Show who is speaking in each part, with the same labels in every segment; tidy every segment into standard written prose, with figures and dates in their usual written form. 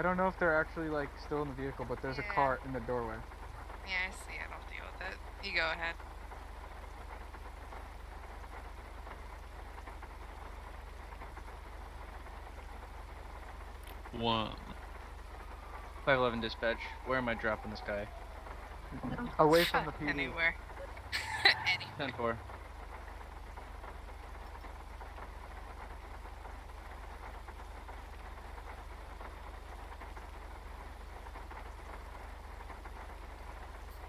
Speaker 1: I don't know if they're actually like still in the vehicle, but there's a car in the doorway.
Speaker 2: Yeah, I see. I don't deal with it. You go ahead.
Speaker 3: One.
Speaker 4: 511 dispatch. Where am I dropping this guy?
Speaker 1: Away from the PD.
Speaker 2: Anywhere. Anywhere.
Speaker 4: 10-4.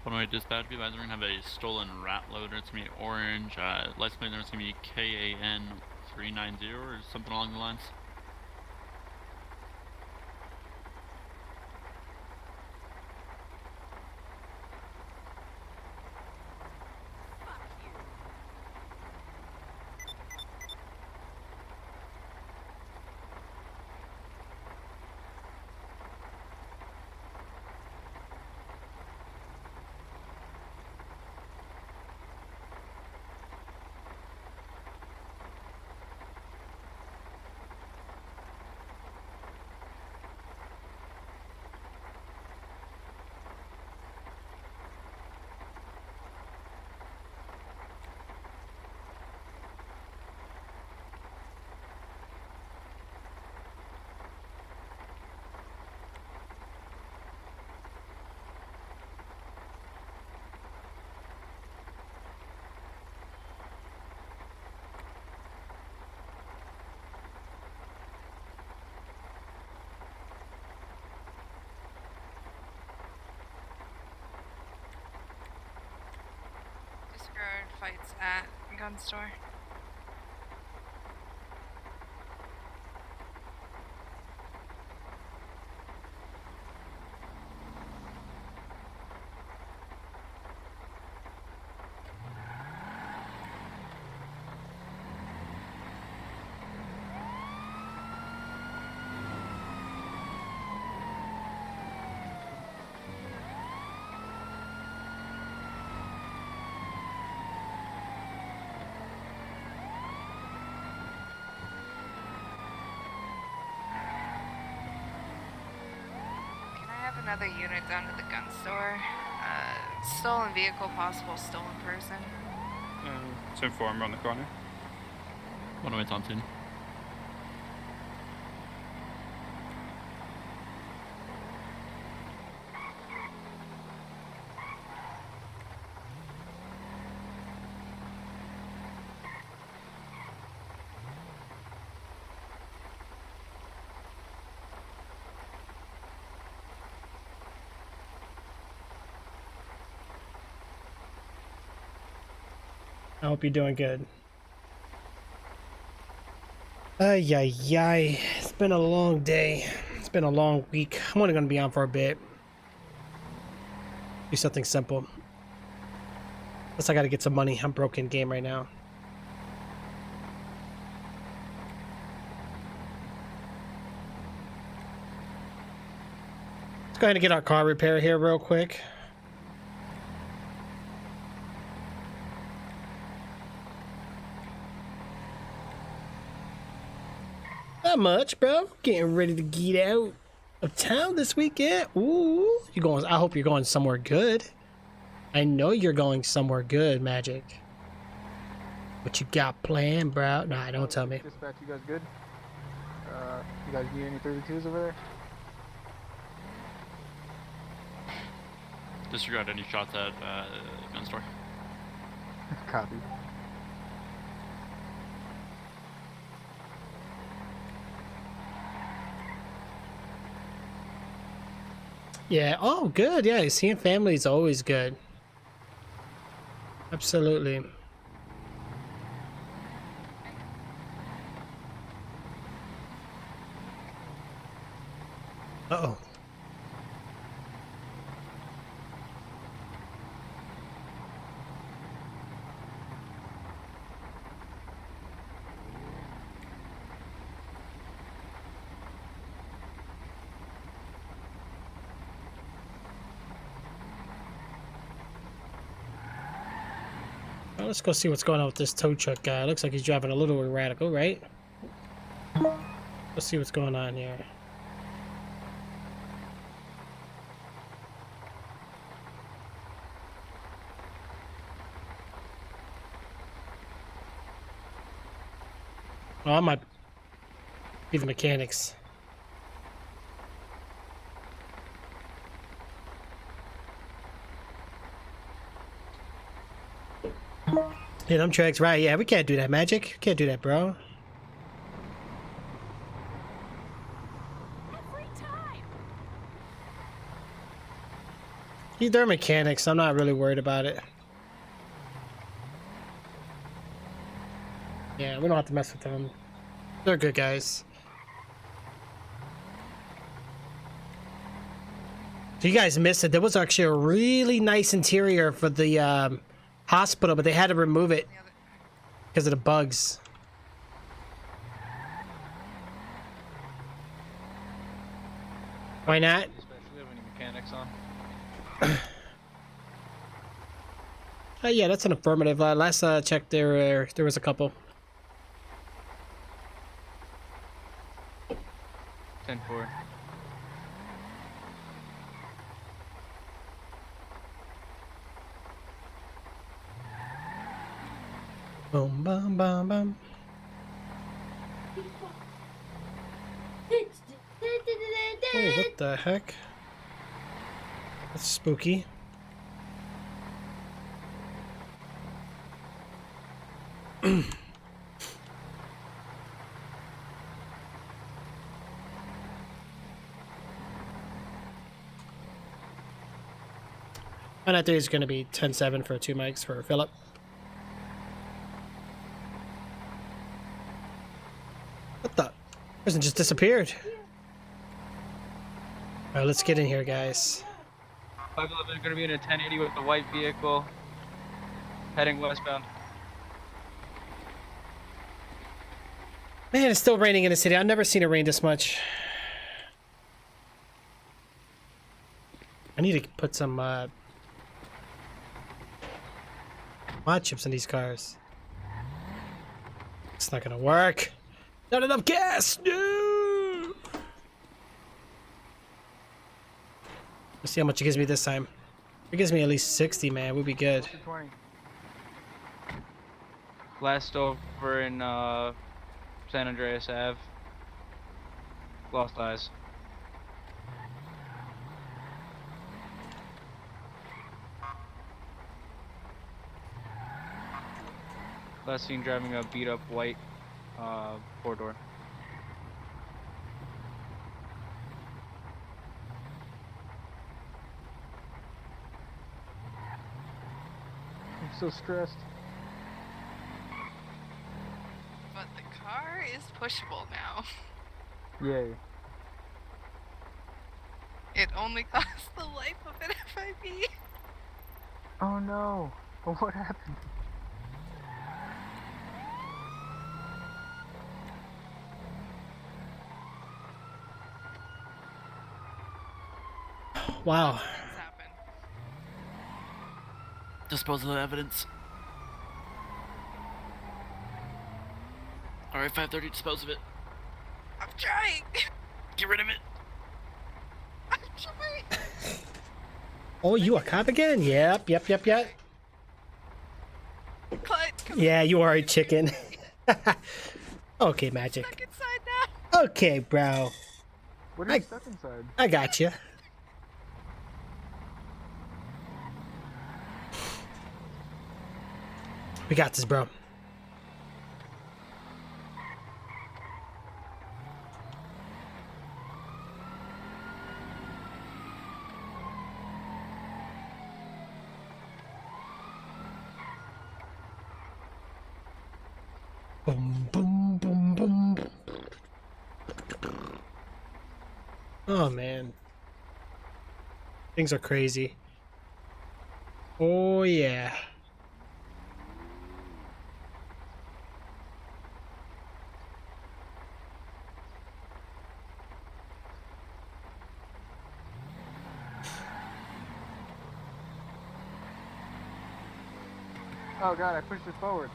Speaker 3: One way dispatch, be advised we're gonna have a stolen rat loader. It's gonna be orange. License plate number is gonna be KAN 390 or something along the lines.
Speaker 2: Disregard fights at gun store. Can I have another unit down to the gun store? Stolen vehicle, possible stolen person.
Speaker 5: To inform around the corner.
Speaker 3: One way Thompson.
Speaker 6: I hope you're doing good. Ay, ay, ay. It's been a long day. It's been a long week. I'm only going to be on for a bit. Do something simple. Plus, I got to get some money. I'm broke in game right now. Let's go ahead and get our car repaired here real quick. Not much, bro. Getting ready to get out of town this weekend. Ooh, you going? I hope you're going somewhere good. I know you're going somewhere good, Magic. What you got planned, bro? Nah, don't tell me.
Speaker 1: Dispatch, you guys good? You guys need any 32s over there?
Speaker 3: Disregard any shots at gun store.
Speaker 1: Copy.
Speaker 6: Yeah. Oh, good. Yeah, seeing family is always good. Absolutely. Uh-oh. Well, let's go see what's going on with this tow truck guy. Looks like he's driving a little erratic, right? Let's see what's going on here. Oh, I might be the mechanics. Yeah, them tracks, right? Yeah, we can't do that, Magic. Can't do that, bro. They're mechanics. I'm not really worried about it. Yeah, we don't have to mess with them. They're good guys. So you guys missed it. There was actually a really nice interior for the hospital, but they had to remove it
Speaker 2: The other-
Speaker 6: because of the bugs. Why not?
Speaker 4: Especially have any mechanics on.
Speaker 6: Yeah, that's an affirmative. Last check, there was a couple.
Speaker 4: 10-4.
Speaker 6: Boom, bum, bum, bum. Oh, what the heck? That's spooky. And I think it's going to be 10-7 for 2 mics for Philip. What the? Person just disappeared. Alright, let's get in here, guys.
Speaker 4: 511 is going to be in a 1080 with the white vehicle. Heading westbound.
Speaker 6: Man, it's still raining in the city. I've never seen it rain this much. I need to put some mod chips in these cars. It's not gonna work. Not enough gas. No. Let's see how much it gives me this time. If it gives me at least 60, man, we'll be good.
Speaker 1: 220.
Speaker 4: Last over in San Andreas Ave. Lost eyes. Last seen driving a beat up white 4-door.
Speaker 1: I'm so stressed.
Speaker 2: But the car is pushable now.
Speaker 1: Yay.
Speaker 2: It only costs the life of an FIB.
Speaker 1: Oh no. Oh, what happened?
Speaker 6: Wow.
Speaker 2: Things happen.
Speaker 3: Dispose of the evidence. Alright, 530, dispose of it.
Speaker 2: I'm trying.
Speaker 3: Get rid of it.
Speaker 2: I'm trying.
Speaker 6: Oh, you a cop again? Yep.
Speaker 2: Clint, come
Speaker 6: Yeah, you are a chicken. Okay, Magic.
Speaker 2: stuck inside now.
Speaker 6: Okay, bro.
Speaker 1: What are you stuck inside?
Speaker 6: I got you. We got this, bro. Boom, boom, boom, boom. Oh, man. Things are crazy. Oh, yeah.
Speaker 1: Oh god, I pushed it forward.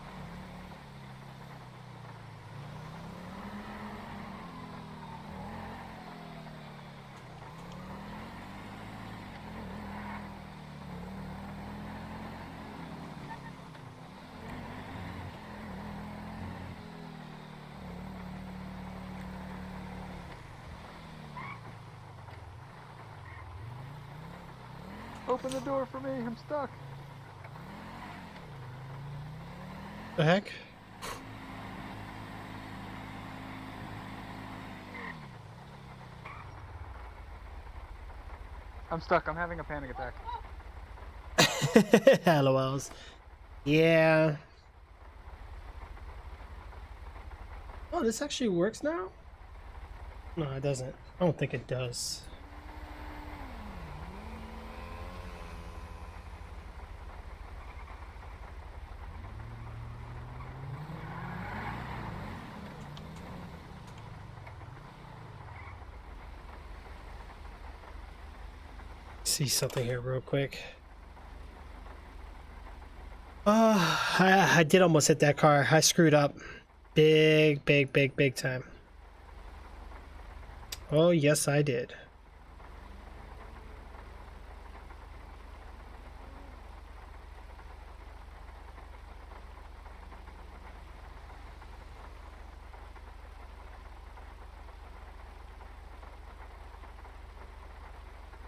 Speaker 1: Open the door for me. I'm stuck.
Speaker 6: The heck?
Speaker 1: I'm stuck. I'm having a panic attack.
Speaker 6: LOLs. Yeah. Oh, this actually works now? No, it doesn't. I don't think it does. See something here real quick. I did almost hit that car. I screwed up. Big time. Oh, yes, I did.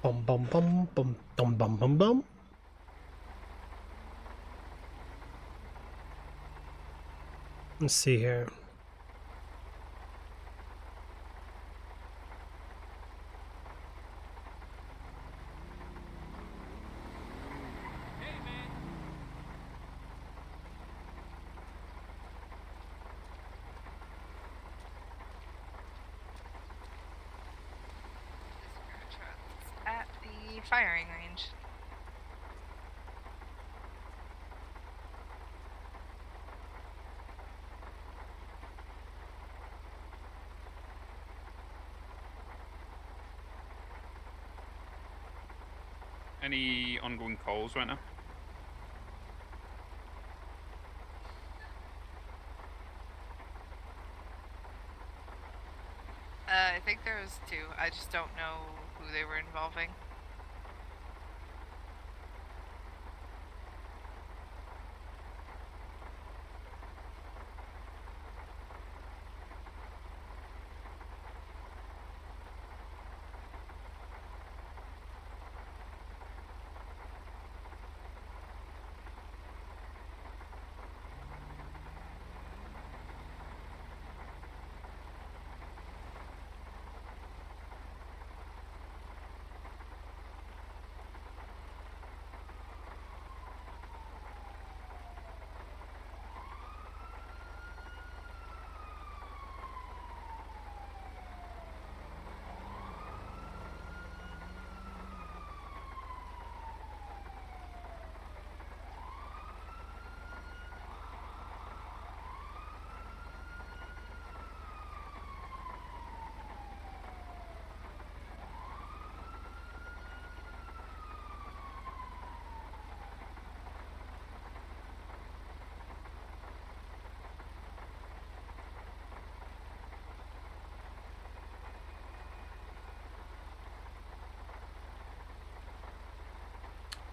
Speaker 6: Bum bum bum bum bum bum bum bum. Let's see here.
Speaker 2: At the firing range.
Speaker 5: Any ongoing calls right now?
Speaker 2: I think there was 2. I just don't know who they were involving.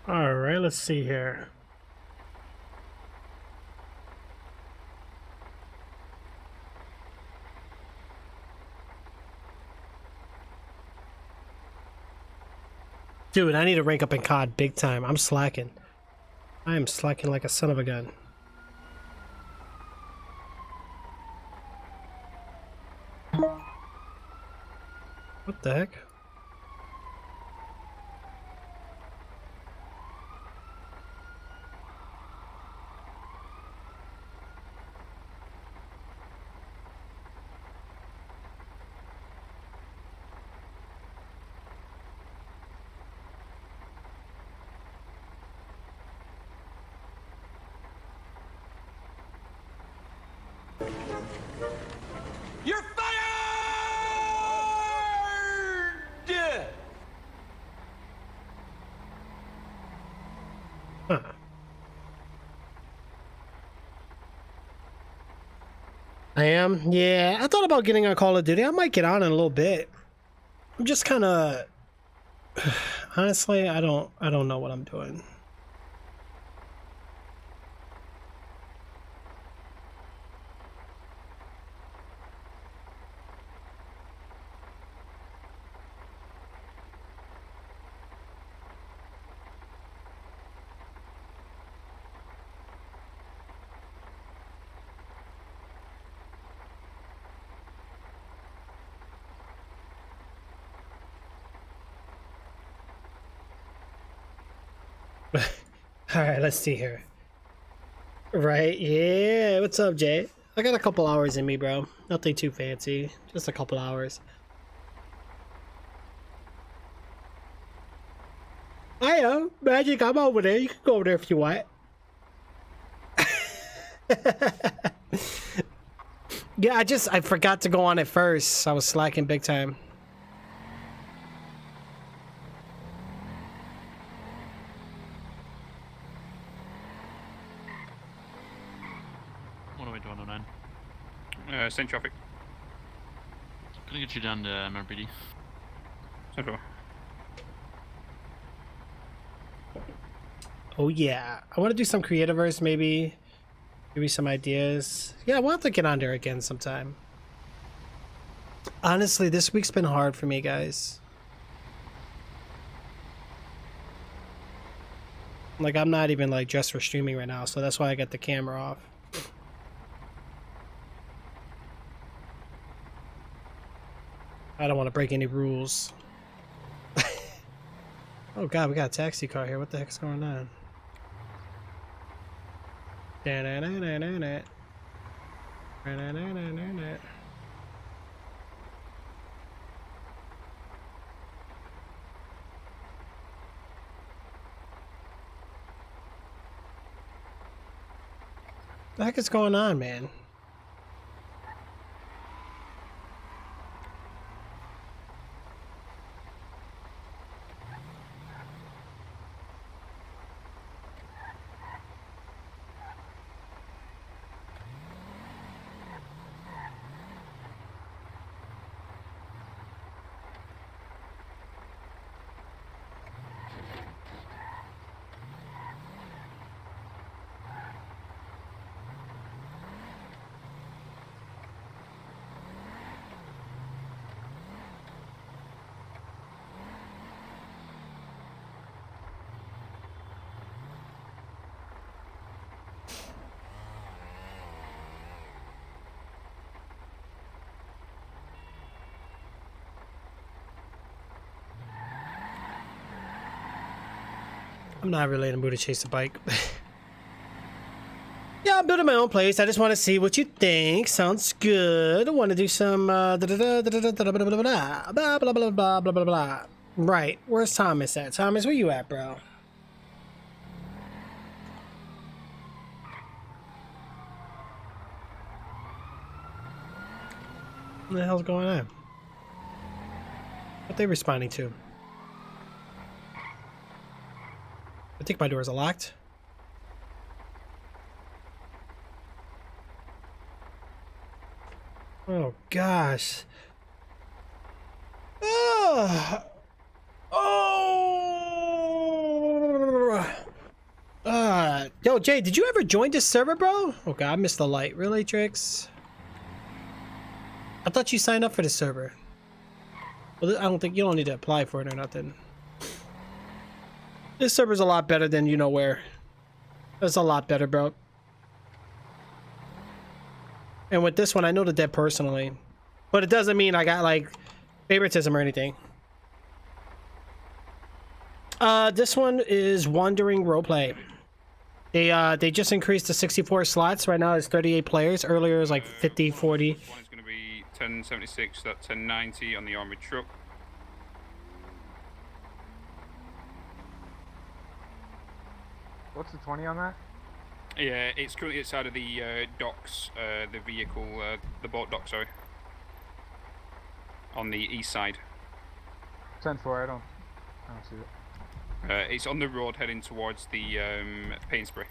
Speaker 6: All right, let's see here. Dude, I need to rank up in COD big time. I'm slacking. I am slacking like a son of a gun. What the heck?
Speaker 7: You're fired!
Speaker 6: Huh. I am? Yeah, I thought about getting on Call of Duty. I might get on in a little bit. I'm just kind of... Honestly, I don't know what I'm doing. All right, let's see here. Right, yeah. What's up, Jay? I got a couple hours in me, bro. Nothing too fancy. Just a couple hours. Hiya, Magic. I'm over there. You can go over there if you want. Yeah, I forgot to go on it first. I was slacking big time.
Speaker 3: What are we doing, 109?
Speaker 5: Same traffic.
Speaker 3: Gonna get you down to MRPD.
Speaker 5: Central.
Speaker 6: Oh yeah, I want to do some creativerse, maybe. Give me some ideas. Yeah, we'll have to get on there again sometime. Honestly, this week's been hard for me, guys. Like, I'm not even like just for streaming right now, so that's why I got the camera off. I don't want to break any rules. Oh god, we got a taxi car here. What the heck's going on? Da-na-na-na-na-na. Da-na-na-na-na-na. The heck is going on, man? I'm not really in the mood to chase a bike. Yeah, I'm building my own place. I just want to see what you think. Sounds good. I want to do some blah blah blah blah blah blah blah. Right. Where's Thomas at? Thomas, where you at, bro? What the hell's going on? What they responding to? I think my doors are locked. Oh gosh. Oh. Yo, Jay, did you ever join this server, bro? Oh god, I missed the light. Really, Trix? I thought you signed up for this server. Well, I don't think you don't need to apply for it or nothing. This server's a lot better than you know where. It's a lot better, bro. And with this one, I know the dead personally. But it doesn't mean I got, like, favoritism or anything. This one is Wandering Roleplay. They just increased to 64 slots. Right now it's 38 players. Earlier it was like 50, 40.
Speaker 5: One is going to be 1076, that's 1090 on the armored truck.
Speaker 1: What's the 20 on that?
Speaker 5: Yeah, it's currently outside of the docks, the vehicle, the boat dock, sorry. On the east side.
Speaker 1: 10-4, I don't see it.
Speaker 5: It's on the road heading towards the paint spray.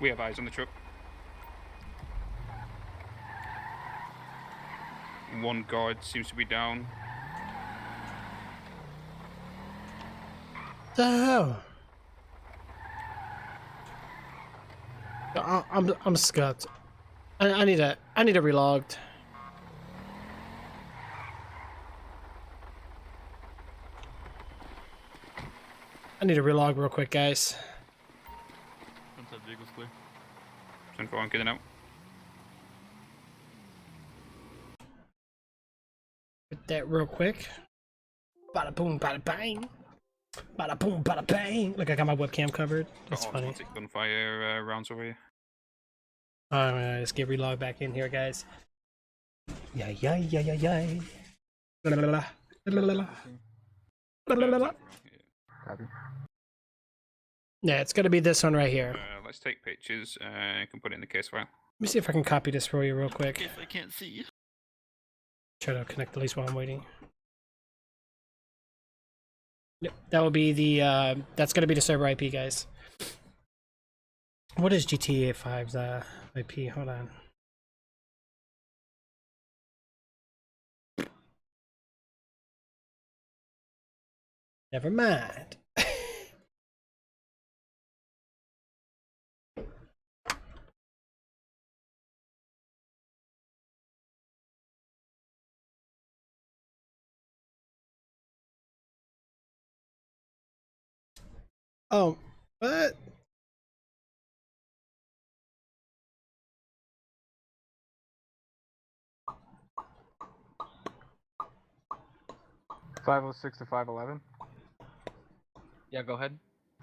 Speaker 5: We have eyes on the truck. One guard seems to be down.
Speaker 6: The hell? I'm scuffed. I need a relogged. I need a relog real quick, guys.
Speaker 3: Once that vehicle's clear.
Speaker 5: 10-4, I'm getting out.
Speaker 6: Put that real quick. Bada boom, bada bang. Bada boom, bada bang. Look, I got my webcam covered. That's
Speaker 5: Got
Speaker 6: funny.
Speaker 5: automatic gunfire rounds over here.
Speaker 6: Alright, let's get relog back in here, guys. Yeah. Blah, blah, blah. Blah, blah, blah. Blah, blah, blah, blah.
Speaker 1: Copy.
Speaker 6: Yeah, it's gonna be this one right here.
Speaker 5: Let's take pictures and can put it in the case file.
Speaker 6: Let me see if I can copy this for you real quick.
Speaker 3: If I can't see.
Speaker 6: Try to connect at least while I'm waiting. Yep, that will be the that's gonna be the server IP, guys. What is GTA 5's IP? Hold on. Never mind. Oh, what?
Speaker 1: .506 to 511.
Speaker 4: Yeah, go ahead.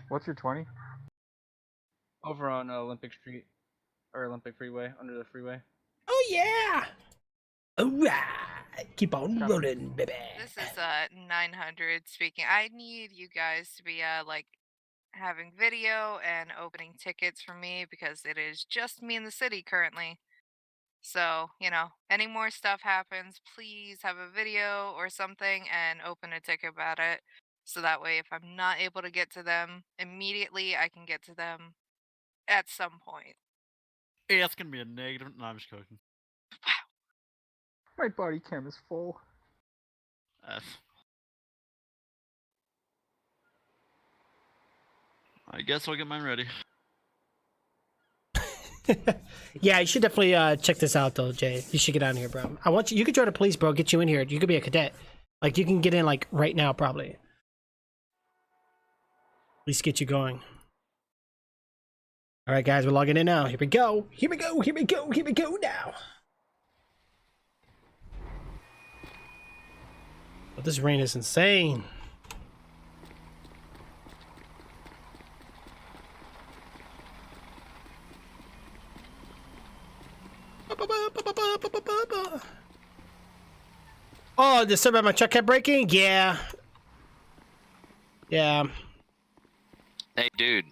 Speaker 1: What's your 20?
Speaker 4: Over on Olympic Street or Olympic Freeway, under the freeway.
Speaker 6: Oh yeah! Alright! Keep on rolling, baby.
Speaker 2: This is 900 speaking. I need you guys to be like having video and opening tickets for me because it is just me in the city currently. So, you know, any more stuff happens, please have a video or something and open a ticket about it. So that way, if I'm not able to get to them immediately, I can get to them at some point.
Speaker 3: Hey, that's gonna be a negative. No, I'm just joking.
Speaker 1: My body cam is full.
Speaker 3: I guess I'll get mine ready.
Speaker 6: Yeah, you should definitely check this out though, Jay. You should get out of here, bro. I want you. You could join the police, bro. Get you in here. You could be a cadet. Like you can get in like right now, probably. At least get you going. All right, guys, we're logging in now. Here we go. Here we go. Here we go. Here we go now. But this rain is insane. Oh, the server my truck kept breaking? Yeah. Yeah.
Speaker 7: Hey, dude.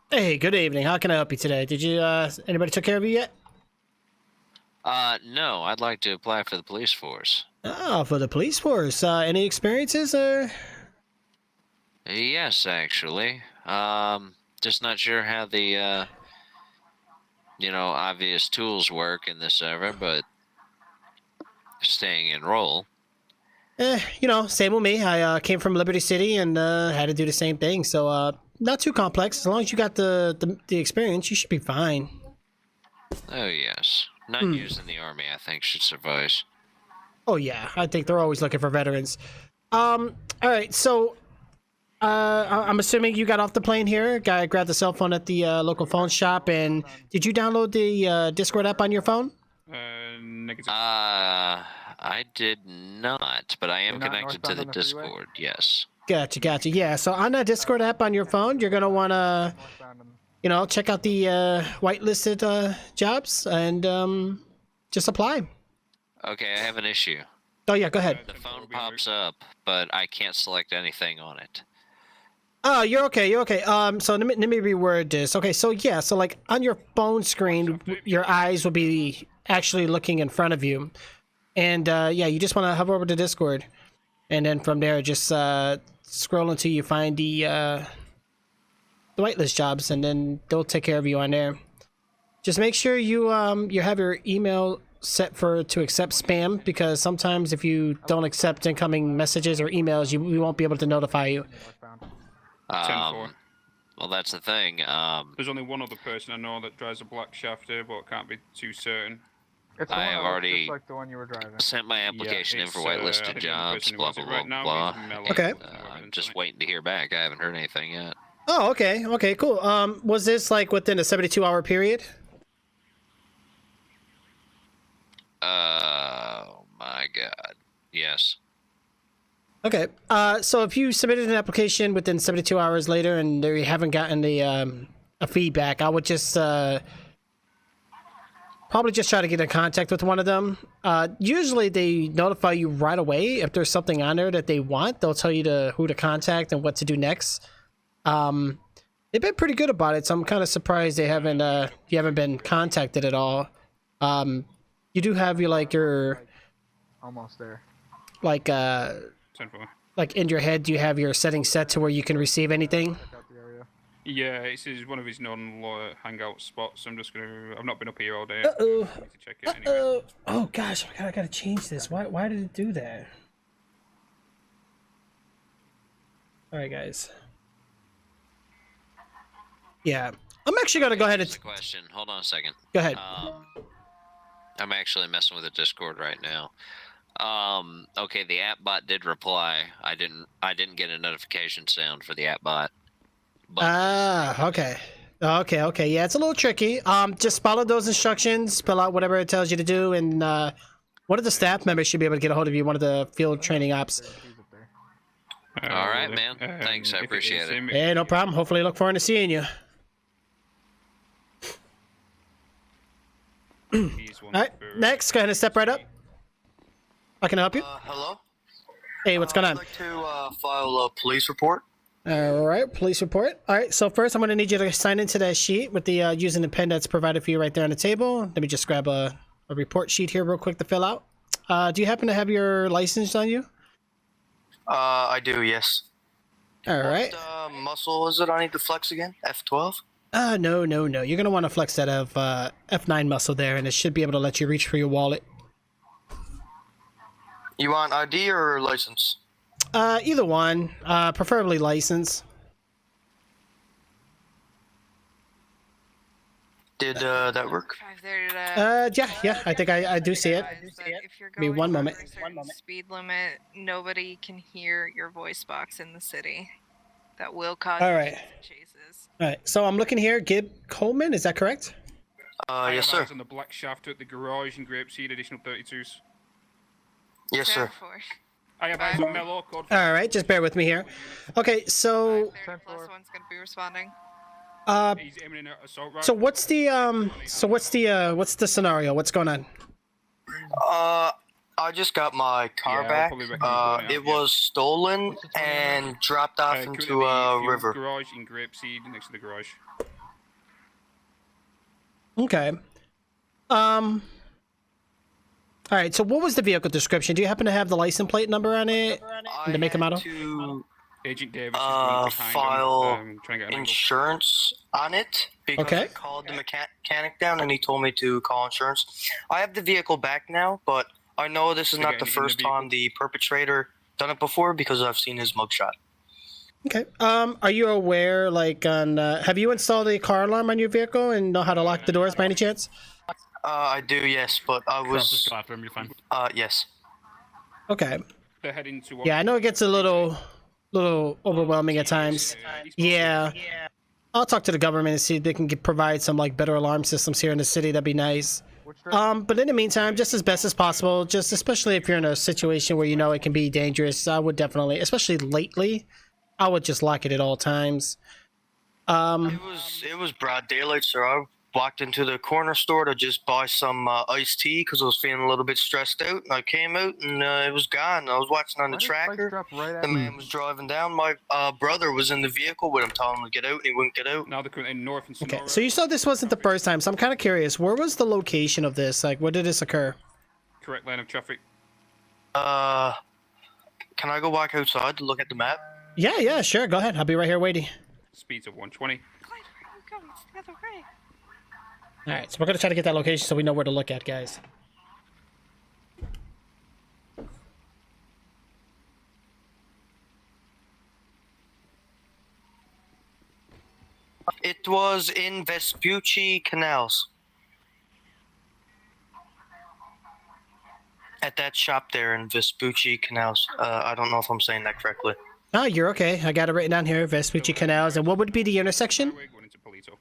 Speaker 6: Hey, good evening. How can I help you today? Did you, anybody took care of you yet?
Speaker 7: No, I'd like to apply for the police force.
Speaker 6: Oh, for the police force. Any experiences, or?
Speaker 7: Yes, actually. Just not sure how the, obvious tools work in the server, but staying in role.
Speaker 6: Same with me. I came from Liberty City and had to do the same thing. So, not too complex. As long as you got the experience, you should be fine.
Speaker 7: Oh, yes. Not used in the army, I think, should suffice.
Speaker 6: Oh, yeah. I think they're always looking for veterans. All right. So, I'm assuming you got off the plane here. Guy grabbed the cell phone at the local phone shop. And did you download the Discord app on your phone?
Speaker 5: Negative.
Speaker 7: I did not, but I am
Speaker 1: You're not
Speaker 7: connected to
Speaker 1: northbound
Speaker 7: the
Speaker 1: on the freeway?
Speaker 7: Discord, yes.
Speaker 6: Gotcha. Yeah. So on that Discord app on your phone, you're going to want to,
Speaker 1: Northbound on
Speaker 6: check out the whitelisted jobs and just apply.
Speaker 7: Okay, I have an issue.
Speaker 6: Oh, yeah. Go ahead.
Speaker 7: The phone pops up, but I can't select anything on it.
Speaker 6: Oh, you're okay. So let me reword this. Okay, so yeah, so like on your phone screen, your eyes will be actually looking in front of you, and you just want to hover over to Discord, and then from there just scroll until you find the whitelist jobs, and then they'll take care of you on there. Just make sure you have your email set to accept spam, because sometimes if you don't accept incoming messages or emails, we won't be able to notify you.
Speaker 1: northbound.
Speaker 5: 10-4.
Speaker 7: Well, that's the thing.
Speaker 5: There's only one other person I know that drives a black shafter, but can't be too certain.
Speaker 1: It's the
Speaker 7: I
Speaker 1: one
Speaker 7: have
Speaker 1: that looks
Speaker 7: already
Speaker 1: just like the one you were driving.
Speaker 7: sent my application in
Speaker 5: it's,
Speaker 7: for
Speaker 5: I
Speaker 7: whitelisted
Speaker 5: think the
Speaker 7: jobs,
Speaker 5: person who
Speaker 7: blah,
Speaker 5: has
Speaker 7: blah,
Speaker 5: it
Speaker 7: blah,
Speaker 5: right now
Speaker 7: blah.
Speaker 5: is Mello.
Speaker 6: Okay.
Speaker 7: I'm just waiting to hear back. I haven't heard anything yet.
Speaker 6: Oh, okay. Okay, cool. Was this like within a 72-hour period?
Speaker 7: Oh my god. Yes.
Speaker 6: Okay. So if you submitted an application within 72 hours later and they haven't gotten the a feedback, I would just probably just try to get in contact with one of them. Usually they notify you right away if there's something on there that they want. They'll tell you who to contact and what to do next. They've been pretty good about it, so I'm kind of surprised they haven't you haven't been contacted at all. You do have your
Speaker 1: Almost there.
Speaker 6: like
Speaker 5: 10-4.
Speaker 6: like in your head, do you have your settings set to where you can receive anything?
Speaker 1: Check out the area.
Speaker 5: Yeah, it's one of his non hangout spots. I'm just gonna. I've not been up here all day.
Speaker 6: Uh-oh.
Speaker 5: I need to check it anyway.
Speaker 6: Oh gosh, I gotta change this. Why did it do that? All right, guys. Yeah, I'm actually gonna go ahead
Speaker 7: Just
Speaker 6: and
Speaker 7: a question. Hold on a second.
Speaker 6: go ahead.
Speaker 7: I'm actually messing with the Discord right now. Okay, the app bot did reply. I didn't get a notification sound for the app bot. But
Speaker 6: Okay. Okay. Yeah, it's a little tricky. Just follow those instructions, fill out whatever it tells you to do, and one of the staff members should be able to get a hold of you. One of the field training ops.
Speaker 1: He's up there.
Speaker 7: all right,
Speaker 5: will
Speaker 7: man.
Speaker 5: do.
Speaker 7: Thanks, I
Speaker 5: if
Speaker 7: appreciate
Speaker 5: is
Speaker 7: it.
Speaker 5: him,
Speaker 6: Hey, no problem. Hopefully, look forward to seeing you.
Speaker 5: he's one
Speaker 6: All right,
Speaker 5: for-
Speaker 6: next, go ahead and step right up. How can I help you?
Speaker 8: Hello?
Speaker 6: Hey, what's going
Speaker 8: I'd
Speaker 6: on?
Speaker 8: like to file a police report.
Speaker 6: All right, police report. All right, so first I'm going to need you to sign into that sheet with the using the pen that's provided for you right there on the table. Let me just grab a report sheet here real quick to fill out. Do you happen to have your license on you?
Speaker 8: I do, yes.
Speaker 6: All right.
Speaker 8: What muscle is it I need to flex again? F12?
Speaker 6: No. You're going to want to flex that F9 muscle there, and it should be able to let you reach for your wallet.
Speaker 8: You want ID or license?
Speaker 6: Either one, preferably license.
Speaker 8: Did that work?
Speaker 2: 5:30 to
Speaker 6: Yeah, I think I do see it.
Speaker 2: advise that if you're
Speaker 6: Give me
Speaker 2: going
Speaker 6: one
Speaker 2: over
Speaker 6: moment.
Speaker 2: a certain speed limit, nobody can hear your voice box in the city. That will cause
Speaker 6: All right.
Speaker 2: chases.
Speaker 6: All right, so I'm looking here. Gib Coleman, is that correct?
Speaker 5: I
Speaker 8: Yes,
Speaker 5: have
Speaker 8: sir.
Speaker 5: eyes on the black shaft at the garage in Grapeseed, additional 32s.
Speaker 8: Yes, sir.
Speaker 2: 10-4.
Speaker 5: I have eyes on Mello, code
Speaker 6: All right, just bear with me here. Okay, so
Speaker 2: 5:30 plus one's gonna be responding.
Speaker 5: He's aiming in an assault rifle.
Speaker 6: so what's the scenario? What's going on?
Speaker 8: I just got my car
Speaker 5: Yeah, I'll
Speaker 8: back.
Speaker 5: probably recommend pulling
Speaker 8: It
Speaker 5: out, yeah.
Speaker 8: was stolen and dropped off
Speaker 5: Currently
Speaker 8: into
Speaker 5: the
Speaker 8: a
Speaker 5: fuel
Speaker 8: river.
Speaker 5: garage in Grapeseed, next to the garage.
Speaker 6: Okay. All right, so what was the vehicle description? Do you happen to have the license plate number on it?
Speaker 8: I
Speaker 6: To make them
Speaker 8: had
Speaker 6: out of?
Speaker 8: to
Speaker 5: Agent Davis is running behind
Speaker 8: file
Speaker 5: him, trying to get an angle.
Speaker 8: insurance on it because
Speaker 6: Okay.
Speaker 8: I called the mechanic down and he told me to call insurance. I have the vehicle back now, but I know this is
Speaker 5: To
Speaker 8: not
Speaker 5: get
Speaker 8: the
Speaker 5: in the
Speaker 8: first time the perpetrator done it before because I've seen his mugshot.
Speaker 6: Okay. Are you aware, like, on have you installed a car alarm on your vehicle and know how to lock the doors by any chance?
Speaker 8: I do, yes, but I
Speaker 3: Crop, just
Speaker 8: was
Speaker 3: go after him. You're fine.
Speaker 8: yes.
Speaker 6: Okay.
Speaker 5: They're heading to.
Speaker 6: Yeah, I know it gets a little overwhelming at times. Yeah. I'll talk to the government and see if they can provide some like better alarm systems here in the city. That'd be nice.
Speaker 1: Which direction?
Speaker 6: But in the meantime, just as best as possible, just especially if you're in a situation where you know it can be dangerous, I would definitely, especially lately, I would just lock it at all times.
Speaker 8: It was broad daylight, sir. I walked into the corner store to just buy some iced tea because I was feeling a little bit stressed out, and I came out and it was gone. I was watching on the
Speaker 1: Why did spikes
Speaker 8: tracker.
Speaker 1: drop right at
Speaker 8: The
Speaker 1: me?
Speaker 8: man was driving down. My brother was in the vehicle with him, telling him to get out, and he wouldn't get out.
Speaker 5: Now they're currently north and
Speaker 6: Okay,
Speaker 5: Sonora.
Speaker 6: so you said this wasn't the first time, so I'm kind of curious. Where was the location of this? Like, where did this occur?
Speaker 5: Correct lane of traffic.
Speaker 8: Can I go back outside to look at the map?
Speaker 6: Yeah, sure. Go ahead. I'll be right here waiting.
Speaker 5: Speeds of 120.
Speaker 2: Clyde, where are you going? It's the other way.
Speaker 6: All right, so we're gonna try to get that location so we know where to look at, guys.
Speaker 8: It was in Vespucci Canals. At that shop there in Vespucci Canals. I don't know if I'm saying that correctly.
Speaker 6: Oh, you're okay. I got it written down here. Vespucci Canals. And what would be the intersection?
Speaker 5: Highway going into Polito.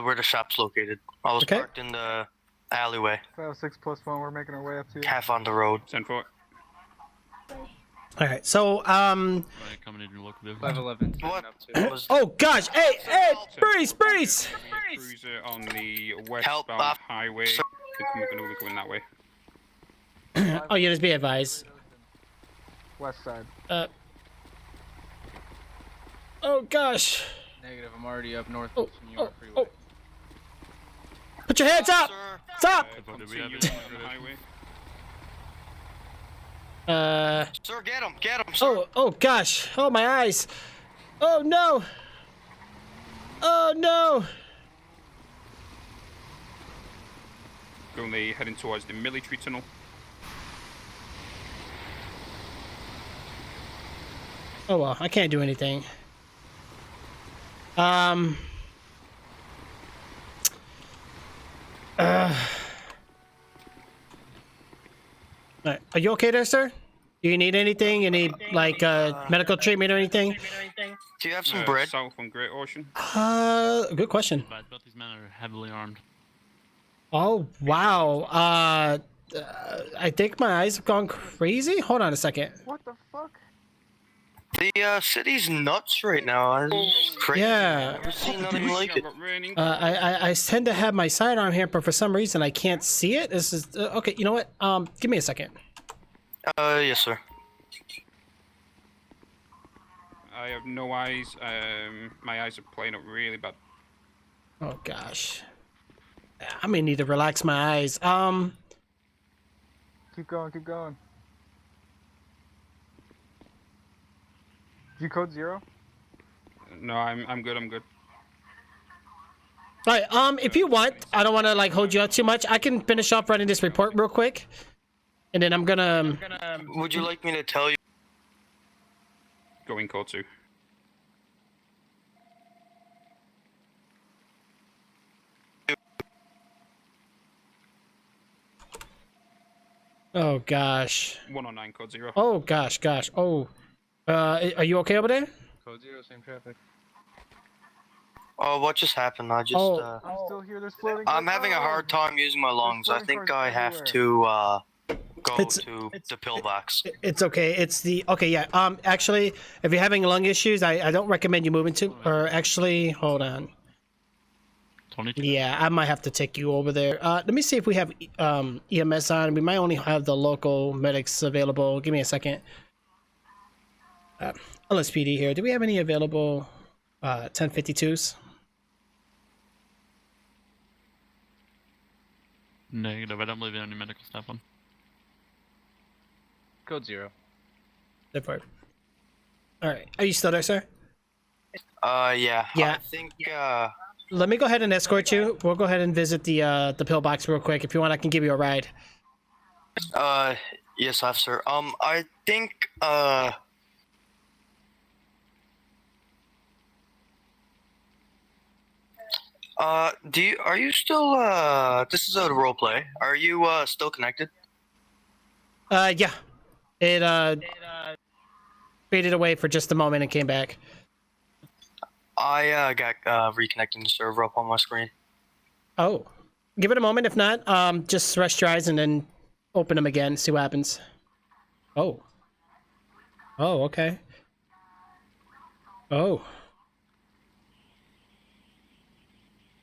Speaker 8: Where the shop's located. I was
Speaker 6: Okay.
Speaker 8: parked in the alleyway,
Speaker 1: 506+1, we're making our way up to you.
Speaker 8: half on the road.
Speaker 5: 10-4.
Speaker 6: All right. So,
Speaker 3: Right, coming in your local vehicle.
Speaker 4: 511.
Speaker 8: What
Speaker 4: Up to.
Speaker 8: was
Speaker 6: oh gosh. Hey, Breeze.
Speaker 5: Cruiser on the
Speaker 8: Help,
Speaker 5: westbound highway.
Speaker 8: sir.
Speaker 5: We're going to be coming that way.
Speaker 6: Oh, yeah, just be advised.
Speaker 1: West side.
Speaker 6: Oh gosh.
Speaker 4: Negative. I'm already up north
Speaker 6: Oh,
Speaker 4: New York
Speaker 6: oh,
Speaker 4: Freeway.
Speaker 6: oh. Put your hands up.
Speaker 8: Sir.
Speaker 6: Stop.
Speaker 5: Continue on the highway.
Speaker 8: Sir, get him, sir.
Speaker 6: Oh gosh. Oh, my eyes. Oh no. Oh no.
Speaker 5: Going heading towards the military tunnel.
Speaker 6: Oh well, I can't do anything. Alright, are you okay there, sir? Do you need anything? You need like medical treatment or anything?
Speaker 8: Do you have some bread?
Speaker 5: South on Great Ocean.
Speaker 6: Good question.
Speaker 3: Advised, both these men are heavily armed.
Speaker 6: Oh wow. I think my eyes have gone crazy. Hold on a second.
Speaker 1: What the fuck?
Speaker 8: The city's nuts right now. It's crazy.
Speaker 6: Yeah.
Speaker 8: I've never seen nothing like it.
Speaker 5: Got raining.
Speaker 6: I tend to have my sidearm here, but for some reason I can't see it. This is okay. You know what? Give me a second.
Speaker 8: Yes, sir.
Speaker 5: I have no eyes. My eyes are playing up really bad.
Speaker 6: Oh gosh. I may need to relax my eyes.
Speaker 1: Keep going, keep going. G code 0?
Speaker 5: No, I'm good. I'm good.
Speaker 6: All right. If you want, I don't want to like hold you up too much. I can finish off running this report real quick, and then I'm gonna.
Speaker 8: Would you like me to tell you?
Speaker 5: Going code 2.
Speaker 6: Oh gosh.
Speaker 5: 109 code 0.
Speaker 6: Oh gosh. Oh. Are you okay over there?
Speaker 4: Code 0, same traffic.
Speaker 8: Oh, what just happened? I just.
Speaker 6: Oh.
Speaker 1: I'm still here, there's floating.
Speaker 8: I'm having a hard time using my lungs. I think I have to go
Speaker 6: It's-
Speaker 8: to the pillbox.
Speaker 6: It's okay. It's the okay. Yeah. Actually, if you're having lung issues, I don't recommend you moving to. Or actually, hold on.
Speaker 3: 22.
Speaker 6: Yeah, I might have to take you over there. Let me see if we have EMS on. We might only have the local medics available. Give me a second. LSPD here. Do we have any available 1052s?
Speaker 3: Negative. I don't believe any medical staff on.
Speaker 4: Code 0.
Speaker 6: All right. Are you still there, sir?
Speaker 8: Yeah.
Speaker 6: Yeah.
Speaker 8: I think
Speaker 6: Let me go ahead and escort you. We'll go ahead and visit the pillbox real quick. If you want, I can give you a ride.
Speaker 8: yes, officer. I think are you still this is a role play. Are you still connected?
Speaker 6: Yeah. It faded away for just a moment and came back.
Speaker 8: I got reconnecting the server up on my screen.
Speaker 6: Oh. Give it a moment. If not, just rest your eyes and then open them again. See what happens. Oh. Oh, okay. Oh.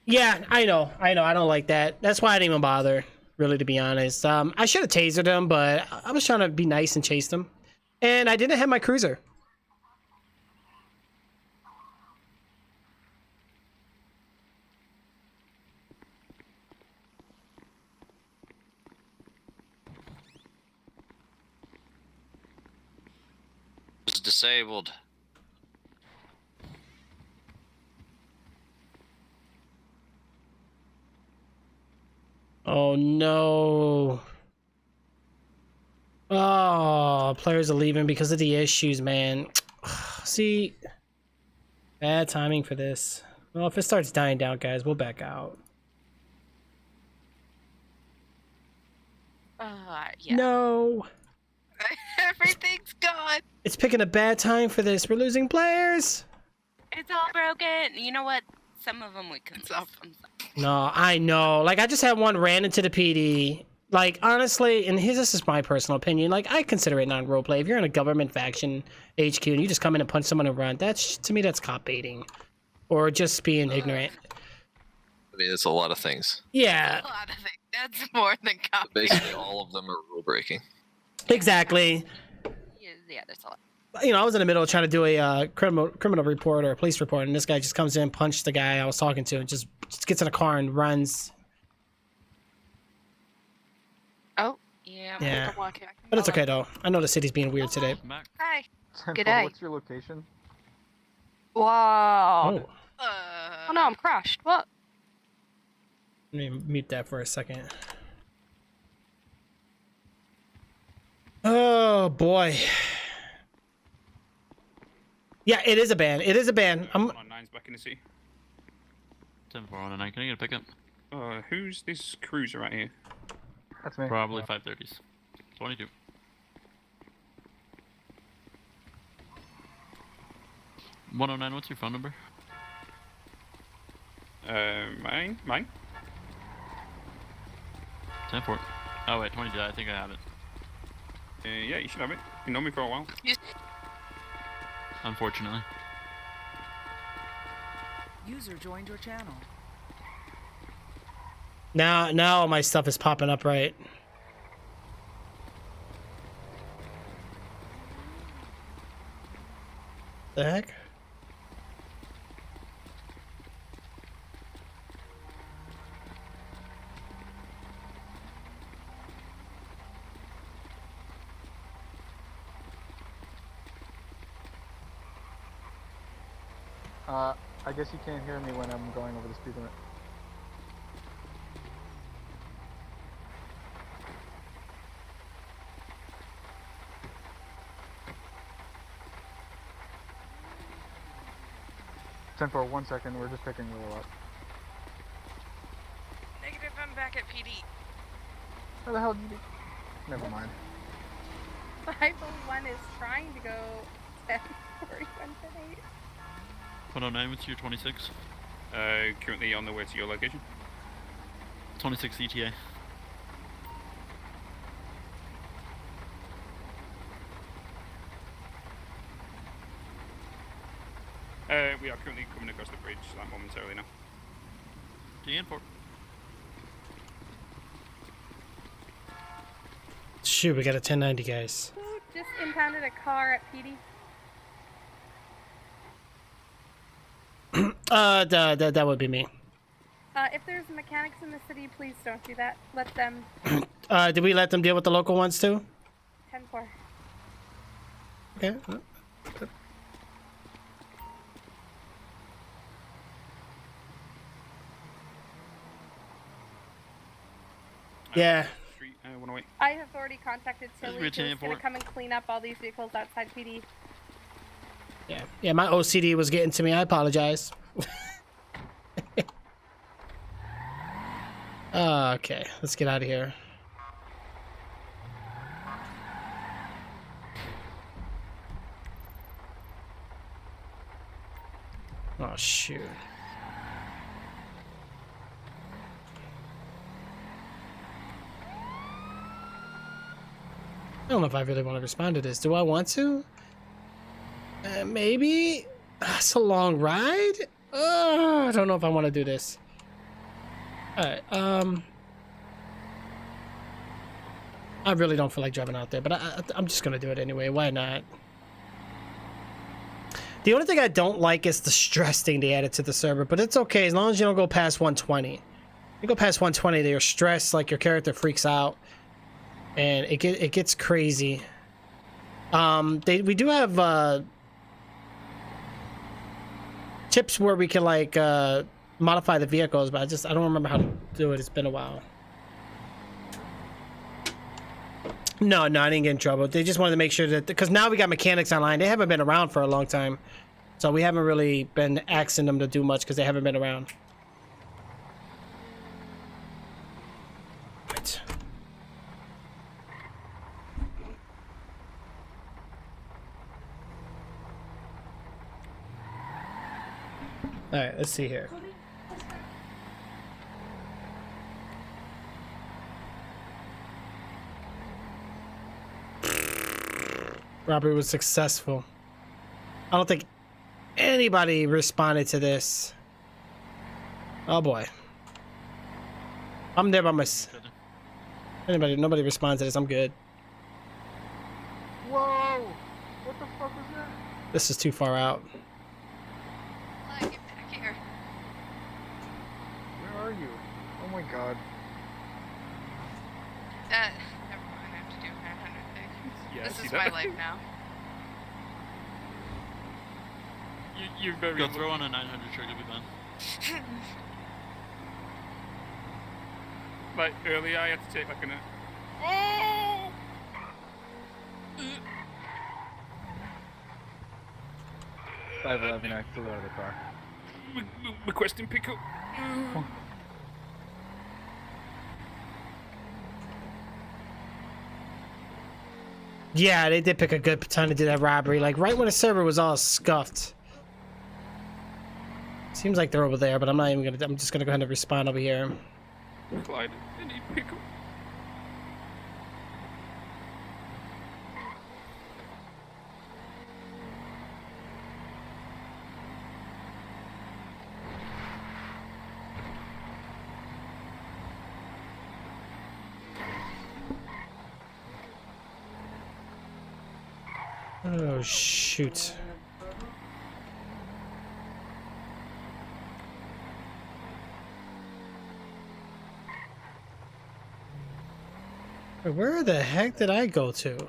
Speaker 6: Yeah, I know. I don't like that. That's why I didn't even bother, really, to be honest. I should have tasered him, but I was trying to be nice and chased him. And I didn't have my cruiser.
Speaker 7: It's disabled.
Speaker 6: Oh, no. Oh, players are leaving because of the issues, man. See, bad timing for this. Well, if it starts dying down, guys, we'll back out.
Speaker 9: Yeah.
Speaker 6: No.
Speaker 2: Everything's gone.
Speaker 6: It's picking a bad time for this. We're losing players.
Speaker 9: It's all broken. You know what? Some of them we can
Speaker 2: It's up.
Speaker 6: No, I know. Like, I just had one ran into the PD. Like, honestly, and this is my personal opinion. Like, I consider it non-roleplay. If you're in a government faction HQ and you just come in and punch someone and run, that's, to me, that's cop baiting. Or just being ignorant.
Speaker 10: I mean, it's a lot of things.
Speaker 6: Yeah.
Speaker 2: A lot of things. That's more than copy.
Speaker 10: Basically, all of them are rule breaking.
Speaker 6: Exactly.
Speaker 9: Yeah, there's a lot.
Speaker 6: You know, I was in the middle of trying to do a criminal report or a police report, and this guy just comes in, punched the guy I was talking to, and just gets in a car and runs.
Speaker 9: Oh, yeah.
Speaker 6: Yeah. But it's okay, though. I know the city's being weird today.
Speaker 3: Back.
Speaker 2: Hi.
Speaker 1: Temple,
Speaker 9: G'day.
Speaker 1: what's your location?
Speaker 9: Wow.
Speaker 6: Oh,
Speaker 9: Oh no, I'm crashed. What?
Speaker 6: let me mute that for a second. Oh, boy. Yeah, it is a ban. It is a ban. I'm...
Speaker 5: 109's back in the city.
Speaker 3: 10-4-1-9. Can I get a pickup?
Speaker 5: Who's this cruiser right here?
Speaker 1: That's me.
Speaker 3: Probably
Speaker 1: Yeah.
Speaker 3: 530s. 22. $109, what's your phone number?
Speaker 5: Mine?
Speaker 3: 10-4. Oh wait, 22, I think I have it.
Speaker 5: Yeah, you should have it. You know me for a while.
Speaker 3: Unfortunately.
Speaker 11: User joined your channel.
Speaker 6: Now all my stuff is popping up right. The heck?
Speaker 1: I guess you can't hear me when I'm going over the speed limit. For 1 second, we're just picking Willow up.
Speaker 2: Negative, I'm back at PD.
Speaker 1: Where the hell did you be? Never mind.
Speaker 12: 501 is trying to go 10, 41, 10, 8.
Speaker 3: 109, what's your 26?
Speaker 5: Currently on the way to your location.
Speaker 3: 26 ETA.
Speaker 5: We are currently coming across the bridge momentarily now.
Speaker 3: DN4.
Speaker 6: Shoot, we got a 1090, guys.
Speaker 12: Who just impounded a car at PD?
Speaker 6: That would be me.
Speaker 12: If there's mechanics in the city, please don't do that. Let them.
Speaker 6: Did we let them deal with the local ones too?
Speaker 12: 10-4.
Speaker 6: Okay. Yeah.
Speaker 5: Street 108.
Speaker 12: I have already contacted Tilly, who's
Speaker 3: Richard
Speaker 12: going
Speaker 3: Airport.
Speaker 12: to come and clean up all these vehicles outside PD.
Speaker 6: Yeah, my OCD was getting to me. I apologize. Okay, let's get out of here. Oh, shoot. I don't know if I really want to respond to this. Do I want to? Maybe. It's a long ride. I don't know if I want to do this. Alright, I really don't feel like driving out there, but I'm just gonna do it anyway. Why not? The only thing I don't like is the stress thing they added to the server, but it's okay as long as you don't go past 120. You go past 120, you're stressed, like your character freaks out, and it gets crazy. We do have tips where we can like modify the vehicles, but I don't remember how to do it. It's been a while. No, I didn't get in trouble. They just wanted to make sure that, because now we got mechanics online. They haven't been around for a long time, so we haven't really been asking them to do much because they haven't been around. Right. Alright, let's see here. Robbery was successful. I don't think anybody responded to this. Oh boy. I'm there by myself. Nobody responds to this. I'm good.
Speaker 1: Whoa! What the fuck was that?
Speaker 6: This is too far out.
Speaker 2: Get back here.
Speaker 1: Where are you? Oh my god.
Speaker 2: Never mind. I have to do 900 things.
Speaker 5: Yeah, I
Speaker 2: This
Speaker 5: see
Speaker 2: is
Speaker 5: that.
Speaker 2: my life now.
Speaker 5: You're very.
Speaker 3: Go throw on a 900 trick, you'll be fine.
Speaker 5: Like earlier, I had to take like an.
Speaker 4: 511, I flew out of the car.
Speaker 5: Requesting pickup.
Speaker 6: Yeah, they did pick a good time to do that robbery. Like right when the server was all scuffed. Seems like they're over there, but I'm not even gonna. I'm just gonna go ahead and respond over here.
Speaker 5: Clyde, I need pickup.
Speaker 6: Oh shoot. Wait, where the heck did I go to?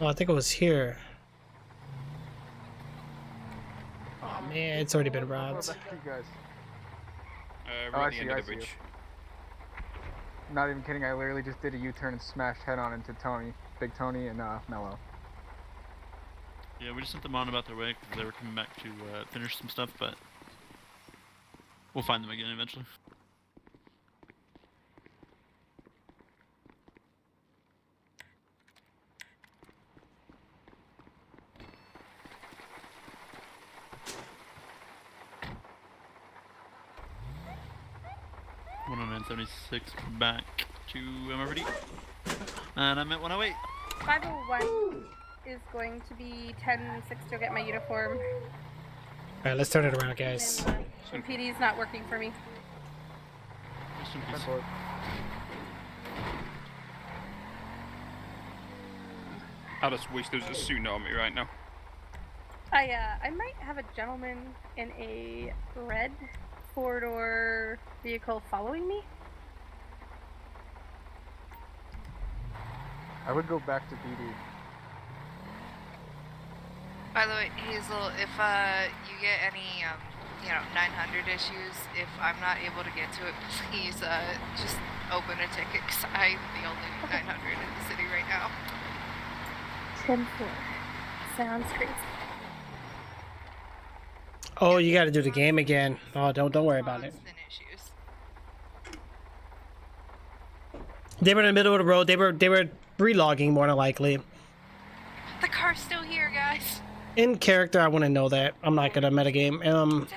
Speaker 6: Oh, I think it was here. Oh man, it's already been robbed.
Speaker 1: Back to you guys.
Speaker 5: Right
Speaker 1: I
Speaker 5: at the end
Speaker 1: see,
Speaker 5: of
Speaker 1: I
Speaker 5: the
Speaker 1: see
Speaker 5: bridge.
Speaker 1: Not even kidding, I literally just did a U-turn and smashed head on into Tony, Big Tony, and Mello.
Speaker 3: Yeah, we just sent them on about their way because they were coming back to finish some stuff, but we'll find them again eventually. $176 back to MRPD. And I'm at 108.
Speaker 12: 501 is going to be 10-6 to get my uniform.
Speaker 6: Alright, let's turn it around, guys.
Speaker 12: And PD's not working for me.
Speaker 3: Rest in peace.
Speaker 5: I just wish there was a tsunami right now.
Speaker 12: I might have a gentleman in a red four-door vehicle following me.
Speaker 1: I would go back to BD.
Speaker 2: By the way, Hazel, if you get any 900 issues, if I'm not able to get to it, please just open a ticket because I'm the only 900 in the city right now.
Speaker 12: 10-4. Sounds crazy.
Speaker 6: Oh, you gotta do the game again. Oh, don't worry about it.
Speaker 2: Constant issues.
Speaker 6: They were in the middle of the road. They were relogging more than likely.
Speaker 2: The car's still here, guys.
Speaker 6: In character, I want to know that. I'm not gonna metagame.
Speaker 2: 10-4.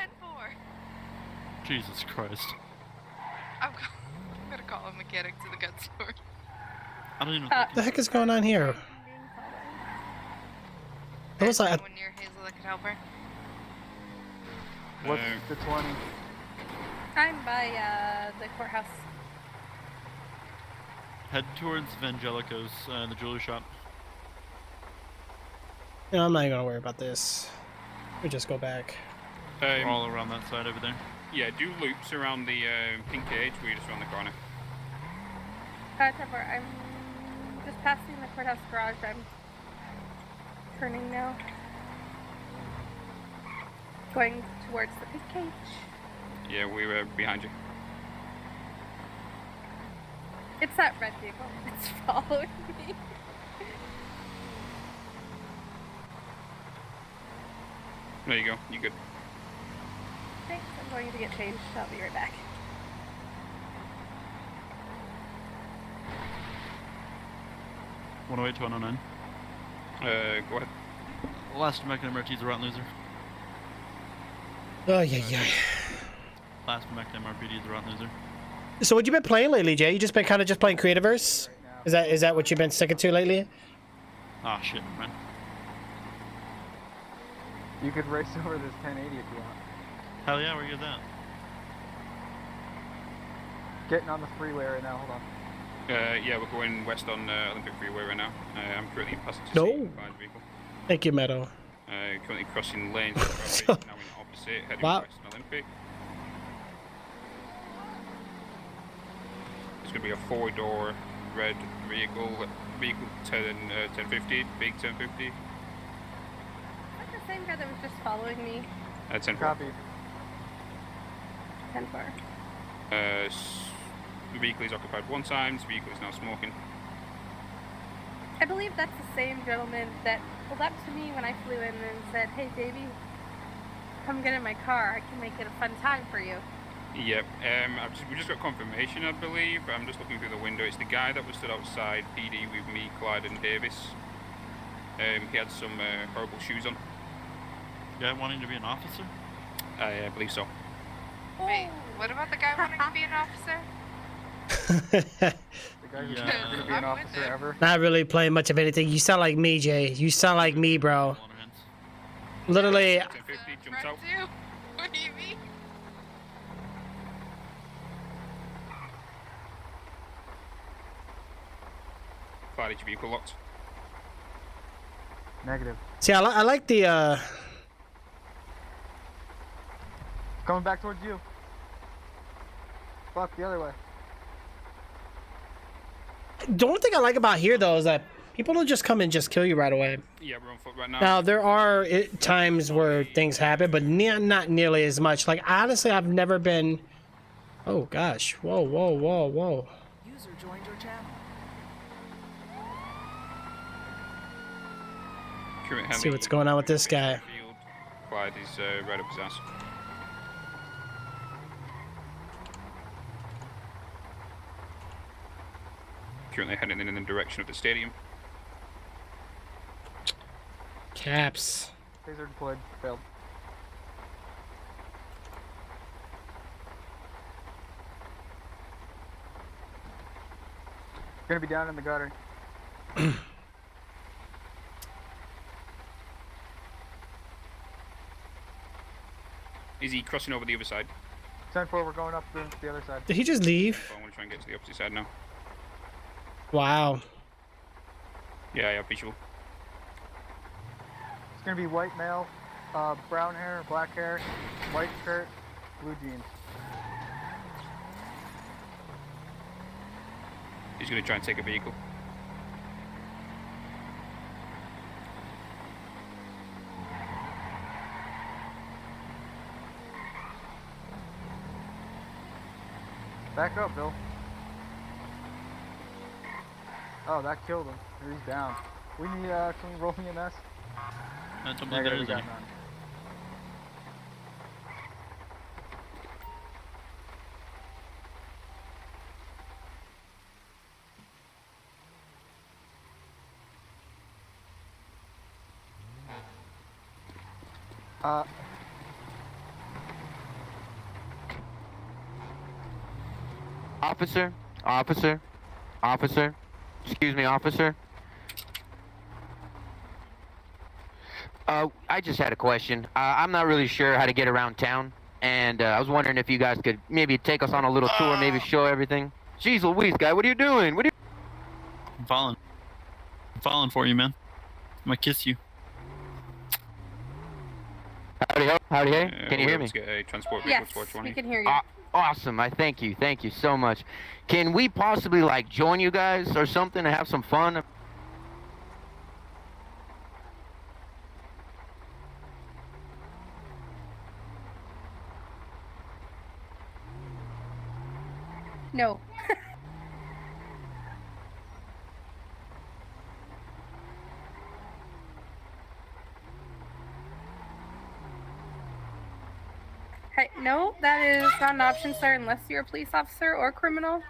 Speaker 3: Jesus Christ.
Speaker 2: I'm gonna call a mechanic to the gun store.
Speaker 3: I don't even know
Speaker 6: What the heck is going on here? What was that?
Speaker 2: Someone near Hazel that could help her.
Speaker 1: What's the 20?
Speaker 12: I'm by the courthouse.
Speaker 3: head towards Vangelico's, the jewelry shop.
Speaker 6: No, I'm not even gonna worry about this. We just go back.
Speaker 3: We're all around that side over there.
Speaker 5: Yeah, do loops around the pink cage. We're just around the corner.
Speaker 12: Trevor, I'm just passing the courthouse garage. I'm turning now. Going towards the pink cage.
Speaker 5: Yeah, we're behind you.
Speaker 12: It's that red vehicle. It's following me.
Speaker 5: There you go. You good?
Speaker 12: Thanks. I'm going to get changed. I'll be right back.
Speaker 3: One 108 to 109.
Speaker 5: Go ahead.
Speaker 3: Last American emergencies a rotten loser.
Speaker 6: Oh, yeah.
Speaker 3: Last one back to MRPD, the route loser.
Speaker 6: So what you been playing lately, Jay? You just been kind of just playing Creativerse? Is that what you've been sticking to lately?
Speaker 3: Ah, shit, man.
Speaker 1: You could race over this 1080 if you want.
Speaker 3: Hell yeah, where you at?
Speaker 1: Getting on the freeway right now. Hold on.
Speaker 5: Yeah, we're going west on Olympic Freeway right now. I'm currently in passenger
Speaker 6: No.
Speaker 5: seat by the vehicle.
Speaker 6: Thank you, Meadow.
Speaker 5: Currently crossing lanes of traffic, now in opposite, heading
Speaker 6: Wow.
Speaker 5: west on Olympic. It's going to be a 4-door red vehicle 1050, big 1050.
Speaker 12: Is that the same guy that was just following me?
Speaker 5: 10
Speaker 1: Copy.
Speaker 12: 10-4.
Speaker 5: The vehicle is occupied 1 time, the vehicle is now smoking.
Speaker 12: I believe that's the same gentleman that pulled up to me when I flew in and said, "Hey, Davey, come get in my car. I can make it a fun time for you."
Speaker 5: Yep, we just got confirmation, I believe. I'm just looking through the window. It's the guy that was stood outside PD with me, Clyde, and Davis. He had some horrible shoes on.
Speaker 3: Guy wanting to be an officer?
Speaker 5: I believe so.
Speaker 2: Wait, what about the guy wanting to be an officer?
Speaker 1: The guy who's
Speaker 3: Yeah.
Speaker 1: never gonna be an
Speaker 2: I'm with
Speaker 1: officer
Speaker 2: it.
Speaker 1: ever.
Speaker 6: Not really playing much of anything. You sound like me, Jay. You sound like me, bro.
Speaker 3: All on our hands.
Speaker 6: Literally,
Speaker 5: 1050 jumps out.
Speaker 2: Front too? What do you mean?
Speaker 5: Clyde, is your vehicle locked?
Speaker 1: Negative.
Speaker 6: see, I like the,
Speaker 1: Coming back towards you. Fuck, the other way.
Speaker 6: the only thing I like about here, though, is that people don't just come and just kill you right away.
Speaker 5: Yeah, we're on foot right now.
Speaker 6: Now, there are times where things happen, but not nearly as much. Like, honestly, I've never been... Oh, gosh. Whoa.
Speaker 11: User joined your channel.
Speaker 5: Current
Speaker 6: See
Speaker 5: Hemi
Speaker 6: what's going on with this guy.
Speaker 5: field. Clyde is right up his ass. Currently heading in the direction of the stadium.
Speaker 6: Caps.
Speaker 1: Taser deployed. Failed. Gonna be down in the gutter.
Speaker 5: Is he crossing over the other side?
Speaker 1: 10-4, we're going up the other side.
Speaker 6: Did he just leave?
Speaker 5: I want to try and get to the opposite side now.
Speaker 6: Wow.
Speaker 5: Yeah, visual.
Speaker 1: It's gonna be white male, brown hair, black hair, white shirt, blue jeans.
Speaker 5: He's going to try and take a vehicle.
Speaker 1: Back up, Bill. Oh, that killed him. He's down. We need, can we roll EMS?
Speaker 3: I don't believe there
Speaker 1: we
Speaker 3: is
Speaker 1: got
Speaker 3: any.
Speaker 1: none.
Speaker 13: Officer, excuse me, officer. I just had a question. I'm not really sure how to get around town, and I was wondering if you guys could maybe take us on a little tour, maybe show everything. Jeez Louise, guy, what are you doing?
Speaker 3: I'm falling for you, man. I'm gonna kiss you.
Speaker 13: Howdy, hey. Can you hear me?
Speaker 5: Let's get a transport vehicle
Speaker 12: Yes,
Speaker 5: towards
Speaker 12: we
Speaker 5: 20.
Speaker 12: can hear you.
Speaker 13: Awesome. Thank you so much. Can we possibly like join you guys or something to have some fun?
Speaker 12: No. Hey, no, that is not an option, sir, unless you're a police officer or criminal.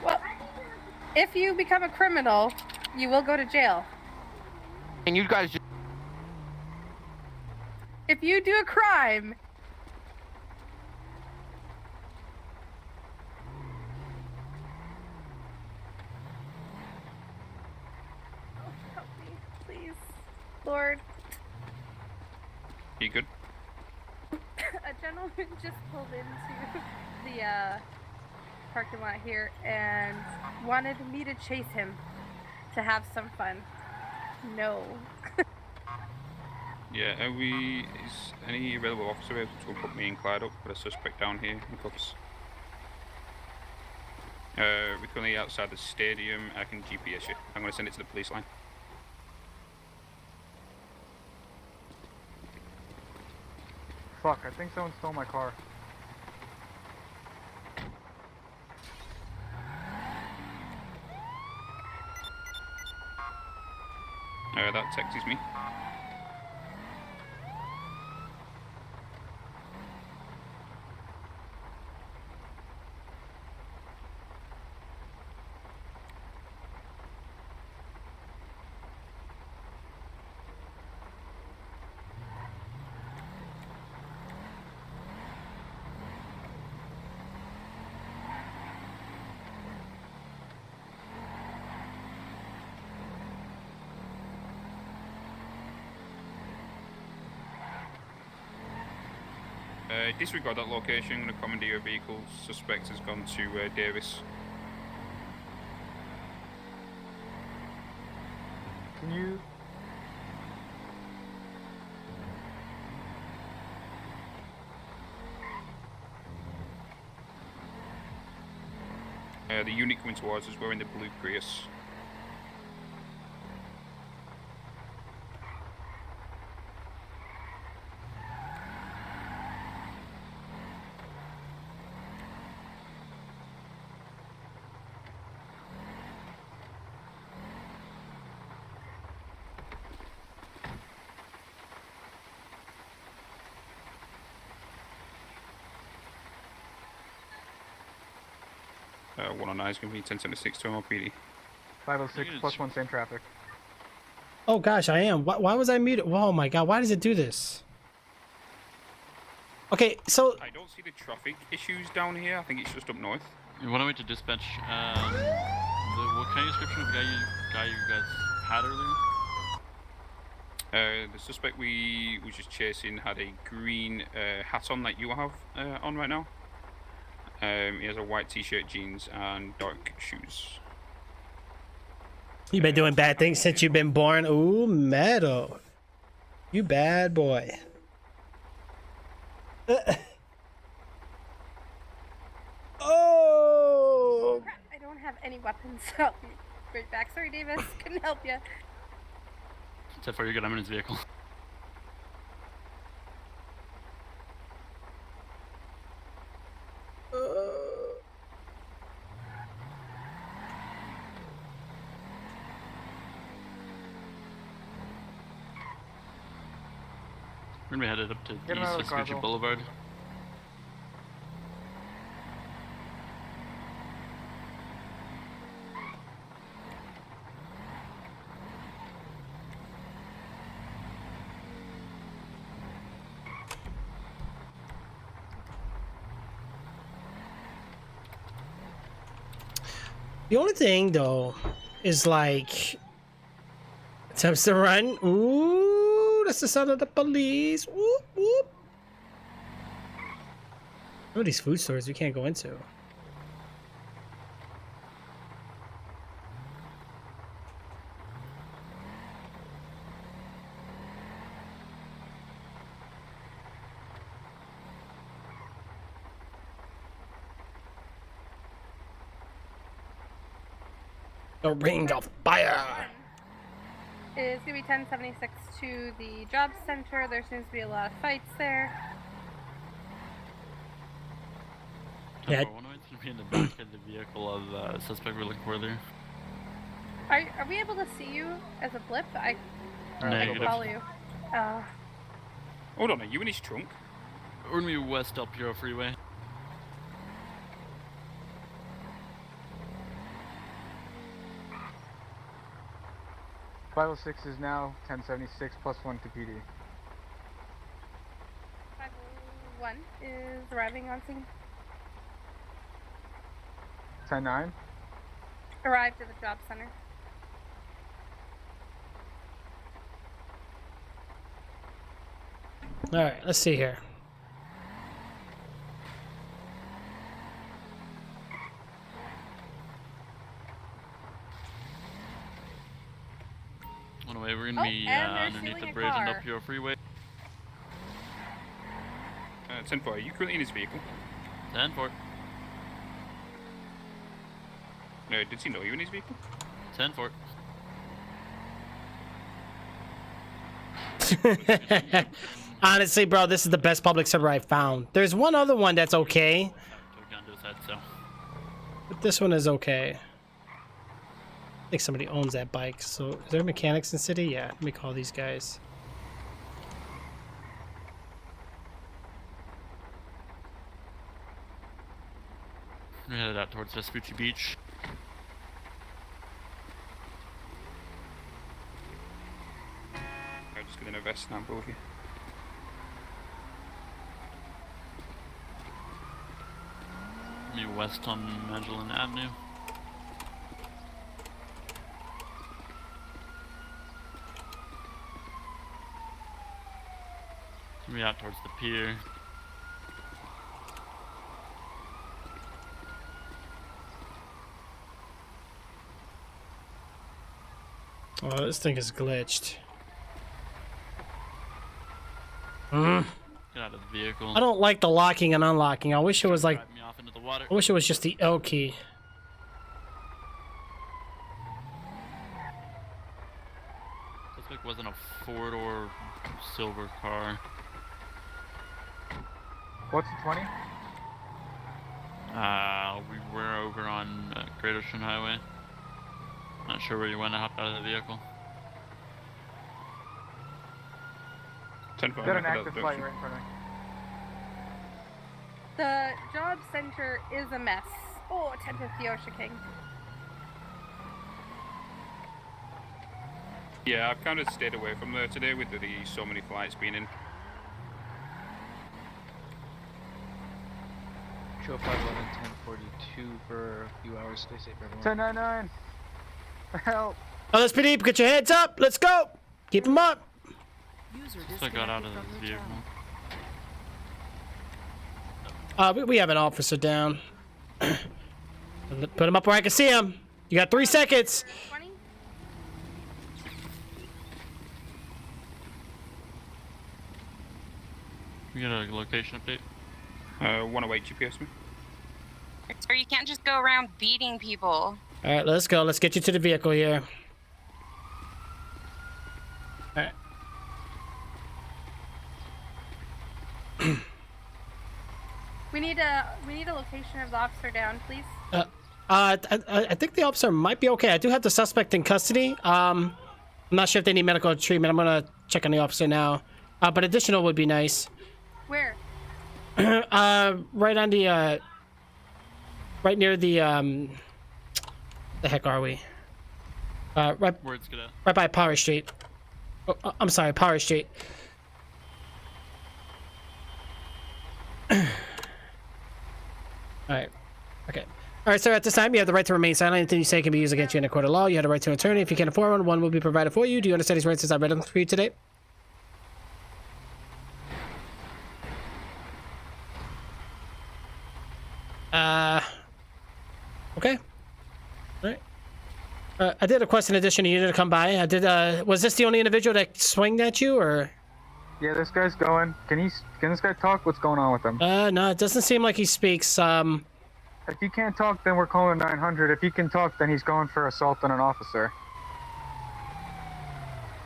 Speaker 12: Well, if you become a criminal, you will go to jail.
Speaker 13: And you guys just
Speaker 12: If you do a crime, oh, help me, please, Lord.
Speaker 5: You good?
Speaker 12: A gentleman just pulled into the parking lot here and wanted me to chase him to have some fun. No.
Speaker 5: Yeah, is any available officer able to put me and Clyde up for a suspect down here in cuffs? We're currently outside the stadium. I can GPS you. I'm going to send it to the police line.
Speaker 1: Fuck, I think someone stole my car.
Speaker 5: That texts me. Disregard that location. I'm going to commandeer a vehicle. Suspect has gone to Davis.
Speaker 1: Can you...
Speaker 5: The unit coming towards us, we're in the blue Prius. Uh, 109 is going to be 1076 to MLPD.
Speaker 1: 506 plus 1 same traffic.
Speaker 6: Oh gosh, I am. Why was I muted? Oh my god, why does it do this? Okay, so
Speaker 5: I don't see the traffic issues down here. I think it's just up north.
Speaker 3: Why don't we to dispatch? What kind of description of the guy you guys had earlier?
Speaker 5: The suspect we was just chasing had a green hat on that you have on right now. He has a white t-shirt, jeans, and dark shoes.
Speaker 6: you've been doing bad things since you've been born. Ooh, metal. You bad boy. Oh.
Speaker 12: Crap, I don't have any weapons, so I'll be right back. Sorry, Davis. Couldn't help you.
Speaker 3: Except for you're good, I'm in his vehicle. We're gonna be headed up to
Speaker 1: Get him
Speaker 3: East
Speaker 1: out of the car,
Speaker 3: Vespucci
Speaker 1: Bill.
Speaker 3: Boulevard.
Speaker 6: The only thing though is like attempts to run. Ooh, that's the sound of the police. Whoop whoop. Some of these food stores we can't go into. The ring of fire.
Speaker 12: Is gonna be 1076 to the job center. There seems to be a lot of fights there.
Speaker 6: Yeah.
Speaker 3: One of it's gonna be in the back of the vehicle of suspect we're looking for there.
Speaker 12: Are we able to see you as a blip? I can
Speaker 3: Negative.
Speaker 12: follow you.
Speaker 5: Hold on, are you in his trunk?
Speaker 3: We're gonna be west El Puro Freeway.
Speaker 1: .506 is now 1076 plus 1 to PD.
Speaker 12: 1 is arriving on scene.
Speaker 1: 10-9.
Speaker 12: Arrived at the job center.
Speaker 6: All right, let's see here.
Speaker 3: Anyway, we're gonna
Speaker 12: Oh,
Speaker 3: be
Speaker 12: and they're
Speaker 3: underneath the
Speaker 12: stealing a
Speaker 3: bridge and
Speaker 12: car.
Speaker 3: up your freeway.
Speaker 5: 10-4, are you currently in his vehicle?
Speaker 3: 10-4.
Speaker 5: No, did he know you in his vehicle?
Speaker 3: 10-4.
Speaker 6: Honestly, bro, this is the best public server I found. There's one other one that's okay,
Speaker 3: Took down to his head, so.
Speaker 6: but this one is okay. I think somebody owns that bike. So, is there mechanics in the city? Yeah, let me call these guys.
Speaker 3: We're headed out towards Vespucci Beach.
Speaker 5: I'm just gonna vest now, both of you.
Speaker 3: Be west on Magellan Avenue. Be out towards the pier.
Speaker 6: Oh, this thing is glitched. Hmm.
Speaker 3: Get out of the vehicle.
Speaker 6: I don't like the locking and unlocking. I wish it was like.
Speaker 3: Drive me off into the water.
Speaker 6: I wish it was just the L key.
Speaker 3: Looks like it wasn't a four-door silver car.
Speaker 1: What's the 20?
Speaker 3: We were over on Great Ocean Highway. Not sure where you went. I hopped out of the vehicle.
Speaker 5: 10-4.
Speaker 1: Got an active flight right in front of me.
Speaker 12: The job center is a mess. Oh, 1050 Ocean King.
Speaker 5: Yeah, I've kind of stayed away from there today with so many flights being in.
Speaker 4: 20511 1042 for a few hours. Stay safe, everyone.
Speaker 1: 10-9-9. Help.
Speaker 6: LSPD, get your heads up. Let's go. Keep them up.
Speaker 3: So I got out of the vehicle.
Speaker 6: We have an officer down. Put him up where I can see him. You got 3 seconds.
Speaker 12: 20?
Speaker 3: We got a location update.
Speaker 5: 108 GPS me.
Speaker 9: Sir, you can't just go around beating people.
Speaker 6: All right, let's go. Let's get you to the vehicle here. All right.
Speaker 12: We need a location of the officer down, please.
Speaker 6: I think the officer might be okay. I do have the suspect in custody. I'm not sure if they need medical treatment. I'm gonna check on the officer now. But additional would be nice.
Speaker 12: Where?
Speaker 6: Right on the right near the the heck are we? Right
Speaker 3: Words get out.
Speaker 6: right by Power Street. Oh, I'm sorry, Power Street. Alright. Okay. Alright, sir, at this time, you have the right to remain silent. Anything you say can be used against you in a court of law. You have the right to an attorney. If you can't afford one, one will be provided for you. Do you understand these rights as I read them for you today? Okay. Alright. I did request an additional unit to come by. I did, was this the only individual that swinged at you, or?
Speaker 1: Yeah, this guy's going. Can this guy talk? What's going on with him?
Speaker 6: No, it doesn't seem like he speaks.
Speaker 1: If he can't talk, then we're calling 900. If he can talk, then he's going for assault on an officer.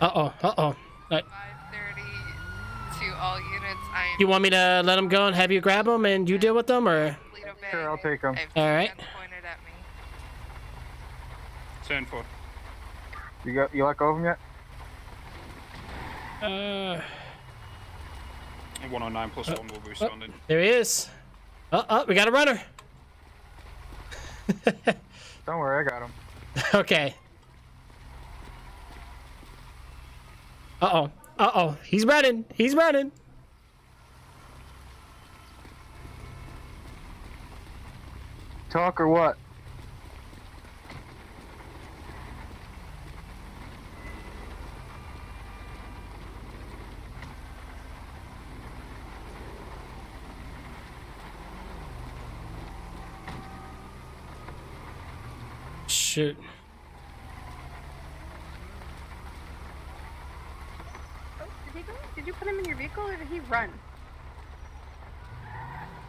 Speaker 6: Uh-oh.
Speaker 2: -30 to all units.
Speaker 6: You want me to let him go and have you grab him and you deal with them, or?
Speaker 1: Sure, I'll take him.
Speaker 6: All right.
Speaker 2: Pointed at me.
Speaker 5: 10-4.
Speaker 1: You let go of him yet?
Speaker 5: 109 plus 1 will be responding.
Speaker 6: There he is. We got a runner.
Speaker 1: Don't worry, I got him.
Speaker 6: Okay. Uh-oh. He's running.
Speaker 1: talk or what?
Speaker 6: Shoot.
Speaker 12: Oh, did he go? Did you put him in your vehicle or did he run?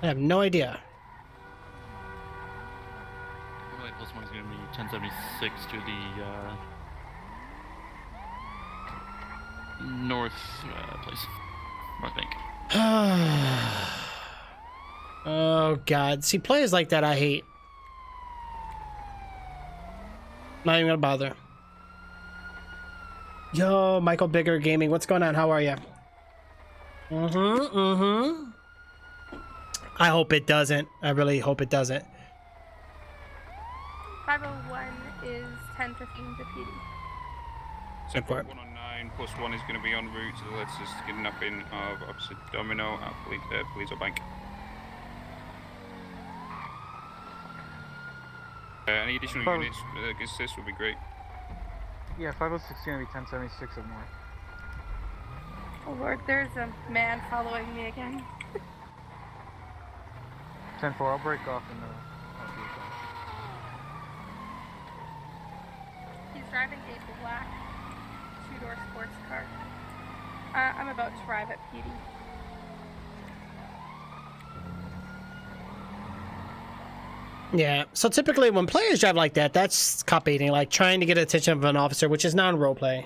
Speaker 6: I have no idea.
Speaker 3: Really close one is going to be 1076 to the north place. North bank.
Speaker 6: Oh god. See, players like that I hate. Not even gonna bother. Yo, Michael Bigger Gaming, what's going on? How are you? I hope it doesn't. I really hope it doesn't.
Speaker 12: 501 is 1015 to PD.
Speaker 6: Send for it.
Speaker 5: 109 plus 1 is going to be en route to the latest kidnapping of Officer Domino at Polizo Bank. Any additional units against this would be great.
Speaker 1: Yeah, 506 is going to be 1076 up north.
Speaker 12: Oh lord, there's a man following me again.
Speaker 1: 10-4, I'll break off in the...
Speaker 12: He's driving a black two-door sports car. I'm about to arrive at PD.
Speaker 6: Yeah, so typically when players drive like that, that's cop baiting, like trying to get attention of an officer, which is non-roleplay.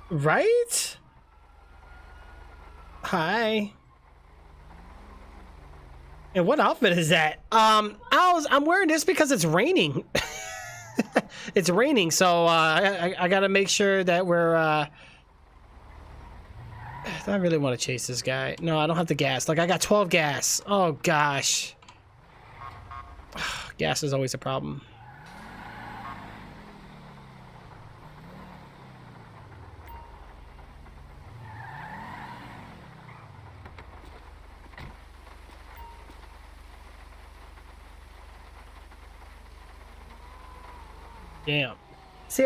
Speaker 6: Right? Hi. And what outfit is that? I'm wearing this because it's raining. It's raining, so I gotta make sure that we're I really want to chase this guy. No, I don't have the gas. Like, I got 12 gas. Oh gosh. Gas is always a problem. Damn. See,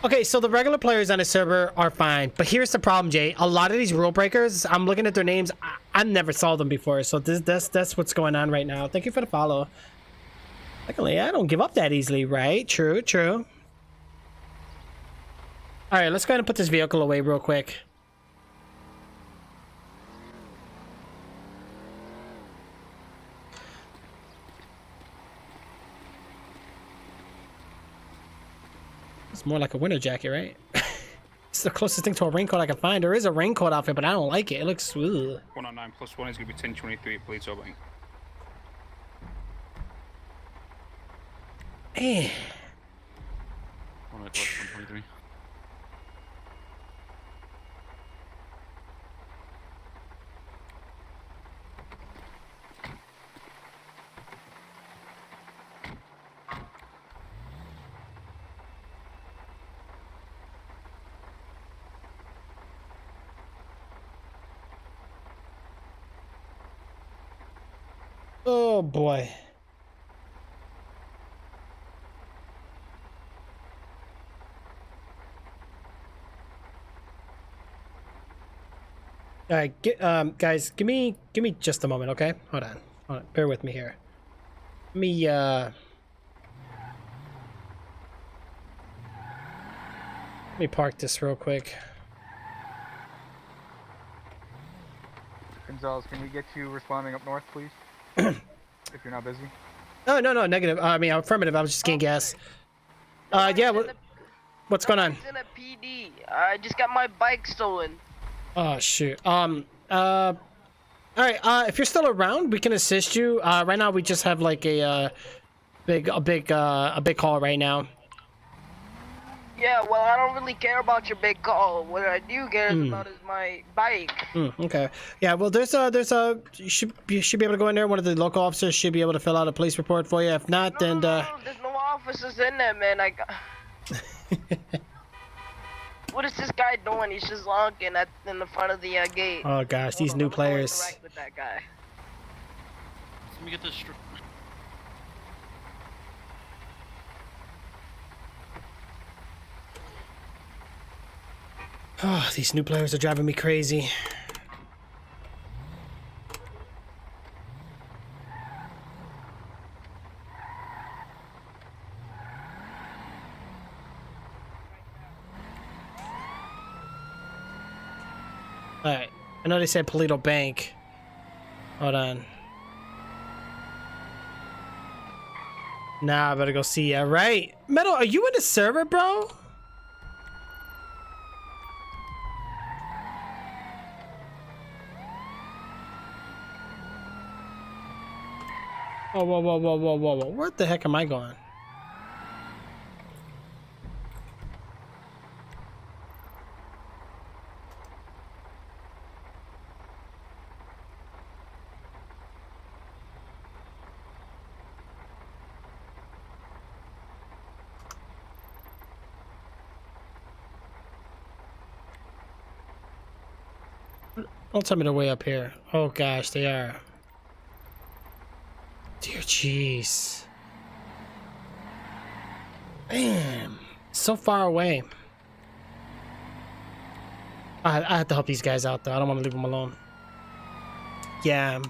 Speaker 6: okay, so the regular players on the server are fine, but here's the problem, Jay. A lot of these rule breakers, I'm looking at their names. I never saw them before, so that's what's going on right now. Thank you for the follow. Luckily, I don't give up that easily, right? True, true. All right, let's go ahead and put this vehicle away real quick. It's more like a winter jacket, right? It's the closest thing to a raincoat I can find. There is a raincoat outfit, but I don't like it. It looks... Ugh.
Speaker 5: 109 plus 1 is going to be 1023 at Polizo Bank.
Speaker 6: Man.
Speaker 3: 109 plus 123.
Speaker 6: Oh boy. All right, guys, give me just a moment, okay? Hold on, bear with me here. Let me park this real quick.
Speaker 1: Gonzalez, can we get you responding up north, please? If you're not busy.
Speaker 6: Oh, no, negative. I mean, affirmative. I was just getting gas. Yeah, what's going on?
Speaker 14: In a PD. I just got my bike stolen.
Speaker 6: Oh, shoot. All right, if you're still around, we can assist you. Right now, we just have like a big call right now.
Speaker 14: Yeah, well, I don't really care about your big call. What I do care about is my bike.
Speaker 6: Okay. Yeah. Well, you should be able to go in there. One of the local officers should be able to fill out a police report for you. If not, then
Speaker 14: no, there's no officers in there, man. What is this guy doing? He's just logging in the front of the gate.
Speaker 6: Oh gosh, these new players.
Speaker 14: Interact with that guy.
Speaker 3: Let me get this.
Speaker 6: Oh, these new players are driving me crazy. Alright, I know they said Paleto Bank. Hold on. Nah, I better go see ya. Right. Metal, are you in the server, bro? Whoa, whoa, whoa, whoa, whoa, whoa, whoa. Where the heck am I going? Don't tell me they're way up here. Oh gosh, they are. Dear jeez. Man, so far away. I have to help these guys out though. I don't want to leave them alone. Yeah.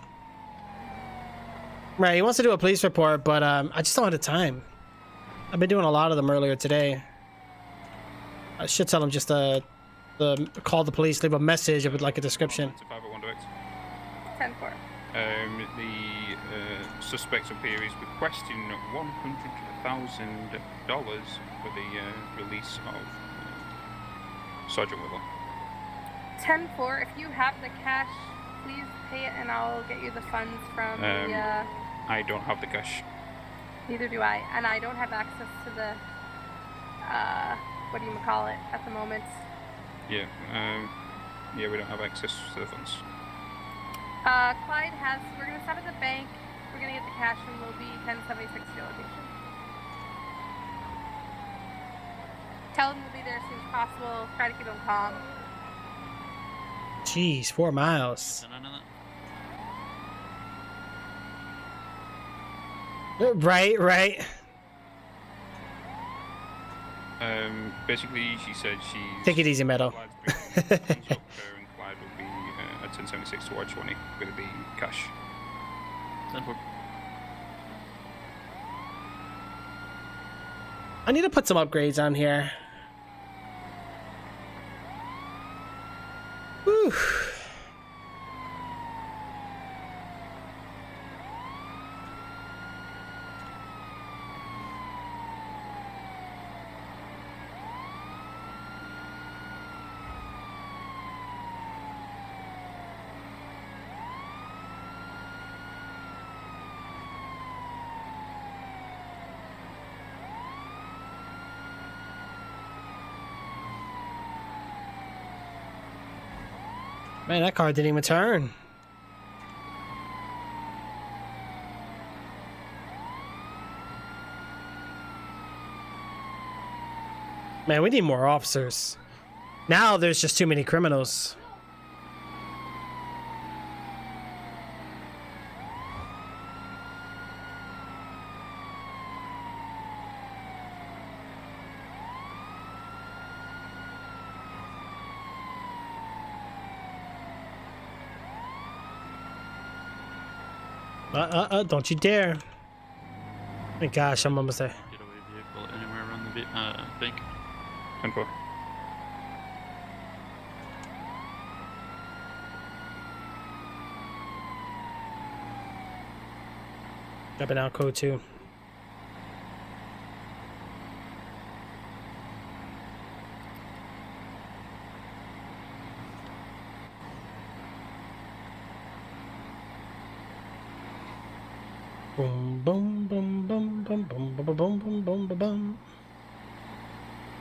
Speaker 6: Right, he wants to do a police report, but I just don't have the time. I've been doing a lot of them earlier today. I should tell him just to call the police, leave a message with like a description.
Speaker 12: 10-4.
Speaker 5: The suspect up here is requesting $100,000 for the release of Sergeant Willow.
Speaker 12: 10-4. If you have the cash, please pay it, and I'll get you the funds from the.
Speaker 5: I don't have the cash.
Speaker 12: Neither do I, and I don't have access to the. What do you call it at the moment?
Speaker 5: Yeah. Yeah, we don't have access to the funds.
Speaker 12: Clyde has. We're gonna stop at the bank. We're gonna get the cash, and we'll be 1076 to your location. Tell him we'll be there as soon as possible. Try to keep him calm.
Speaker 6: Jeez, 4 miles. Right, right.
Speaker 5: Basically, she said she's.
Speaker 6: Take it easy, Meadow.
Speaker 5: And Clyde will be at 1076 to R20 with the cash.
Speaker 3: 10-4.
Speaker 6: I need to put some upgrades on here. Whew. Man, that car didn't even turn. Man, we need more officers. Now there's just too many criminals. Don't you dare. Oh my gosh, I'm almost there.
Speaker 3: Getaway vehicle anywhere around the bank.
Speaker 5: 10-4.
Speaker 6: Jumping out code 2. Boom, boom, boom, boom, boom, boom, boom, boom, boom, boom, boom, boom.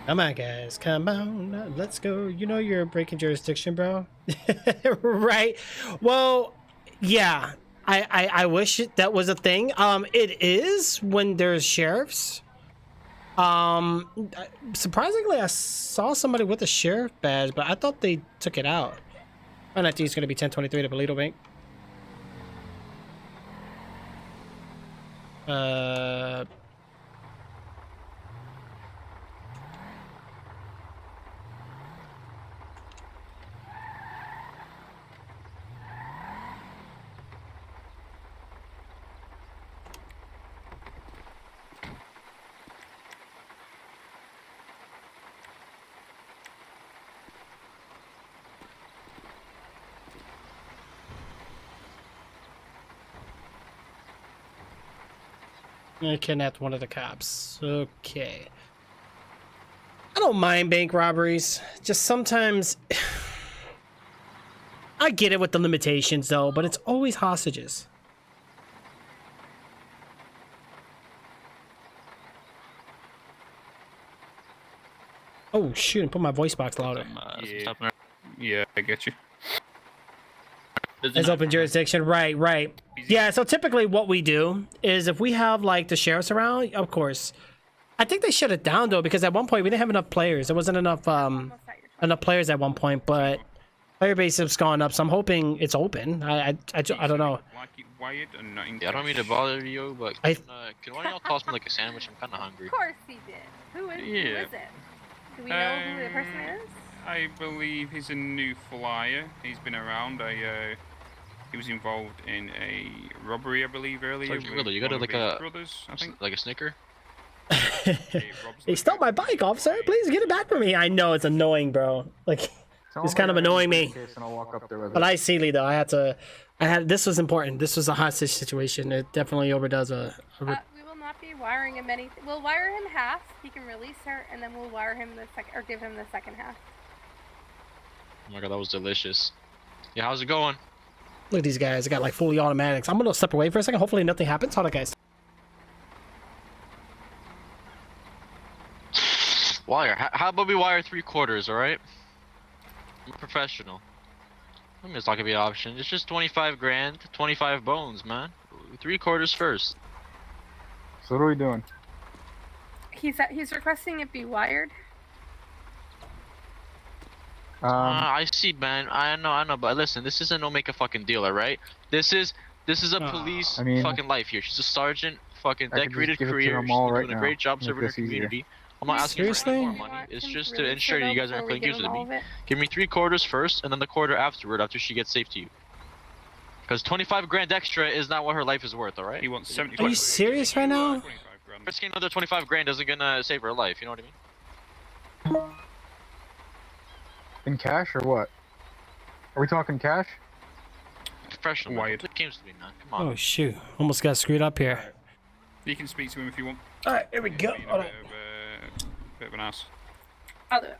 Speaker 6: Come on, guys, come on, let's go. You know you're breaking jurisdiction, bro. Right? Well, yeah. I wish that was a thing. It is when there's sheriffs. Surprisingly, I saw somebody with a sheriff badge, but I thought they took it out. And I think it's going to be 1023 to Bolito Bank. I kidnapped one of the cops. Okay. I don't mind bank robberies. Just sometimes... I get it with the limitations, though, but it's always hostages. Oh, shoot. And put my voice box louder.
Speaker 5: Yeah, I get you.
Speaker 6: As open jurisdiction, right. Yeah, so typically what we do is if we have like the sheriffs around, of course. I think they shut it down though, because at one point we didn't have enough players. There wasn't enough players at one point, but player base has gone up, so I'm hoping it's open. I don't know.
Speaker 10: Yeah, I don't mean to bother you, but can one of y'all toss me like a sandwich? I'm kind of hungry.
Speaker 12: Of course he did. Who is it? Do we know who the person is?
Speaker 5: I believe he's a new flyer. He's been around. He was involved in a robbery, I believe, earlier.
Speaker 10: Sergeant Riddler, you got like a
Speaker 5: brothers, I think.
Speaker 10: like a Snicker?
Speaker 6: He stole my bike, officer. Please get it back from me. I know it's annoying, bro. Like, it's kind of annoying me. But I see, Lee, though. This was important. This was a hostage situation. It definitely overdoes a
Speaker 12: we will not be wiring him anything. We'll wire him half. He can release her, and then we'll wire him the second, or give him the second half.
Speaker 10: Oh my god, that was delicious. Yeah, how's it going?
Speaker 6: Look at these guys. They got like fully automatics. I'm gonna step away for a second. Hopefully nothing happens. Hold on, guys.
Speaker 10: Wire. How about we wire 3/4, alright? I'm a professional. I mean, it's not gonna be an option. It's just 25 grand, 25 bones, man. 3/4 first.
Speaker 1: So what are we doing?
Speaker 12: He's requesting it be wired.
Speaker 10: I see, man. I know, but listen, this isn't no make a fucking deal, alright? This is a police fucking life here. She's a sergeant, fucking decorated career. She's doing a great job serving her community. I'm not asking for any more money. It's just to ensure you guys aren't playing games with me. Give me 3/4 first, and then the quarter afterward, after she gets safe to you. Because 25 grand extra is not what her life is worth, alright?
Speaker 5: He wants 75.
Speaker 6: Are you serious right now?
Speaker 10: Risking another 25 grand isn't gonna save her life, you know what I mean?
Speaker 1: In cash or what? Are we talking cash?
Speaker 10: Professional. Wired. It games to me, man. Come on.
Speaker 6: Oh shoot! Almost got screwed up here.
Speaker 5: You can speak to him if you want.
Speaker 6: All right, here we go. Hold on.
Speaker 5: Bit of an ass.
Speaker 12: I'll do it.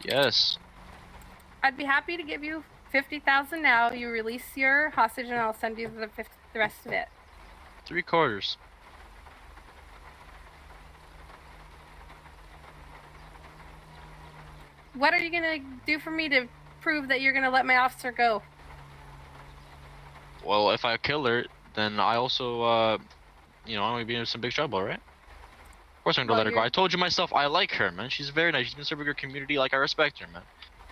Speaker 10: Yes.
Speaker 12: I'd be happy to give you 50,000 now. You release your hostage, and I'll send you the rest of it.
Speaker 10: 3/4.
Speaker 12: What are you gonna do for me to prove that you're gonna let my officer go?
Speaker 10: Well, if I kill her, then I also, you know, I'm gonna be in some big trouble, right? Of course I'm gonna let her go. I told you myself, I like her, man. She's very nice. She's been serving her community like I respect her, man.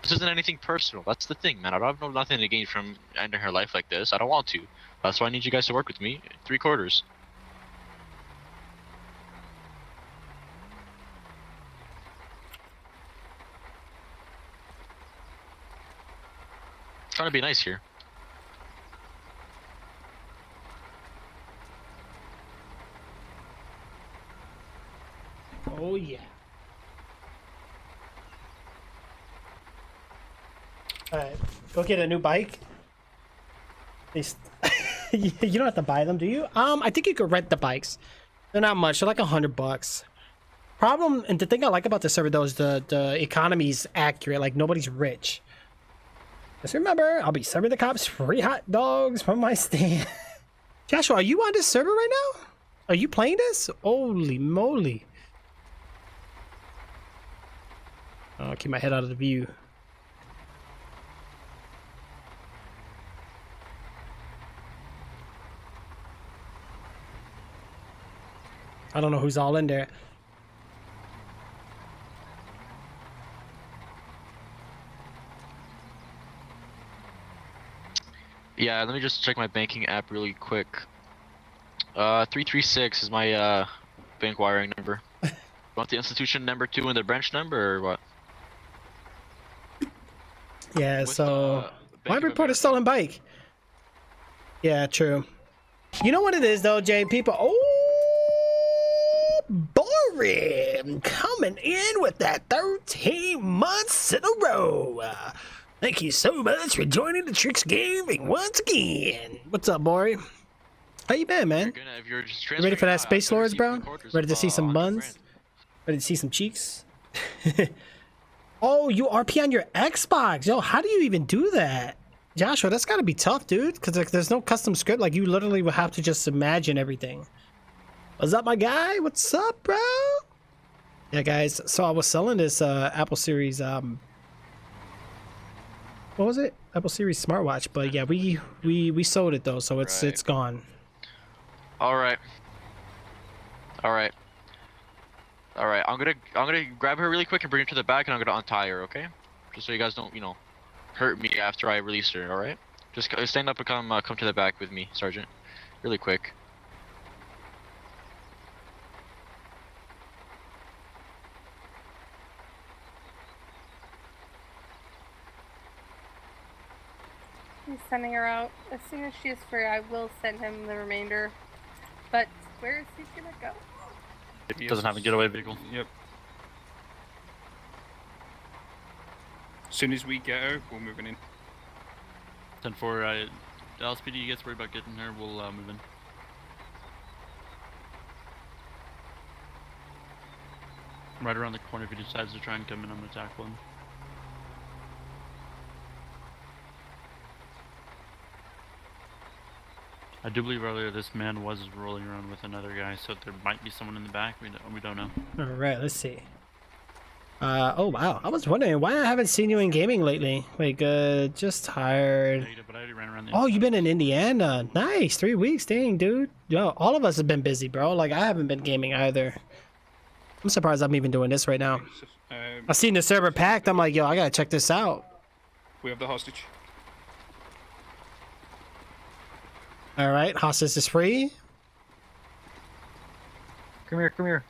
Speaker 10: This isn't anything personal. That's the thing, man. I don't have nothing to gain from ending her life like this. I don't want to. That's why I need you guys to work with me. 3/4. Trying to be nice here.
Speaker 6: Oh yeah. Alright, go get a new bike. You don't have to buy them, do you? I think you could rent the bikes. They're not much. They're like $100. Problem, and the thing I like about the server though is the economy's accurate. Like nobody's rich. Just remember, I'll be serving the cops free hot dogs from my stand. Joshua, are you on this server right now? Are you playing this? Holy moly. I'll keep my head out of the view. I don't know who's all in there.
Speaker 10: Yeah, let me just check my banking app really quick. 336 is my bank wiring number. Want the institution number 2 and the branch number or what?
Speaker 6: Yeah, so why report a stolen bike? Yeah, true. You know what it is though, Jay? People, boring coming in with that 13 months in a row. Thank you so much for joining the Tricks Gaming once again. What's up, Bori? How you been, man? You ready for that Space Lords, bro? Ready to see some buns? Ready to see some cheeks? Oh, you RP on your Xbox. Yo, how do you even do that? Joshua, that's gotta be tough, dude. Because like, there's no custom script. Like, you literally would have to just imagine everything. What's up, my guy? What's up, bro? Yeah, guys. So I was selling this Apple Series... what was it? Apple Series smartwatch. But yeah, we sold it, though. So it's gone.
Speaker 10: Alright. Alright. Alright, I'm gonna grab her really quick and bring her to the back, and I'm gonna untie her, okay? Just so you guys don't, you know, hurt me after I release her, alright? Just stand up and come to the back with me, Sergeant. Really quick.
Speaker 12: He's sending her out. As soon as she is free, I will send him the remainder. But where is he gonna go?
Speaker 3: It doesn't have a getaway vehicle.
Speaker 5: Yep. As soon as we get out, we're moving in.
Speaker 3: 10-4, LSPD gets worried about getting her, we'll move in. Right around the corner if he decides to try and come in, I'm gonna tackle him. I do believe earlier this man was rolling around with another guy, so there might be someone in the back. We don't know.
Speaker 6: All right, let's see. Oh wow, I was wondering why I haven't seen you in gaming lately. Like, just tired.
Speaker 3: But I already ran around the
Speaker 6: Oh, you've been in Indiana. Nice, 3 weeks. Dang, dude. Yo, all of us have been busy, bro. Like, I haven't been gaming either. I'm surprised I'm even doing this right now. I seen the server packed. I'm like, yo, I gotta check this out.
Speaker 5: We have the hostage.
Speaker 6: All right, hostage is free.
Speaker 1: Come here, come here.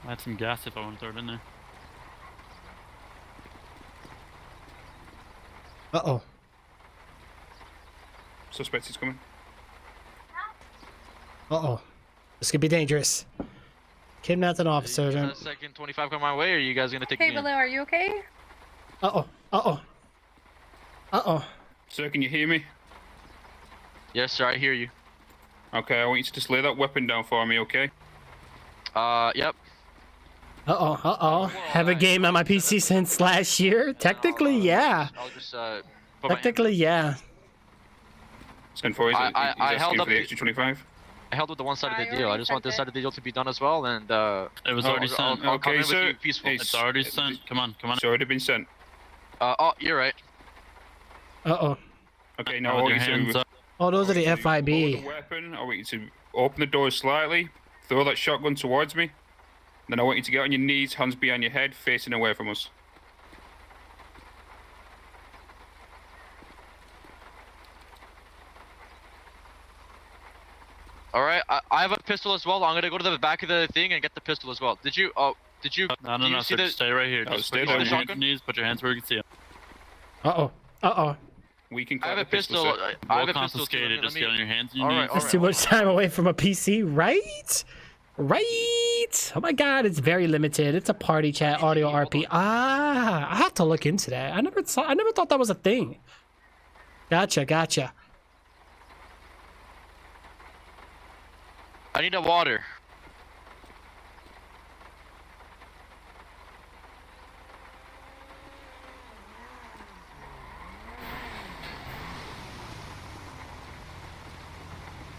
Speaker 3: I had some gas if I want to throw it in there.
Speaker 6: Uh-oh.
Speaker 5: Suspect is coming.
Speaker 6: Uh-oh. This could be dangerous. Kidnapped an officer.
Speaker 10: You got a second 25 come my way, or are you guys gonna take
Speaker 12: Hey,
Speaker 10: me in?
Speaker 12: Baloo, are you okay?
Speaker 6: Uh-oh. Uh-oh. Uh-oh.
Speaker 5: Sir, can you hear me?
Speaker 10: Yes, sir, I hear you.
Speaker 5: Okay, I want you to just lay that weapon down for me, okay?
Speaker 10: Yep.
Speaker 6: Uh-oh, uh-oh. Haven't gamed on my PC since last year? Technically, yeah.
Speaker 10: I'll just,
Speaker 6: Technically, yeah.
Speaker 5: Send for you.
Speaker 10: I held up
Speaker 5: the extra 25.
Speaker 10: I held with the one side of the deal. I just want this side of the deal to be done as well, and
Speaker 3: it was already sent.
Speaker 10: I'll come in with
Speaker 5: sir.
Speaker 10: you peaceful.
Speaker 3: It's already sent. Come on, come on.
Speaker 5: It's already been sent.
Speaker 10: Oh, you're right.
Speaker 6: Uh-oh.
Speaker 5: Okay, now I want you to...
Speaker 6: Oh, those are the
Speaker 5: Lower
Speaker 6: FIB.
Speaker 5: the weapon. I want you to open the door slightly, throw that shotgun towards me. Then I want you to get on your knees, hands behind your head, facing away from us.
Speaker 10: Alright, I have a pistol as well. I'm gonna go to the back of the thing and get the pistol as well. Did you,
Speaker 3: No,
Speaker 10: see
Speaker 3: sir, stay right here.
Speaker 5: No,
Speaker 3: Just
Speaker 5: stay
Speaker 3: put
Speaker 5: there.
Speaker 3: your hands on your knees, put your hands where you can see them.
Speaker 6: Uh-oh. Uh-oh.
Speaker 5: We can
Speaker 10: I have
Speaker 5: collect
Speaker 10: a
Speaker 5: the
Speaker 10: pistol.
Speaker 5: sir.
Speaker 10: I have
Speaker 3: We'll
Speaker 10: a pistol.
Speaker 3: confiscate it. Just get on your hands and your knees.
Speaker 6: That's too much time away from a PC, right? Right? Oh my god, it's very limited. It's a party chat audio RP. Ah, I have to look into that. I never thought that was a thing. Gotcha.
Speaker 10: I need a water.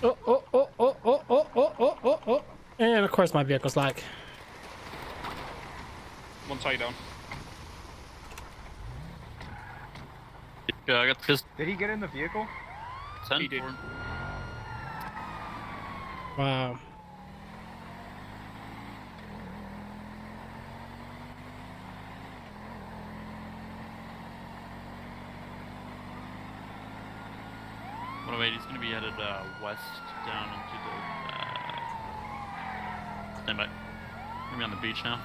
Speaker 6: Oh. And of course my vehicle's like.
Speaker 5: One tie down.
Speaker 3: Yeah, I got this.
Speaker 1: Did he get in the vehicle?
Speaker 5: He did.
Speaker 6: Wow.
Speaker 3: He's going to be headed west down into the. Stand by. We're going to be on the beach now.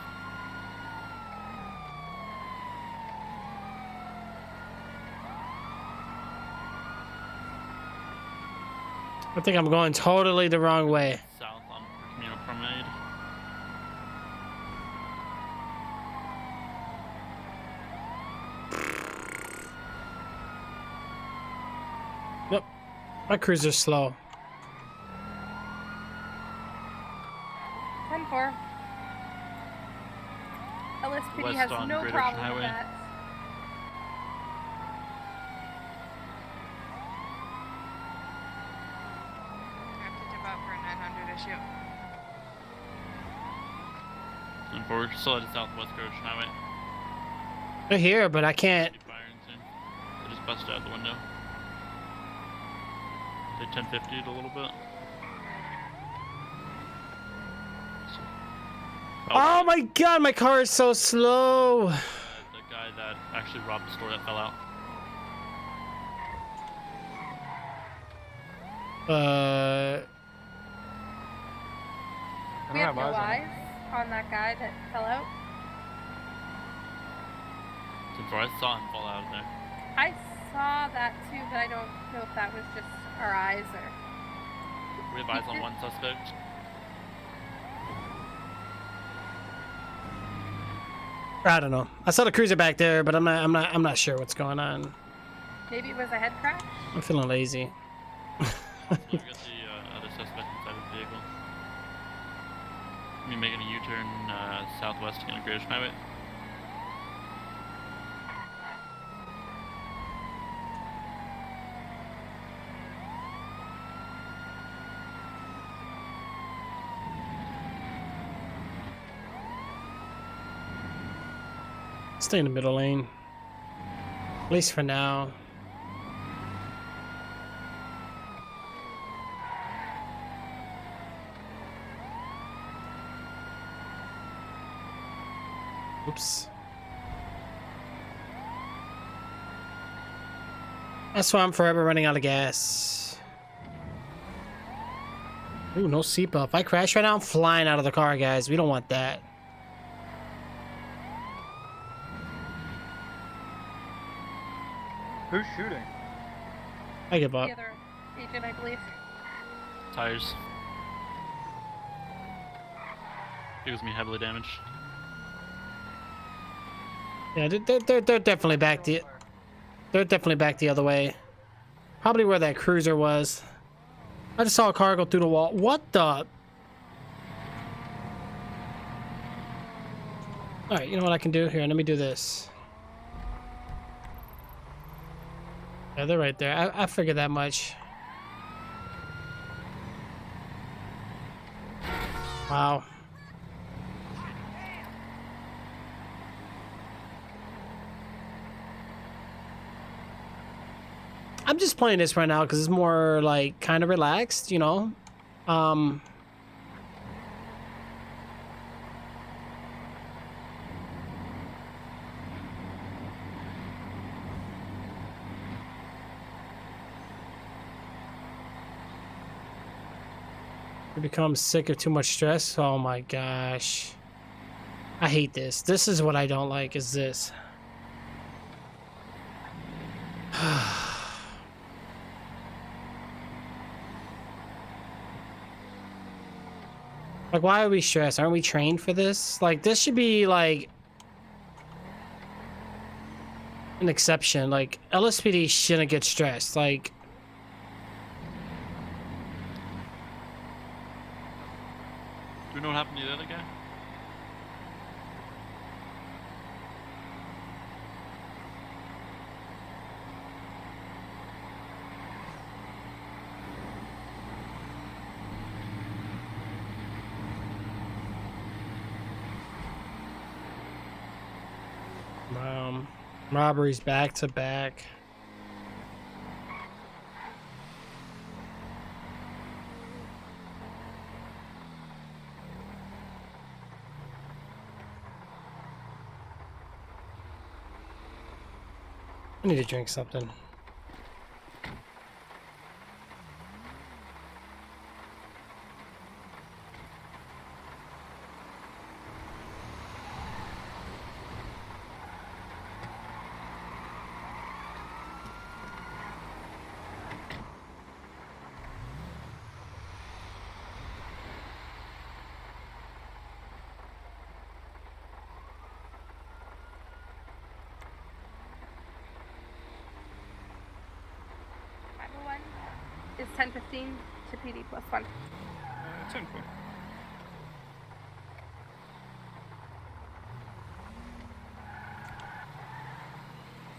Speaker 6: I think I'm going totally the wrong way.
Speaker 3: South on Camino Promenade.
Speaker 6: Nope. My cruiser's slow.
Speaker 12: 10-4. LSPD
Speaker 3: West
Speaker 12: has
Speaker 3: on
Speaker 12: no
Speaker 3: Great Ocean
Speaker 12: problem
Speaker 3: Highway.
Speaker 12: with that.
Speaker 2: Have to tip out for a 900 issue.
Speaker 3: And forward, still headed southwest Great Ocean Highway.
Speaker 6: They're here, but I can't.
Speaker 3: I just busted out the window. They 1050'd a little bit.
Speaker 6: Oh my god, my car is so slow.
Speaker 3: The guy that actually robbed the store that fell out.
Speaker 12: We have no eyes on that guy that fell out.
Speaker 3: Since I saw him fall out of there.
Speaker 12: I saw that too, but I don't know if that was just our eyes or.
Speaker 3: We have eyes on one suspect.
Speaker 6: I don't know. I saw the cruiser back there, but I'm not sure what's going on.
Speaker 12: Maybe it was a head crash.
Speaker 6: I'm feeling lazy.
Speaker 3: We got the other suspect inside of the vehicle. Me making a U-turn southwest to Great Ocean Highway.
Speaker 6: Stay in the middle lane. At least for now. Oops. That's why I'm forever running out of gas. Ooh, no seatbelt. If I crash right now, I'm flying out of the car, guys. We don't want that.
Speaker 1: Who's shooting?
Speaker 6: I give up.
Speaker 12: The other agent, I believe.
Speaker 3: Tires. He was me heavily damaged.
Speaker 6: Yeah, they're definitely back they're definitely back the other way. Probably where that cruiser was. I just saw a car go through the wall. What the? All right, you know what I can do here? Let me do this. Yeah, they're right there. I figured that much. Wow. I'm just playing this right now because it's more like kind of relaxed, you know. You become sick of too much stress. Oh my gosh. I hate this. This is what I don't like, is this. Like, why are we stressed? Aren't we trained for this? Like, this should be, like, an exception. Like, LSPD shouldn't get stressed. Like,
Speaker 3: Do we know what happened to the other guy?
Speaker 6: Robberies back to back. I need to drink something.
Speaker 12: Is 10:15 to PD plus 1.
Speaker 5: 10-4.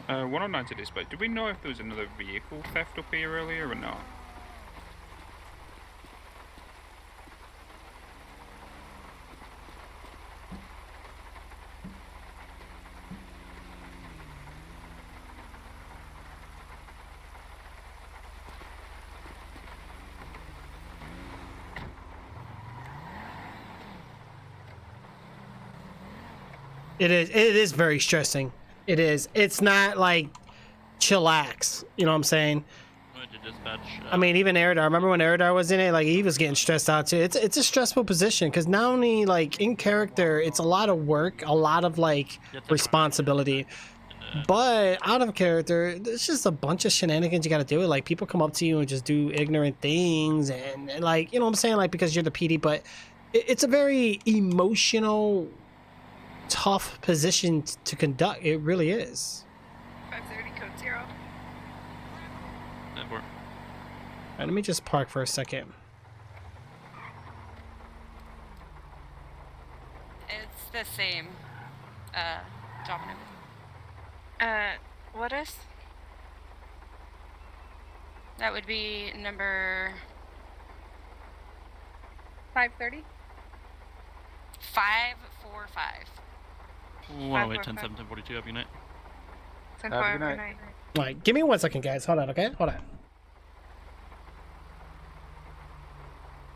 Speaker 5: Uh, 109 to dispatch. Do we know if there was another vehicle theft up here earlier or not?
Speaker 6: It is very stressing. It is. It's not like chillax. You know what I'm saying? I mean, even Eridar. Remember when Eridar was in it? Like, he was getting stressed out too. It's a stressful position because not only like in character, it's a lot of work, a lot of like responsibility, but out of character, there's just a bunch of shenanigans you got to do. Like, people come up to you and just do ignorant things, and like, you know what I'm saying? Like, because you're the PD, but it's a very emotional, tough position to conduct. It really is.
Speaker 2: 530 code 0.
Speaker 6: Alright, let me just park for a second.
Speaker 9: It's the same, Dominic.
Speaker 2: What is?
Speaker 9: That would be number
Speaker 12: 530.
Speaker 9: 545.
Speaker 3: 108, 10, 7, 10, 42, have a good night.
Speaker 2: 10
Speaker 1: Have a
Speaker 2: 4
Speaker 1: good
Speaker 2: per
Speaker 1: night.
Speaker 2: night.
Speaker 6: Alright, give me 1 second, guys. Hold on, okay? Hold on.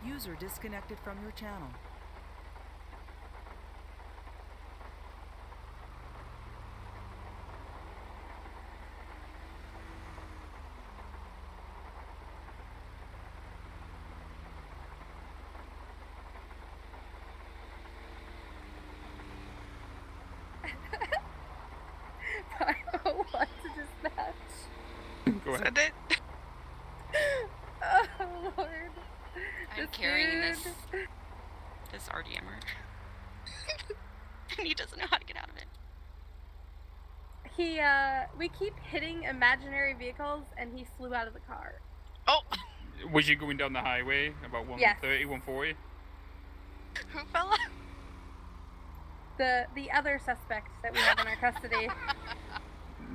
Speaker 11: User disconnected from your channel.
Speaker 12: What to dispatch?
Speaker 5: Go ahead.
Speaker 2: Send it.
Speaker 12: Oh Lord.
Speaker 9: I'm carrying this RDMer. And he doesn't know how to get out of it.
Speaker 12: We keep hitting imaginary vehicles and he flew out of the car.
Speaker 2: Oh!
Speaker 5: Was you going down the highway about 130, 140?
Speaker 2: Who fell out?
Speaker 12: The other suspect that we have in our custody.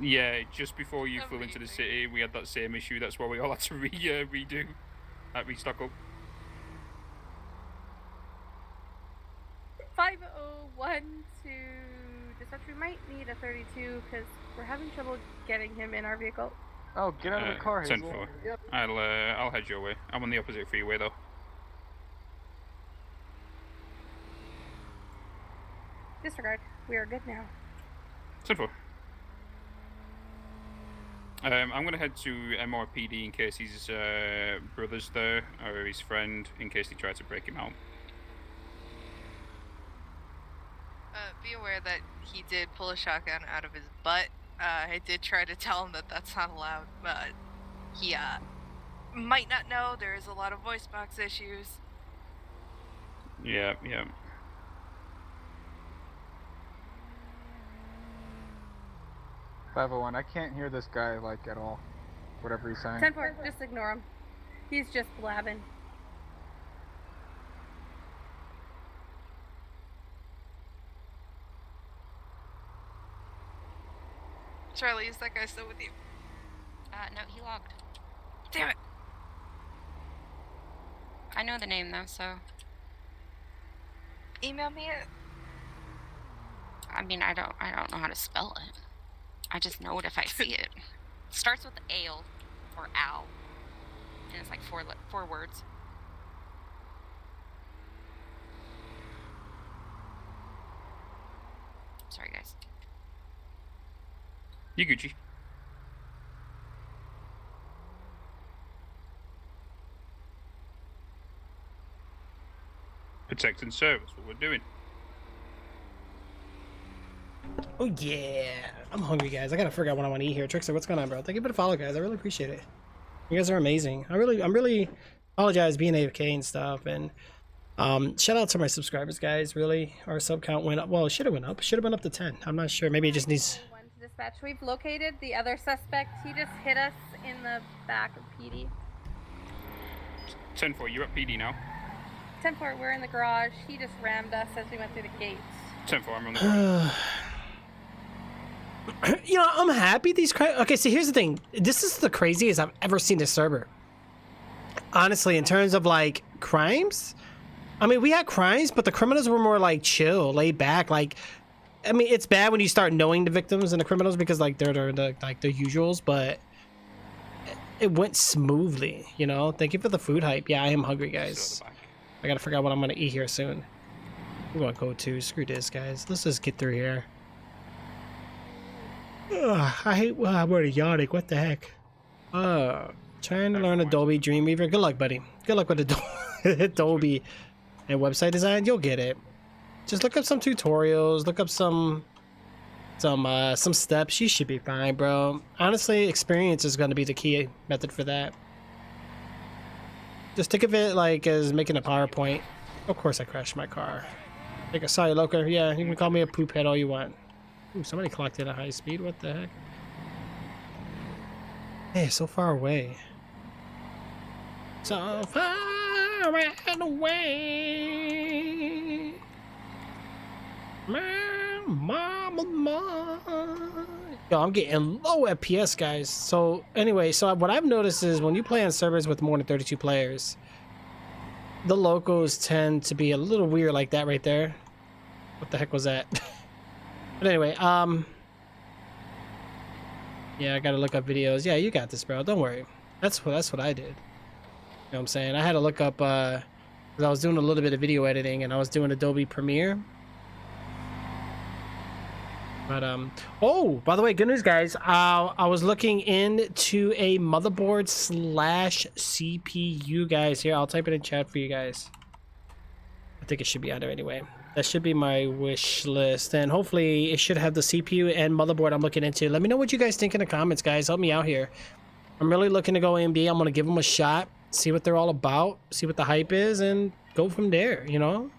Speaker 5: Yeah, just before you flew into the city, we had that same issue. That's why we all had to redo, restock up.
Speaker 12: 501 to dispatch. We might need a 32 because we're having trouble getting him in our vehicle.
Speaker 1: Oh, get out of the car, Hazel.
Speaker 5: 10-4.
Speaker 1: Yep.
Speaker 5: I'll head your way. I'm on the opposite freeway though.
Speaker 12: Disregard. We are good now.
Speaker 5: 10-4. I'm gonna head to MRPD in case his brother's there or his friend, in case they try to break him out.
Speaker 2: Be aware that he did pull a shotgun out of his butt. I did try to tell him that that's not allowed, but he might not know. There is a lot of voice box issues.
Speaker 5: Yeah.
Speaker 1: 501. I can't hear this guy like at all. Whatever he's saying.
Speaker 12: 10-4, just ignore him. He's just blabbing.
Speaker 2: Charlie, is that guy still with you?
Speaker 9: No, he logged.
Speaker 2: Damn it!
Speaker 9: I know the name though, so.
Speaker 2: Email me it.
Speaker 9: I mean, I don't know how to spell it. I just know it if I see it. Starts with ale or ow, and it's like four words. Sorry, guys.
Speaker 5: You Gucci. Protect and service, what we're doing.
Speaker 6: Oh yeah, I'm hungry, guys. I gotta figure out what I want to eat here. Trickster, what's going on, bro? Thank you for the follow, guys. I really appreciate it. You guys are amazing. I'm really apologize being AFK and stuff. And shout out to my subscribers, guys. Really, our sub count went up. Well, it should have went up. Should have been up to 10. I'm not sure. Maybe it just needs.
Speaker 12: Dispatch. We've located the other suspect. He just hit us in the back of PD.
Speaker 5: 10-4, you're at PD now.
Speaker 12: 10-4, we're in the garage. He just rammed us as we went through the gates.
Speaker 5: 10-4, I'm on the garage.
Speaker 6: You know, I'm happy these okay, so here's the thing. This is the craziest I've ever seen this server. Honestly, in terms of like crimes, I mean, we had crimes, but the criminals were more like chill, laid back. Like, I mean, it's bad when you start knowing the victims and the criminals because like they're the like the usuals, but it went smoothly. You know, thank you for the food hype. Yeah, I am hungry, guys. I gotta figure out what I'm gonna eat here soon. We're gonna go to screw this, guys. Let's just get through here. Ugh, I hate I'm already yawning. What the heck? Trying to learn Adobe Dreamweaver. Good luck, buddy. Good luck with Adobe and website design. You'll get it. Just look up some tutorials. Look up some steps. You should be fine, bro. Honestly, experience is going to be the key method for that. Just think of it like as making a PowerPoint. Of course, I crashed my car. Sorry, Loker. Yeah, you can call me a poop head all you want. Ooh, somebody clocked in at high speed. What the heck? Hey, so far away. So far away. Mama. Yo, I'm getting low FPS, guys. So anyway, so what I've noticed is when you play on servers with more than 32 players, the locals tend to be a little weird like that right there. What the heck was that? But anyway, yeah, I gotta look up videos. Yeah, you got this, bro. Don't worry. That's what I did. You know what I'm saying? I had to look up, because I was doing a little bit of video editing and I was doing Adobe Premiere. But, oh, by the way, good news, guys. I was looking into a motherboard / CPU, guys. Here, I'll type it in chat for you guys. I think it should be on there anyway. That should be my wish list, and hopefully it should have the CPU and motherboard I'm looking into. Let me know what you guys think in the comments, guys. Help me out here. I'm really looking to go AMD. I'm going to give them a shot, see what they're all about, see what the hype is, and go from there, you know?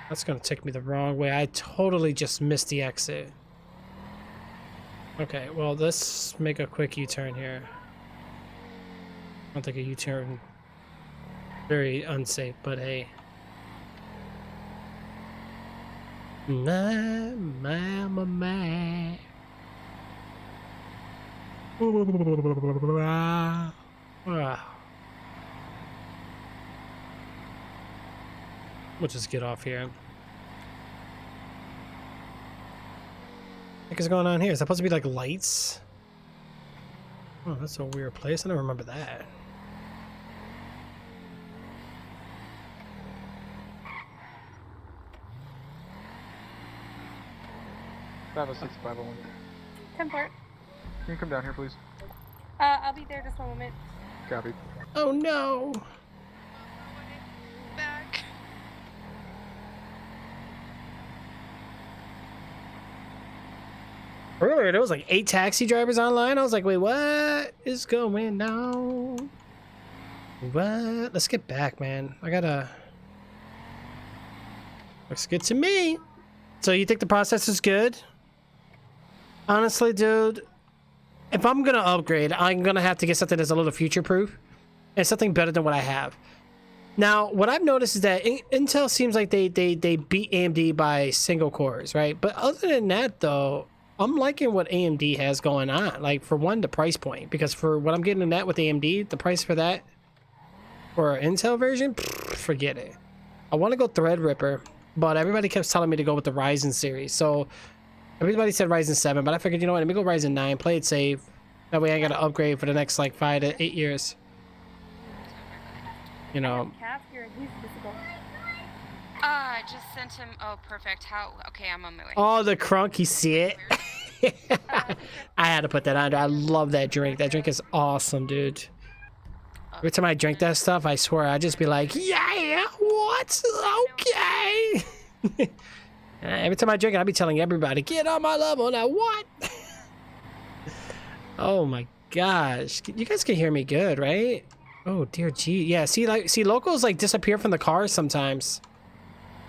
Speaker 6: That's going to take me the wrong way. I totally just missed the exit. Okay, well, let's make a quick U-turn here. I don't think a U-turn very unsafe, but hey. My. We'll just get off here. What is going on here? Is that supposed to be like lights? Oh, that's a weird place. I don't remember that.
Speaker 1: That was 6501.
Speaker 12: 10-4.
Speaker 1: Can you come down here, please?
Speaker 12: I'll be there just one moment.
Speaker 1: Copy.
Speaker 6: Oh no!
Speaker 2: Back.
Speaker 6: Earlier, there was like 8 taxi drivers online. I was like, wait, what is going on? What? Let's get back, man. I gotta... Looks good to me. So you think the process is good? Honestly, dude, if I'm gonna upgrade, I'm gonna have to get something that's a little future-proof and something better than what I have. Now, what I've noticed is that Intel seems like they beat AMD by single cores, right? But other than that, though, I'm liking what AMD has going on. Like, for one, the price point, because for what I'm getting in that with AMD, the price for that for an Intel version, forget it. I want to go Threadripper, but everybody kept telling me to go with the Ryzen series. So Everybody said Ryzen 7, but I figured, you know what, let me go Ryzen 9, play it safe. That way I gotta upgrade for the next like 5 to 8 years. You know.
Speaker 12: Cav here and he's visible.
Speaker 9: I just sent him. Oh, perfect. How? Okay, I'm on my way.
Speaker 6: Oh, the crunk, you see it? I had to put that on. I love that drink. That drink is awesome, dude. Every time I drink that stuff, I swear I just be like, yeah, what? Okay. Every time I drink it, I'll be telling everybody, get on my level now. What? Oh my gosh, you guys can hear me good, right? Oh dear gee, yeah. See, locals like disappear from the cars sometimes,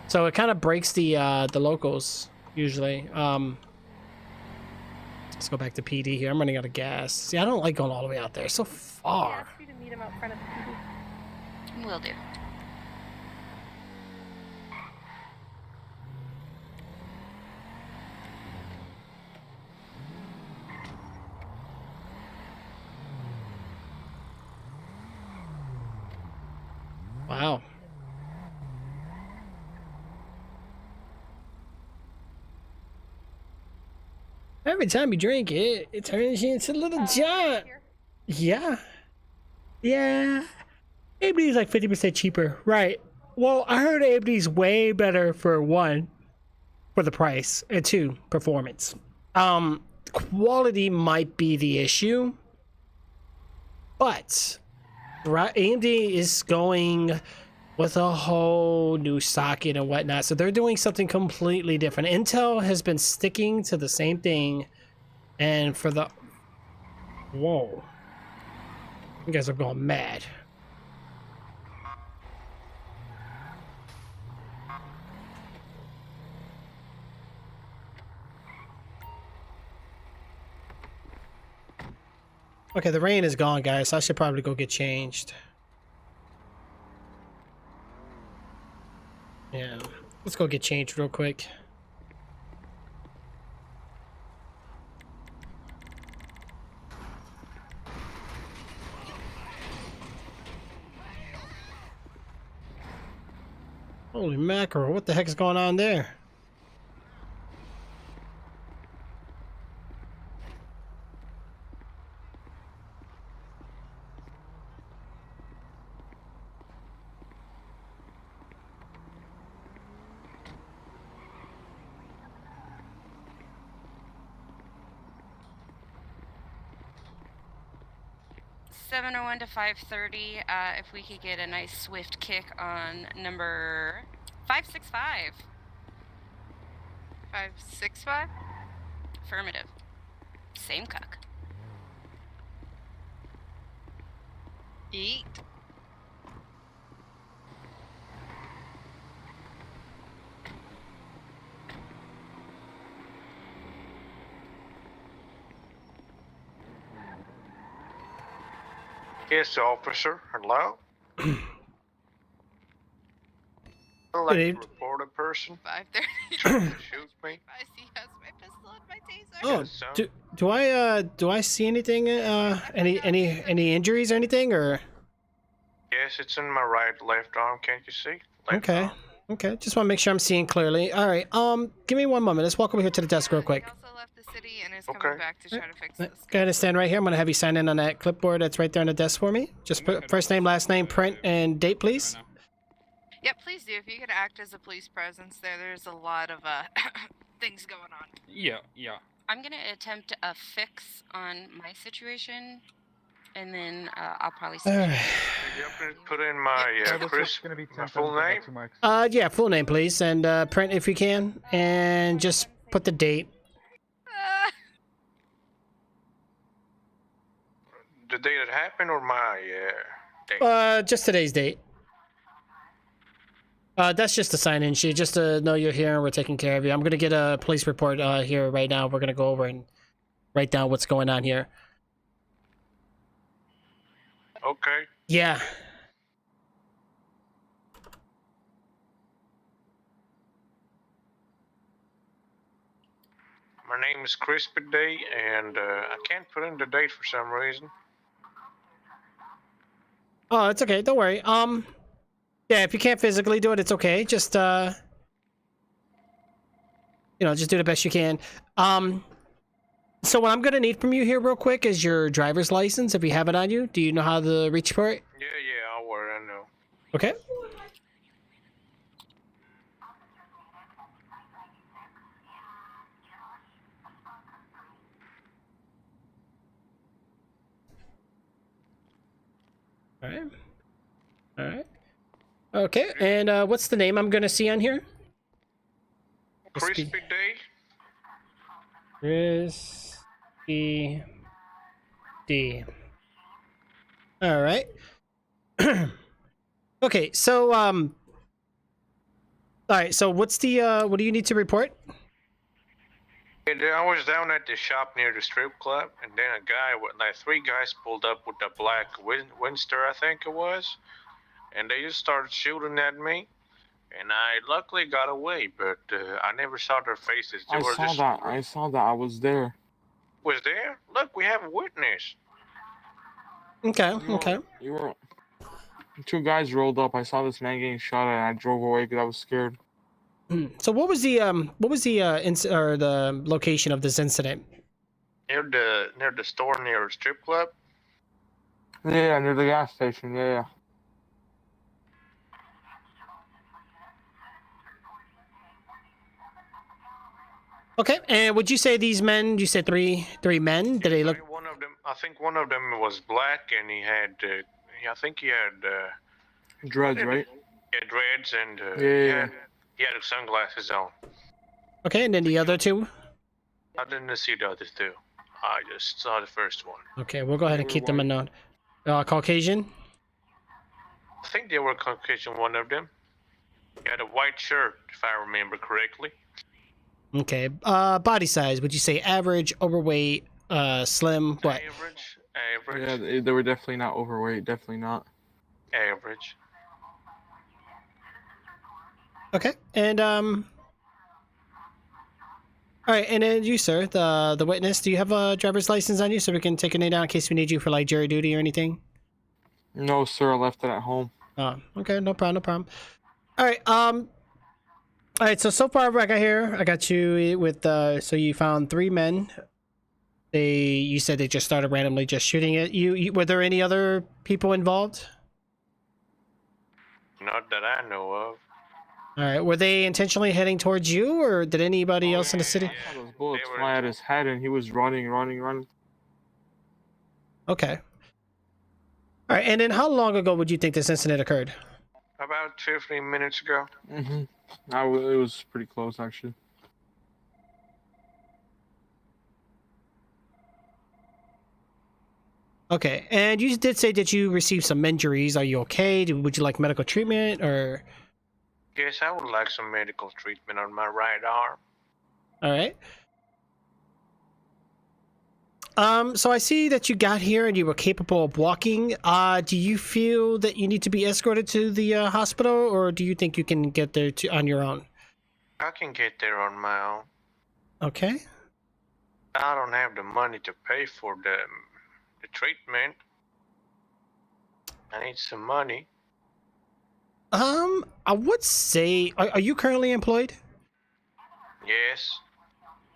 Speaker 6: so it kind of breaks the locals usually. Let's go back to PD here. I'm running out of gas. See, I don't like going all the way out there. It's so far.
Speaker 12: I asked you to meet him out front of the PD.
Speaker 9: Will do.
Speaker 6: Wow. Every time you drink it, it turns you into Little John. Yeah. Yeah. ABD's like 50% cheaper. Right. Well, I heard ABD's way better for one, for the price, and two, performance. Quality might be the issue, but AMD is going with a whole new socket and whatnot, so they're doing something completely different. Intel has been sticking to the same thing, and for the... Whoa. You guys are going mad. Okay, the rain is gone, guys, so I should probably go get changed. Yeah, let's go get changed real quick. Holy mackerel, what the heck is going on there?
Speaker 9: (7:01 to 5:30). If we could get a nice swift kick on number 565.
Speaker 2: 565?
Speaker 9: Affirmative. Same cuck.
Speaker 2: Eat.
Speaker 15: Yes, officer. Hello? I'd like to report a person
Speaker 2: 5:30.
Speaker 15: trying to shoot me.
Speaker 2: I see has my pistol and my taser.
Speaker 6: Oh,
Speaker 15: Yes, sir.
Speaker 6: do I see anything? Any injuries or anything, or?
Speaker 15: Yes, it's in my left arm. Can't you see? Left
Speaker 6: Okay.
Speaker 15: arm.
Speaker 6: Okay. Just want to make sure I'm seeing clearly. All right. Give me 1 moment. Let's walk over here to the desk real quick.
Speaker 2: He also left the city and is coming back to try to fix this.
Speaker 6: Go ahead and stand right here. I'm gonna have you sign in on that clipboard that's right there on the desk for me. Just put first name, last name, print, and date, please.
Speaker 2: Yep, please do. If you could act as a police presence there, there's a lot of things going on.
Speaker 5: Yeah.
Speaker 9: I'm gonna attempt a fix on my situation, and then I'll probably.
Speaker 6: All right.
Speaker 15: You want me to put in my Chris, my full name?
Speaker 6: Yeah, full name, please, and print if you can, and just put the date.
Speaker 15: The date it happened or my date?
Speaker 6: Just today's date. That's just a sign-in sheet, just to know you're here and we're taking care of you. I'm gonna get a police report here right now. We're gonna go over and write down what's going on here.
Speaker 15: Okay.
Speaker 6: Yeah.
Speaker 15: My name is Crispy Day, and I can't put in the date for some reason.
Speaker 6: Oh, it's okay. Don't worry. Yeah, if you can't physically do it, it's okay. Just, yeah, you know, just do the best you can. So what I'm gonna need from you here real quick is your driver's license, if you have it on you. Do you know how to reach for it?
Speaker 15: Yeah, I'll wear it, I know.
Speaker 6: Okay. All right. Okay, and what's the name I'm gonna see on here?
Speaker 15: Crispy Day?
Speaker 6: Crispy D. All right. Okay, so all right, so what's the what do you need to report?
Speaker 15: Yeah, I was down at the shop near the strip club, and then a guy, like 3 guys pulled up with a black Winster, I think it was, and they just started shooting at me, and I luckily got away, but I never saw their faces. They were just...
Speaker 16: I saw that. I was there.
Speaker 15: Was there? Look, we have a witness.
Speaker 6: Okay.
Speaker 16: You were... 2 guys rolled up. I saw this man getting shot at, and I drove away because I was scared.
Speaker 6: So what was the the location of this incident?
Speaker 15: Near the store near the strip club?
Speaker 16: Yeah, near the gas station, yeah.
Speaker 6: Okay, and would you say these men, you said three men, did they look...
Speaker 15: I think one of them was black, and he had, I think he had...
Speaker 16: dreads, right?
Speaker 15: Yeah, dreads, and
Speaker 16: yeah.
Speaker 15: He had sunglasses on.
Speaker 6: Okay, and then the other 2?
Speaker 15: I didn't see the other 2. I just saw the first one.
Speaker 6: Okay, we'll go ahead and keep them a note. Caucasian?
Speaker 15: I think they were Caucasian, one of them. He had a white shirt, if I remember correctly.
Speaker 6: Okay, body size, would you say average, overweight, slim, what?
Speaker 15: Average.
Speaker 16: Yeah, they were definitely not overweight, definitely not.
Speaker 15: Average.
Speaker 6: Okay, and all right, and then you, sir, the witness, do you have a driver's license on you so we can take your name down in case we need you for like jury duty or anything?
Speaker 16: No, sir, I left it at home.
Speaker 6: Oh, okay, no problem. All right, so far I got you with so you found 3 men. You said they just started randomly just shooting at you. Were there any other people involved?
Speaker 15: Not that I know of.
Speaker 6: All right, were they intentionally heading towards you, or did anybody else in the city?
Speaker 16: I saw those bullets fly at his head, and he was running.
Speaker 6: Okay. All right, and then how long ago would you think this incident occurred?
Speaker 15: About 15 minutes ago.
Speaker 16: It was pretty close, actually.
Speaker 6: Okay, and you did say that you received some injuries. Are you okay? Would you like medical treatment, or?
Speaker 15: Yes, I would like some medical treatment on my right arm.
Speaker 6: All right. So I see that you got here and you were capable of walking. Do you feel that you need to be escorted to the hospital, or do you think you can get there on your own?
Speaker 15: I can get there on my own.
Speaker 6: Okay.
Speaker 15: I don't have the money to pay for the treatment. I need some money.
Speaker 6: I would say, are you currently employed?
Speaker 15: Yes.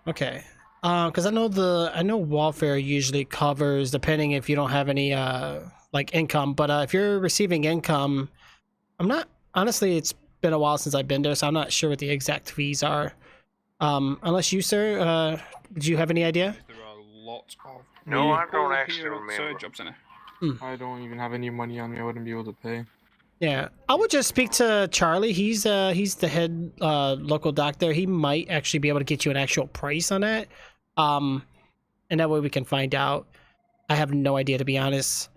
Speaker 6: Okay. Because I know welfare usually covers, depending if you don't have any like income. But if you're receiving income, honestly, it's been a while since I've been there, so I'm not sure what the exact fees are. Unless you, sir, do you have any idea?
Speaker 5: There are lots of.
Speaker 15: No, I don't actually remember.
Speaker 5: Job center.
Speaker 16: I don't even have any money on me. I wouldn't be able to pay.
Speaker 6: Yeah, I would just speak to Charlie. He's the head local doctor. He might actually be able to get you an actual price on that. And that way we can find out. I have no idea, to be honest.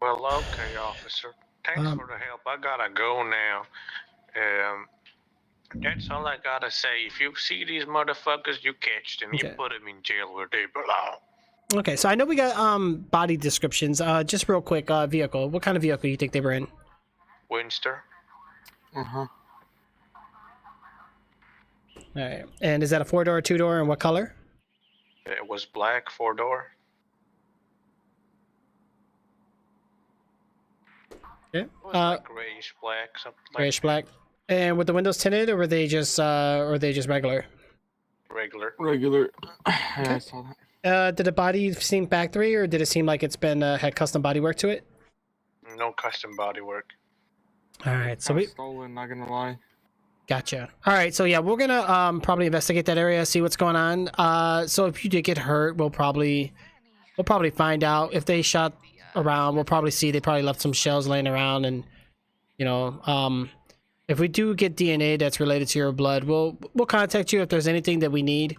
Speaker 15: Well, okay, officer. Thanks for the help. I gotta go now. That's all I gotta say. If you see these motherfuckers, you catch them.
Speaker 6: Okay.
Speaker 15: You put them in jail where they belong.
Speaker 6: Okay, so I know we got body descriptions. Just real quick, vehicle. What kind of vehicle you think they were in?
Speaker 15: Winster.
Speaker 6: All right, and is that a 4-door, 2-door, and what color?
Speaker 15: It was black, 4-door.
Speaker 6: Yeah.
Speaker 15: It was like grayish black, something like
Speaker 6: Grayish black. And with the windows tinted, or were they just regular?
Speaker 15: Regular.
Speaker 16: Regular. Yeah, I saw that.
Speaker 6: Did the body seem factory, or did it seem like it's been had custom body work to it?
Speaker 15: No custom body work.
Speaker 6: All right, so we
Speaker 16: stolen. Not gonna lie.
Speaker 6: gotcha. All right, so yeah, we're gonna probably investigate that area, see what's going on. So if you did get hurt, we'll probably find out if they shot around. We'll probably see they probably left some shells laying around, and you know, if we do get DNA that's related to your blood, we'll contact you if there's anything that we need.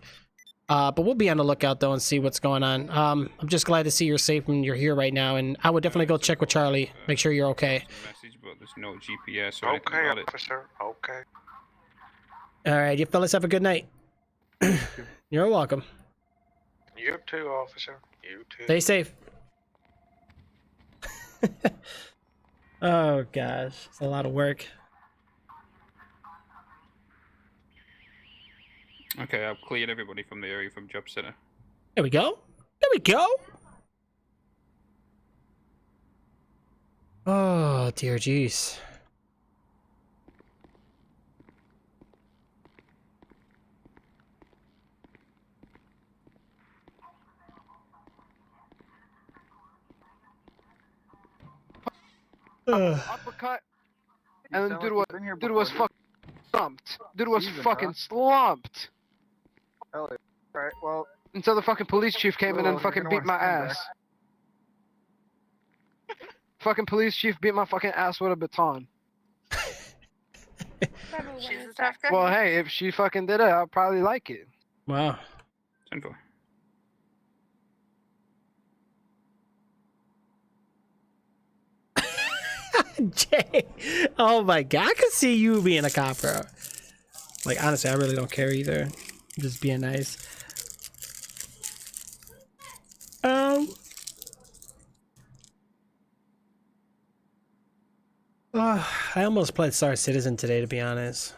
Speaker 6: But we'll be on the lookout though and see what's going on. I'm just glad to see you're safe and you're here right now, and I would definitely go check with Charlie, make sure you're okay.
Speaker 5: Message, but there's no GPS or anything
Speaker 15: Okay,
Speaker 5: about it.
Speaker 15: officer. Okay.
Speaker 6: All right, you fellas have a good night. You're welcome.
Speaker 15: You too, officer. You too.
Speaker 6: Stay safe. Oh gosh, it's a lot of work.
Speaker 5: Okay, I've cleared everybody from the area from job center.
Speaker 6: There we go. There we go. Oh dear, jeez.
Speaker 14: Uppercut. And then dude was fucking slumped. Dude was fucking slumped.
Speaker 1: Elliot. Alright, well.
Speaker 14: Until the fucking police chief came in and fucking beat my ass. Fucking police chief beat my fucking ass with a baton.
Speaker 2: She's a tough guy.
Speaker 14: Well, hey, if she fucking did it, I'd probably like it.
Speaker 6: Wow.
Speaker 5: Simple.
Speaker 6: Jay, oh my god, I could see you being a cop, bro. Like, honestly, I really don't care either. I'm just being nice. I almost played Star Citizen today, to be honest.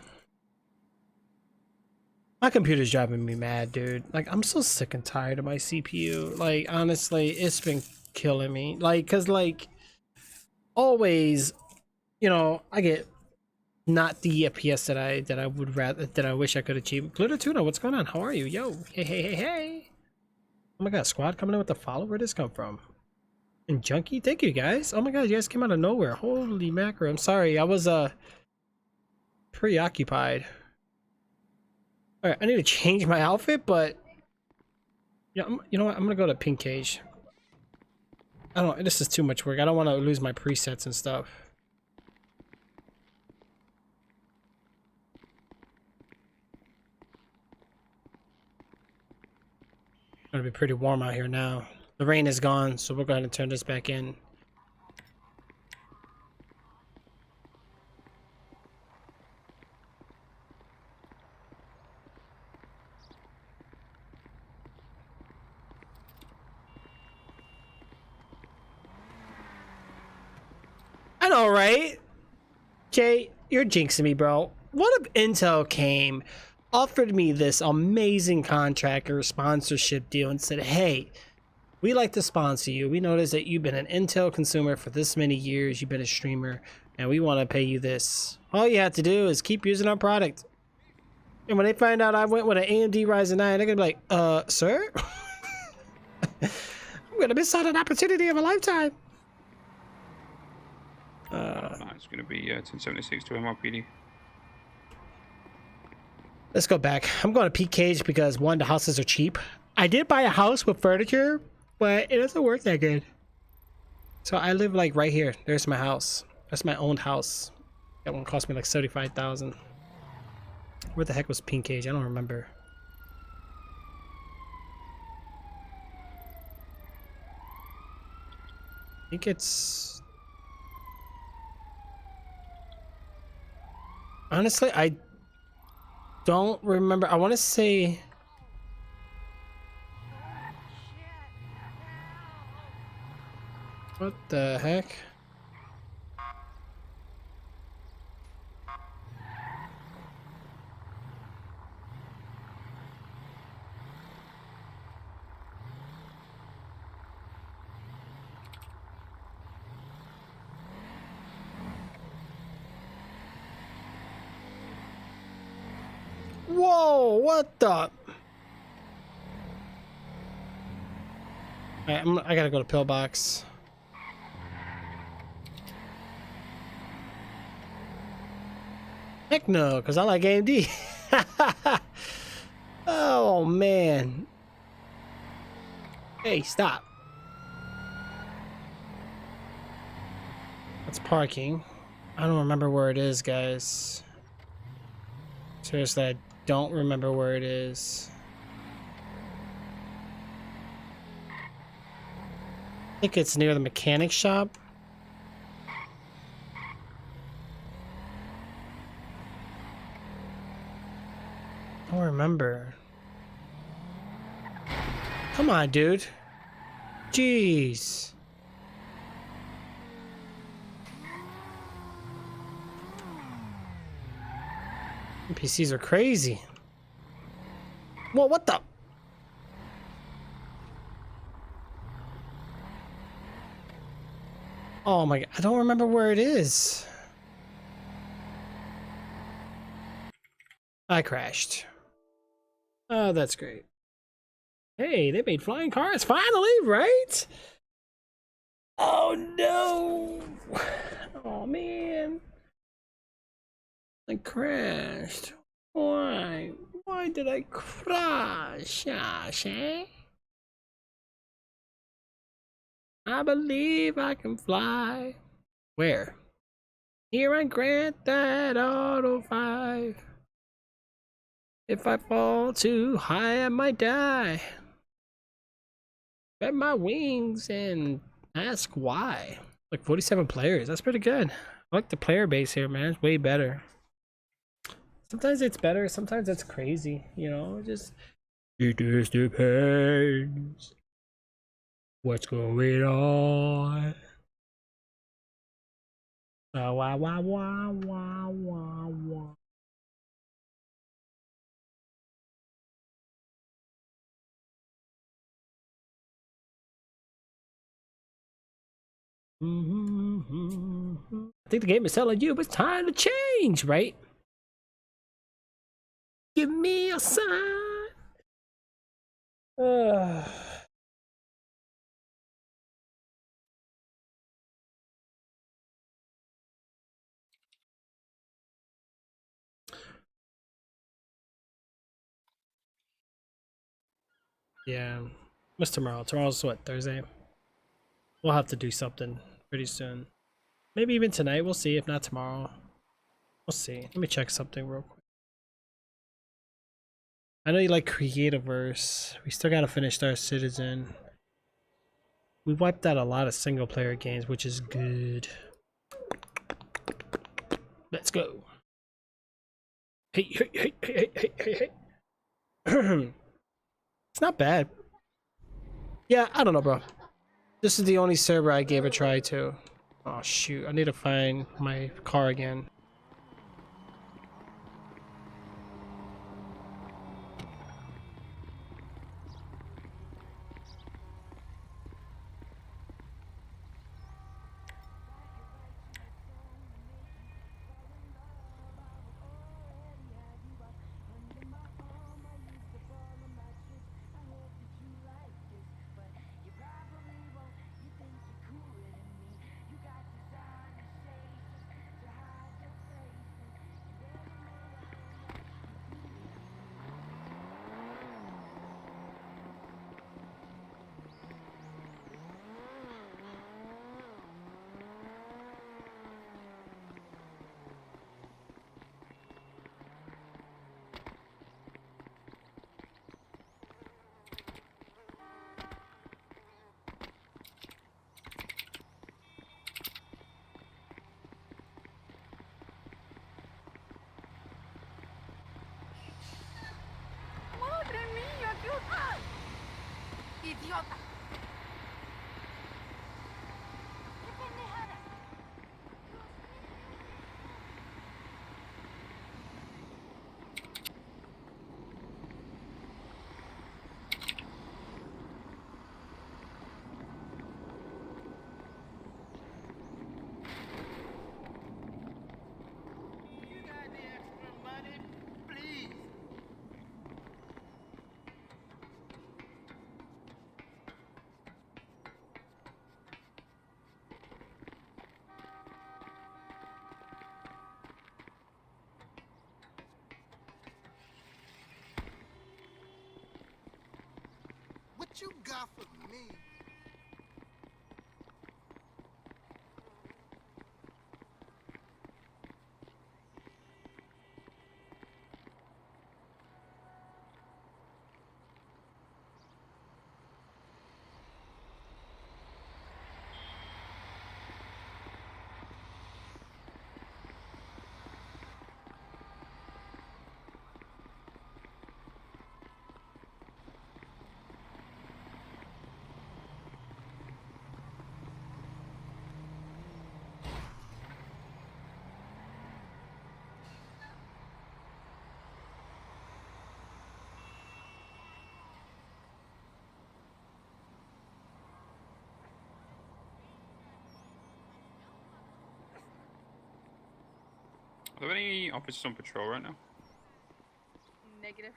Speaker 6: My computer's driving me mad, dude. Like, I'm so sick and tired of my CPU. Like, honestly, it's been killing me. Like, cause like, always, you know, I get not the FPS that I would rather, that I wish I could achieve. Glitter Tuna, what's going on? How are you? Yo, hey. Oh my god, squad coming in with the follow. Where'd this come from? And Junkie, thank you guys. Oh my god, you guys came out of nowhere. Holy mackerel. I'm sorry, I was preoccupied. Alright, I need to change my outfit, but yeah, you know what? I'm gonna go to Pink Cage. I don't know, this is too much work. I don't want to lose my presets and stuff. It's gonna be pretty warm out here now. The rain is gone, so we'll go ahead and turn this back in. I know, right? Jay, you're jinxing me, bro. What if Intel came, offered me this amazing contractor sponsorship deal and said, hey, we like to sponsor you. We noticed that you've been an Intel consumer for this many years. You've been a streamer, and we want to pay you this. All you have to do is keep using our product. And when they find out I went with an AMD Ryzen 9, they're going to be like, sir? I'm going to miss out on an opportunity of a lifetime.
Speaker 5: It's going to be 1076 to MRPD.
Speaker 6: Let's go back. I'm going to Pete Cage because, one, the houses are cheap. I did buy a house with furniture, but it doesn't work that good. So I live like right here. There's my house. That's my own house. That one cost me like $75,000. Where the heck was Pink Cage? I don't remember. I think it's... Honestly, I don't remember. I want to say... What the heck? Whoa, what the? Alright, I gotta go to Pillbox. Heck no, because I like AMD. Oh, man. Hey, stop. That's parking. I don't remember where it is, guys. Seriously, I don't remember where it is. I think it's near the mechanic shop. I don't remember. Come on, dude. Jeez. NPCs are crazy. Whoa, what the? Oh my god, I don't remember where it is. I crashed. Oh, that's great. Hey, they made flying cars finally, right? Oh no! Oh man. I crashed. Why? Why did I crash, Shay? I believe I can fly. Where? Here on Grand Theft Auto 5. If I fall too high, I might die. Spread my wings and ask why. Like 47 players. That's pretty good. I like the player base here, man. It's way better. Sometimes it's better, sometimes it's crazy, you know, just it just depends what's going on. Wah wah wah wah wah wah. I think the game is telling you it's time to change, right? Give me a sign. Yeah. What's tomorrow? Tomorrow's what, Thursday? We'll have to do something pretty soon. Maybe even tonight, we'll see. If not tomorrow. We'll see. Let me check something real quick. I know you like Creativerse. We still gotta finish Star Citizen. We wiped out a lot of single player games, which is good. Let's go. Hey, hey, hey, hey, hey, hey, hey. It's not bad. Yeah, I don't know, bro. This is the only server I gave a try to. Oh, shoot. I need to find my car again.
Speaker 17: Idiota. What you got for me?
Speaker 5: Are there any officers on patrol right now?
Speaker 12: Negative.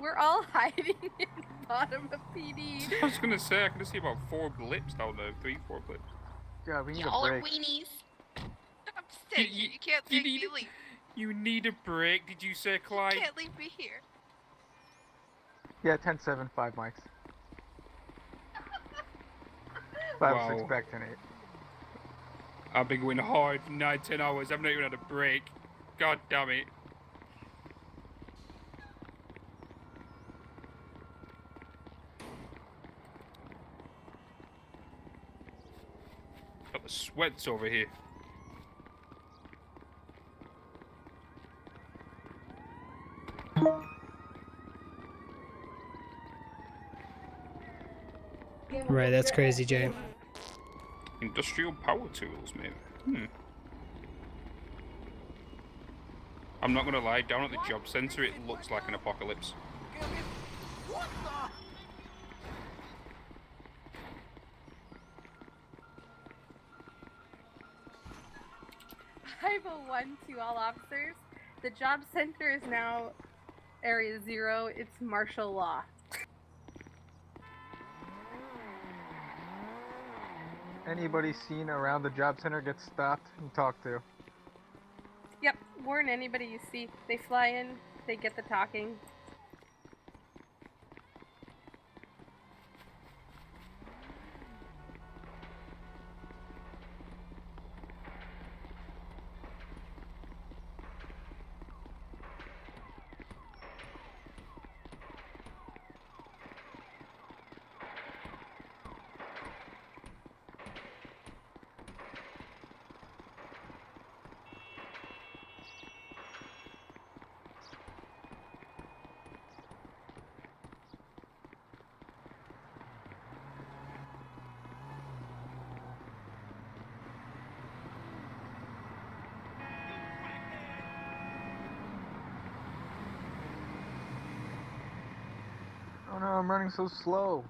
Speaker 12: We're all hiding in the bottom of PD.
Speaker 5: I was gonna say, I can see about 4 blips down there. 3-4 blips.
Speaker 1: Yeah, we need
Speaker 2: Y'all
Speaker 1: a
Speaker 2: are
Speaker 1: break.
Speaker 2: weenies. I'm staying here. You can't make me leave.
Speaker 5: You need a break, did you say, Clyde?
Speaker 2: You can't leave me here.
Speaker 1: Yeah, 10-7, 5 mics. 5-6
Speaker 5: Wow.
Speaker 1: back 10-8.
Speaker 5: I've been going hard for 9-10 hours. I've not even had a break. God damn it. Got the sweats over here.
Speaker 6: Right, that's crazy, Jay.
Speaker 5: Industrial power tools, maybe. I'm not gonna lie, down at the job center it looks like an apocalypse.
Speaker 17: What the?
Speaker 12: 501 to all officers. The job center is now Area 0. It's martial law.
Speaker 1: Anybody seen around the job center gets stopped and talked to.
Speaker 12: Yep, warn anybody you see. They fly in, they get the talking.
Speaker 1: Oh no, I'm running so slow.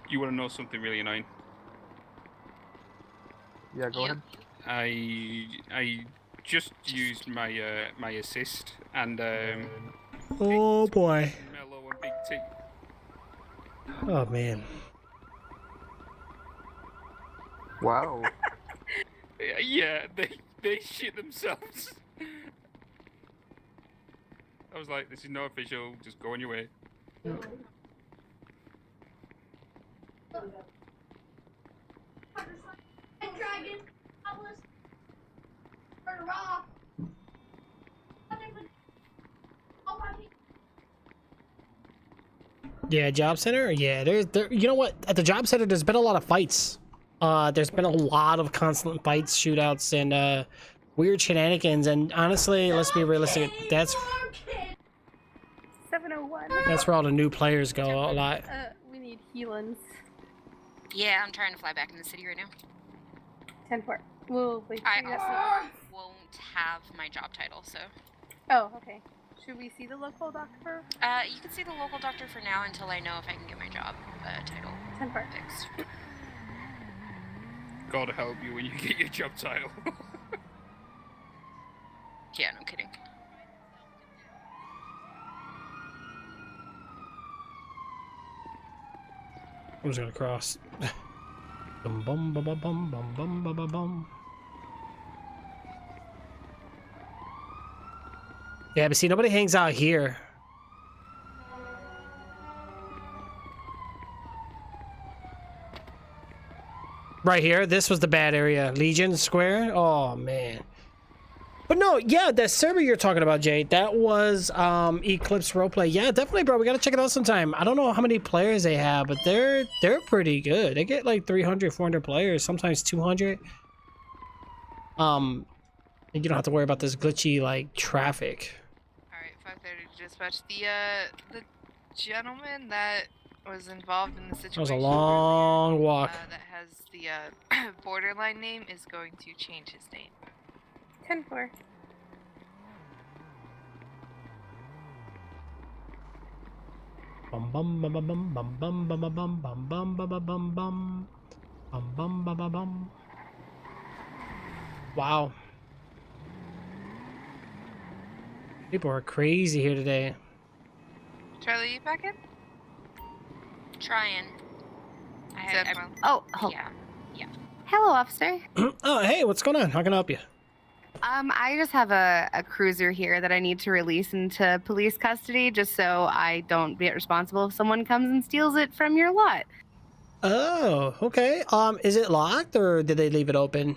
Speaker 5: You wanna know something really annoying?
Speaker 1: Yeah, go ahead.
Speaker 5: I just used my my assist and
Speaker 6: Oh boy.
Speaker 5: Mellow and Big T.
Speaker 6: Oh man.
Speaker 1: Wow.
Speaker 5: Yeah, they shit themselves. I was like, this is not official, just go on your way.
Speaker 18: Dragon, Atlas, or Raw.
Speaker 6: Yeah, job center. Yeah, there. You know what? At the job center, there's been a lot of fights. There's been a lot of constant fights, shootouts, and weird shenanigans. And honestly, let's be realistic. That's
Speaker 12: 701.
Speaker 6: that's where all the new players go a lot.
Speaker 12: We need healings.
Speaker 9: Yeah, I'm trying to fly back in the city right now.
Speaker 12: 10-4. We'll wait.
Speaker 9: I
Speaker 12: for you.
Speaker 9: also won't have my job title, so.
Speaker 12: Oh, okay. Should we see the local doctor?
Speaker 9: You can see the local doctor for now until I know if I can get my job title
Speaker 12: 10-4.
Speaker 9: fixed.
Speaker 5: God help you when you get your job title.
Speaker 9: Yeah, no kidding.
Speaker 6: I'm just gonna cross. Bum bum bum bum bum bum bum bum bum bum. Yeah, but see, nobody hangs out here. Right here, this was the bad area. Legion Square. Oh man. But no, yeah, that server you're talking about, Jay, that was Eclipse Roleplay. Yeah, definitely, bro. We gotta check it out sometime. I don't know how many players they have, but they're pretty good. They get like 300, 400 players, sometimes 200. You don't have to worry about this glitchy like traffic.
Speaker 2: Alright, 5:30 dispatch. The gentleman that was involved in the situation.
Speaker 6: That was a long walk.
Speaker 2: That has the borderline name is going to change his name.
Speaker 12: 10-4.
Speaker 6: Bum bum bum bum bum bum bum bum bum bum bum bum bum bum bum bum bum bum bum. Wow. People are crazy here today.
Speaker 2: Charlie, you back in?
Speaker 9: Trying.
Speaker 12: Oh,
Speaker 9: yeah.
Speaker 12: Hello, officer.
Speaker 6: Oh, hey, what's going on? How can I help you?
Speaker 12: I just have a cruiser here that I need to release into police custody just so I don't get responsible if someone comes and steals it from your lot.
Speaker 6: Oh, okay. Is it locked or did they leave it open?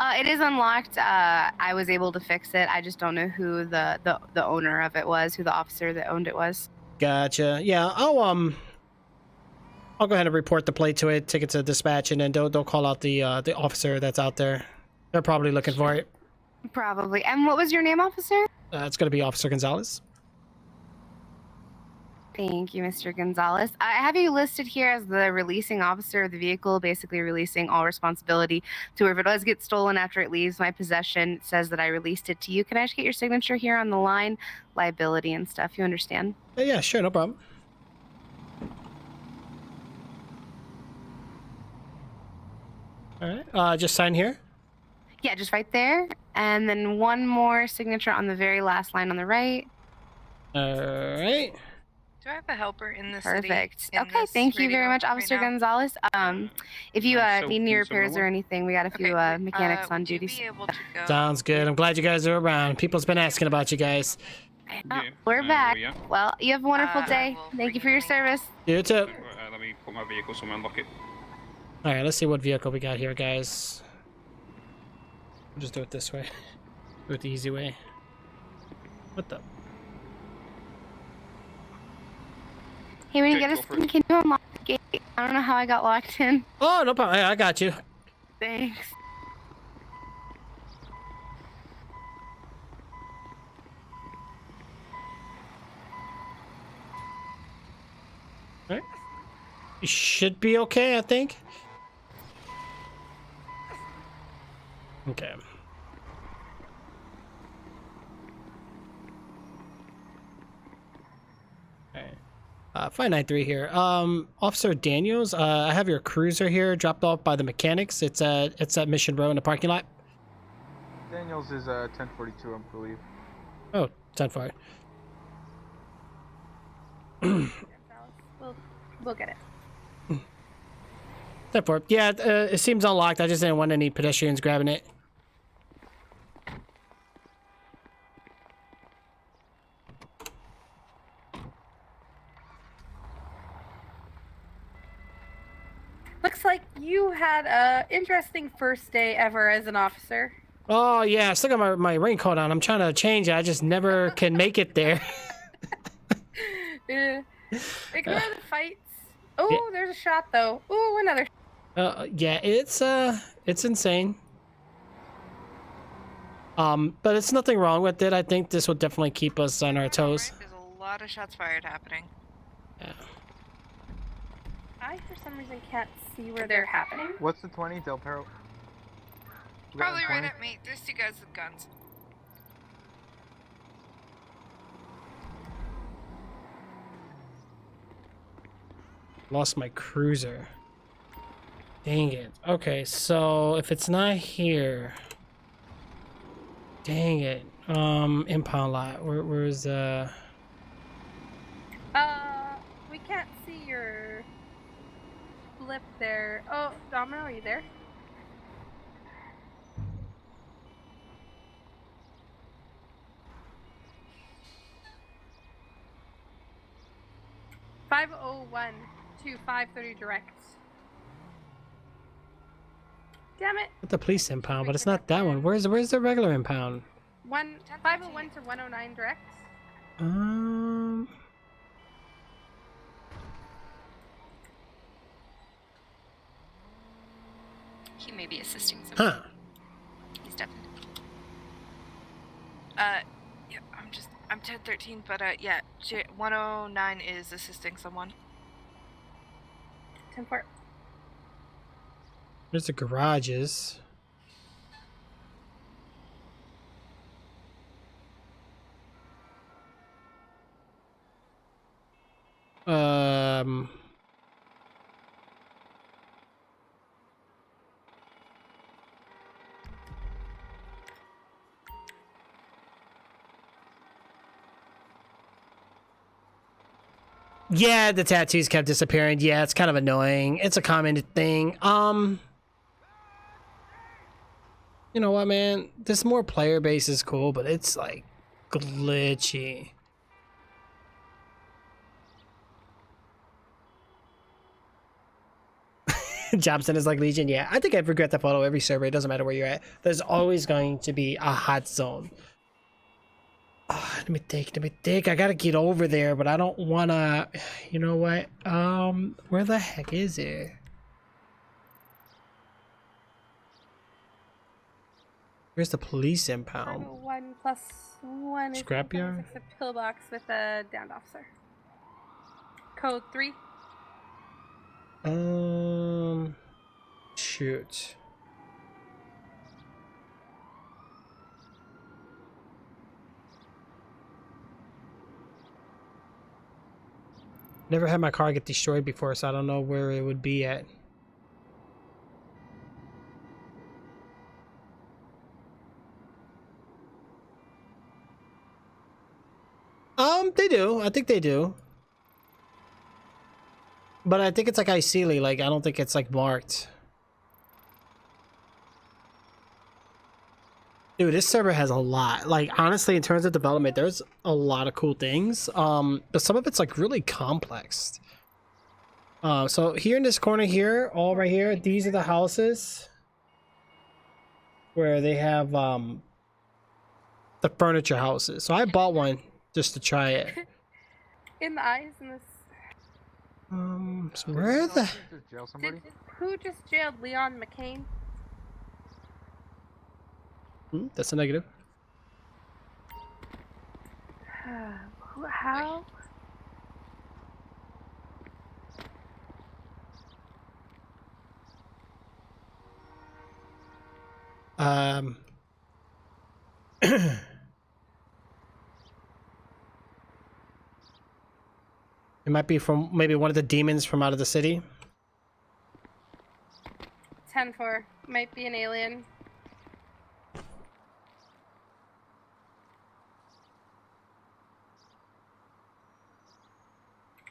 Speaker 12: It is unlocked. I was able to fix it. I just don't know who the owner of it was, who the officer that owned it was.
Speaker 6: Gotcha. Yeah, I'll go ahead and report the plate to it, take it to dispatch, and then they'll call out the officer that's out there. They're probably looking for it.
Speaker 12: Probably. And what was your name, officer?
Speaker 6: It's gonna be Officer Gonzalez.
Speaker 12: Thank you, Mr. Gonzalez. I have you listed here as the releasing officer of the vehicle, basically releasing all responsibility to whoever does get stolen after it leaves my possession. It says that I released it to you. Can I just get your signature here on the line? Liability and stuff, you understand?
Speaker 6: Yeah, sure, no problem. All right, just sign here.
Speaker 12: Yeah, just right there. And then one more signature on the very last line on the right.
Speaker 6: All right.
Speaker 2: Do I have a helper in this
Speaker 12: Perfect.
Speaker 2: city?
Speaker 12: Okay, thank you very much, Officer Gonzalez. If you need any repairs or anything, we got a few mechanics on duty.
Speaker 6: Sounds good. I'm glad you guys are around. People's been asking about you guys.
Speaker 12: We're back. Well, you have a wonderful day. Thank you for your service.
Speaker 6: You too.
Speaker 5: Let me put my vehicle somewhere and lock it.
Speaker 6: All right, let's see what vehicle we got here, guys. We'll just do it this way. Do it the easy way. What the?
Speaker 12: Hey, when you get us in, can you unlock the gate? I don't know how I got locked in.
Speaker 6: Oh, no problem. I got you.
Speaker 12: Thanks.
Speaker 6: All right. You should be okay, I think. Okay. Alright. 593 here. Officer Daniels, I have your cruiser here dropped off by the mechanics. It's at Mission Row in the parking lot.
Speaker 1: Daniels is 1042, I believe.
Speaker 6: Oh, 10-4.
Speaker 12: We'll get it.
Speaker 6: 10-4. Yeah, it seems unlocked. I just didn't want any pedestrians grabbing it.
Speaker 12: Looks like you had a interesting first day ever as an officer.
Speaker 6: Oh, yeah. I still got my raincoat on. I'm trying to change it. I just never can make it there.
Speaker 12: Ignore the fights. Oh, yeah. There's a shot, though. Ooh, another.
Speaker 6: Yeah, it's insane. But it's nothing wrong with it. I think this will definitely keep us on our toes.
Speaker 2: There's a lot of shots fired happening.
Speaker 6: Yeah.
Speaker 12: I, for some reason, can't see where they're happening.
Speaker 1: What's the 20, Del Perro?
Speaker 2: Probably right at me. There's two guys with guns.
Speaker 6: Lost my cruiser. Dang it. Okay, so if it's not here, dang it. Impound lot. Where's
Speaker 12: we can't see your blip there. Oh, Domino, are you there? $501 to 530 direct. Damn it.
Speaker 6: With the police impound, but it's not that one. Where's the regular impound?
Speaker 12: 501 to 109 direct.
Speaker 9: He may be assisting someone.
Speaker 6: Huh.
Speaker 9: He's definitely.
Speaker 2: Yeah, I'm 1013, but yeah, 109 is assisting someone.
Speaker 12: 10-4.
Speaker 6: There's the garages. Yeah, the tattoos kept disappearing. Yeah, it's kind of annoying. It's a common thing. You know what, man? This more player base is cool, but it's like glitchy. Jobson is like Legion. Yeah, I think I'd regret that photo every server. It doesn't matter where you're at. There's always going to be a hot zone. Let me think. I gotta get over there, but I don't wanna. You know what? Where the heck is it? Where's the police impound?
Speaker 12: 1 plus 1 is
Speaker 6: Scrapyard?
Speaker 12: a pillbox with a downed officer. Code 3.
Speaker 6: Shoot. Never had my car get destroyed before, so I don't know where it would be at. They do. I think they do. But I think it's like Icely, like I don't think it's like marked. Dude, this server has a lot. Like honestly, in terms of development, there's a lot of cool things. But some of it's like really complex. So here in this corner here, all right here, these are the houses where they have the furniture houses. So I bought one just to try it.
Speaker 12: In the eyes in this.
Speaker 6: So where the?
Speaker 12: Who just jailed Leon McCain?
Speaker 6: That's a negative.
Speaker 12: How?
Speaker 6: It might be from maybe one of the demons from out of the city.
Speaker 12: 10-4. Might be an alien.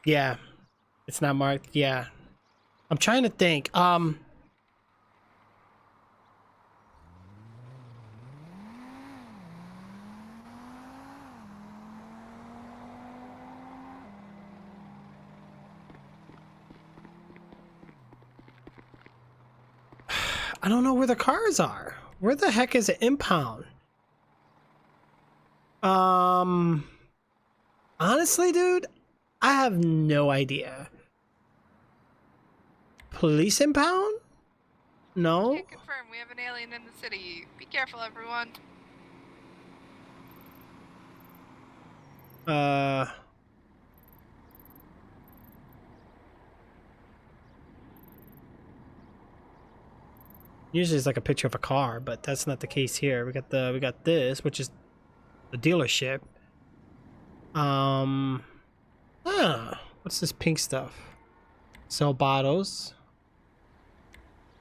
Speaker 6: Yeah. It's not marked. Yeah. I'm trying to think. I don't know where the cars are. Where the heck is the impound? Honestly, dude, I have no idea. Police impound? No.
Speaker 2: Can't confirm. We have an alien in the city. Be careful, everyone.
Speaker 6: Usually it's like a picture of a car, but that's not the case here. We got this, which is the dealership. What's this pink stuff? Sell bottles.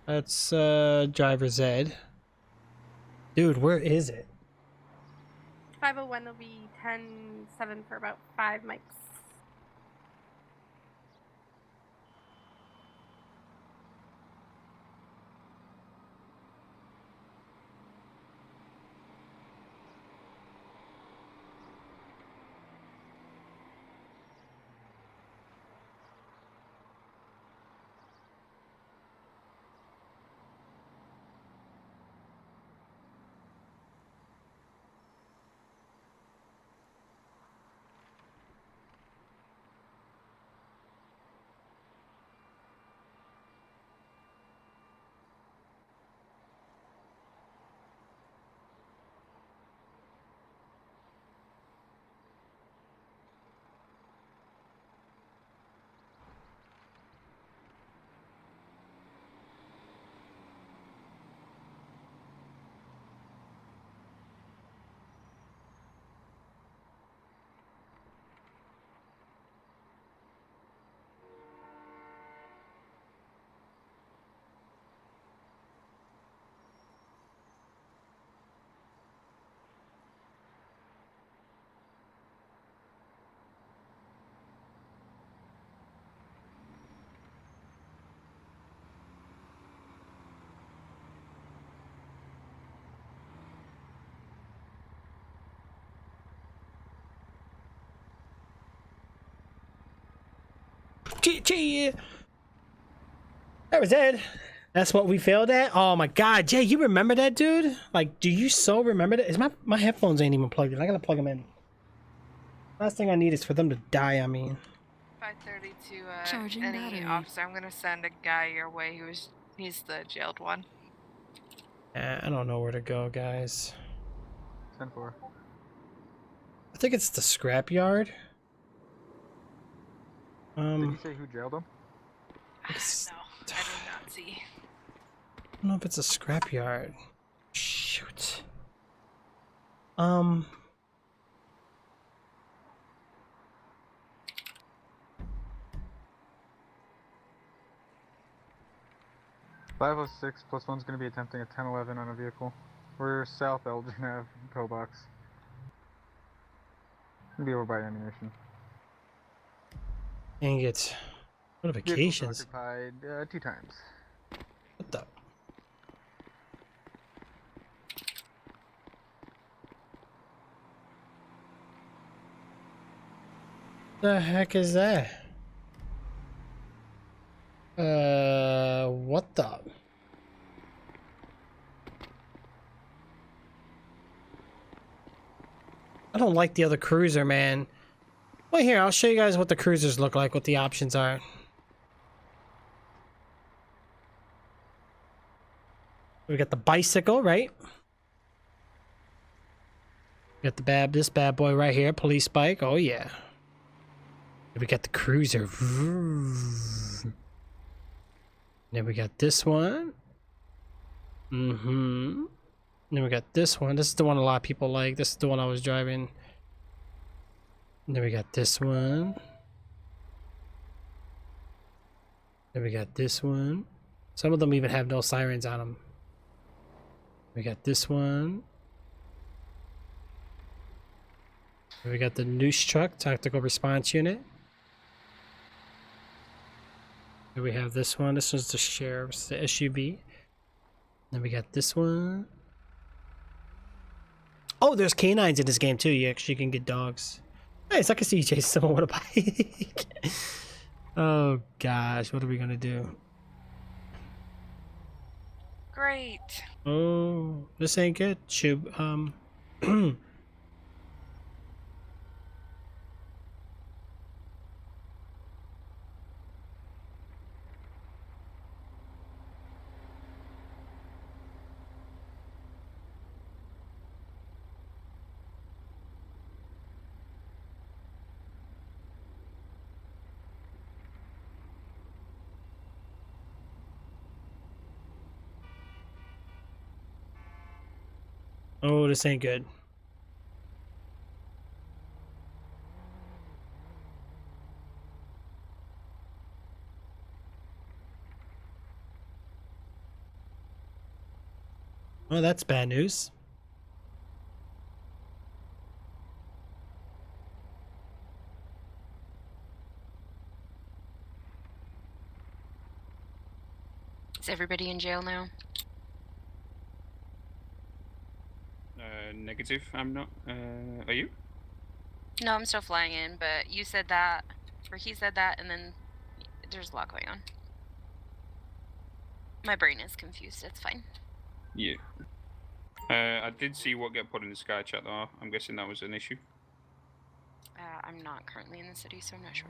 Speaker 6: That's driver's ed. Dude, where is it?
Speaker 12: 501 will be 10-7 for about 5 mics.
Speaker 6: That was it. That's what we failed at. Oh my god, Jay, you remember that, dude? Like, do you so remember that? Is my headphones ain't even plugged in. I gotta plug them in. Last thing I need is for them to die. I mean,
Speaker 2: 5:30 to
Speaker 11: Charging
Speaker 2: any
Speaker 11: battery.
Speaker 2: officer. I'm gonna send a guy your way. He's the jailed one.
Speaker 6: I don't know where to go, guys.
Speaker 1: 10-4.
Speaker 6: I think it's the scrapyard.
Speaker 1: Did you say who jailed him?
Speaker 2: No, I did not see.
Speaker 6: I don't know if it's a scrapyard. Shoot.
Speaker 1: 506 plus 1's going to be attempting a 1011 on a vehicle. We're south Elgin Ave, pillbox. Gonna be over by ammunition.
Speaker 6: Dang it. Notifications.
Speaker 1: Occupied 2 times.
Speaker 6: What the? The heck is that? What the? I don't like the other cruiser, man. Wait here, I'll show you guys what the cruisers look like, what the options are. We got the bicycle, right? We got this bad boy right here, police bike. Oh yeah. We got the cruiser. Then we got this one. Then we got this one. This is the one a lot of people like. This is the one I was driving. And then we got this one. Then we got this one. Some of them even have no sirens on them. We got this one. Then we got the Noose truck, tactical response unit. Then we have this one. This one's the sheriff's, the SUV. Then we got this one. Oh, there's canines in this game too. You actually can get dogs. Nice, I can see you chase someone with a bike. Oh gosh, what are we gonna do?
Speaker 2: Great.
Speaker 6: Oh, this ain't good. Should Oh, this ain't good. Oh, that's bad news.
Speaker 9: Is everybody in jail now?
Speaker 5: Negative. I'm not. Are you?
Speaker 9: No, I'm still flying in, but you said that, or he said that, and then there's a lot going on. My brain is confused. It's fine.
Speaker 5: Yeah. I did see what got put in the sky chat though. I'm guessing that was an issue.
Speaker 9: I'm not currently in the city, so I'm not sure.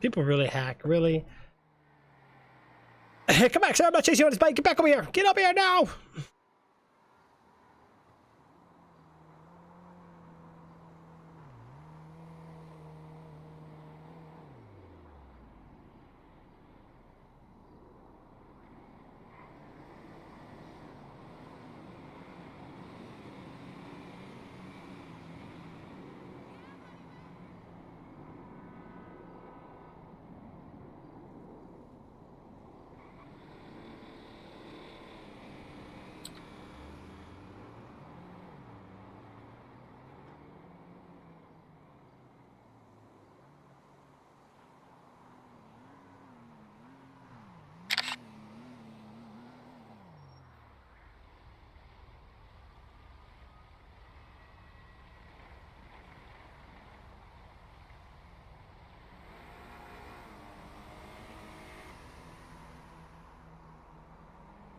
Speaker 6: People really hack, really. Hey, come back, sir. I'm not chasing you on his bike. Get back over here. Get up here now.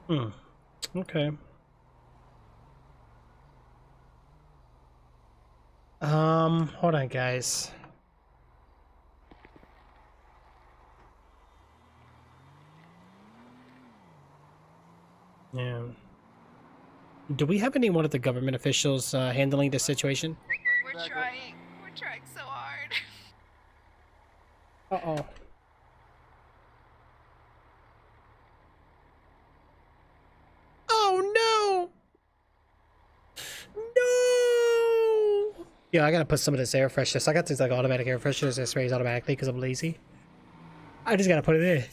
Speaker 6: Okay. Hold on, guys. Yeah. Do we have any one of the government officials handling this situation?
Speaker 2: We're trying. We're trying so hard.
Speaker 6: Uh-oh. Oh, no! No! Yeah, I gotta put some of this air freshness. So I got these like automatic air fresheners that sprays automatically because I'm lazy. I just gotta put it in.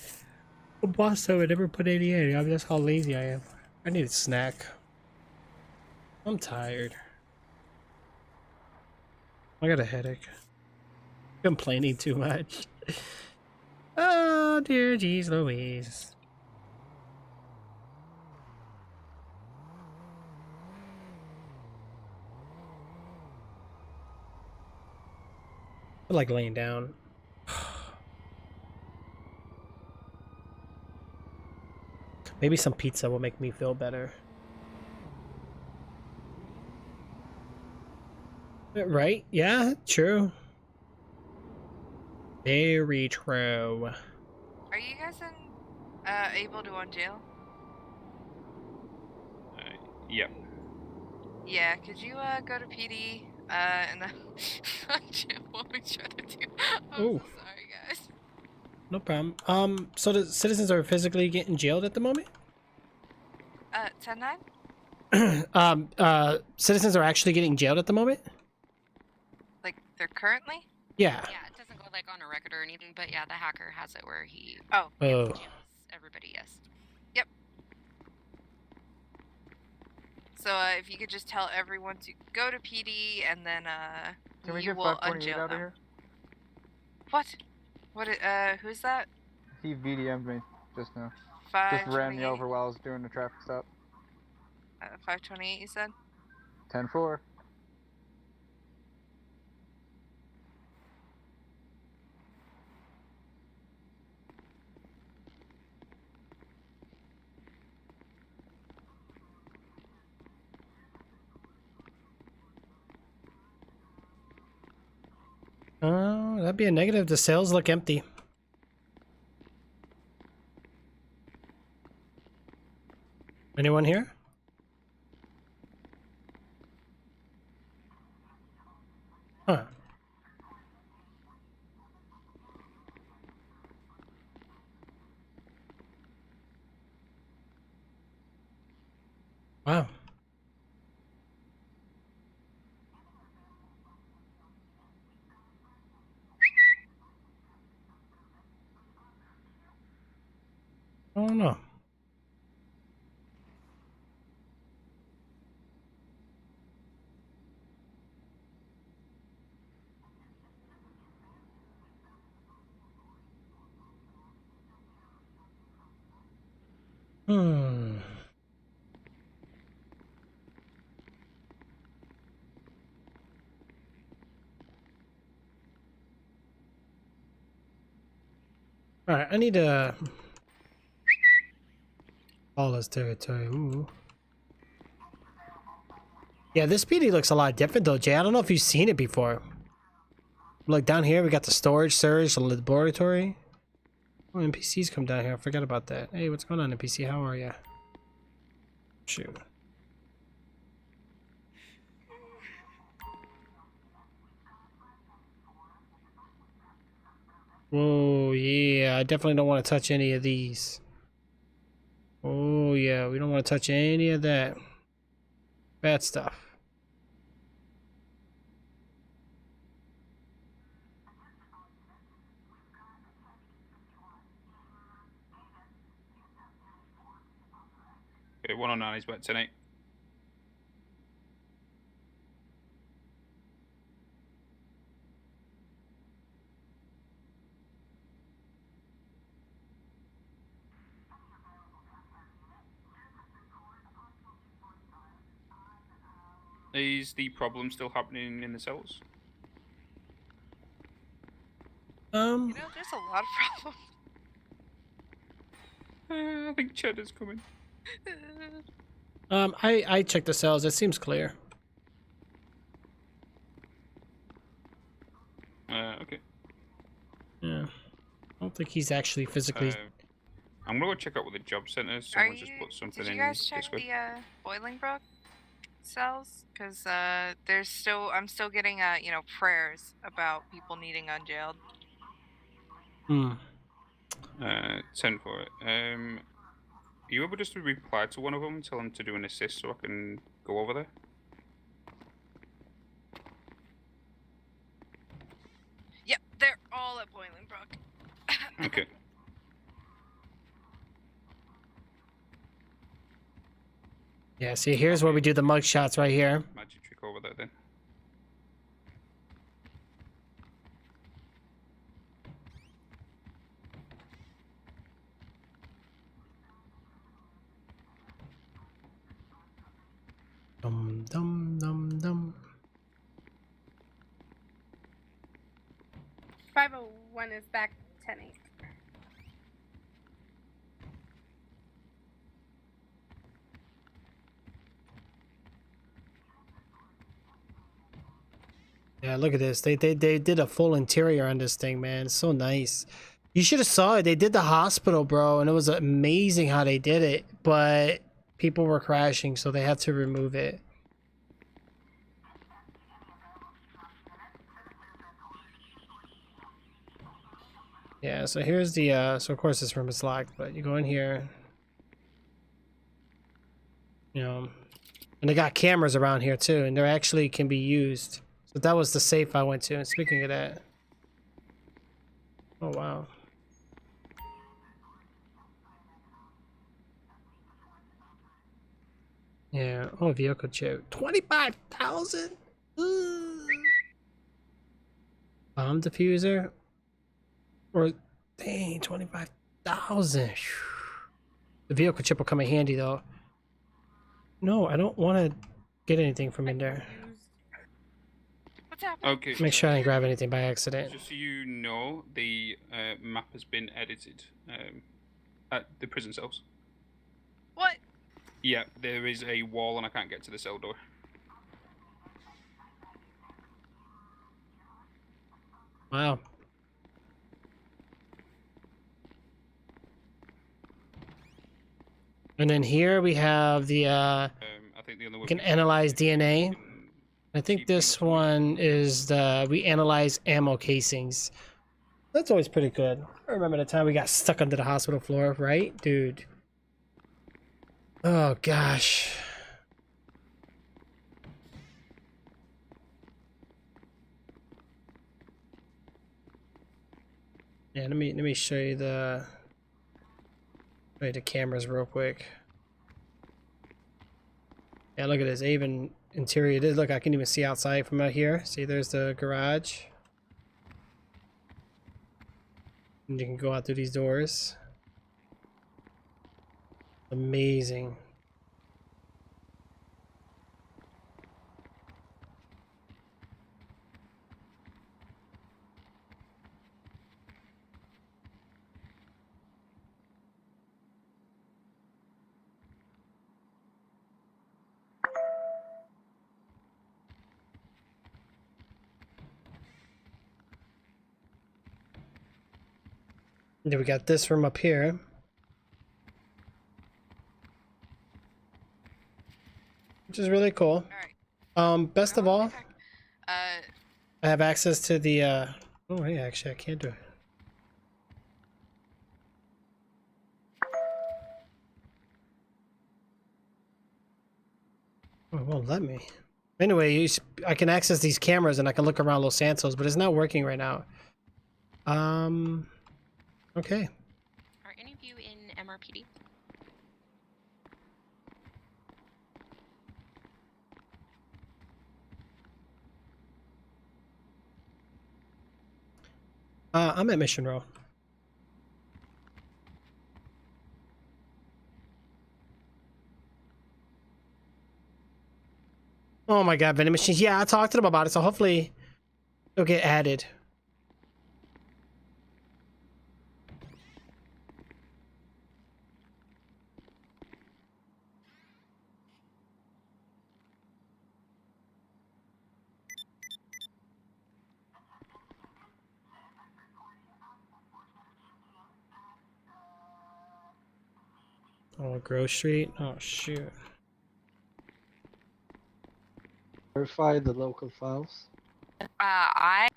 Speaker 6: I'm boss, so I never put any in. I'm just how lazy I am. I need a snack. I'm tired. I got a headache. Complaining too much. Oh, dear geez Louise. I like laying down. Maybe some pizza will make me feel better. Right? Yeah, true. Very true.
Speaker 2: Are you guys able to on jail?
Speaker 5: Yep.
Speaker 2: Yeah, could you go to PD and what we try to do? I'm
Speaker 6: Ooh.
Speaker 2: so sorry, guys.
Speaker 6: No problem. So the citizens are physically getting jailed at the moment?
Speaker 2: 10-9?
Speaker 6: Citizens are actually getting jailed at the moment?
Speaker 2: Like they're currently?
Speaker 6: Yeah.
Speaker 9: Yeah, it doesn't go like on a record or anything, but yeah, the hacker has it where he
Speaker 2: Oh.
Speaker 6: Oh.
Speaker 9: everybody, yes.
Speaker 2: Yep. So if you could just tell everyone to go to PD and then
Speaker 1: Can we
Speaker 2: you
Speaker 1: get
Speaker 2: will
Speaker 1: 528
Speaker 2: unjail
Speaker 1: out of
Speaker 2: them.
Speaker 1: here?
Speaker 2: What? What? Who's that?
Speaker 1: He VDM'd me just now.
Speaker 2: 528.
Speaker 1: Just ran me over while I was doing the traffic stop.
Speaker 2: 528, you said?
Speaker 1: 10-4.
Speaker 6: Oh, that'd be a negative. The cells look empty. Anyone here? Huh. Wow. Oh no. Hmm. All right, I need to all this territory. Ooh. Yeah, this PD looks a lot different though, Jay. I don't know if you've seen it before. Look down here, we got the storage, surge, the laboratory. Oh, NPCs come down here. I forgot about that. Hey, what's going on, NPC? How are ya? Shoot. Oh, yeah. I definitely don't want to touch any of these. Oh, yeah. We don't want to touch any of that bad stuff.
Speaker 5: Okay, 109 is back tonight. Is the problem still happening in the cells?
Speaker 2: You know, there's a lot of problems.
Speaker 5: I think Cheddar's coming.
Speaker 6: I checked the cells. It seems clear.
Speaker 5: Okay.
Speaker 6: Yeah. I don't think he's actually physically.
Speaker 5: I'm gonna go check out with the job centers. Someone just put something
Speaker 2: Did
Speaker 5: in
Speaker 2: you guys check
Speaker 5: this way.
Speaker 2: the Bolingbrook cells? Because I'm still getting prayers about people needing unjailed.
Speaker 5: 10 for it. Are you able just to reply to one of them and tell them to do an assist so I can go over there?
Speaker 2: Yep, they're all at Bolingbrook.
Speaker 5: Okay.
Speaker 6: Yeah, see, here's where we do the mug shots right here.
Speaker 5: Magic trick over there then.
Speaker 6: Dum dum dum dum.
Speaker 12: 501 is back 10-8.
Speaker 6: Yeah, look at this. They did a full interior on this thing, man. It's so nice. You should have saw it. They did the hospital, bro, and it was amazing how they did it. But people were crashing, so they had to remove it. Yeah, so here's the so of course this room is locked, but you go in here. You know, and they got cameras around here too, and they actually can be used. So that was the safe I went to. And speaking of that, oh wow. Yeah. Oh, vehicle chip. 25,000. Bomb diffuser. Or dang, 25,000. The vehicle chip will come in handy though. No, I don't want to get anything from in there.
Speaker 2: What's happening?
Speaker 5: Okay.
Speaker 6: Make sure I didn't grab anything by accident.
Speaker 5: Just so you know, the map has been edited at the prison cells.
Speaker 2: What?
Speaker 5: Yeah, there is a wall and I can't get to the cell door.
Speaker 6: Wow. And then here we have the
Speaker 5: I think the other
Speaker 6: we can analyze DNA. I think this one is we analyze ammo casings. That's always pretty good. I remember the time we got stuck under the hospital floor, right? Dude. Oh gosh. Yeah, let me show you the cameras real quick. Yeah, look at this. Even interior. Look, I can even see outside from out here. See, there's the garage. And you can go out through these doors. Amazing. Then we got this room up here. Which is really cool. Best of all, I have access to the oh yeah, actually I can't do it. Oh, it won't let me. Anyway, I can access these cameras and I can look around Los Santos, but it's not working right now. Okay.
Speaker 9: Are any of you in MRPD?
Speaker 6: I'm at Mission Row. Oh my god, vending machines. Yeah, I talked to them about it, so hopefully it'll get added. Oh, Grove Street. Oh shoot.
Speaker 19: Verify the local files.
Speaker 2: I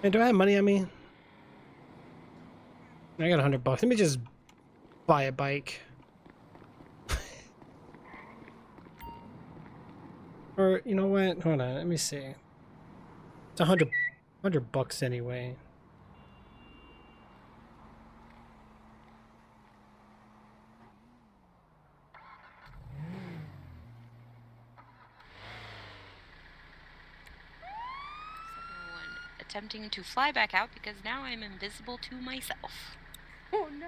Speaker 6: Hey, do I have money on me? I got $100. Let me just buy a bike. Or you know what? Hold on. Let me see. It's $100 anyway.
Speaker 9: Attempting to fly back out because now I'm invisible to myself.
Speaker 12: Oh no.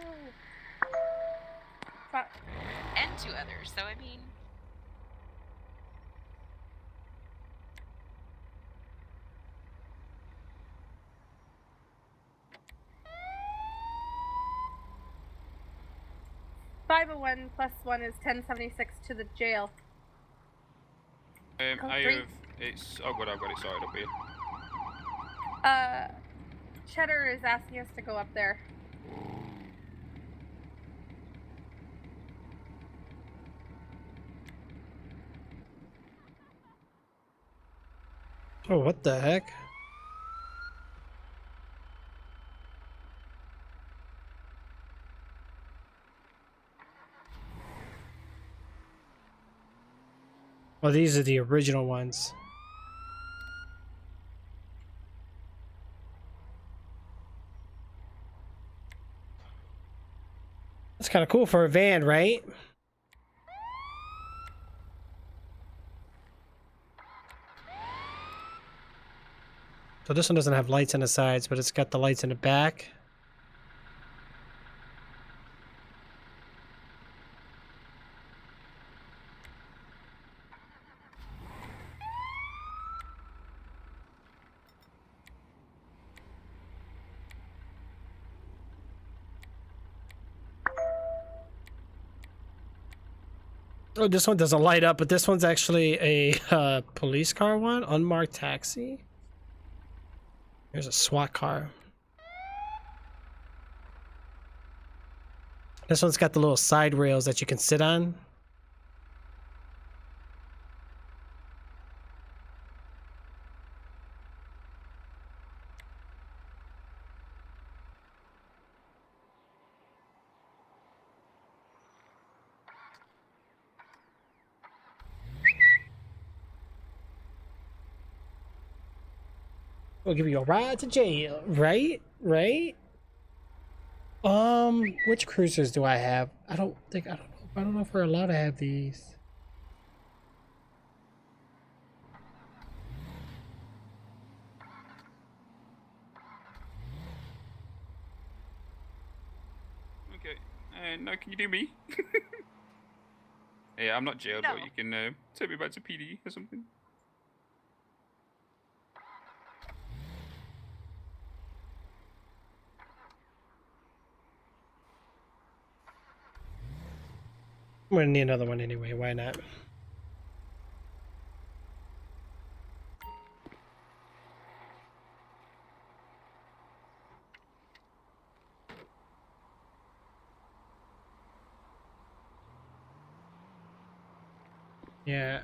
Speaker 9: And to others, so I mean...
Speaker 12: $501 plus 1 is 1076 to the jail.
Speaker 5: I have. It's. Oh god, I've got it sorted up here.
Speaker 12: Cheddar is asking us to go up there.
Speaker 6: Oh, what the heck? Well, these are the original ones. That's kind of cool for a van, right? So this one doesn't have lights on the sides, but it's got the lights in the back. Oh, this one doesn't light up, but this one's actually a police car one. Unmarked taxi. There's a SWAT car. This one's got the little side rails that you can sit on. We'll give you a ride to jail, right? Right? Which cruisers do I have? I don't know if we're allowed to have these.
Speaker 5: Okay. Now can you do me? Yeah, I'm not jailed, but you can take me back to PD or something.
Speaker 6: I'm gonna need another one anyway, why not? Yeah.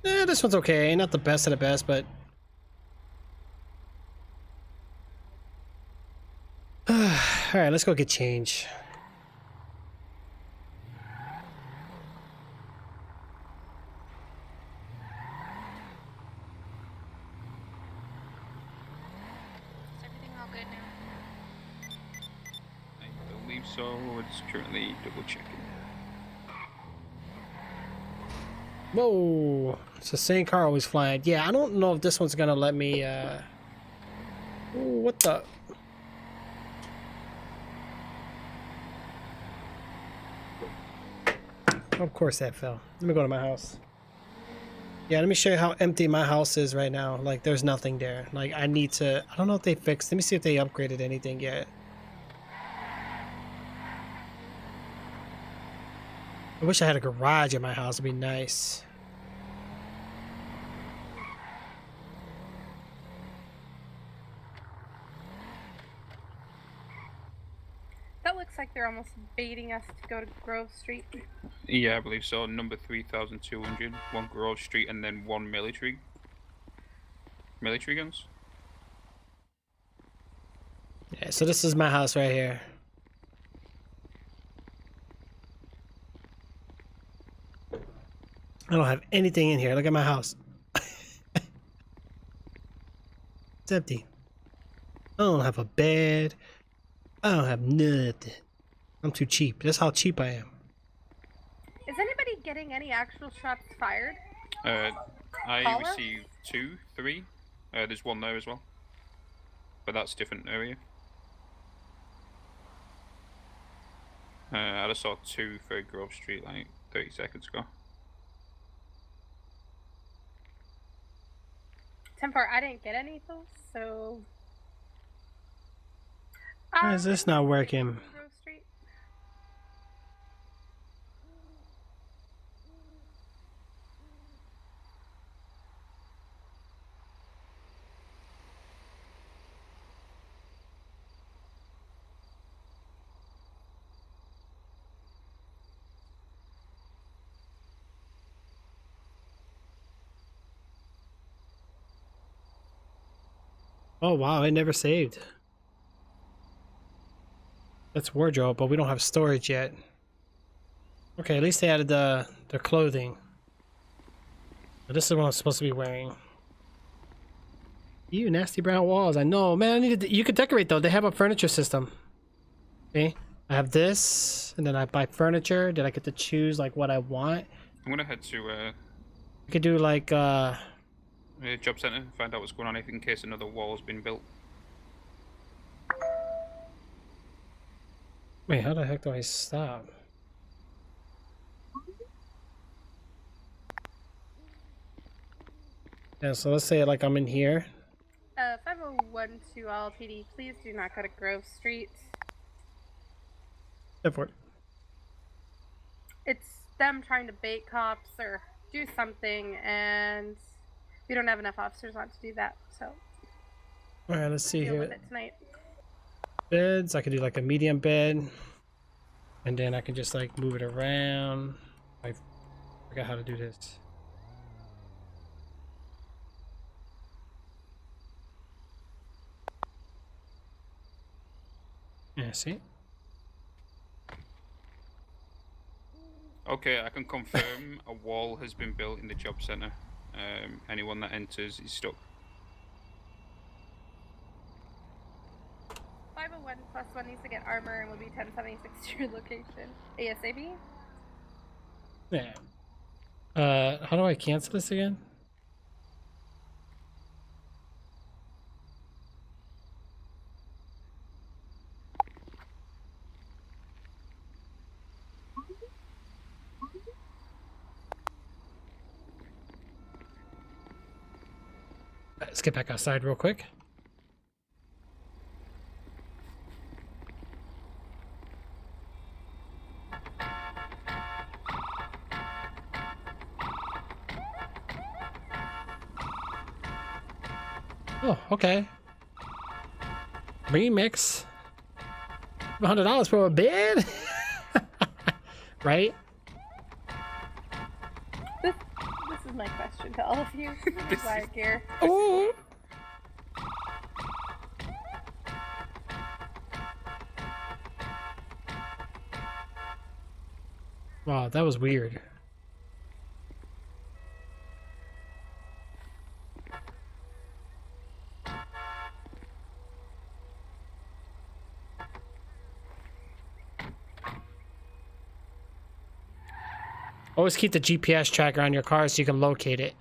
Speaker 6: This one's okay. Not the best of the best, but... Alright, let's go get change.
Speaker 9: Is everything all good now?
Speaker 5: I believe so. It's currently double checking.
Speaker 6: Whoa! It's the same car always flying. Yeah, I don't know if this one's gonna let me, Ooh, what the... Of course that fell. Let me go to my house. Yeah, let me show you how empty my house is right now. Like, there's nothing there. Like, I need to... I don't know if they fixed... Let me see if they upgraded anything yet. I wish I had a garage in my house. It'd be nice.
Speaker 12: That looks like they're almost baiting us to go to Grove Street.
Speaker 5: Yeah, I believe so. Number 3,200, 1 Grove Street, and then 1 military guns.
Speaker 6: Yeah, so this is my house right here. I don't have anything in here. Look at my house. It's empty. I don't have a bed. I don't have nothing. I'm too cheap. That's how cheap I am.
Speaker 12: Is anybody getting any actual shots fired?
Speaker 5: I
Speaker 12: Caller?
Speaker 5: received 2, 3. There's 1 there as well. But that's a different area. I just saw 2 for Grove Street like 30 seconds ago.
Speaker 12: 10-4, I didn't get any of those, so...
Speaker 6: Why is this not working?
Speaker 12: Grove Street.
Speaker 6: Oh wow, it never saved. That's wardrobe, but we don't have storage yet. Okay, at least they added their clothing. But this is what I'm supposed to be wearing. Ew, nasty brown walls. I know, man. I needed. You could decorate though. They have a furniture system. Okay, I have this, and then I buy furniture. Then I get to choose like what I want.
Speaker 5: I'm gonna head to
Speaker 6: You could do like
Speaker 5: job center, find out what's going on in case another wall's been built.
Speaker 6: Wait, how the heck do I stop? Yeah, so let's say like I'm in here.
Speaker 12: 5012 LPD, please do not go to Grove Street.
Speaker 6: Airport.
Speaker 12: It's them trying to bait cops or do something, and we don't have enough officers on to do that, so...
Speaker 6: Alright, let's see
Speaker 12: deal
Speaker 6: here.
Speaker 12: with it tonight.
Speaker 6: Beds, I could do like a medium bed. And then I can just like move it around. I forgot how to do this. Yeah, see?
Speaker 5: Okay, I can confirm a wall has been built in the job center. Anyone that enters is stuck.
Speaker 12: 501+1 needs to get armor and will be 1076 to your location. ASAP?
Speaker 6: Yeah. How do I cancel this again? Let's get back outside real quick. Oh, okay. Remix. $100 for a bed? Right?
Speaker 12: This is my question to all of you. Riot gear.
Speaker 6: Oh. Wow, that was weird. Always keep the GPS tracker on your car so you can locate it.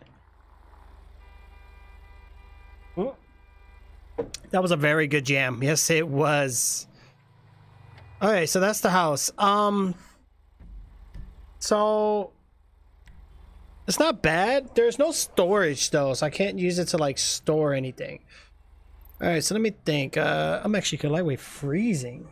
Speaker 6: Oh. That was a very good jam. Yes, it was. Okay, so that's the house. So it's not bad. There's no storage though, so I can't use it to like store anything. All right, so let me think. I'm actually lightweight freezing.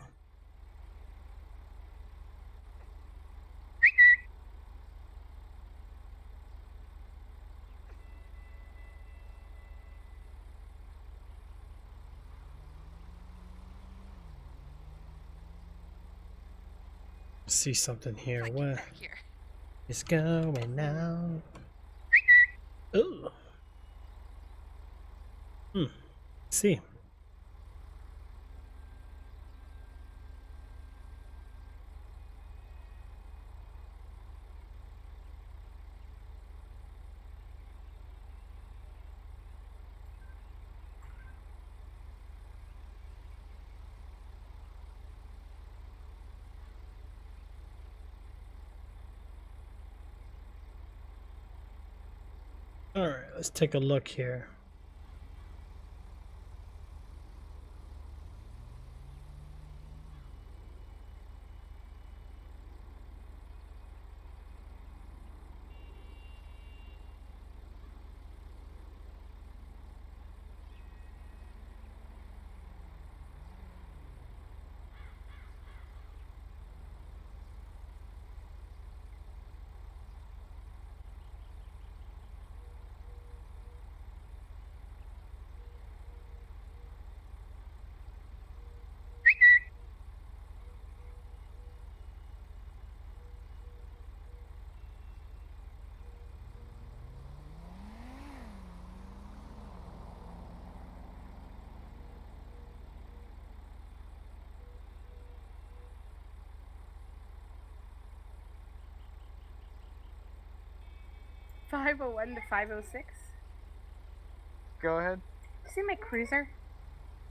Speaker 6: See something here. What is going on? Ooh. See. All right, let's take a look here.
Speaker 12: $501 to $506.
Speaker 1: Go ahead.
Speaker 12: See my cruiser?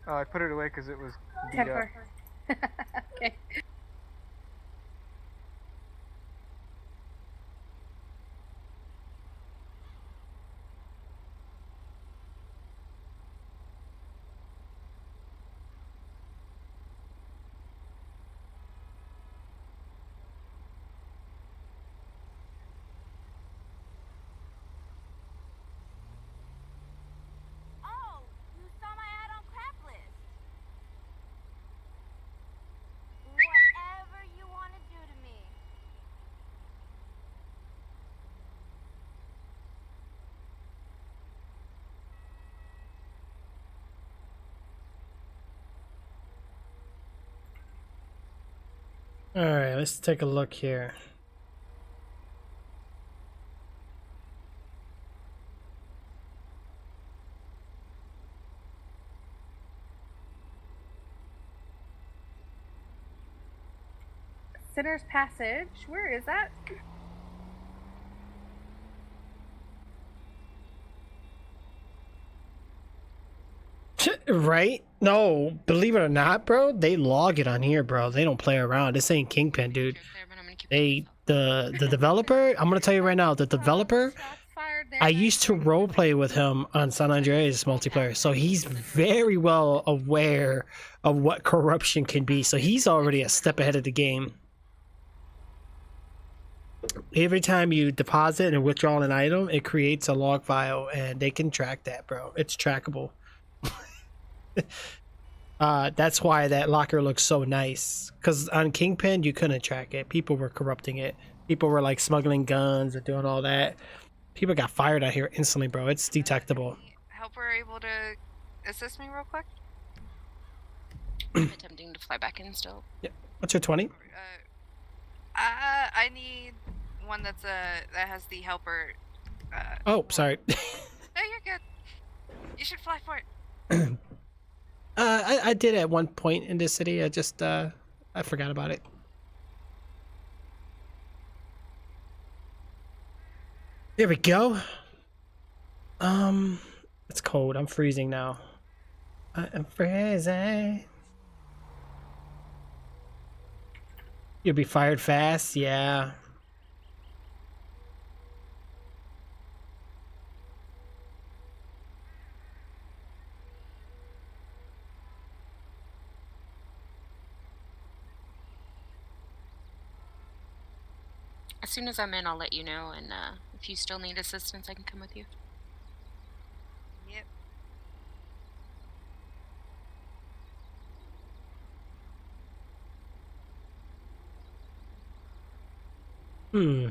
Speaker 1: Oh, I put it away because it was beat up.
Speaker 12: Temper. Okay.
Speaker 18: Oh, you saw my ad on Craplist. Whatever you want to do to me.
Speaker 6: All right, let's take a look here.
Speaker 12: Sinner's Passage. Where is that?
Speaker 6: Right? No, believe it or not, bro, they log it on here, bro. They don't play around. This ain't Kingpin, dude. The developer, I'm gonna tell you right now, the developer, I used to roleplay with him on San Andreas multiplayer, so he's very well aware of what corruption can be. So he's already a step ahead of the game. Every time you deposit and withdraw an item, it creates a log file, and they can track that, bro. It's trackable. That's why that locker looks so nice, because on Kingpin you couldn't track it. People were corrupting it. People were like smuggling guns and doing all that. People got fired out here instantly, bro. It's detectable.
Speaker 2: Helper able to assist me real quick?
Speaker 9: I'm attempting to fly back in still.
Speaker 6: Yeah. What's your 20?
Speaker 2: I need one that's that has the helper.
Speaker 6: Oh, sorry.
Speaker 2: No, you're good. You should fly for it.
Speaker 6: I did at one point in this city. I just I forgot about it. There we go. It's cold. I'm freezing now. I'm freezing. You'll be fired fast, yeah.
Speaker 9: As soon as I'm in, I'll let you know, and if you still need assistance, I can come with you.
Speaker 2: Yep.
Speaker 6: Hmm.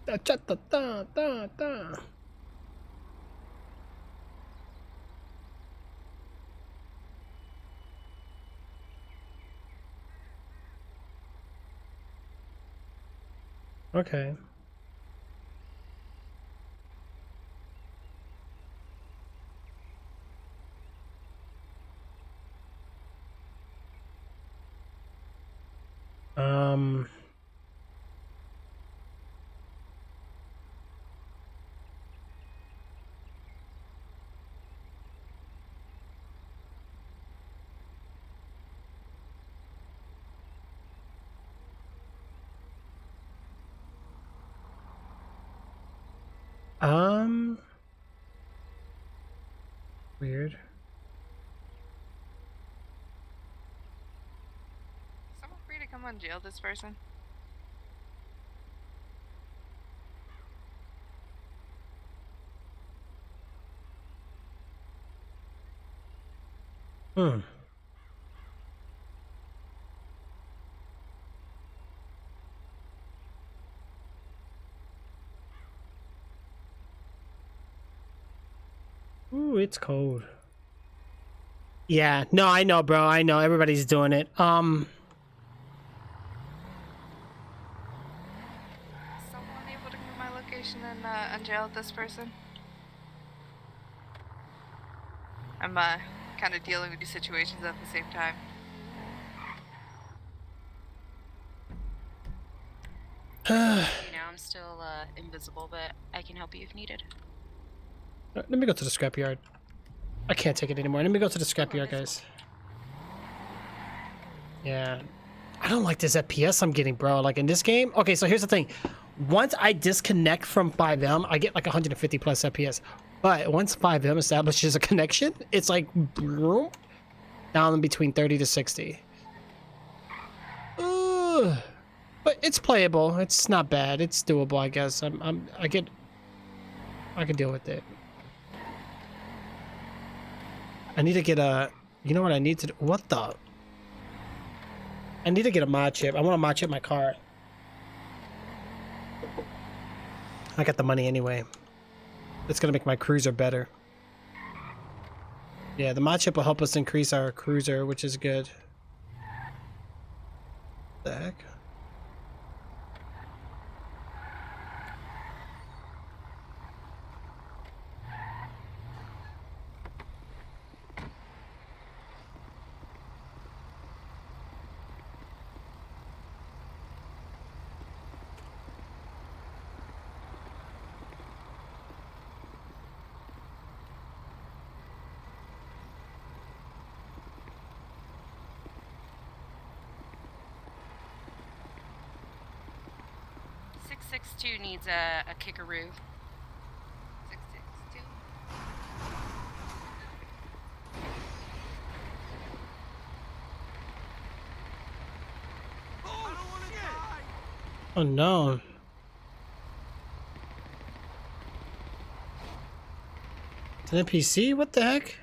Speaker 6: Da, da, da, da, da, da. Okay. Um. Weird.
Speaker 2: Someone free to come on jail this person?
Speaker 6: Hmm. Ooh, it's cold. Yeah, no, I know, bro. I know everybody's doing it.
Speaker 2: Someone able to come to my location and unjail this person? I'm kind of dealing with these situations at the same time.
Speaker 9: I'm still invisible, but I can help you if needed.
Speaker 6: Let me go to the scrapyard. I can't take it anymore. Let me go to the scrapyard, guys. Yeah. I don't like this FPS I'm getting, bro. Like in this game. Okay, so here's the thing. Once I disconnect from FiveM, I get like 150 plus FPS. But once FiveM establishes a connection, it's like boom, down in between 30 to 60. Ugh. But it's playable. It's not bad. It's doable, I guess. I can deal with it. I need to get a, you know what I need to do? What the? I need to get a mod chip. I want to mod chip my car. I got the money anyway. It's going to make my cruiser better. Yeah, the mod chip will help us increase our cruiser, which is good. What the heck?
Speaker 9: Two needs a kickaroo.
Speaker 2: 662.
Speaker 6: Oh no. It's an NPC? What the heck?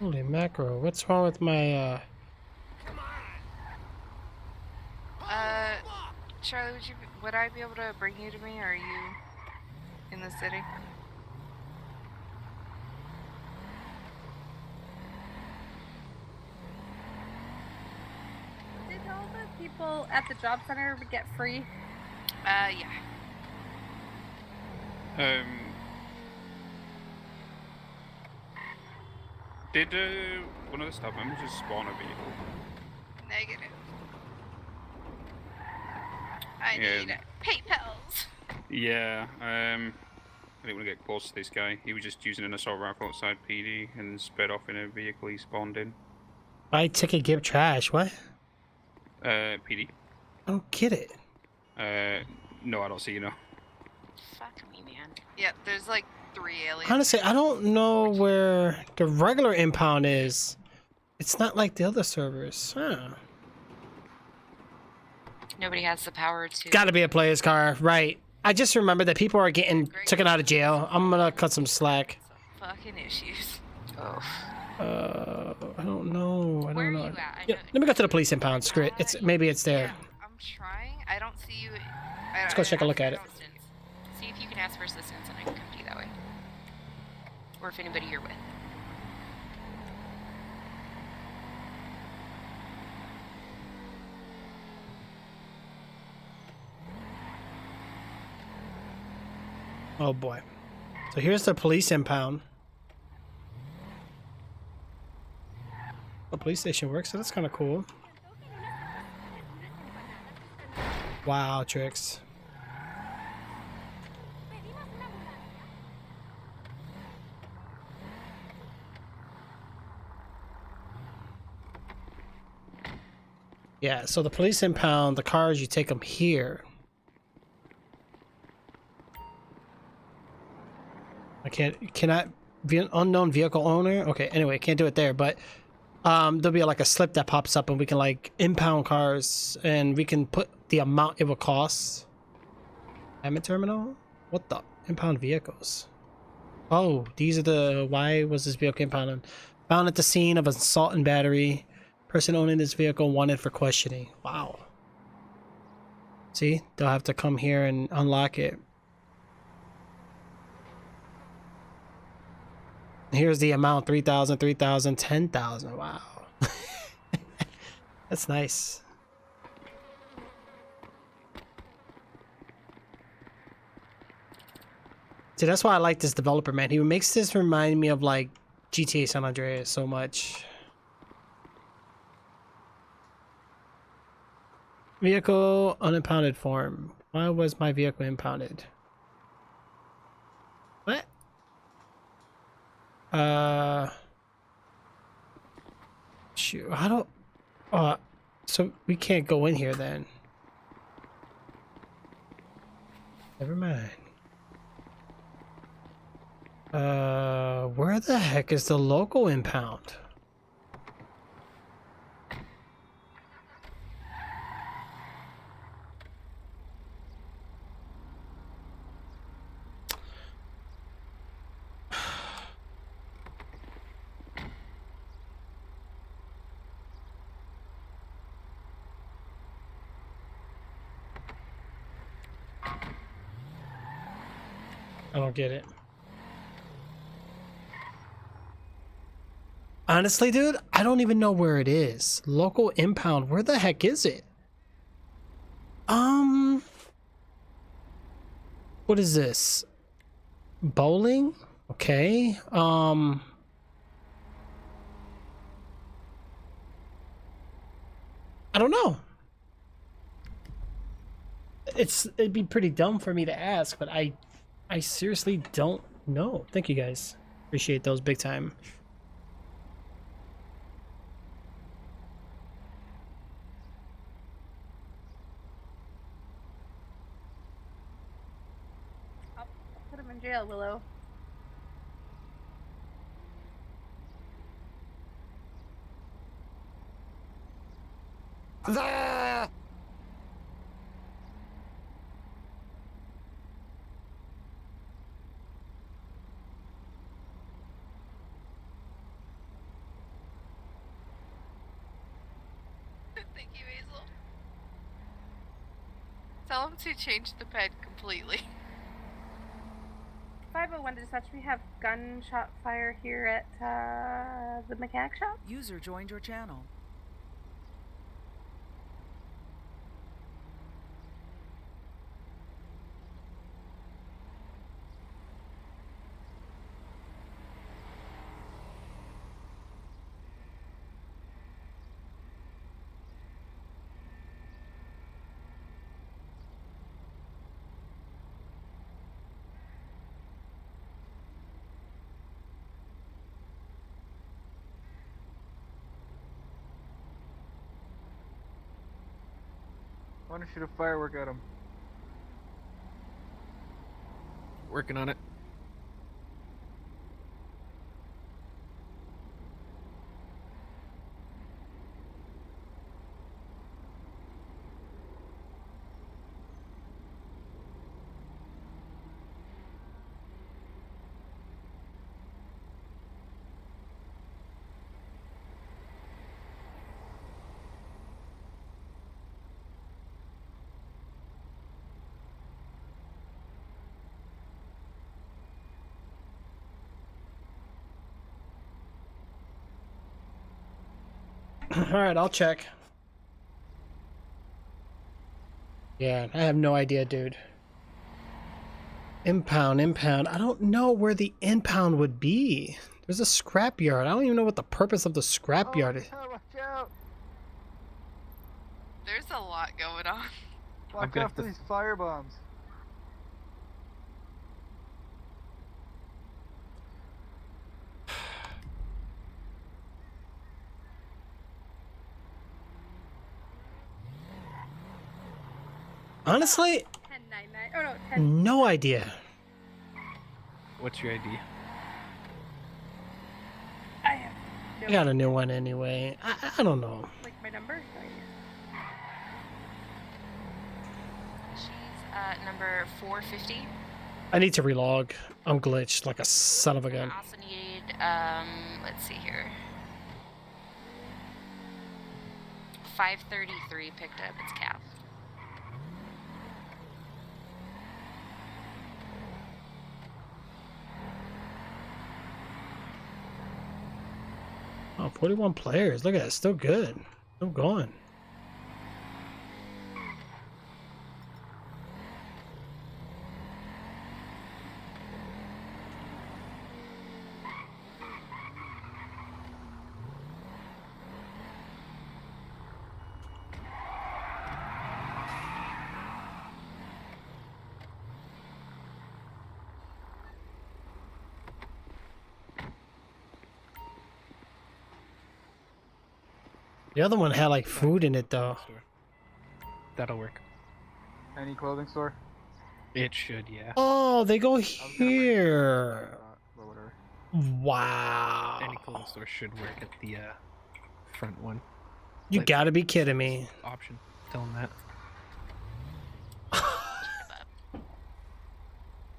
Speaker 6: Holy macro, what's wrong with my,
Speaker 2: Charlie, would I be able to bring you to me, or are you in the city?
Speaker 12: Did all the people at the job center get free?
Speaker 2: Yeah.
Speaker 5: Did one of the staff members just spawn a vehicle?
Speaker 2: Negative. I need PayPals.
Speaker 5: Yeah, I didn't want to get close to this guy. He was just using an assault rifle outside PD and sped off in a vehicle he spawned in.
Speaker 6: Buy ticket, give trash. What?
Speaker 5: PD.
Speaker 6: I don't get it.
Speaker 5: No, I don't see you now.
Speaker 9: Fuck me, man.
Speaker 2: Yep, there's like 3 aliens.
Speaker 6: Honestly, I don't know where the regular impound is. It's not like the other servers. Huh.
Speaker 9: Nobody has the power to.
Speaker 6: Gotta be a player's car, right? I just remember that people are getting taken out of jail. I'm gonna cut some slack.
Speaker 2: Fucking issues.
Speaker 9: Oh.
Speaker 6: I don't know. I
Speaker 9: Where
Speaker 6: don't
Speaker 9: are
Speaker 6: know.
Speaker 9: you at?
Speaker 6: Yeah, let me go to the police impound. Screw it. Maybe it's there.
Speaker 2: I'm trying. I don't see you.
Speaker 6: Let's go take a look at it.
Speaker 9: See if you can ask for assistance and I can come to you that way. Or if anybody you're with.
Speaker 6: Oh boy. So here's the police impound. The police station works, so that's kind of cool. Wow, Trix. Yeah, so the police impound, the cars, you take them here. Cannot be an unknown vehicle owner. Okay, anyway, can't do it there, but there'll be like a slip that pops up and we can like impound cars and we can put the amount it will cost. Payment terminal? What the? Impound vehicles. Oh, these are the, why was this vehicle impounded? Found at the scene of assault and battery. Person owning this vehicle wanted for questioning. Wow. See, they'll have to come here and unlock it. Here's the amount, 3,000, 3,000, 10,000. Wow. That's nice. See, that's why I like this developer, man. He makes this remind me of like GTA San Andreas so much. Vehicle unimpounded form. Why was my vehicle impounded? What? Shoot, how do, so we can't go in here then. Never mind. Where the heck is the local impound? I don't get it. Honestly, dude, I don't even know where it is. Local impound, where the heck is it? What is this? Bowling? Okay. I don't know. It'd be pretty dumb for me to ask, but I seriously don't know. Thank you guys. Appreciate those big time.
Speaker 12: I'll put him in jail, Willow.
Speaker 2: Thank you, Hazel. Tell him to change the ped completely.
Speaker 12: 501 dispatch, we have gunshot fire here at the mechanic shop.
Speaker 11: User joined your channel.
Speaker 1: want to shoot a firework at him.
Speaker 20: Working on it.
Speaker 6: Alright, I'll check. Yeah, I have no idea, dude. Impound. I don't know where the impound would be. There's a scrapyard. I don't even know what the purpose of the scrapyard is.
Speaker 1: Watch out!
Speaker 2: There's a lot going on.
Speaker 1: Watch out for these fire bombs.
Speaker 6: Honestly,
Speaker 12: 1099. Oh no, 10.
Speaker 6: no idea.
Speaker 20: What's your ID?
Speaker 12: I have no
Speaker 6: I got a new one anyway. I don't know.
Speaker 12: Like my number?
Speaker 9: She's number 450.
Speaker 6: I need to relog. I'm glitched like a son of a gun.
Speaker 9: I also need, let's see here. 533 picked up. It's Cav.
Speaker 6: Oh, 41 players. Look at it. Still good. Still going. The other one had like food in it though.
Speaker 20: That'll work.
Speaker 1: Any clothing store?
Speaker 20: It should, yeah.
Speaker 6: Oh, they go here.
Speaker 1: Or whatever.
Speaker 6: Wow.
Speaker 20: Any clothing store should work at the front one.
Speaker 6: You gotta be kidding me.
Speaker 20: Option. Tell them that.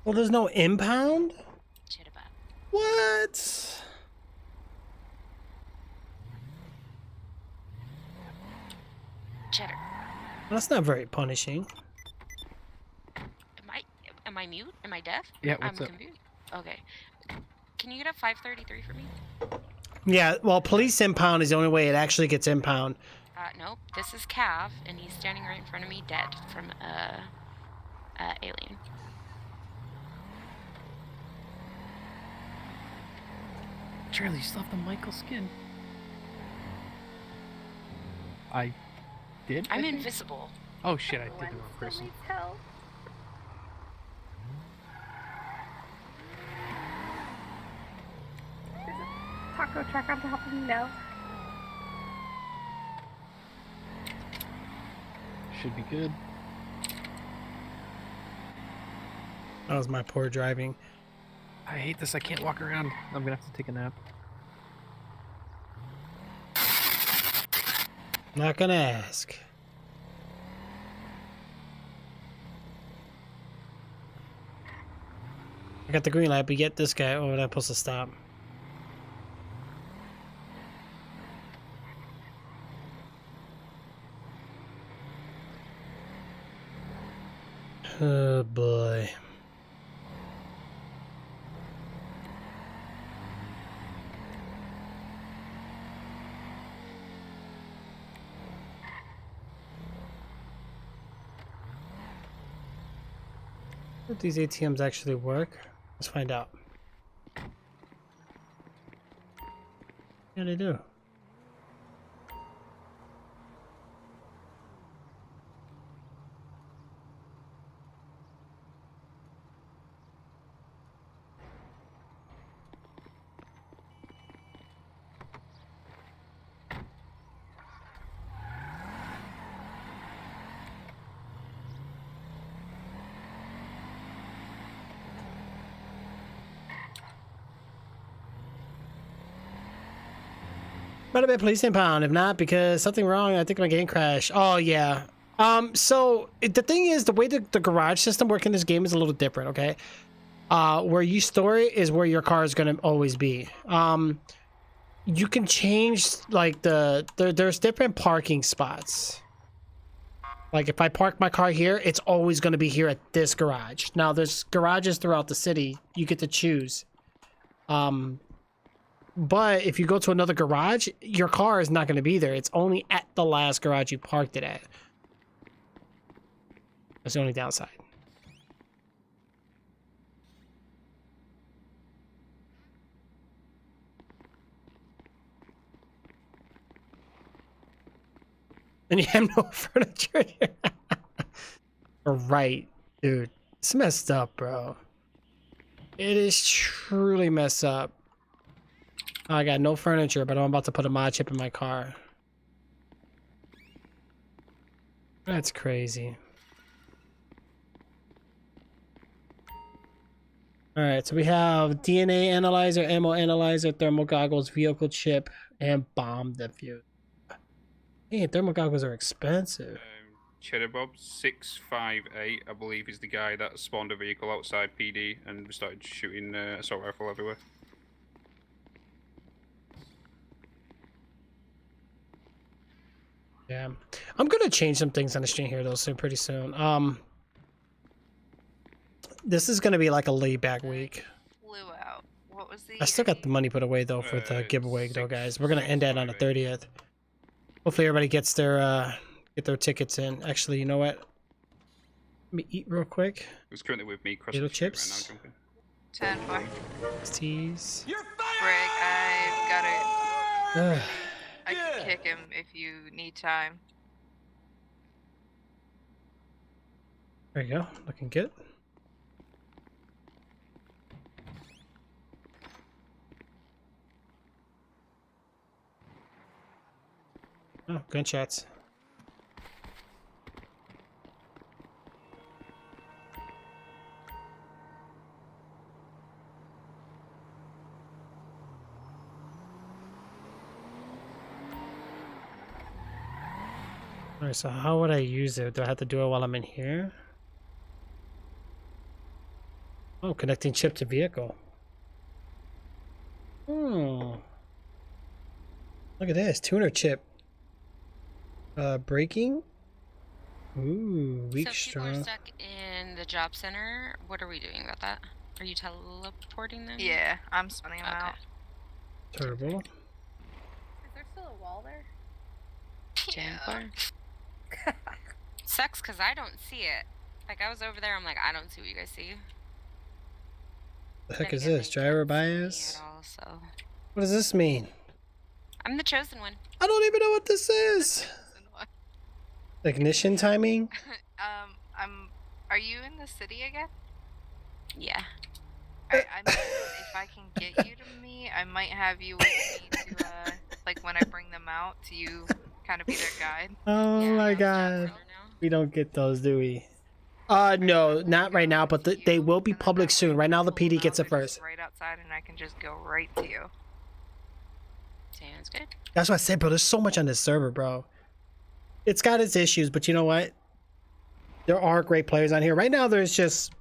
Speaker 6: Well, there's no impound? What?
Speaker 9: Cheddar.
Speaker 6: That's not very punishing.
Speaker 9: Am I mute? Am I deaf?
Speaker 20: Yeah, what's
Speaker 9: I'm
Speaker 20: up?
Speaker 9: confused. Okay. Can you get a 533 for me?
Speaker 6: Yeah, well, police impound is the only way it actually gets impound.
Speaker 9: Nope. This is Cav, and he's standing right in front of me, dead from alien.
Speaker 20: Charlie, you still have the Michael skin. I did?
Speaker 9: I'm invisible.
Speaker 20: Oh shit, I did the wrong person.
Speaker 12: Help. There's a taco truck on top of me now.
Speaker 20: Should be good.
Speaker 6: That was my poor driving.
Speaker 20: I hate this, I can't walk around. I'm gonna have to take a nap.
Speaker 6: Not gonna ask. I got the green light, but get this guy. Oh, I'm supposed to stop. Oh boy. If these ATMs actually work, let's find out. Yeah, they do. Might have been police impound. If not, because something wrong. I think my game crashed. Oh yeah. So the thing is, the way the garage system works in this game is a little different. Okay. Where you store it is where your car is gonna always be. You can change like there's different parking spots. Like if I park my car here, it's always gonna be here at this garage. Now there's garages throughout the city. You get to choose. But if you go to another garage, your car is not going to be there. It's only at the last garage you parked it at. That's the only downside. And you have no furniture here. Right, dude. It's messed up, bro. It is truly messed up. I got no furniture, but I'm about to put a mod chip in my car. That's crazy. Alright, so we have DNA analyzer, ammo analyzer, thermal goggles, vehicle chip, and bomb diffuser. Hey, thermal goggles are expensive.
Speaker 5: Cheddar Bob 658, I believe, is the guy that spawned a vehicle outside PD and started shooting assault rifle everywhere.
Speaker 6: Yeah, I'm gonna change some things on the stream here though, so pretty soon. This is gonna be like a laid back week.
Speaker 2: Flew out. What was the?
Speaker 6: I still got the money put away though for the giveaway though, guys. We're gonna end that on the 30th. Hopefully everybody gets their get their tickets in. Actually, you know what? Let me eat real quick.
Speaker 5: Who's currently with me?
Speaker 6: Potato chips.
Speaker 5: Right now,
Speaker 2: 10-4.
Speaker 6: Teas.
Speaker 2: Greg, I've got it. I can kick him if you need time.
Speaker 6: There you go. Looking good. Oh, gunshots. Alright, so how would I use it? Do I have to do it while I'm in here? Oh, connecting chip to vehicle. Oh. Look at this, tuner chip. Braking. Ooh, weak
Speaker 9: so
Speaker 6: strong.
Speaker 9: people are stuck in the job center. What are we doing about that? Are you teleporting them?
Speaker 2: Yeah, I'm spinning them out.
Speaker 6: Turbo.
Speaker 12: Is there still a wall there?
Speaker 9: Yeah. Sucks because I don't see it. Like I was over there, I'm like, I don't see what you guys see.
Speaker 6: The heck is this? Driver bias? What does this mean?
Speaker 9: I'm the chosen one.
Speaker 6: I don't even know what this is. Ignition timing?
Speaker 2: Are you in the city again?
Speaker 9: Yeah.
Speaker 2: Alright, if I can get you to me, I might have you with me to, like when I bring them out, to you kind of be their guide.
Speaker 6: Oh my god. We don't get those, do we? No, not right now, but they will be public soon. Right now the PD gets it first.
Speaker 2: Right outside and I can just go right to you.
Speaker 9: Sounds good.
Speaker 6: That's what I said, bro. There's so much on this server, bro. It's got its issues, but you know what? There are great players on here. Right now there's just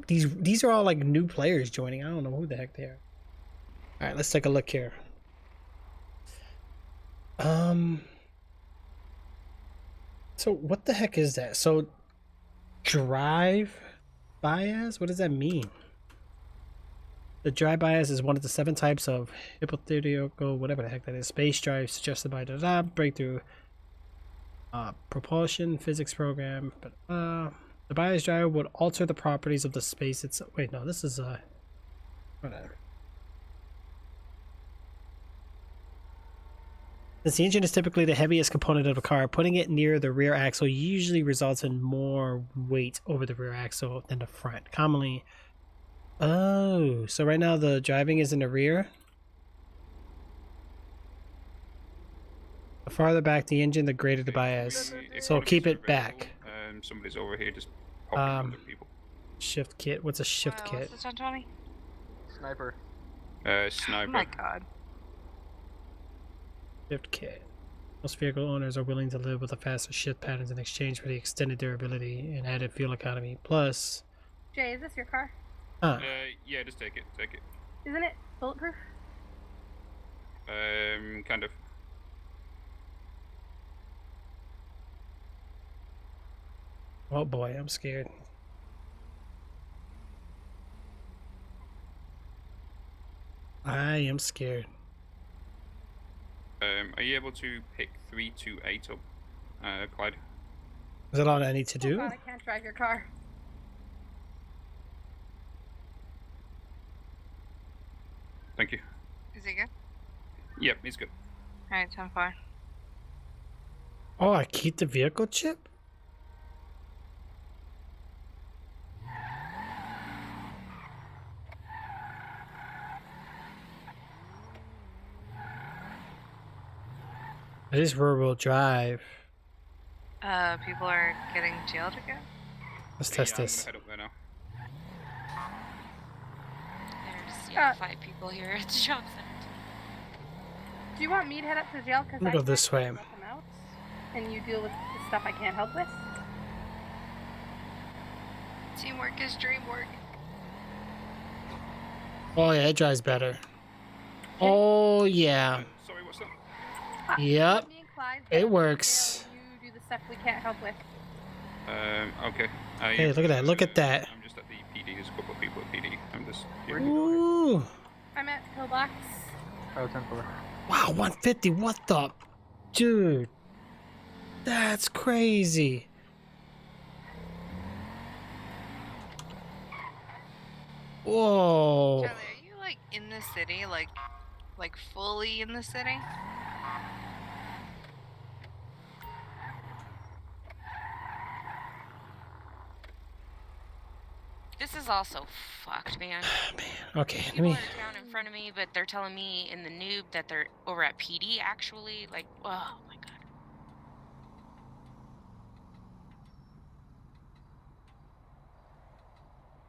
Speaker 6: these are all like new players joining. I don't know who the heck they are. Alright, let's take a look here. So what the heck is that? So drive bias? What does that mean? The drive bias is one of the 7 types of hypothetical, whatever the heck that is, space drive suggested by the breakthrough propulsion physics program. But the bias drive would alter the properties of the space itself. Wait, no, this is whatever. Since the engine is typically the heaviest component of a car, putting it near the rear axle usually results in more weight over the rear axle than the front. Commonly, oh, so right now the driving is in the rear. The farther back the engine, the greater the bias. So keep it back.
Speaker 5: Somebody's over here just popping other people.
Speaker 6: Shift kit. What's a shift kit?
Speaker 2: What's this on, Tony?
Speaker 1: Sniper.
Speaker 5: Sniper.
Speaker 2: Oh my god.
Speaker 6: Shift kit. Most vehicle owners are willing to live with the faster shift patterns in exchange for the extended durability and added fuel economy. Plus,
Speaker 12: Jay, is this your car?
Speaker 5: Yeah, just take it. Take it.
Speaker 12: Isn't it bulletproof?
Speaker 5: Kind of.
Speaker 6: oh boy, I'm scared. I am scared.
Speaker 5: Are you able to pick 328 up, Clyde?
Speaker 6: Is that all I need to
Speaker 12: Oh
Speaker 6: do?
Speaker 12: God, I can't drive your car.
Speaker 5: Thank you.
Speaker 2: Is he good?
Speaker 5: Yep, he's good.
Speaker 2: Alright, 10-4.
Speaker 6: Oh, I keep the vehicle chip? It is rear-wheel drive.
Speaker 2: People are getting jailed again?
Speaker 6: Let's test
Speaker 5: I'm
Speaker 6: this.
Speaker 5: gonna head up there now.
Speaker 9: There's 5 people here at the job center.
Speaker 12: Do you want me to head up to jail? Because
Speaker 6: I'm gonna go this way.
Speaker 12: let them out, and you deal with the stuff I can't help with.
Speaker 2: Teamwork is dream work.
Speaker 6: Oh yeah, it drives better. Oh yeah.
Speaker 5: Sorry, what's that?
Speaker 6: Yep.
Speaker 12: Me and Clyde
Speaker 6: It works.
Speaker 12: You do the stuff we can't help with.
Speaker 5: Okay.
Speaker 6: Hey, look at that. Look at that.
Speaker 5: I'm just at the PD. There's a couple of people at PD. I'm just.
Speaker 6: Ooh.
Speaker 12: I'm at Pillbox.
Speaker 1: Oh, 10-4.
Speaker 6: Wow, 150. What the? Dude. That's crazy. Whoa.
Speaker 2: Charlie, are you like in the city? Like fully in the city?
Speaker 9: This is also fucked, man.
Speaker 6: Okay, let
Speaker 9: People
Speaker 6: me.
Speaker 9: are down in front of me, but they're telling me in the noob that they're over at PD actually. Like, oh my god.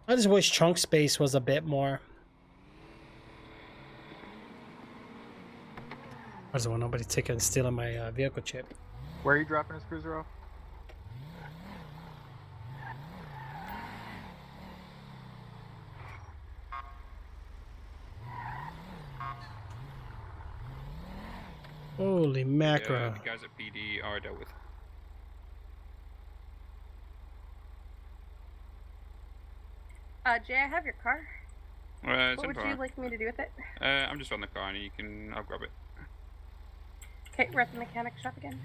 Speaker 6: I just wish trunk space was a bit more. I just want nobody taking and stealing my vehicle chip.
Speaker 1: Where are you dropping his cruiser off?
Speaker 6: Holy macro.
Speaker 5: Yeah, the guys at PD are dealt with.
Speaker 12: Jay, I have your car.
Speaker 5: It's
Speaker 12: What
Speaker 5: in
Speaker 12: would you
Speaker 5: fire.
Speaker 12: like me to do with it?
Speaker 5: I'm just on the car, and I'll grab it.
Speaker 12: Okay, we're at the mechanic shop again.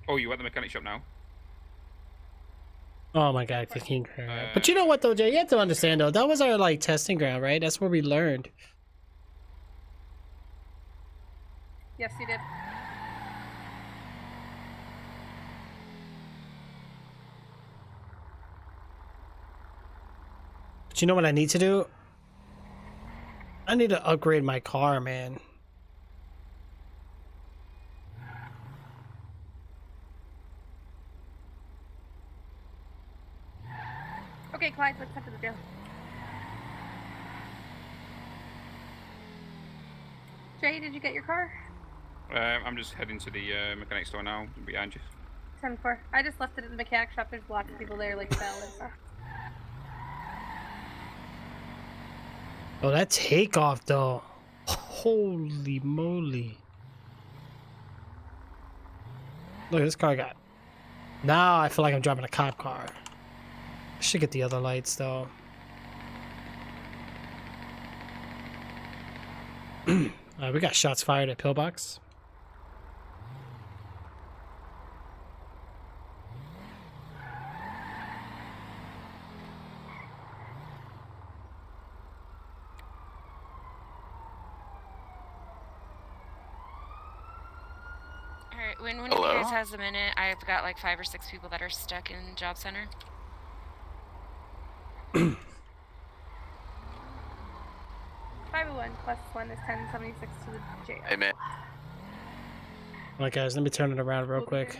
Speaker 5: Oh, you at the mechanic shop now?
Speaker 6: Oh my god, 15 grand. But you know what though, Jay? You have to understand though, that was our like testing ground, right? That's where we learned.
Speaker 12: Yes, you did.
Speaker 6: But you know what I need to do? I need to upgrade my car, man.
Speaker 12: Okay, Clyde, let's head to the jail. Jay, did you get your car?
Speaker 5: I'm just heading to the mechanic store now, behind you.
Speaker 12: 10-4. I just left it at the mechanic shop. There's lots of people there, like Bell and stuff.
Speaker 6: Oh, that takeoff though. Holy moly. Look at this car I got. Now I feel like I'm driving a cop car. I should get the other lights though. We got shots fired at Pillbox.
Speaker 9: Alright, when one of you guys has a minute, I've got like 5 or 6 people that are stuck in job center.
Speaker 12: 501 plus 1 is 1076 to the jail.
Speaker 7: Hey, man.
Speaker 6: Alright guys, let me turn it around real
Speaker 12: We'll be there
Speaker 6: quick.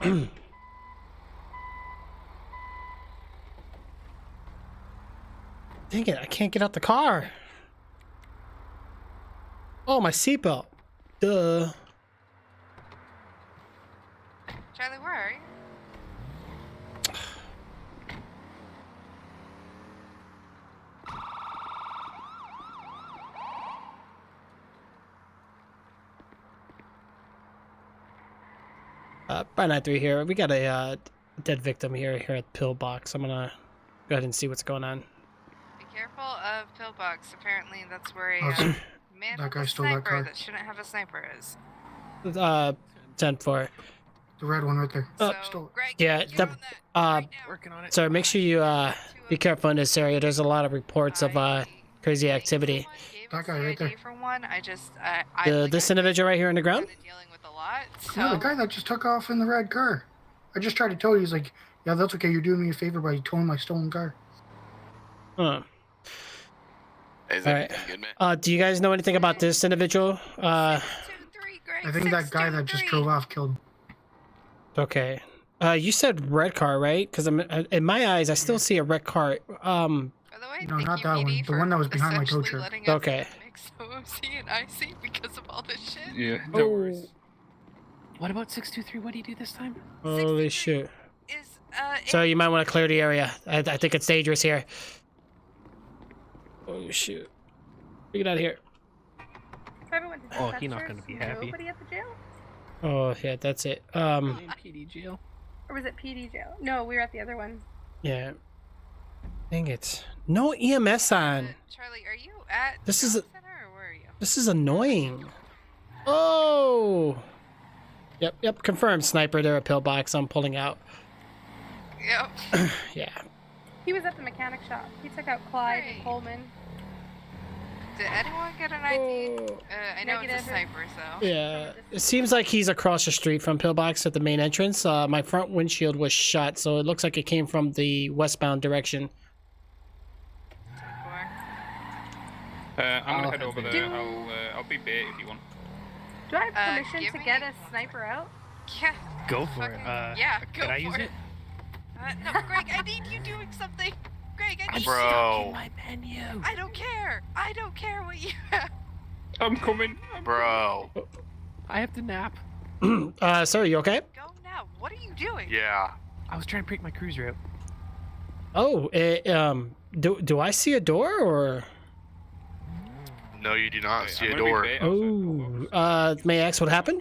Speaker 12: momentarily.
Speaker 6: Dang it, I can't get out the car. Oh, my seatbelt. Duh.
Speaker 2: Charlie, where are you?
Speaker 6: By 9-3 here. We got a dead victim here at the pillbox. I'm gonna go ahead and see what's going on.
Speaker 2: Be careful of pillbox. Apparently, that's where a man
Speaker 21: that
Speaker 2: with
Speaker 21: guy
Speaker 2: a
Speaker 21: stole that
Speaker 2: sniper
Speaker 21: car.
Speaker 2: that shouldn't have a sniper is.
Speaker 6: 10-4.
Speaker 21: The red one right there.
Speaker 2: So, Greg,
Speaker 6: Yeah,
Speaker 20: Working on it.
Speaker 6: sorry, make sure you be careful in this area. There's a lot of reports of crazy activity.
Speaker 21: That guy right there.
Speaker 2: for one, I just
Speaker 6: This individual right here on the ground?
Speaker 21: No, the guy that just took off in the red car. I just tried to tell you. He's like, yeah, that's okay. You're doing me a favor by towing my stolen car.
Speaker 6: Huh. Alright. Do you guys know anything about this individual?
Speaker 21: I think that guy that just drove off killed.
Speaker 6: Okay. You said red car, right? Because in my eyes, I still see a red car.
Speaker 21: No, not that one. The one that was behind my tow truck.
Speaker 6: Okay.
Speaker 2: OC and IC because of all this shit.
Speaker 5: Yeah,
Speaker 6: no worries.
Speaker 20: What about 623? What do you do this time?
Speaker 6: Holy shit. So you might want to clear the area. I think it's dangerous here. Oh shoot. Get out of here.
Speaker 20: Oh, he's not gonna be happy.
Speaker 12: Nobody at the jail?
Speaker 6: Oh yeah, that's it.
Speaker 20: PD jail.
Speaker 12: Or was it PD jail? No, we were at the other one.
Speaker 6: Yeah. Dang it. No EMS on.
Speaker 2: Charlie, are you at
Speaker 6: This
Speaker 2: the
Speaker 6: is
Speaker 2: Center or where are you?
Speaker 6: This is annoying. Oh. Yep, confirmed sniper there at pillbox. I'm pulling out.
Speaker 2: Yep.
Speaker 6: Yeah.
Speaker 12: He was at the mechanic shop. He took out Clyde and Coleman.
Speaker 2: Did anyone get an ID? I know it's a sniper, so.
Speaker 6: Yeah. It seems like he's across the street from pillbox at the main entrance. My front windshield was shot, so it looks like it came from the westbound direction.
Speaker 5: I'm gonna head over there. I'll be bait if you want.
Speaker 12: Do I have permission to get a sniper out?
Speaker 2: Yeah.
Speaker 20: Go for it.
Speaker 2: Yeah, go
Speaker 20: can I
Speaker 2: for
Speaker 20: use it?
Speaker 2: No, Greg, I need you doing something. Greg, I need
Speaker 15: Bro.
Speaker 2: you. In my menu. I don't care. I don't care what you have.
Speaker 5: I'm coming.
Speaker 15: Bro.
Speaker 20: I have to nap.
Speaker 6: Sir, you okay?
Speaker 2: Go now. What are you doing?
Speaker 15: Yeah.
Speaker 20: I was trying to break my cruiser out.
Speaker 6: Oh, do I see a door or?
Speaker 15: No, you do not see a door.
Speaker 6: Oh, may I ask what happened?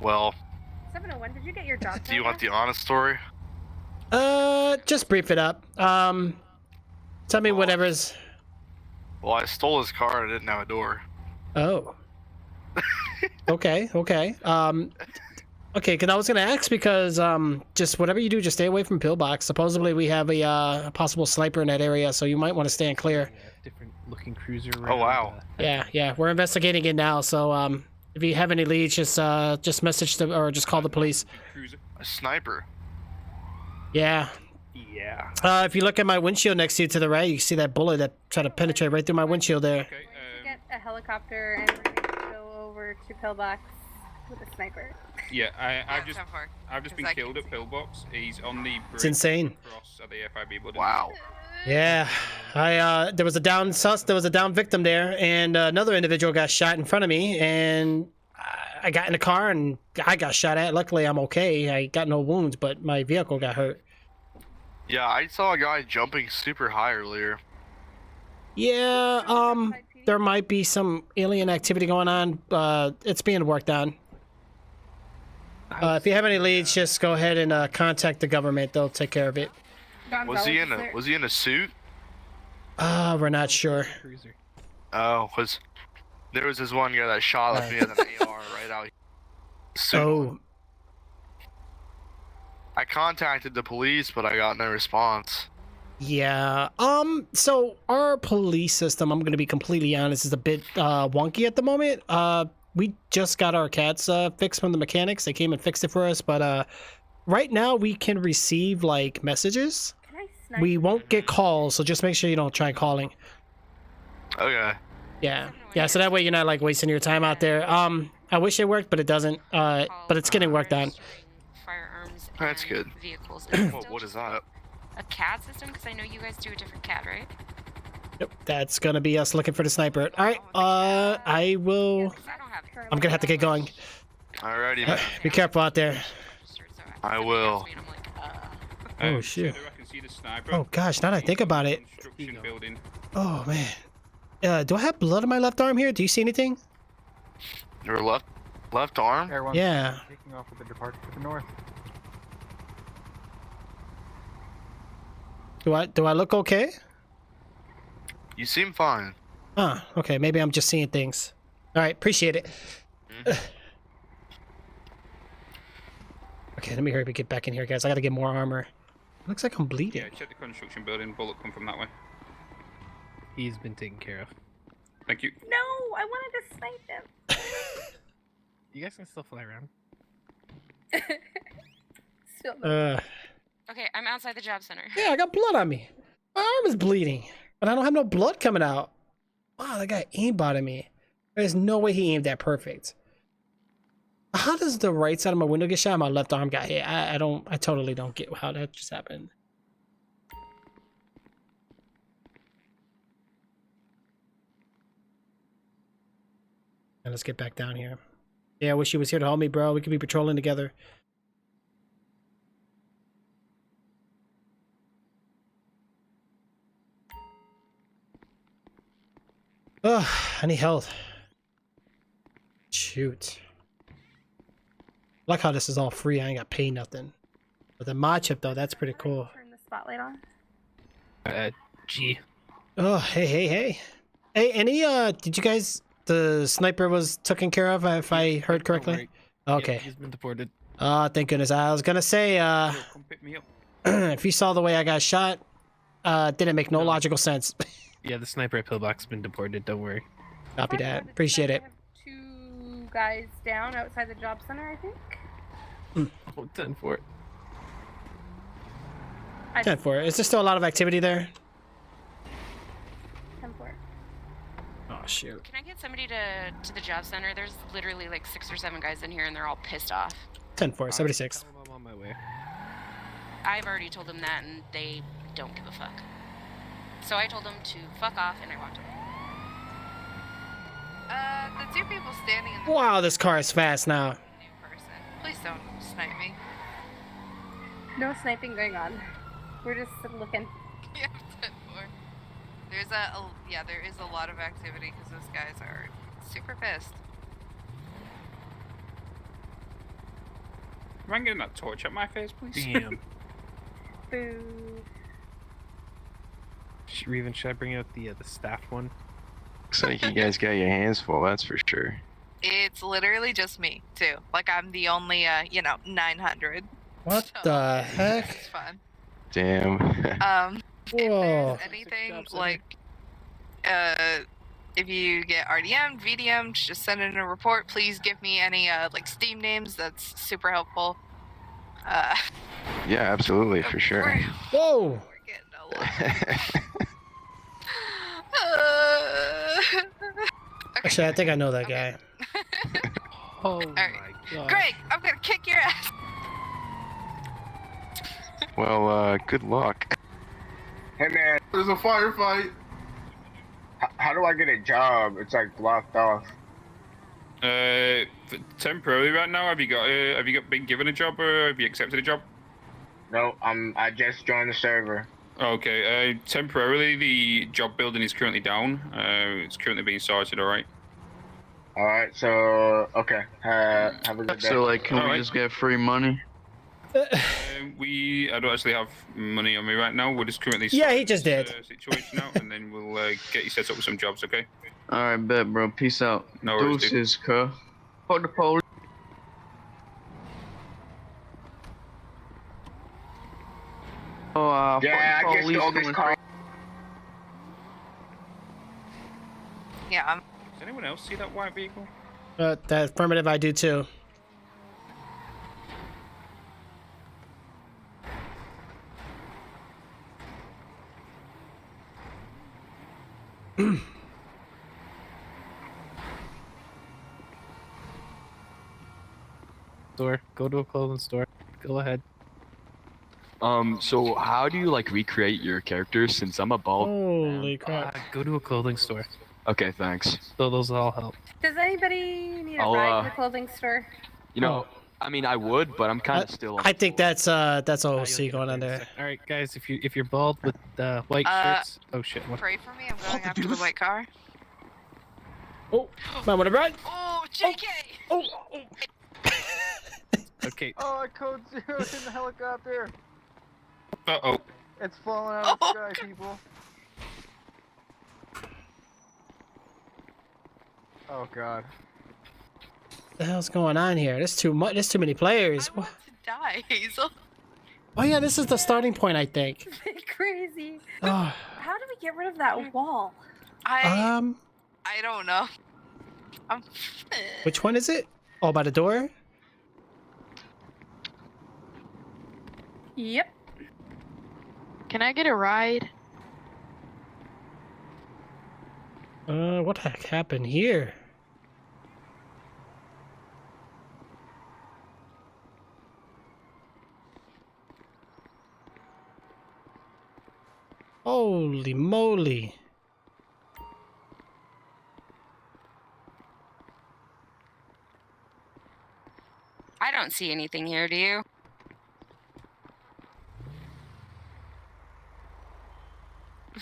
Speaker 15: Well,
Speaker 12: 701, did you get your job?
Speaker 15: do you want the honest story?
Speaker 6: Just brief it up. Tell me whatever's.
Speaker 15: Well, I stole his car and I didn't have a door.
Speaker 6: Oh. Okay. Okay, because I was gonna ask because just whatever you do, just stay away from pillbox. Supposedly we have a possible sniper in that area, so you might want to stand clear.
Speaker 20: Different looking cruiser.
Speaker 15: Oh wow.
Speaker 6: Yeah, we're investigating it now. So if you have any leads, just message them or just call the police.
Speaker 15: A sniper.
Speaker 6: Yeah.
Speaker 20: Yeah.
Speaker 12: Uh,
Speaker 6: If you look at my windshield next to you to the right, you see that bullet that tried to penetrate right through my windshield there.
Speaker 12: Get a helicopter and we're going to go over to Pillbox with a sniper.
Speaker 5: Yeah, I've just been killed at Pillbox. He's on the bridge.
Speaker 6: It's insane.
Speaker 5: Across at the FIB building.
Speaker 15: Wow.
Speaker 6: Yeah, there was a down victim there, and another individual got shot in front of me, and I got in the car and I got shot at. Luckily, I'm okay. I got no wounds, but my vehicle got hurt.
Speaker 15: Yeah, I saw a guy jumping super high earlier.
Speaker 6: Yeah, there might be some alien activity going on. It's being worked on. If you have any leads, just go ahead and contact the government. They'll take care of it.
Speaker 15: Was he in a suit?
Speaker 6: We're not sure.
Speaker 15: Oh, there was this one guy that shot at me with an AR right out here.
Speaker 6: Oh.
Speaker 15: I contacted the police, but I got no response.
Speaker 6: Yeah. So our police system, I'm gonna be completely honest, is a bit wonky at the moment. We just got our cats fixed from the mechanics. They came and fixed it for us, but right now we can receive like messages. We won't get calls, so just make sure you don't try calling.
Speaker 15: Okay.
Speaker 6: Yeah. So that way you're not like wasting your time out there. I wish it worked, but it doesn't. But it's getting worked on.
Speaker 9: Firearms.
Speaker 15: That's good.
Speaker 9: Vehicles.
Speaker 15: What is that?
Speaker 9: a CAD system? Because I know you guys do a different CAD, right?
Speaker 6: Yep, that's gonna be us looking for the sniper. All right, I will. I'm gonna have to get going.
Speaker 8: Alrighty, man.
Speaker 6: Be careful out there.
Speaker 8: I will.
Speaker 6: Oh shit.
Speaker 5: I can see the sniper.
Speaker 6: Oh gosh, now that I think about it.
Speaker 5: Construction building.
Speaker 6: Oh man. Do I have blood on my left arm here? Do you see anything?
Speaker 8: Your left arm?
Speaker 1: Air 1
Speaker 6: Yeah.
Speaker 1: taking off with the departure to the north.
Speaker 6: Do I look okay?
Speaker 8: You seem fine.
Speaker 6: Huh, okay, maybe I'm just seeing things. Alright, appreciate it. Okay, let me hurry up and get back in here, guys. I gotta get more armor. Looks like I'm bleeding.
Speaker 5: Yeah, check the construction building. Bullet come from that way.
Speaker 20: He's been taken care of.
Speaker 5: Thank you.
Speaker 12: No, I wanted to snipe him.
Speaker 20: You guys can still fly around.
Speaker 12: Still
Speaker 9: Okay, I'm outside the job center.
Speaker 6: Yeah, I got blood on me. My arm is bleeding, but I don't have no blood coming out. Wow, that guy aimbotted me. There's no way he aimed that perfect. How does the right side of my window get shot and my left arm got hit? I totally don't get how that just happened. And let's get back down here. Yeah, I wish you was here to help me, bro. We could be patrolling together. Ugh, I need health. Shoot. I like how this is all free. I ain't got paid nothing. But the mod chip though, that's pretty cool.
Speaker 12: Turn the spotlight on.
Speaker 20: G.
Speaker 6: Oh, hey. Hey, any did you guys, the sniper was taken care of if I heard correctly? Okay.
Speaker 20: Yeah, he's been deported.
Speaker 6: Oh, thank goodness. I was gonna say,
Speaker 5: Come pick me up.
Speaker 6: if you saw the way I got shot, didn't make no logical sense.
Speaker 20: Yeah, the sniper at Pillbox has been deported. Don't worry.
Speaker 6: Copy that. Appreciate it.
Speaker 12: Two guys down outside the job center, I think.
Speaker 20: Oh, 10 for it.
Speaker 6: 10 for it. Is there still a lot of activity there?
Speaker 12: 10 for it.
Speaker 6: Oh shoot.
Speaker 9: Can I get somebody to the job center? There's literally like 6 or 7 guys in here, and they're all pissed off.
Speaker 6: 10 for it. 76.
Speaker 20: I'm on my way.
Speaker 9: I've already told them that, and they don't give a fuck. So I told them to fuck off, and I walked away.
Speaker 2: The 2 people standing in the
Speaker 6: Wow, this car is fast now.
Speaker 2: new person. Please don't snipe me.
Speaker 12: No sniping going on. We're just looking.
Speaker 2: Yeah, 10 for. There's there is a lot of activity because those guys are super pissed.
Speaker 5: Am I getting that torch at my face, please?
Speaker 20: Damn.
Speaker 12: Boo.
Speaker 20: Should I bring out the staff one?
Speaker 22: Looks like you guys got your hands full, that's for sure.
Speaker 2: It's literally just me too. Like I'm the only 900.
Speaker 6: What the heck?
Speaker 2: It's fun.
Speaker 22: Damn.
Speaker 2: If there's anything like if you get RDM, VDM, just send in a report. Please give me any like Steam names. That's super helpful.
Speaker 22: Yeah, absolutely, for sure.
Speaker 6: Whoa! Actually, I think I know that guy.
Speaker 20: Oh
Speaker 2: my god. Greg, I'm gonna kick your ass.
Speaker 22: Well, good luck.
Speaker 23: Hey man, there's a firefight. How do I get a job? It's like blocked off.
Speaker 5: Temporarily right now. Have you been given a job or have you accepted a job?
Speaker 23: No, I just joined the server.
Speaker 5: Okay, temporarily the job building is currently down. It's currently being sorted, alright?
Speaker 23: Alright, so, okay, have a good day.
Speaker 22: So, like, can we just get free money?
Speaker 5: I don't actually have money on me right now. We're just currently
Speaker 6: Yeah, he just did.
Speaker 5: Situation out, and then we'll get you set up with some jobs, okay?
Speaker 22: Alright, bet, bro. Peace out.
Speaker 5: No worries, dude.
Speaker 22: Deuces, cuh. Fuck the police. Oh,
Speaker 23: yeah,
Speaker 22: fuck the
Speaker 23: I
Speaker 22: police
Speaker 23: guess all this
Speaker 22: coming
Speaker 23: car.
Speaker 2: Yeah,
Speaker 5: Does anyone else see that white vehicle?
Speaker 6: That affirmative, I do too.
Speaker 20: Store. Go to a clothing store. Go ahead.
Speaker 22: So how do you like recreate your character since I'm a bald?
Speaker 6: Holy crap.
Speaker 20: Go to a clothing store.
Speaker 22: Okay, thanks.
Speaker 20: So those all help.
Speaker 12: Does anybody need a
Speaker 22: I'll,
Speaker 12: ride to the clothing store?
Speaker 22: You know, I mean, I would, but I'm kind of still.
Speaker 6: I think that's OC going on there.
Speaker 20: All right, guys. If you're bald with white shirts. Oh shit. What?
Speaker 2: Pray for me. I'm going after the white car.
Speaker 6: Oh, man, what a ride!
Speaker 2: Oh, JK.
Speaker 6: Oh.
Speaker 20: Okay.
Speaker 1: Oh, I code 0 in the helicopter.
Speaker 5: Uh-oh.
Speaker 1: It's falling out of the sky, people. Oh god.
Speaker 6: What the hell's going on here? There's too much. There's too many players.
Speaker 2: I want to die, Hazel.
Speaker 6: Oh yeah, this is the starting point, I think.
Speaker 12: Crazy.
Speaker 6: Oh.
Speaker 12: How do we get rid of that wall?
Speaker 2: I don't know.
Speaker 6: Which one is it? Oh, by the door.
Speaker 12: Yep.
Speaker 4: Can I get a ride?
Speaker 6: What the heck happened here? Holy moly.
Speaker 9: I don't see anything here, do you?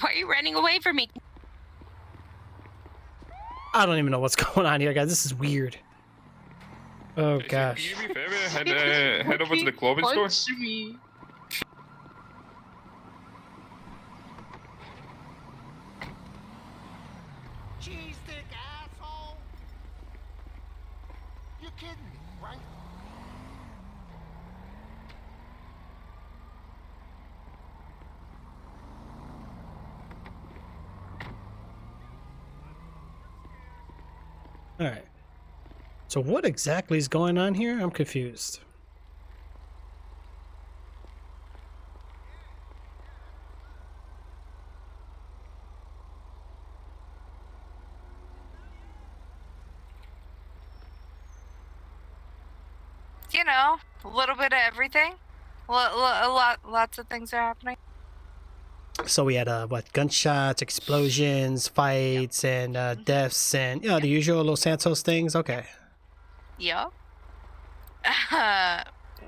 Speaker 9: Why are you running away from me?
Speaker 6: I don't even know what's going on here, guys. This is weird. Oh gosh.
Speaker 5: Can you be fair? Head over to the clothing store.
Speaker 4: Me.
Speaker 17: Cheese stick, asshole! You're kidding me, right?
Speaker 6: Alright. So what exactly is going on here? I'm confused.
Speaker 2: You know, a little bit of everything. Lots of things are happening.
Speaker 6: So we had what, gunshots, explosions, fights, and deaths, and you know the usual Los Santos things. Okay.
Speaker 2: Yup.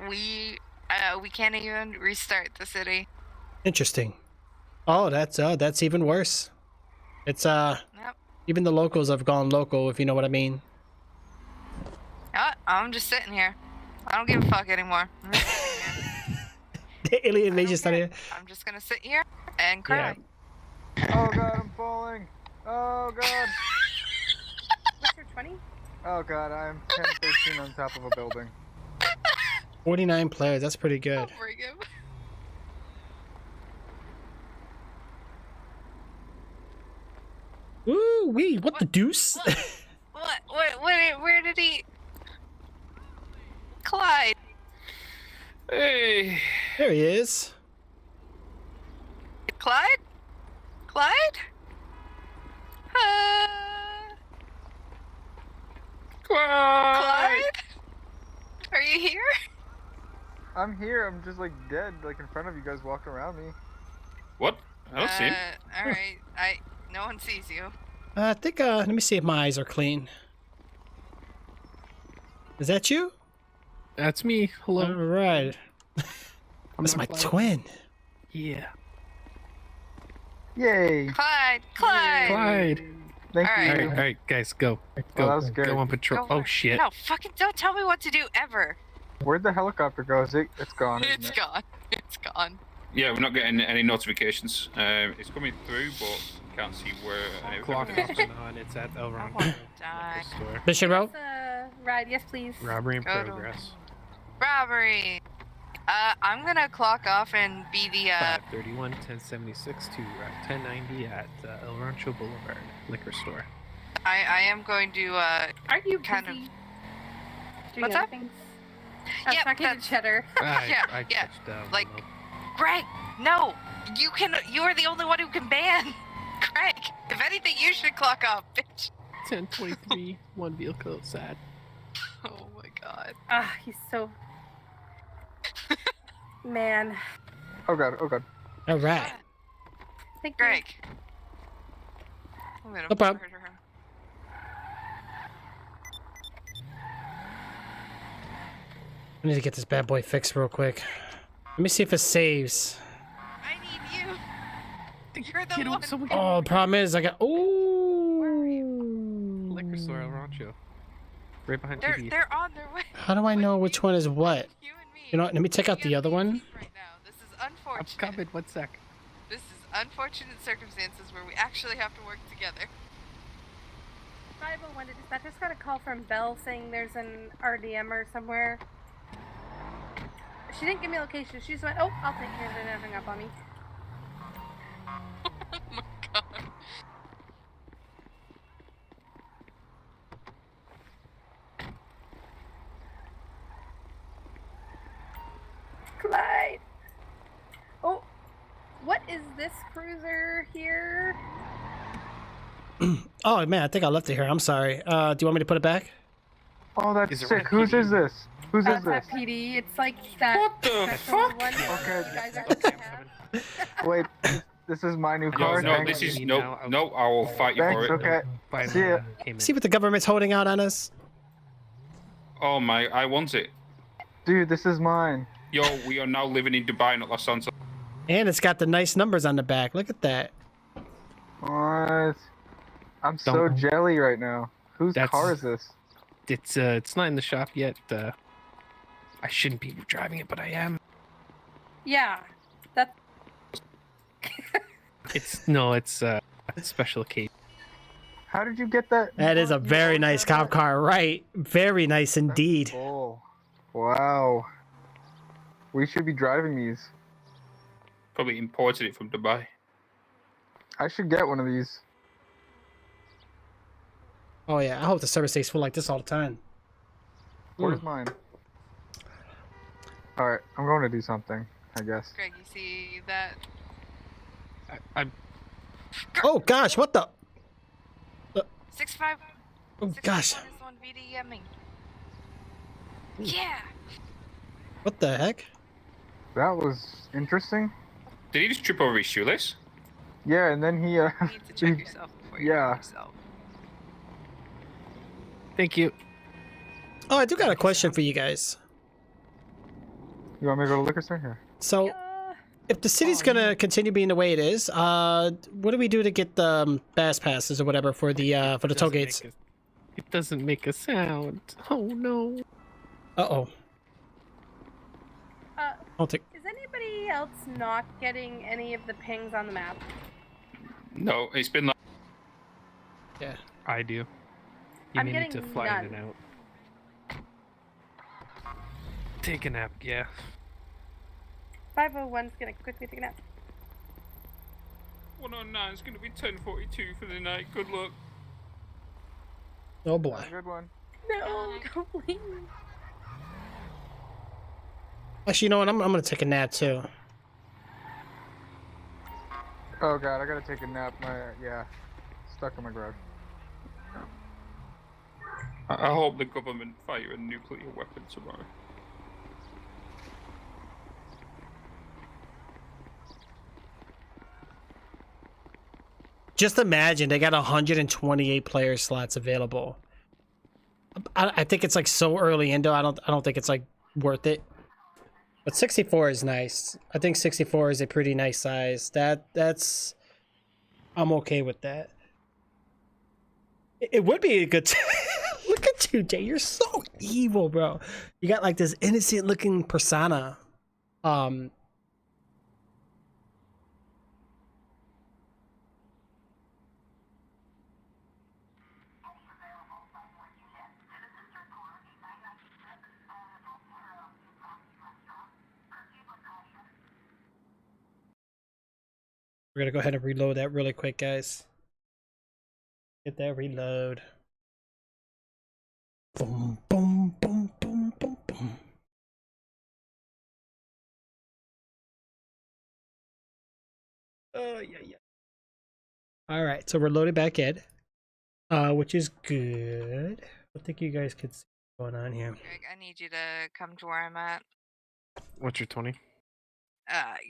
Speaker 2: We can't even restart the city.
Speaker 6: Interesting. Oh, that's even worse. It's
Speaker 2: Yep.
Speaker 6: even the locals have gone local, if you know what I mean.
Speaker 2: I'm just sitting here. I don't give a fuck anymore.
Speaker 6: The alien invasion started.
Speaker 2: I'm just gonna sit here and cry.
Speaker 1: Oh god, I'm falling. Oh god.
Speaker 12: What's your 20?
Speaker 1: Oh god, I'm 10-13 on top of a building.
Speaker 6: 49 players. That's pretty good.
Speaker 2: I'll bring him.
Speaker 6: Ooh wee! What the deuce?
Speaker 2: Where did he? Clyde.
Speaker 5: Hey.
Speaker 6: There he is.
Speaker 2: Clyde? Clyde? Clyde? Are you here?
Speaker 1: I'm here. I'm just like dead, like in front of you guys walking around me.
Speaker 5: What? I don't see him.
Speaker 2: Alright. No one sees you.
Speaker 6: I think. Let me see if my eyes are clean. Is that you?
Speaker 20: That's me. Hello.
Speaker 6: All right. That's my twin.
Speaker 20: Yeah.
Speaker 1: Yay!
Speaker 2: Clyde!
Speaker 20: Clyde.
Speaker 1: Thank
Speaker 2: Alright.
Speaker 1: you.
Speaker 20: All right, guys, go.
Speaker 1: that was good.
Speaker 20: Go on patrol.
Speaker 2: Go
Speaker 20: Oh
Speaker 2: for it.
Speaker 20: shit.
Speaker 2: No, fucking don't tell me what to do ever.
Speaker 1: Where'd the helicopter go? It's gone. Isn't
Speaker 2: It's
Speaker 1: it?
Speaker 2: gone. It's gone.
Speaker 5: Yeah, we're not getting any notifications. It's coming through, but can't see where.
Speaker 20: Clock
Speaker 5: everything
Speaker 20: is on. It's at El
Speaker 2: I
Speaker 20: Ron
Speaker 2: want to die.
Speaker 20: store.
Speaker 6: Bishop Road.
Speaker 12: Ride, yes please.
Speaker 20: Robbery in
Speaker 2: Go to-
Speaker 20: progress.
Speaker 2: Robbery. I'm gonna clock off and be the
Speaker 20: 531 1076 to 1090 at El Rancho Boulevard liquor store.
Speaker 2: I am going to
Speaker 12: Are you
Speaker 2: kind
Speaker 12: busy
Speaker 2: of.
Speaker 12: doing
Speaker 2: What's
Speaker 12: other
Speaker 2: up?
Speaker 12: things? I was
Speaker 2: Yep,
Speaker 12: talking to
Speaker 2: that's-
Speaker 12: Cheddar.
Speaker 2: Yeah.
Speaker 20: touched down.
Speaker 2: Like, Greg, no, you are the only one who can ban. Greg, if anything, you should clock off, bitch.
Speaker 20: 1023, one vehicle outside.
Speaker 2: Oh my god.
Speaker 12: Ah, he's so. Man.
Speaker 1: Oh god, oh god.
Speaker 6: All right.
Speaker 12: Thank
Speaker 2: Greg.
Speaker 6: No problem. I need to get this bad boy fixed real quick. Let me see if it saves.
Speaker 2: I need you. You're the one.
Speaker 6: Oh, the problem is I got. Ooh.
Speaker 20: Liquor store El Rancho. Right behind
Speaker 2: They're
Speaker 20: TV.
Speaker 2: they're on their way.
Speaker 6: How do I know which one is what? You know what? Let me take out the other one.
Speaker 2: This is unfortunate.
Speaker 20: I'm coming. 1 sec.
Speaker 2: This is unfortunate circumstances where we actually have to work together.
Speaker 12: 501 to dispatch. I just got a call from Belle saying there's an RDM or somewhere. She didn't give me a location. She just went, oh, I'll take care of it and hung up on me.
Speaker 2: Oh my god.
Speaker 12: Clyde. Oh, what is this cruiser here?
Speaker 6: Oh man, I think I left it here. I'm sorry. Do you want me to put it back?
Speaker 1: Oh, that's
Speaker 20: Is it
Speaker 1: sick. Whose is this? Whose is this?
Speaker 12: That PD. It's like that.
Speaker 1: What the
Speaker 12: special
Speaker 1: fuck?
Speaker 12: one that
Speaker 1: Okay.
Speaker 12: you guys are gonna have.
Speaker 1: Wait, this is my new
Speaker 5: No,
Speaker 1: car.
Speaker 5: no,
Speaker 1: Thanks.
Speaker 5: this is no. I will fight you
Speaker 1: Thanks.
Speaker 5: for it.
Speaker 1: Okay. See ya.
Speaker 6: See what the government's holding out on us?
Speaker 5: Oh my, I want it.
Speaker 1: Dude, this is mine.
Speaker 5: Yo, we are now living in Dubai, not Los Santos.
Speaker 6: And it's got the nice numbers on the back. Look at that.
Speaker 1: What? I'm so
Speaker 20: Don't-
Speaker 1: jelly right now. Whose
Speaker 20: That's-
Speaker 1: car is this?
Speaker 20: It's not in the shop yet. I shouldn't be driving it, but I am.
Speaker 12: Yeah, that's
Speaker 20: It's special occasion.
Speaker 1: How did you get that?
Speaker 6: That is a very nice cop car, right? Very nice indeed.
Speaker 1: Oh, wow. We should be driving these.
Speaker 5: Probably imported it from Dubai.
Speaker 1: I should get one of these.
Speaker 6: Oh yeah, I hope the service stays full like this all the time.
Speaker 1: Where's mine? Alright, I'm going to do something, I guess.
Speaker 2: Greg, you see that?
Speaker 20: I'm.
Speaker 6: Oh gosh, what the?
Speaker 2: 6'5".
Speaker 6: Oh gosh,
Speaker 2: 6'5" is on VDMing. Yeah.
Speaker 6: what the heck?
Speaker 1: That was interesting.
Speaker 5: Did he just trip over his shoelace?
Speaker 1: Yeah, and then he,
Speaker 2: You need to check yourself before you
Speaker 1: yeah.
Speaker 2: hurt yourself.
Speaker 20: Thank you.
Speaker 6: Oh, I do got a question for you guys.
Speaker 1: You want me to go to the liquor store? Here.
Speaker 6: So, if the city's gonna continue being the way it is, what do we do to get the bass passes or whatever for the toll gates?
Speaker 20: It doesn't make a sound. Oh no.
Speaker 6: Uh-oh. I'll take.
Speaker 12: Is anybody else not getting any of the pings on the map?
Speaker 5: No, it's been like.
Speaker 6: Yeah.
Speaker 20: I do. You
Speaker 12: I'm
Speaker 20: may need to
Speaker 12: getting
Speaker 20: fly
Speaker 12: none.
Speaker 20: in and out. Take a nap, yeah.
Speaker 12: 501's gonna quickly take a nap.
Speaker 5: 109 is going to be 10:42 for the night. Good luck.
Speaker 6: Oh boy.
Speaker 1: Good one.
Speaker 12: No, please.
Speaker 6: Actually, you know what? I'm gonna take a nap too.
Speaker 1: Oh god, I gotta take a nap. Yeah, stuck in my garage.
Speaker 5: I hope the government fire a nuclear weapon tomorrow.
Speaker 6: Just imagine they got 128 player slots available. I think it's like so early into. I don't think it's like worth it. But 64 is nice. I think 64 is a pretty nice size. That's I'm okay with that. It would be a good. Look at you, Jay. You're so evil, bro. You got like this innocent looking persona. We're gonna go ahead and reload that really quick, guys. Get that reload. Boom, boom, boom, boom, boom, boom. Oh, yeah, yeah. All right, so we're loaded back in, which is good. I think you guys can see what's going on here.
Speaker 2: Greg, I need you to come to where I'm at.
Speaker 20: What's your 20?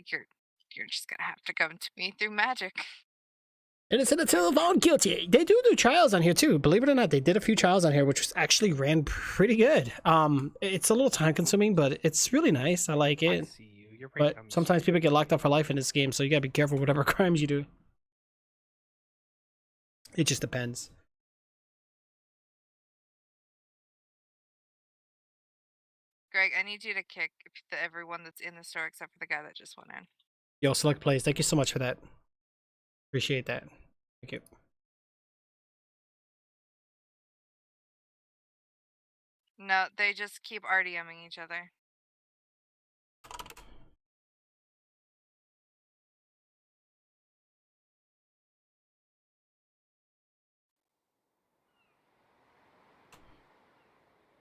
Speaker 2: you're just gonna have to come to me through magic.
Speaker 6: Innocent until found guilty. They do trials on here too. Believe it or not, they did a few trials on here, which was actually ran pretty good. It's a little time consuming, but it's really nice. I like it. But sometimes people get locked up for life in this game, so you gotta be careful whatever crimes you do. It just depends.
Speaker 2: Greg, I need you to kick everyone that's in the store except for the guy that just went in.
Speaker 6: Yo, select plays. Thank you so much for that. Appreciate that. Thank you.
Speaker 2: No, they just keep RDMing each other.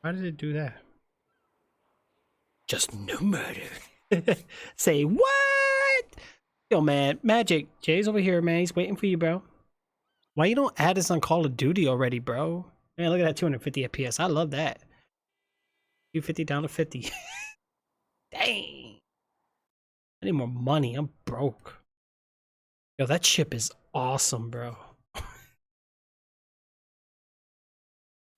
Speaker 6: Why did it do that? Just no murder. Say what? Yo, man, Magic. Jay's over here, man. He's waiting for you, bro. Why you don't add this on Call of Duty already, bro? Man, look at that 250 FPS. I love that. 250 down to 50. Dang. I need more money. I'm broke. Yo, that ship is awesome, bro.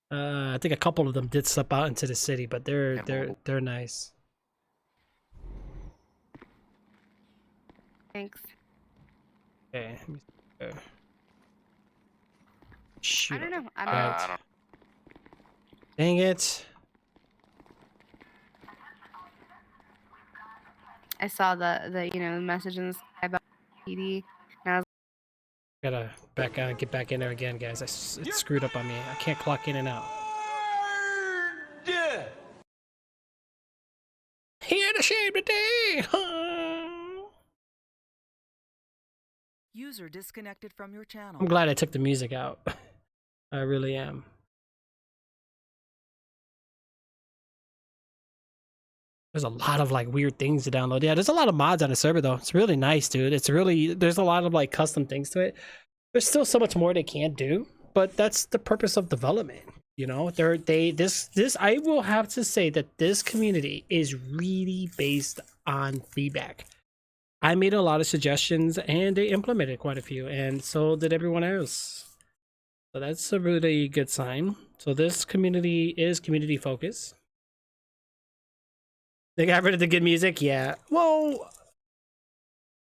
Speaker 6: I think a couple of them did slip out into the city, but they're nice.
Speaker 9: Thanks.
Speaker 6: Okay. Shoot.
Speaker 9: I don't know.
Speaker 6: Dang it.
Speaker 9: I saw the message in the sky about PD, and I was
Speaker 6: Gotta get back in there again, guys. It's screwed up on me. I can't clock in and out. Here to shame today.
Speaker 11: User disconnected from your channel.
Speaker 6: I'm glad I took the music out. I really am. There's a lot of like weird things to download. Yeah, there's a lot of mods on the server though. It's really nice, dude. There's a lot of like custom things to it. There's still so much more they can't do, but that's the purpose of development. You know, I will have to say that this community is really based on feedback. I made a lot of suggestions and they implemented quite a few, and so did everyone else. So that's a really good sign. So this community is community focused. They got rid of the good music? Yeah. Well,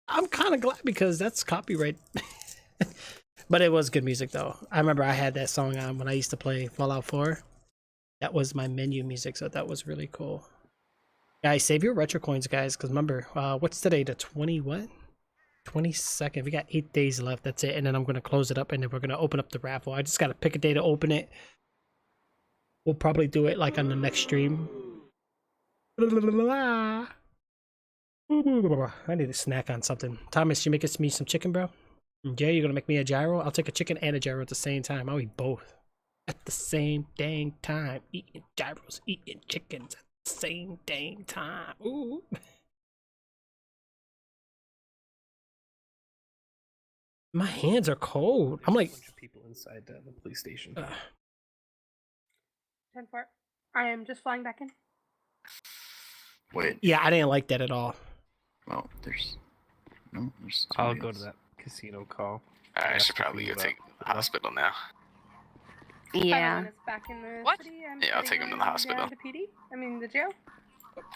Speaker 6: I'm kind of glad because that's copyright. But it was good music though. I remember I had that song on when I used to play Fallout 4. That was my menu music, so that was really cool. Guys, save your retro coins, guys, because remember, what's today? The 22nd. We got 8 days left. That's it. And then I'm going to close it up and then we're going to open up the raffle. I just got to pick a day to open it. We'll probably do it like on the next stream. I need a snack on something. Thomas, you make me some chicken, bro? Jay, you're gonna make me a gyro? I'll take a chicken and a gyro at the same time. I'll eat both at the same dang time. Eating gyros, eating chickens at the same dang time. Ooh. My hands are cold. I'm like.
Speaker 20: A bunch of people inside the police station.
Speaker 12: 10-4. I am just flying back in.
Speaker 22: Wait.
Speaker 6: Yeah, I didn't like that at all.
Speaker 22: Well, there's
Speaker 20: I'll go to that casino call.
Speaker 3: I should probably go take the hospital now.
Speaker 9: Yeah.
Speaker 12: Back in the city,
Speaker 3: Yeah, I'll take him to the hospital.
Speaker 12: The PD? I mean, the jail?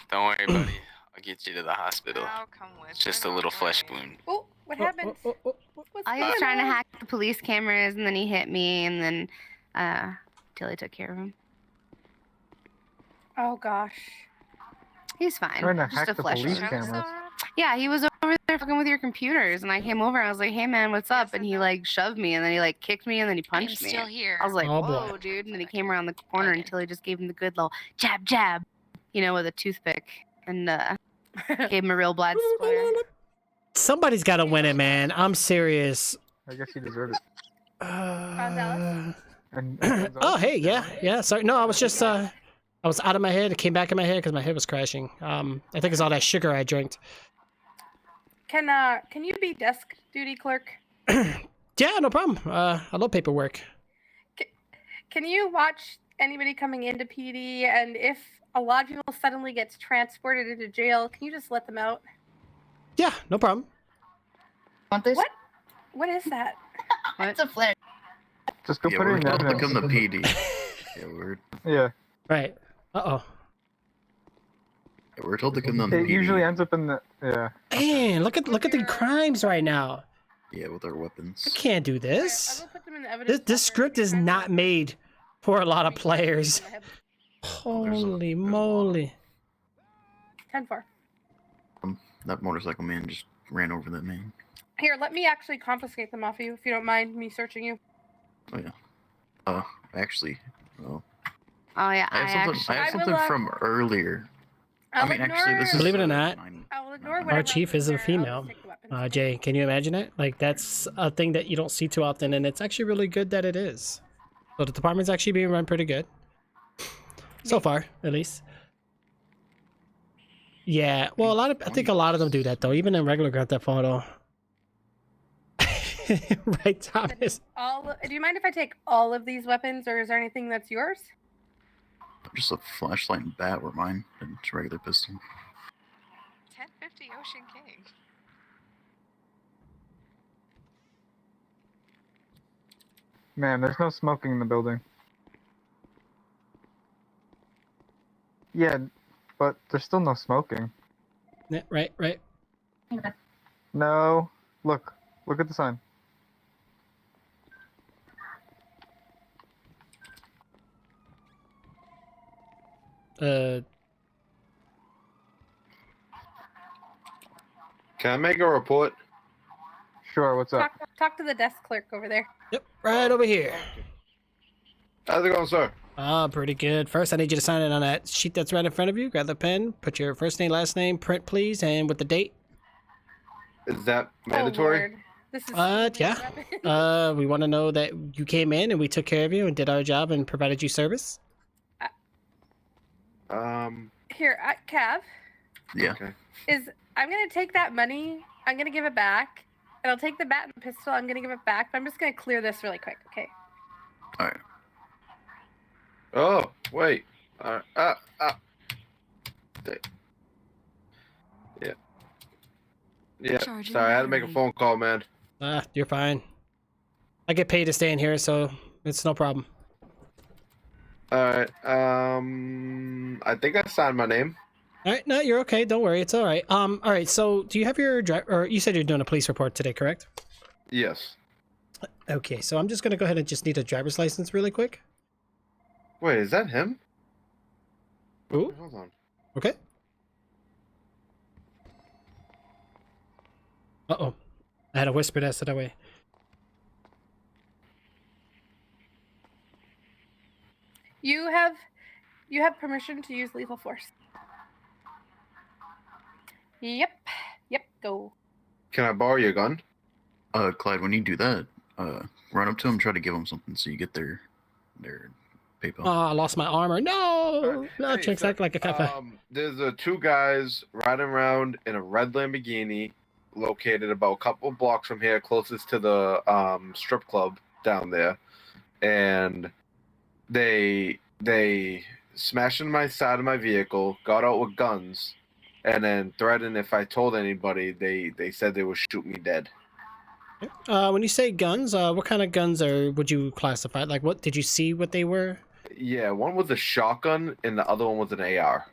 Speaker 3: Don't worry, buddy. I'll get you to the hospital.
Speaker 2: I'll come with.
Speaker 3: It's just a little flesh wound.
Speaker 12: Oh, what happened?
Speaker 9: I was trying to hack the police cameras, and then he hit me, and then Tilly took care of him.
Speaker 12: Oh gosh.
Speaker 9: He's fine.
Speaker 1: Trying to
Speaker 9: Just
Speaker 1: hack
Speaker 9: a
Speaker 1: the
Speaker 9: flesh
Speaker 1: police
Speaker 9: wound.
Speaker 1: cameras.
Speaker 9: Yeah, he was over there fucking with your computers, and I came over. And I was like, "Hey, man, what's up?" And he like shoved me, and then he like kicked me, and then he punched me.
Speaker 2: still here.
Speaker 9: I was like,
Speaker 6: Oh,
Speaker 9: "Whoa,
Speaker 6: boy.
Speaker 9: dude!" And then he came around the corner until he just gave him the good little jab, jab, with a toothpick, and gave him a real blood splatter.
Speaker 6: Somebody's got to win it, man. I'm serious.
Speaker 1: I guess he deserved it.
Speaker 6: Oh, hey, yeah. Sorry, no, I was just I was out of my head. It came back in my head because my head was crashing. I think it's all that sugar I drank.
Speaker 12: Can you be desk duty clerk?
Speaker 6: Yeah, no problem. I love paperwork.
Speaker 12: Can you watch anybody coming into PD, and if a lodule suddenly gets transported into jail, can you just let them out?
Speaker 6: Yeah, no problem.
Speaker 12: Want this? What? What is that?
Speaker 9: It's a flare.
Speaker 1: Just go
Speaker 22: Yeah,
Speaker 1: put it
Speaker 22: we're
Speaker 1: in
Speaker 22: told to
Speaker 1: evidence.
Speaker 22: come to PD. Yeah,
Speaker 1: Yeah.
Speaker 6: Right.
Speaker 22: we're told to come to
Speaker 1: It
Speaker 22: PD.
Speaker 1: usually ends up in the yeah.
Speaker 6: Man, look at the crimes right now.
Speaker 22: Yeah, with our weapons.
Speaker 6: I can't do this.
Speaker 12: I will put them in the evidence.
Speaker 6: This script is not made for a lot of players. Holy moly.
Speaker 12: 10-4.
Speaker 22: That motorcycle man just ran over that man.
Speaker 12: Here, let me actually confiscate them off you if you don't mind me searching you.
Speaker 22: Oh yeah. Actually, well,
Speaker 9: Oh yeah,
Speaker 22: I have something from earlier.
Speaker 12: I'll
Speaker 22: actually, this is
Speaker 6: Believe it or not,
Speaker 12: I'll ignore
Speaker 6: our
Speaker 12: whatever
Speaker 6: chief is a female. Jay, can you imagine it? Like, that's a thing that you don't see too often, and it's actually really good that it is. So the department's actually being run pretty good. So far, at least. Yeah, well, I think a lot of them do that, though, even in regular Grand Theft Auto. Right, Thomas?
Speaker 12: Do you mind if I take all of these weapons, or is there anything that's yours?
Speaker 22: Just a flashlight and bat were mine, and just a regular pistol.
Speaker 2: 1050 Ocean King.
Speaker 1: Man, there's no smoking in the building. Yeah, but there's still no smoking.
Speaker 6: Yeah, right.
Speaker 1: No. Look at the sign.
Speaker 10: Can I make a report?
Speaker 1: Sure, what's up?
Speaker 12: Talk to the desk clerk over there.
Speaker 6: Yep, right over here.
Speaker 10: How's it going, sir?
Speaker 6: Pretty good. First, I need you to sign in on that sheet that's right in front of you. Grab the pen, put your first name, last name, print, please, and with the date.
Speaker 10: Is that mandatory?
Speaker 12: This is
Speaker 6: yeah. We want to know that you came in and we took care of you and did our job and provided you service.
Speaker 12: Here, Cav.
Speaker 22: Yeah.
Speaker 10: Okay.
Speaker 12: I'm gonna take that money. I'm gonna give it back, and I'll take the bat and the pistol. I'm gonna give it back, but I'm just gonna clear this really quick. Okay.
Speaker 22: All right.
Speaker 10: Oh, wait. Yeah. Yeah. Sorry, I had to make a phone call, man.
Speaker 6: You're fine. I get paid to stay in here, so it's no problem.
Speaker 10: All right. I think I signed my name.
Speaker 6: All right, no, you're okay. Don't worry, it's all right. All right. So, do you have your or you said you're doing a police report today, correct?
Speaker 10: Yes.
Speaker 6: Okay, so I'm just gonna go ahead and just need a driver's license really quick.
Speaker 10: Wait, is that him?
Speaker 6: Ooh.
Speaker 10: Hold on.
Speaker 6: Okay. Uh-oh. I had a whisper that so that way.
Speaker 12: You have permission to use lethal force. Yep, go.
Speaker 10: Can I borrow your gun?
Speaker 22: Clyde, when you do that, run up to him, try to give him something so you get their PayPal.
Speaker 6: Oh, I lost my armor. No! No, Chinks act like a cop.
Speaker 10: There's two guys riding around in a red Lamborghini located about a couple blocks from here, closest to the strip club down there. And they smashed in my side of my vehicle, got out with guns, and then threatened if I told anybody, they said they would shoot me dead.
Speaker 6: When you say guns, what kind of guns would you classify? Like, what did you see what they were?
Speaker 10: Yeah, one was a shotgun and the other one was an AR.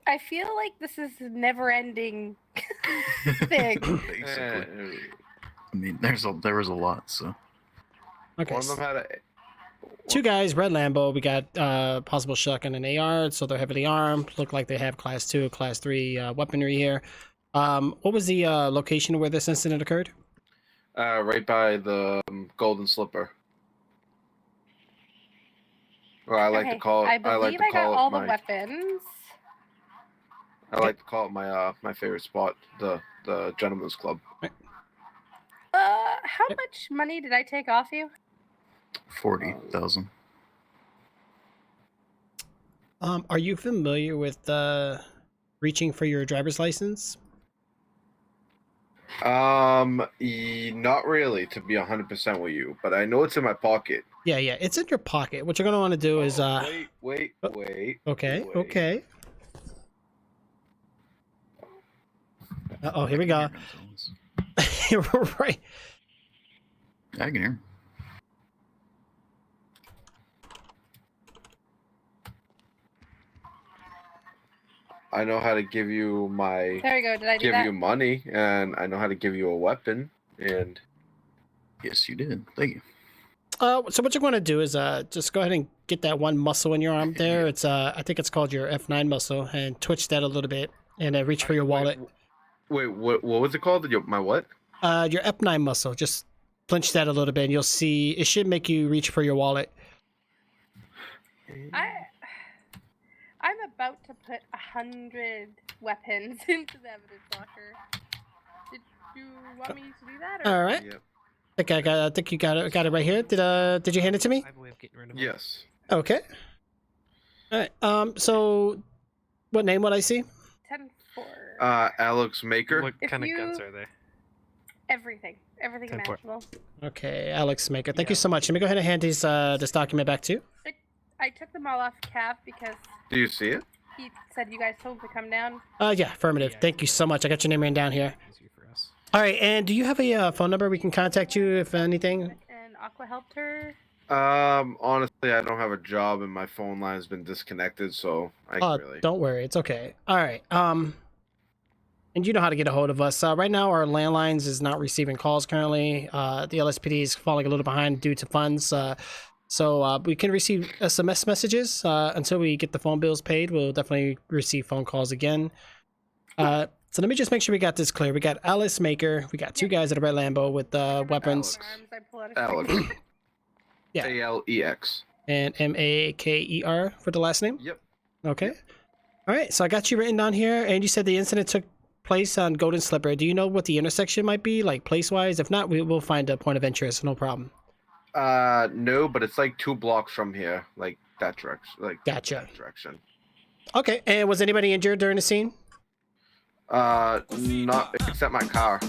Speaker 12: I feel like this is a never-ending thing.
Speaker 22: Basically. I mean, there was a lot, so.
Speaker 6: Okay.
Speaker 10: One of them had a...
Speaker 6: Two guys, red Lambo. We got possible shotgun and AR, so they're heavily armed. Look like they have class 2, class 3 weaponry here. What was the location where this incident occurred?
Speaker 10: Right by the Golden Slipper. Or I like to call it.
Speaker 12: I believe I got all the weapons.
Speaker 10: I like to call it my favorite spot, the Gentleman's Club.
Speaker 12: How much money did I take off you?
Speaker 22: 40,000.
Speaker 6: Are you familiar with reaching for your driver's license?
Speaker 10: Not really, to be 100% with you, but I know it's in my pocket.
Speaker 6: Yeah, it's in your pocket. What you're gonna want to do is
Speaker 10: Wait.
Speaker 6: Okay. Oh, here we go. Right.
Speaker 22: I can hear him.
Speaker 10: I know how to give you my.
Speaker 12: There we go. Did I do
Speaker 10: give
Speaker 12: that?
Speaker 10: you money, and I know how to give you a weapon, and.
Speaker 22: Yes, you did. Thank you.
Speaker 6: So what you're going to do is just go ahead and get that one muscle in your arm there. It's I think it's called your F9 muscle, and twitch that a little bit, and reach for your wallet.
Speaker 10: Wait, what was it called? My what?
Speaker 6: Your F9 muscle. Just clench that a little bit, and you'll see it should make you reach for your wallet.
Speaker 12: I'm about to put 100 weapons into the evidence locker. Did you want me to do that? Or?
Speaker 6: All right.
Speaker 10: Yep.
Speaker 6: I think you got it right here. Did you hand it to me?
Speaker 20: I have a way of getting rid of
Speaker 10: Yes.
Speaker 6: Okay. All right. So, what name would I see?
Speaker 12: 10-4.
Speaker 10: Alex Maker.
Speaker 20: What
Speaker 12: If
Speaker 20: kind of
Speaker 12: you-
Speaker 20: guns are there?
Speaker 12: Everything
Speaker 20: 10-4.
Speaker 12: imaginable.
Speaker 6: Okay, Alex Maker. Thank you so much. Let me go ahead and hand these this document back to you.
Speaker 12: I took them all off Cav because
Speaker 10: Do you see it?
Speaker 12: he said you guys told him to come down.
Speaker 6: Yeah, affirmative. Thank you so much. I got your name written down here. All right, and do you have a phone number we can contact you if anything?
Speaker 12: And Aqua helped her.
Speaker 10: Honestly, I don't have a job, and my phone line's been disconnected, so I really.
Speaker 6: Don't worry, it's okay. All right. And you know how to get a hold of us. Right now, our landlines is not receiving calls currently. The LSPD is falling a little behind due to funds. So we can receive SMS messages until we get the phone bills paid. We'll definitely receive phone calls again. So let me just make sure we got this clear. We got Alice Maker. We got two guys at a red Lambo with weapons.
Speaker 10: Alex.
Speaker 6: Yeah.
Speaker 10: Alex.
Speaker 6: And Maker for the last name?
Speaker 10: Yep.
Speaker 6: Okay. All right, so I got you written down here, and you said the incident took place on Golden Slipper. Do you know what the intersection might be, like place-wise? If not, we will find a point of interest, no problem.
Speaker 10: No, but it's like 2 blocks from here, like that direction. Like
Speaker 6: Gotcha.
Speaker 10: That direction.
Speaker 6: Okay, and was anybody injured during the scene?
Speaker 10: Not except my car.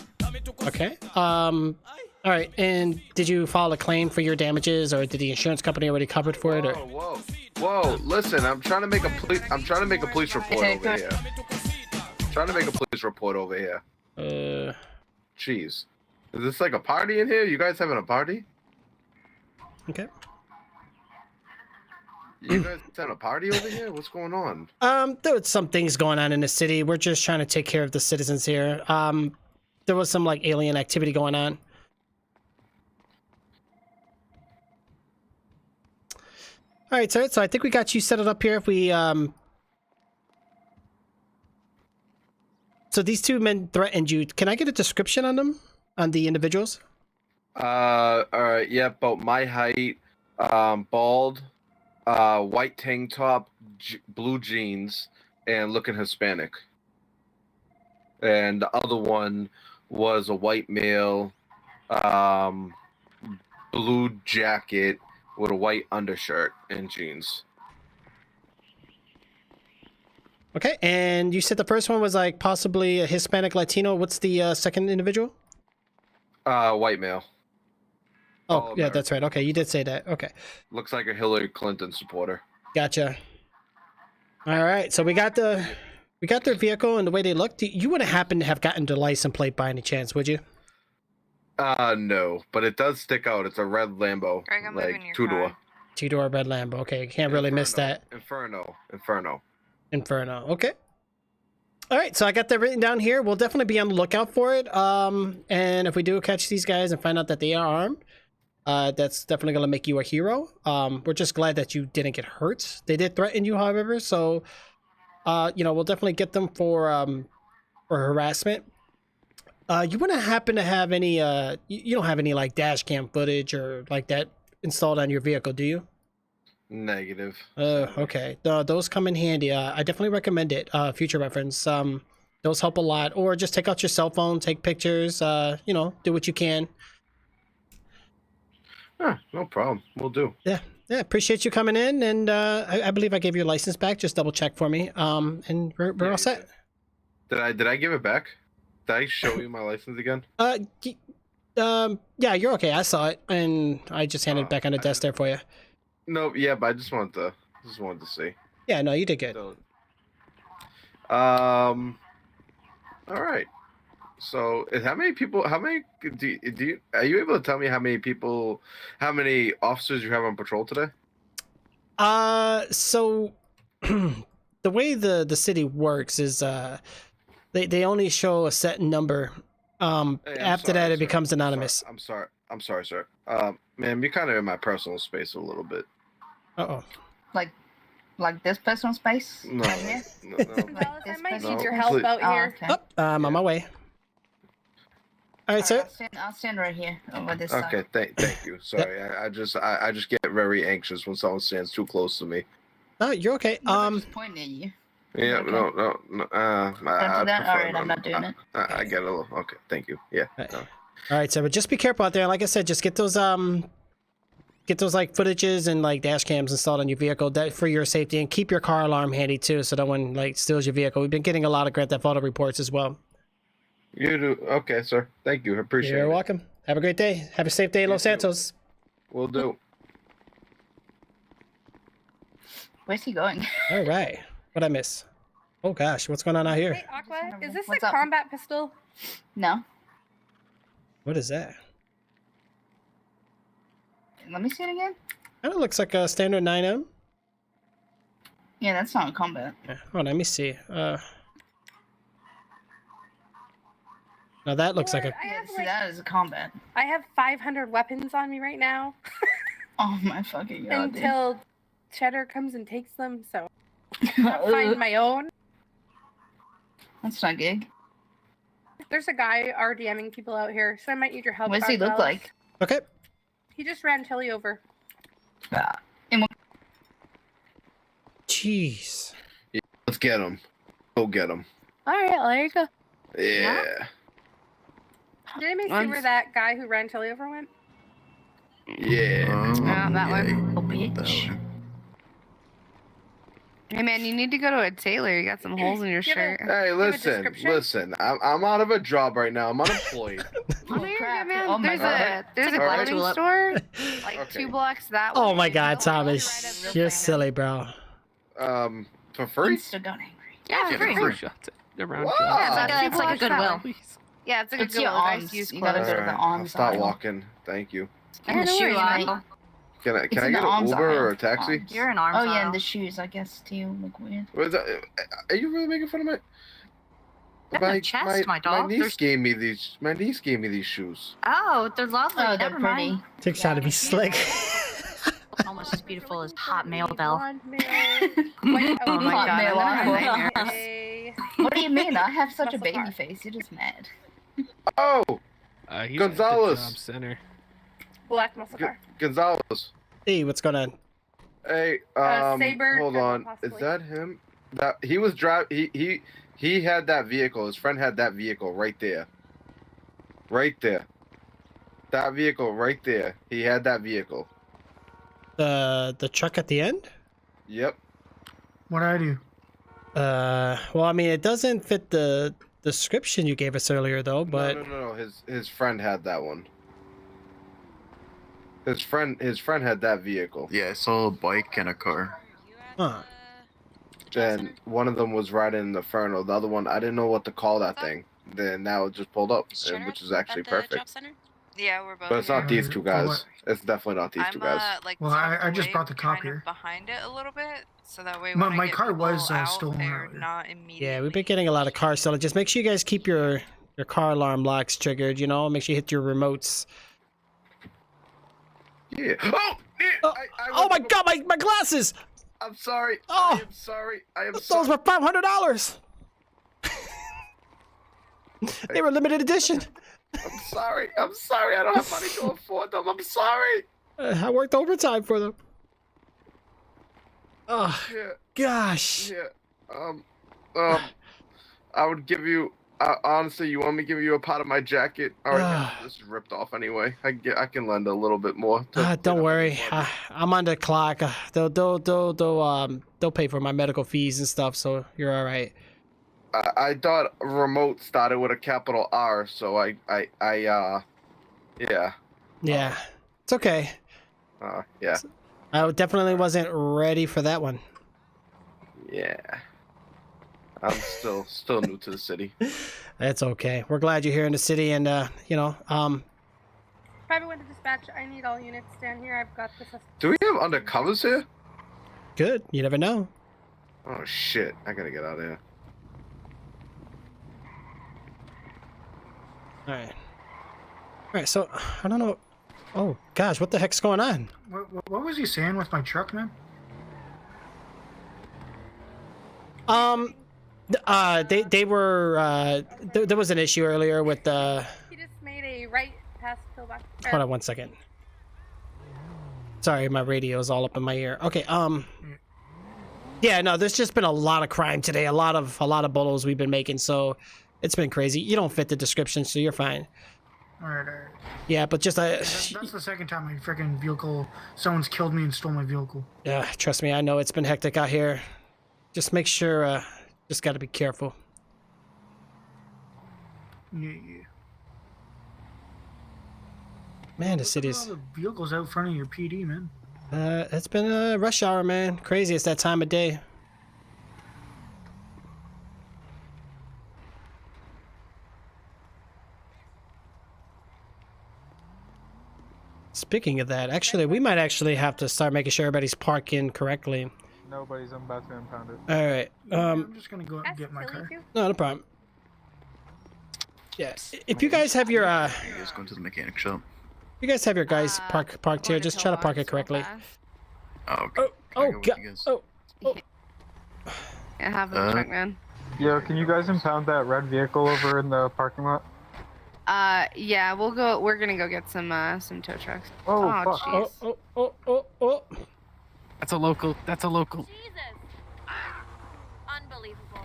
Speaker 6: Okay. All right, and did you file a claim for your damages, or did the insurance company already cover it for it? Or
Speaker 10: Whoa! Listen, I'm trying to make a police report over here. Trying to make a police report over here. Jeez, is this like a party in here? You guys having a party?
Speaker 6: Okay.
Speaker 10: You guys having a party over here? What's going on?
Speaker 6: There was some things going on in the city. We're just trying to take care of the citizens here. There was some like alien activity going on. All right, sir. So I think we got you set it up here. If we So these two men threatened you. Can I get a description on them, on the individuals?
Speaker 10: All right. Yeah, about my height. Bald. White tank top, blue jeans, and looking Hispanic. And the other one was a white male, blue jacket with a white undershirt and jeans.
Speaker 6: Okay, and you said the first one was like possibly a Hispanic Latino. What's the second individual?
Speaker 10: White male.
Speaker 6: Oh, yeah, that's right. Okay, you did say that. Okay.
Speaker 10: Looks like a Hillary Clinton supporter.
Speaker 6: Gotcha. All right, so we got their vehicle and the way they looked. You wouldn't happen to have gotten the license plate by any chance, would you?
Speaker 10: No, but it does stick out. It's a red Lambo,
Speaker 2: Greg, I'm
Speaker 10: like
Speaker 2: moving your
Speaker 10: 2-door.
Speaker 6: 2-door red Lambo. Okay, can't really miss that.
Speaker 10: Inferno.
Speaker 6: Okay. All right, so I got that written down here. We'll definitely be on the lookout for it. And if we do catch these guys and find out that they are armed, that's definitely gonna make you a hero. We're just glad that you didn't get hurt. They did threaten you, however, so we'll definitely get them for harassment. You wouldn't happen to have any you don't have any like dash cam footage or like that installed on your vehicle, do you?
Speaker 10: Negative.
Speaker 6: Okay. Those come in handy. I definitely recommend it. Future reference. Those help a lot. Or just take out your cell phone, take pictures. Do what you can.
Speaker 10: No problem. We'll do.
Speaker 6: Yeah. Appreciate you coming in, and I believe I gave your license back. Just double check for me. And we're all set.
Speaker 10: Did I give it back? Did I show you my license again?
Speaker 6: Yeah, you're okay. I saw it, and I just handed it back on the desk there for you.
Speaker 10: No, yeah, but I just wanted to see.
Speaker 6: Yeah, no, you did good.
Speaker 10: So, all right. So, how many people? How many do you? Are you able to tell me how many people, how many officers you have on patrol today?
Speaker 6: So the way the city works is they only show a set number.
Speaker 10: Hey, I'm
Speaker 6: After
Speaker 10: sorry,
Speaker 6: that, it
Speaker 10: sir.
Speaker 6: becomes anonymous.
Speaker 10: I'm sorry, sir. Man, you're kind of in my personal space a little bit.
Speaker 6: Uh-oh.
Speaker 13: Like this personal space?
Speaker 10: No,
Speaker 13: Right here?
Speaker 10: no.
Speaker 12: Gonzalez, I might
Speaker 10: No,
Speaker 12: need your help
Speaker 10: please.
Speaker 12: out
Speaker 13: Oh,
Speaker 12: here.
Speaker 13: okay.
Speaker 6: I'm on my way. All right, sir.
Speaker 13: I'll stand right here over this
Speaker 10: Okay,
Speaker 13: side.
Speaker 10: thank you. Sorry, I just get very anxious when someone stands too close to me.
Speaker 6: Oh, you're okay.
Speaker 13: Just pointing at you.
Speaker 10: Yeah,
Speaker 13: Okay.
Speaker 10: no.
Speaker 13: Don't do
Speaker 10: I
Speaker 13: that?
Speaker 10: prefer
Speaker 13: Alright,
Speaker 10: no,
Speaker 13: I'm not doing it.
Speaker 10: I get a little. Okay, thank you. Yeah. no.
Speaker 6: All right, sir, but just be careful out there. Like I said, just get those like footages and like dash cams installed on your vehicle that for your safety, and keep your car alarm handy too, so no one like steals your vehicle. We've been getting a lot of Grand Theft Auto reports as well.
Speaker 10: You do. Okay, sir. Thank you. I appreciate
Speaker 6: You're
Speaker 10: it.
Speaker 6: welcome. Have a great day. Have a safe day in Los Santos.
Speaker 10: Will do.
Speaker 13: Where's he going?
Speaker 6: All right. What'd I miss? Oh gosh, what's going on out here?
Speaker 12: Hey, Aqua, is this
Speaker 13: What's
Speaker 12: a
Speaker 13: up?
Speaker 12: combat pistol?
Speaker 13: No.
Speaker 6: What is that?
Speaker 13: Let me see it again.
Speaker 6: Kind of looks like a standard 9M.
Speaker 13: Yeah, that's not a combat.
Speaker 6: Yeah, hold on, let me see. Now that looks like a.
Speaker 12: I have,
Speaker 13: See, that is a combat.
Speaker 12: I have 500 weapons on me right now
Speaker 13: Oh my fucking god. dude.
Speaker 12: until Cheddar comes and takes them. So I'll find my own.
Speaker 13: That's not good.
Speaker 12: There's a guy RDMing people out here, so I might need your help.
Speaker 13: What does he look
Speaker 12: Gonzalez.
Speaker 13: like?
Speaker 6: Okay.
Speaker 12: He just ran Tilly over.
Speaker 6: Jeez.
Speaker 10: Yeah, let's get him. Go get him.
Speaker 12: All right, well, there you go.
Speaker 10: Yeah.
Speaker 12: Did anybody see where that guy who ran Tilly over went?
Speaker 10: Yeah.
Speaker 9: that one.
Speaker 13: Oh, bitch.
Speaker 9: Hey man, you need to go to a tailor. You got some holes in your shirt.
Speaker 10: Hey, listen. I'm out of a job right now. I'm unemployed.
Speaker 9: Oh, you're good, man.
Speaker 13: Oh my
Speaker 9: There's a
Speaker 10: All right.
Speaker 9: clothing store like
Speaker 10: Okay.
Speaker 9: 2 blocks that way.
Speaker 6: Oh my God, Thomas, you're silly, bro.
Speaker 10: For free?
Speaker 13: Insta got angry.
Speaker 9: Yeah, for free.
Speaker 20: Shot around.
Speaker 10: Wow.
Speaker 9: Yeah, it's
Speaker 13: It's like a Goodwill.
Speaker 9: Yeah, it's like a
Speaker 13: It's your
Speaker 9: Goodwill. Guys
Speaker 13: arms.
Speaker 9: use
Speaker 13: You gotta
Speaker 9: clothes.
Speaker 13: go to the
Speaker 10: I'll
Speaker 13: arms
Speaker 10: stop
Speaker 13: aisle.
Speaker 10: walking. Thank you.
Speaker 13: And the
Speaker 9: no
Speaker 13: shoe
Speaker 9: worries,
Speaker 13: aisle.
Speaker 9: man.
Speaker 10: Can I
Speaker 13: It's
Speaker 10: get
Speaker 13: in the
Speaker 10: an
Speaker 13: arms
Speaker 10: Uber
Speaker 13: aisle.
Speaker 10: or a taxi?
Speaker 13: Arms.
Speaker 9: You're an arms
Speaker 13: Oh yeah,
Speaker 9: aisle.
Speaker 13: and the shoes, I guess, too look weird.
Speaker 10: What is that? Are you really making fun of my?
Speaker 9: That's a chest, my dog.
Speaker 10: My niece gave me these. My niece gave me these shoes.
Speaker 9: Oh, they're lovely.
Speaker 13: Oh, they're
Speaker 9: Never
Speaker 13: pretty.
Speaker 9: mind.
Speaker 6: Takes trying to be slick.
Speaker 9: Almost as beautiful as hot male Belle.
Speaker 12: Blonde male.
Speaker 9: Oh my
Speaker 13: Hot
Speaker 9: god,
Speaker 13: male
Speaker 9: I'm gonna have
Speaker 13: aqua.
Speaker 9: nightmares.
Speaker 12: A
Speaker 13: What do you mean? I have such a
Speaker 12: muscle
Speaker 13: baby
Speaker 12: car.
Speaker 13: face. You're just mad.
Speaker 10: Oh,
Speaker 20: He's
Speaker 10: Gonzalez.
Speaker 20: At the job center.
Speaker 12: black muscle car.
Speaker 10: Gonzalez.
Speaker 6: Hey, what's going on?
Speaker 10: Hey,
Speaker 12: Saber,
Speaker 10: hold
Speaker 12: Trevor,
Speaker 10: on.
Speaker 12: possibly.
Speaker 10: Is that him? That he was driving. He had that vehicle. His friend had that vehicle right there. Right there. That vehicle right there. He had that vehicle.
Speaker 6: The truck at the end?
Speaker 10: Yep.
Speaker 21: What I do?
Speaker 6: Well, I mean, it doesn't fit the description you gave us earlier, though. But
Speaker 10: No. His friend had that one. His friend had that vehicle.
Speaker 22: Yeah, I saw a bike and a car.
Speaker 6: huh?
Speaker 10: Then one of them was riding in the Inferno. The other one, I didn't know what to call that thing. Then now it just pulled up, which is actually perfect.
Speaker 2: Yeah, we're both.
Speaker 10: But it's not
Speaker 2: here.
Speaker 10: these two guys. It's definitely not these two guys.
Speaker 2: Like
Speaker 21: Well,
Speaker 2: tucked
Speaker 21: I just
Speaker 2: away,
Speaker 21: brought the cop
Speaker 2: kind
Speaker 21: here.
Speaker 2: of behind it a little bit, so that way
Speaker 21: My-
Speaker 2: when I
Speaker 21: my
Speaker 2: get
Speaker 21: car was,
Speaker 2: people out,
Speaker 21: stolen
Speaker 2: they're
Speaker 21: earlier.
Speaker 2: not immediately.
Speaker 6: Yeah, we've been getting a lot of car stolen. Just make sure you guys keep your car alarm locks triggered. You know, make sure you hit your remotes.
Speaker 10: Yeah. Oh!
Speaker 6: Oh, oh my God, my glasses!
Speaker 10: I'm sorry.
Speaker 6: Oh!
Speaker 10: I am sorry. I am
Speaker 6: Those
Speaker 10: sorry.
Speaker 6: were $500. They were limited edition.
Speaker 10: I'm sorry. I'm sorry. I don't have money to afford them. I'm sorry.
Speaker 6: I worked overtime for them. Oh,
Speaker 10: Yeah.
Speaker 6: gosh.
Speaker 10: Yeah. I would give you. Honestly, you want me to give you a part of my jacket? All right. This is ripped off anyway. I can lend a little bit more.
Speaker 6: Don't worry. I'm on the clock. They'll pay for my medical fees and stuff, so you're all right.
Speaker 10: I thought remote started with a capital R, so yeah.
Speaker 6: Yeah, it's okay.
Speaker 10: Yeah.
Speaker 6: I definitely wasn't ready for that one.
Speaker 10: Yeah. I'm still new to the city.
Speaker 6: That's okay. We're glad you're here in the city, and
Speaker 12: Private Winter Dispatch, I need all units down here. I've got this.
Speaker 10: Do we have undercovers here?
Speaker 6: good. You never know.
Speaker 10: Oh shit! I gotta get out of here.
Speaker 6: All right. So I don't know. Oh gosh, what the heck's going on?
Speaker 21: What was he saying with my truck, man?
Speaker 6: They were there was an issue earlier with the.
Speaker 12: He just made a right past pillbox.
Speaker 6: Hold on one second. Sorry, my radio is all up in my ear. Okay, yeah, no, there's just been a lot of crime today. A lot of bolos we've been making, so it's been crazy. You don't fit the description, so you're fine.
Speaker 21: All right.
Speaker 6: Yeah, but just
Speaker 21: That's the second time my freaking vehicle. Someone's killed me and stole my vehicle.
Speaker 6: yeah, trust me, I know it's been hectic out here. Just make sure, just gotta be careful.
Speaker 21: Yeah.
Speaker 6: Man, the
Speaker 21: Look at
Speaker 6: city's.
Speaker 21: all the vehicles out front of your PD, man.
Speaker 6: It's been a rush hour, man. Crazy, it's that time of day. Speaking of that, actually, we might actually have to start making sure everybody's parking correctly.
Speaker 1: Nobody's. I'm about to impound it.
Speaker 6: All right.
Speaker 21: I'm just gonna go get my car.
Speaker 6: No problem. Yeah. If you guys have your
Speaker 22: You guys going to the mechanic shop?
Speaker 6: you guys have your guys parked here, just try to park it correctly.
Speaker 22: Oh, okay.
Speaker 6: Oh god. Oh.
Speaker 4: I have a truck, man.
Speaker 1: Yo, can you guys impound that red vehicle over in the parking lot?
Speaker 4: Yeah, we'll go. We're gonna go get some tow trucks.
Speaker 1: Oh, fuck.
Speaker 4: jeez.
Speaker 6: Oh.
Speaker 20: That's a local. That's a local.
Speaker 18: Unbelievable.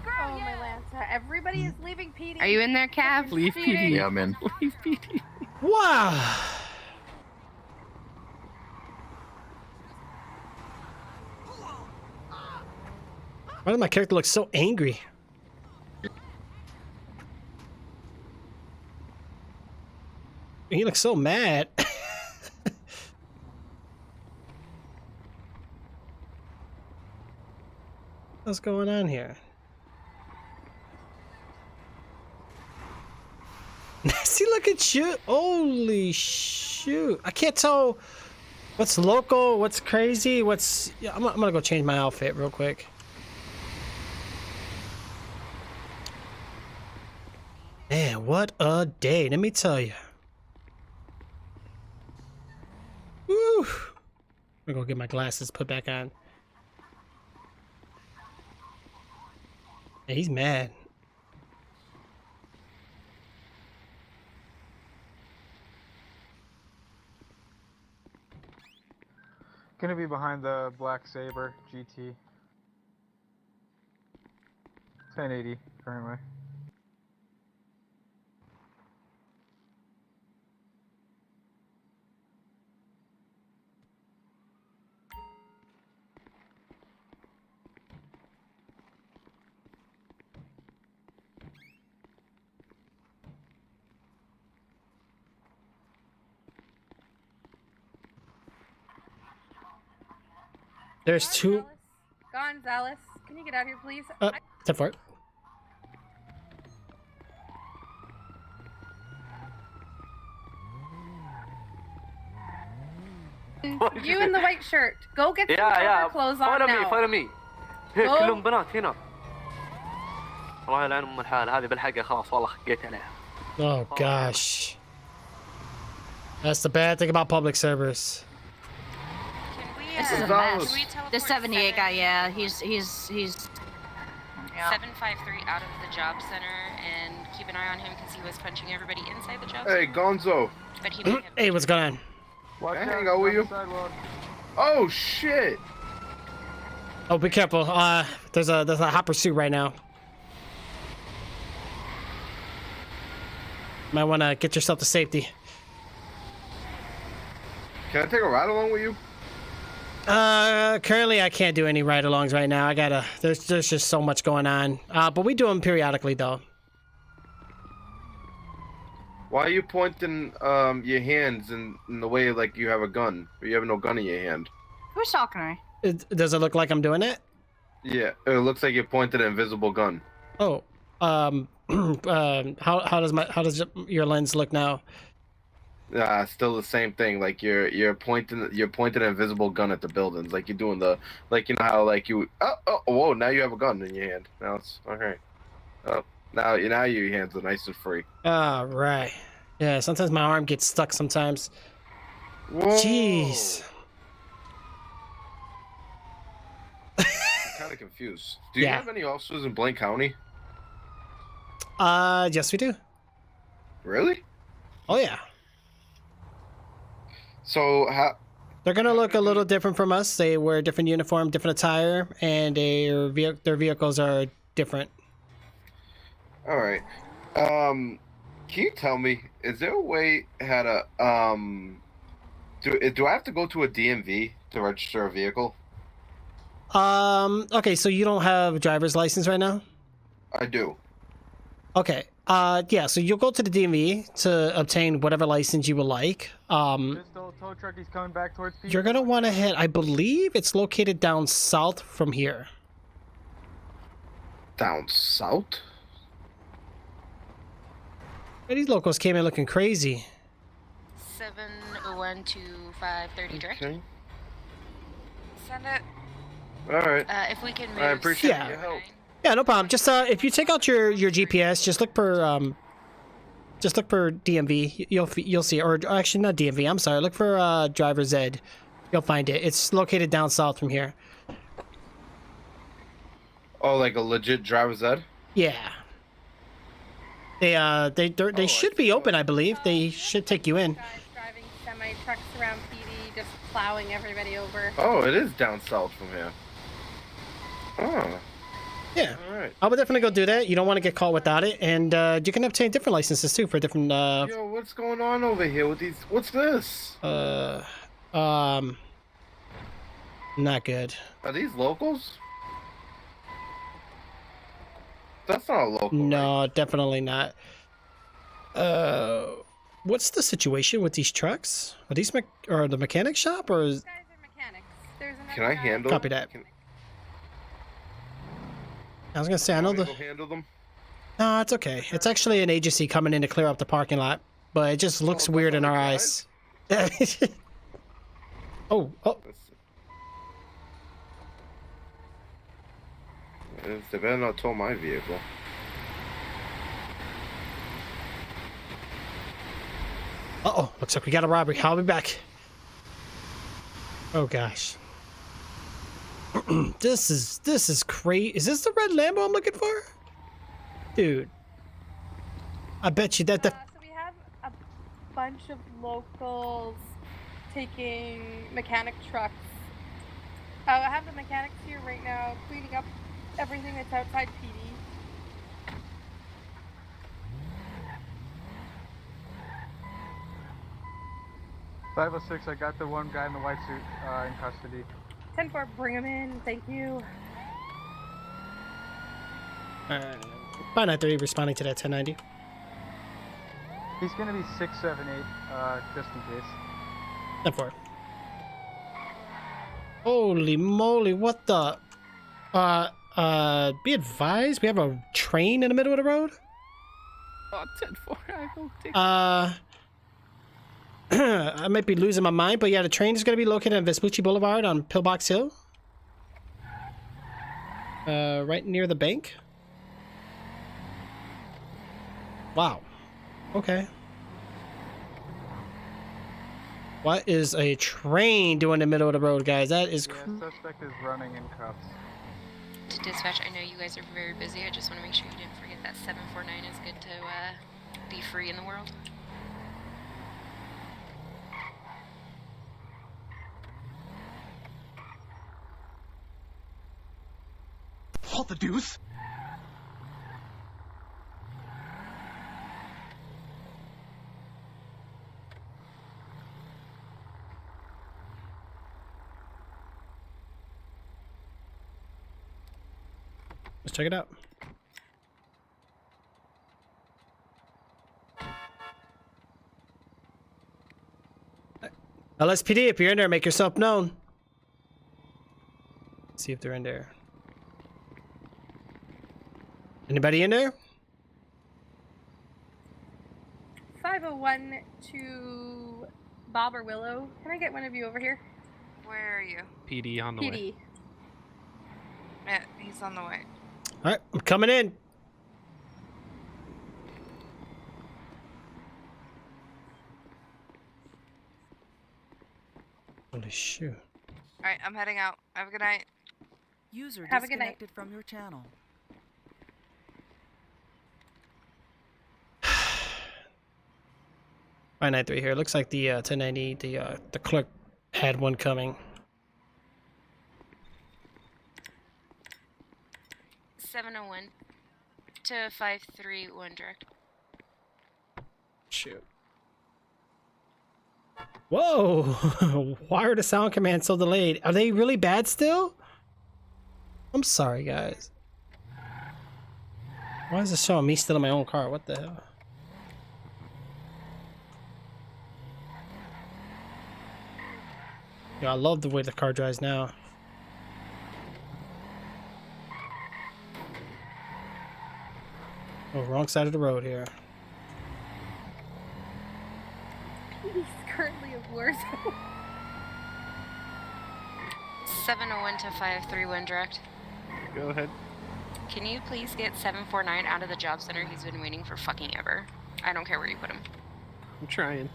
Speaker 12: Oh, my Lanta. Everybody is leaving PD.
Speaker 4: Are you in there, Cav?
Speaker 20: Leave PD.
Speaker 22: Yeah, man.
Speaker 20: Leave PD.
Speaker 6: Wow. Why does my character look so angry? He looks so mad. What's going on here? See, look at you. Holy shoot. I can't tell what's local, what's crazy, what's... Yeah, I'm gonna go change my outfit real quick. Man, what a day. Let me tell you. Woo! I'm gonna go get my glasses put back on. Yeah, he's mad.
Speaker 1: Gonna be behind the Black Saber GT. 1080 currently.
Speaker 6: There's two.
Speaker 12: Gonzalez, can you get out here, please?
Speaker 6: Step for it.
Speaker 12: You in the white shirt. Go get some cover clothes on now.
Speaker 14: follow me. هيك
Speaker 12: Go.
Speaker 14: كلهم بنات هنا. الله يلعن ام الحال هذه بالحقيقة خلاص والله خقيت عليها.
Speaker 6: Oh gosh. That's the bad thing about public service.
Speaker 9: This
Speaker 10: is a mess.
Speaker 9: The 78 guy, yeah, he's yeah. 753 out of the job center, and keep an eye on him because he was punching everybody inside the job
Speaker 10: Hey,
Speaker 9: center.
Speaker 10: Gonzo.
Speaker 9: But he may have
Speaker 6: Hey, what's going on?
Speaker 10: Can I hang out with you? Oh shit!
Speaker 6: Oh, be careful. There's a hot pursuit right now. Might want to get yourself to safety.
Speaker 10: Can I take a ride along with you?
Speaker 6: Currently I can't do any ride-alongs right now. There's just so much going on. But we do them periodically though.
Speaker 10: Why are you pointing your hands in the way like you have a gun? Or you have no gun in your hand?
Speaker 9: Who's talking to me?
Speaker 6: Does it look like I'm doing it?
Speaker 10: Yeah, it looks like you pointed an invisible gun.
Speaker 6: Oh, how does your lens look now?
Speaker 10: Still the same thing. Like you're pointing an invisible gun at the buildings. Like you're doing the you know how like you whoa, now you have a gun in your hand. Now it's okay. Oh, now your hands are nice and free.
Speaker 6: Ah, right. Yeah, sometimes my arm gets stuck sometimes.
Speaker 10: Whoa.
Speaker 6: Jeez.
Speaker 10: I'm kind of confused. Do you
Speaker 6: Yeah.
Speaker 10: have any officers in Blaine County?
Speaker 6: Yes we do.
Speaker 10: Really?
Speaker 6: Oh yeah.
Speaker 10: So how?
Speaker 6: They're gonna look a little different from us. They wear a different uniform, different attire, and their vehicles are different.
Speaker 10: All right. Can you tell me, is there a way how to do I have to go to a DMV to register a vehicle?
Speaker 6: Okay, so you don't have a driver's license right now?
Speaker 10: I do.
Speaker 6: Okay. Yeah, so you'll go to the DMV to obtain whatever license you would like.
Speaker 1: Pistol tow truck is coming back towards people.
Speaker 6: You're gonna want to head, I believe it's located down south from here.
Speaker 10: Down south?
Speaker 6: Hey, these locals came in looking crazy.
Speaker 9: 701 to 530 direct.
Speaker 10: Okay.
Speaker 2: Send it.
Speaker 10: All right.
Speaker 9: If we can move.
Speaker 10: I appreciate
Speaker 6: Yeah.
Speaker 10: your help.
Speaker 6: Yeah, no problem. Just if you take out your GPS, just look for DMV. You'll see it. Or actually, not DMV. I'm sorry. Look for driver's ed. You'll find it. It's located down south from here.
Speaker 10: Oh, like a legit driver's ed?
Speaker 6: Yeah. They should be open, I believe. They should take you in.
Speaker 12: Guys driving semi trucks around PD, just plowing everybody over.
Speaker 10: Oh, it is down south from here. Oh.
Speaker 6: Yeah.
Speaker 10: All right.
Speaker 6: I would definitely go do that. You don't want to get caught without it, and you can obtain different licenses too for different.
Speaker 10: Yo, what's going on over here with these? What's this?
Speaker 6: Not good.
Speaker 10: Are these locals? That's not a local.
Speaker 6: No, definitely not. What's the situation with these trucks? Are these or the mechanic shop or?
Speaker 12: These guys are mechanics. There's another
Speaker 10: Can I
Speaker 12: guy.
Speaker 10: handle?
Speaker 6: Copy that. I was gonna say I know the.
Speaker 10: Handle them.
Speaker 6: No, it's okay. It's actually an agency coming in to clear up the parking lot, but it just looks weird in our eyes. Oh.
Speaker 10: They better not tow my vehicle.
Speaker 6: Uh-oh, looks like we got a robbery. I'll be back. Oh gosh. This is crazy. Is this the red Lambo I'm looking for? Dude. I bet you that
Speaker 12: So we have a bunch of locals taking mechanic trucks. I have the mechanics here right now cleaning up everything that's outside PD.
Speaker 1: .506, I got the one guy in the white suit in custody.
Speaker 12: 10-4, bring him in. Thank you.
Speaker 6: 593 responding to that 1090.
Speaker 1: He's gonna be 678, just in case.
Speaker 6: 10-4. Holy moly, what the? Be advised, we have a train in the middle of the road?
Speaker 20: Oh, 10-4, I will take
Speaker 6: I might be losing my mind, but yeah, the train is going to be located on Vespucci Boulevard on Pillbox Hill. Right near the bank. Wow. Okay. What is a train doing in the middle of the road, guys? That is
Speaker 1: suspect is running in cuffs.
Speaker 9: To dispatch, I know you guys are very busy. I just want to make sure you didn't forget that 749 is good to be free in the world.
Speaker 17: What the deuce?
Speaker 6: Let's check it out. LSPD, if you're in there, make yourself known. See if they're in there. Anybody in there?
Speaker 12: 501 to Bob or Willow. Can I get one of you over here?
Speaker 2: Where are you?
Speaker 20: PD on the way.
Speaker 12: PD.
Speaker 2: Yeah, he's on the way.
Speaker 6: All right, I'm coming in. Holy shoot.
Speaker 2: Alright, I'm heading out. Have a good night.
Speaker 11: User
Speaker 12: Have a good night.
Speaker 11: disconnected from your channel.
Speaker 6: Fine, 93 here. Looks like the 1090, the clerk had one coming.
Speaker 9: 701 to 531 direct.
Speaker 6: Shoot. Whoa! Why are the sound commands so delayed? Are they really bad still? I'm sorry, guys. Why is it showing me still in my own car? What the hell? Yeah, I love the way the car drives now. Oh, wrong side of the road here.
Speaker 12: He's currently a war zone.
Speaker 9: 701 to 531 direct.
Speaker 20: Go ahead.
Speaker 9: Can you please get 749 out of the job center? He's been waiting for fucking ever. I don't care where you put him.
Speaker 20: I'm trying.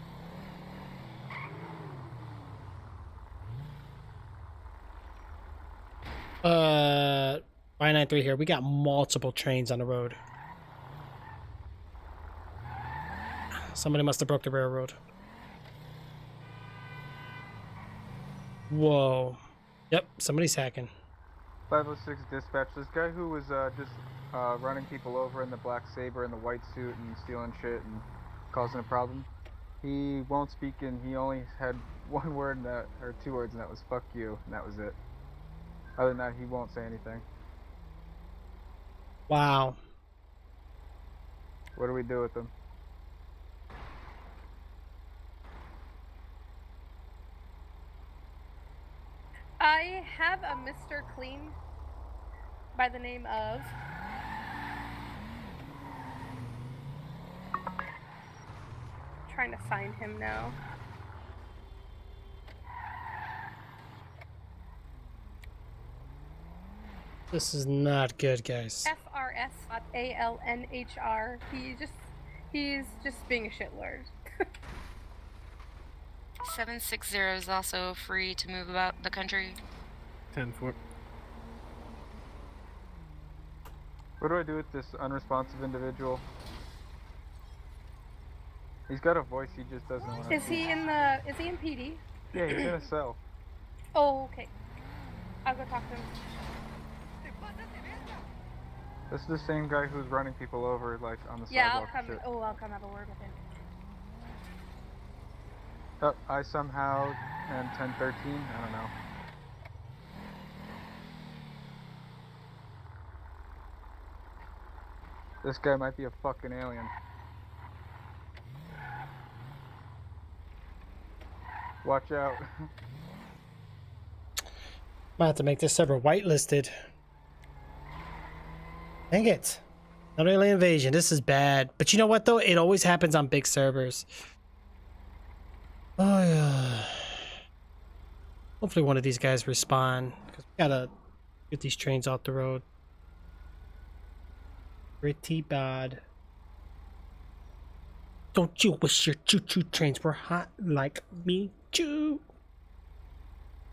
Speaker 6: Uh, 593 here. We got multiple trains on the road. Somebody must have broke the railroad. Whoa. Yep, somebody's hacking.
Speaker 1: 506 dispatch. This guy who was just running people over in the black Saber and the white suit and stealing shit and causing a problem. He won't speak, and he only had one word or two words, and that was "fuck you," and that was it. Other than that, he won't say anything.
Speaker 6: Wow.
Speaker 1: What do we do with him?
Speaker 12: I have a Mr. Clean by the name of trying to find him now.
Speaker 6: This is not good, guys.
Speaker 12: FRS.ALNHR. He's just being a shitlord.
Speaker 9: 760 is also free to move about the country.
Speaker 20: 10-4.
Speaker 1: What do I do with this unresponsive individual? He's got a voice, he just doesn't want to.
Speaker 12: Is he in PD?
Speaker 1: Yeah, he's in a cell.
Speaker 12: Oh, okay. I'll go talk to him.
Speaker 1: This is the same guy who's running people over, like, on the
Speaker 12: Yeah,
Speaker 1: sidewalk.
Speaker 12: I'll come.
Speaker 1: and shit.
Speaker 12: Oh, I'll come have a word with him.
Speaker 1: Oh, I somehow am 1013. I don't know. This guy might be a fucking alien. Watch out.
Speaker 6: Might have to make this server whitelisted. Dang it. Not alien invasion. This is bad. But you know what, though? It always happens on big servers. Oh, yeah. Hopefully one of these guys respawn. Because we gotta get these trains off the road. Pretty bad. Don't you wish your choo-choo trains were hot like me? Choo!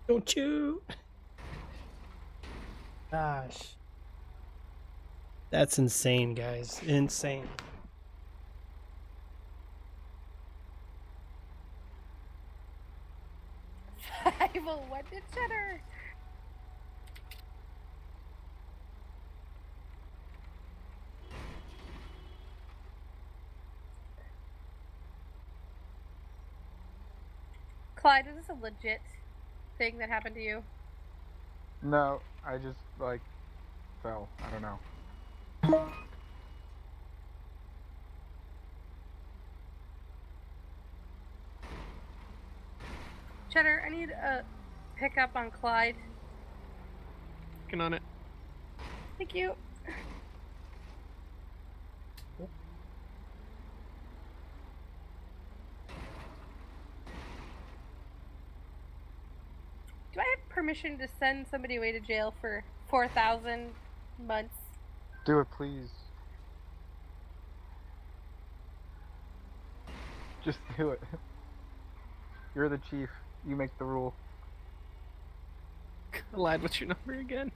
Speaker 6: Don't you? Gosh. That's insane, guys. Insane.
Speaker 12: What did Cheddar? Clyde, is this a legit thing that happened to you?
Speaker 1: No, I just, like, fell. I don't know.
Speaker 12: Cheddar, I need a pickup on Clyde.
Speaker 20: Working on it.
Speaker 12: Thank you. Do I have permission to send somebody away to jail for 4,000 months?
Speaker 1: Do it, please. Just do it. You're the chief. You make the rule.
Speaker 20: Lad, what's your number again?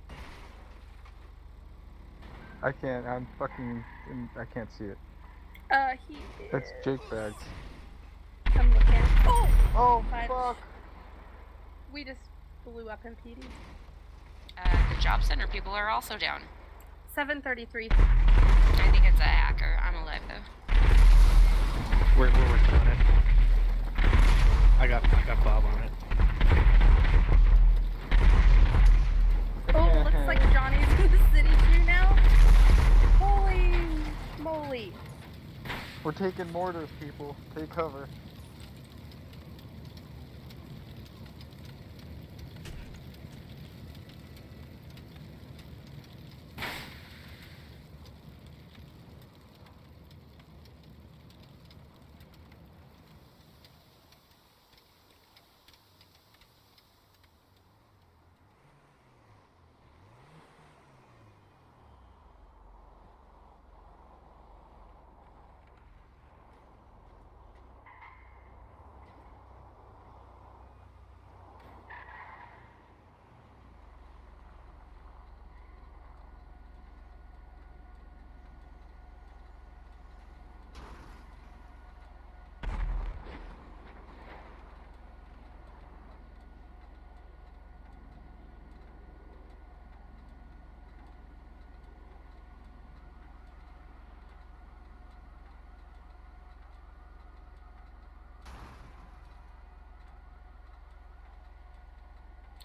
Speaker 1: I can't. I'm fucking. I can't see it.
Speaker 12: He is...
Speaker 1: That's Jake Bags.
Speaker 12: I'm looking. Oh!
Speaker 1: Oh,
Speaker 12: Fudge.
Speaker 1: fuck!
Speaker 12: We just blew up impeding.
Speaker 9: The job center people are also down.
Speaker 12: 733.
Speaker 9: I think it's a hacker. I'm alive though.
Speaker 20: We're working on it. I got Bob on it.
Speaker 12: Oh, looks like Johnny's in the city too now. Holy moly.
Speaker 1: We're taking mortars, people. Take cover.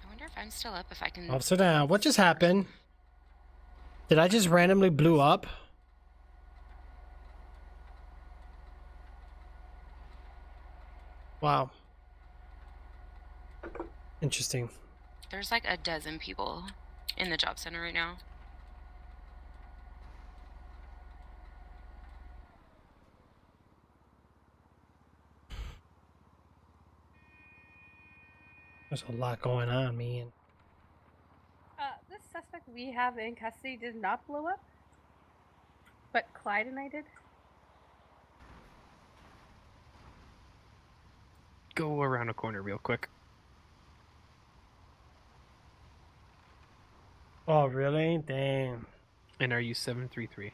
Speaker 9: I wonder if I'm still up, if I can...
Speaker 6: Officer down. What just happened? Did I just randomly blew up? Wow. Interesting.
Speaker 9: There's like a dozen people in the job center right now.
Speaker 6: There's a lot going on, man.
Speaker 12: This suspect we have in custody did not blow up. But Clyde and I did.
Speaker 20: Go around a corner real quick.
Speaker 6: Oh, really? Damn.
Speaker 20: And are you 733?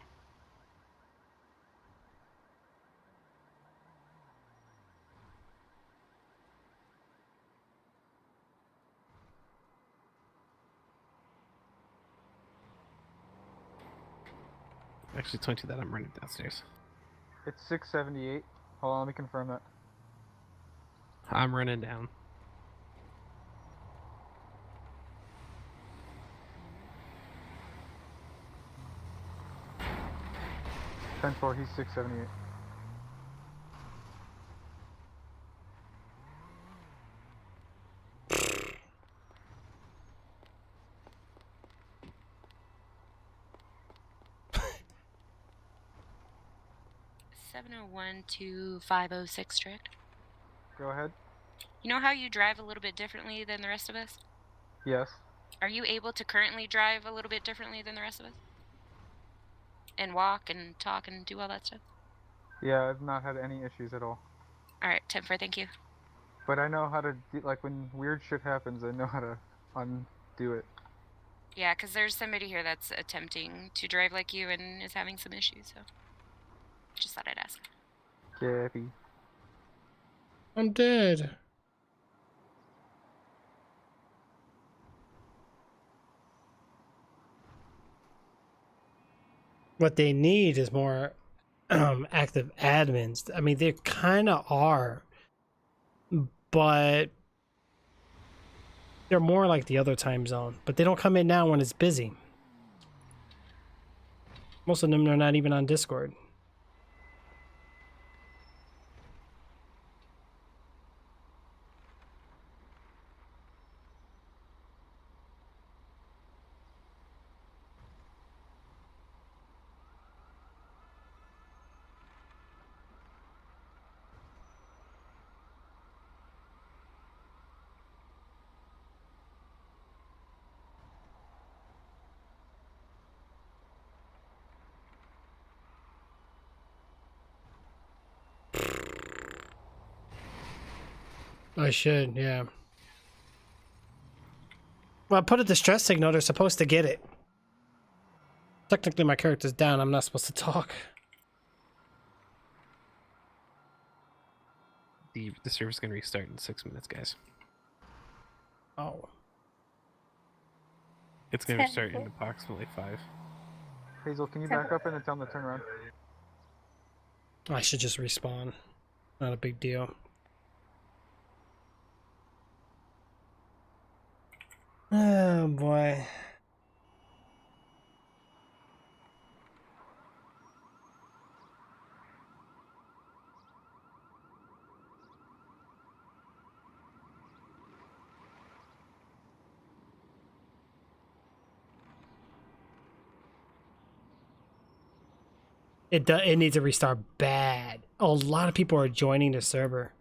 Speaker 20: Actually, 22 that I'm running downstairs.
Speaker 1: It's 678. Hold on, let me confirm that.
Speaker 20: I'm running down.
Speaker 1: Ten four. He's 678.
Speaker 9: Seven 701-2506 direct.
Speaker 1: Go ahead.
Speaker 9: You know how you drive a little bit differently than the rest of us?
Speaker 1: Yes.
Speaker 9: Are you able to currently drive a little bit differently than the rest of us? And walk and talk and do all that stuff?
Speaker 1: Yeah, I've not had any issues at all.
Speaker 9: Alright, 10-4, thank you.
Speaker 1: But I know how to do, like, when weird shit happens, I know how to undo it.
Speaker 9: Yeah, because there's somebody here that's attempting to drive like you and is having some issues, so... Just thought I'd ask.
Speaker 1: Gappy.
Speaker 6: I'm dead. What they need is more active admins. I mean, they kind of are, but they're more like the other time zone. But they don't come in now when it's busy. Most of them are not even on Discord. I should, yeah. Well, I put a distress signal. They're supposed to get it. Technically, my character's down. I'm not supposed to talk.
Speaker 20: The server's gonna restart in 6 minutes, guys.
Speaker 6: Oh.
Speaker 20: It's gonna restart in approximately 5.
Speaker 1: Hazel, can you back up and then tell them to turn around?
Speaker 6: I should just respawn. Not a big deal. Oh boy. It needs to restart bad. A lot of people are joining the server.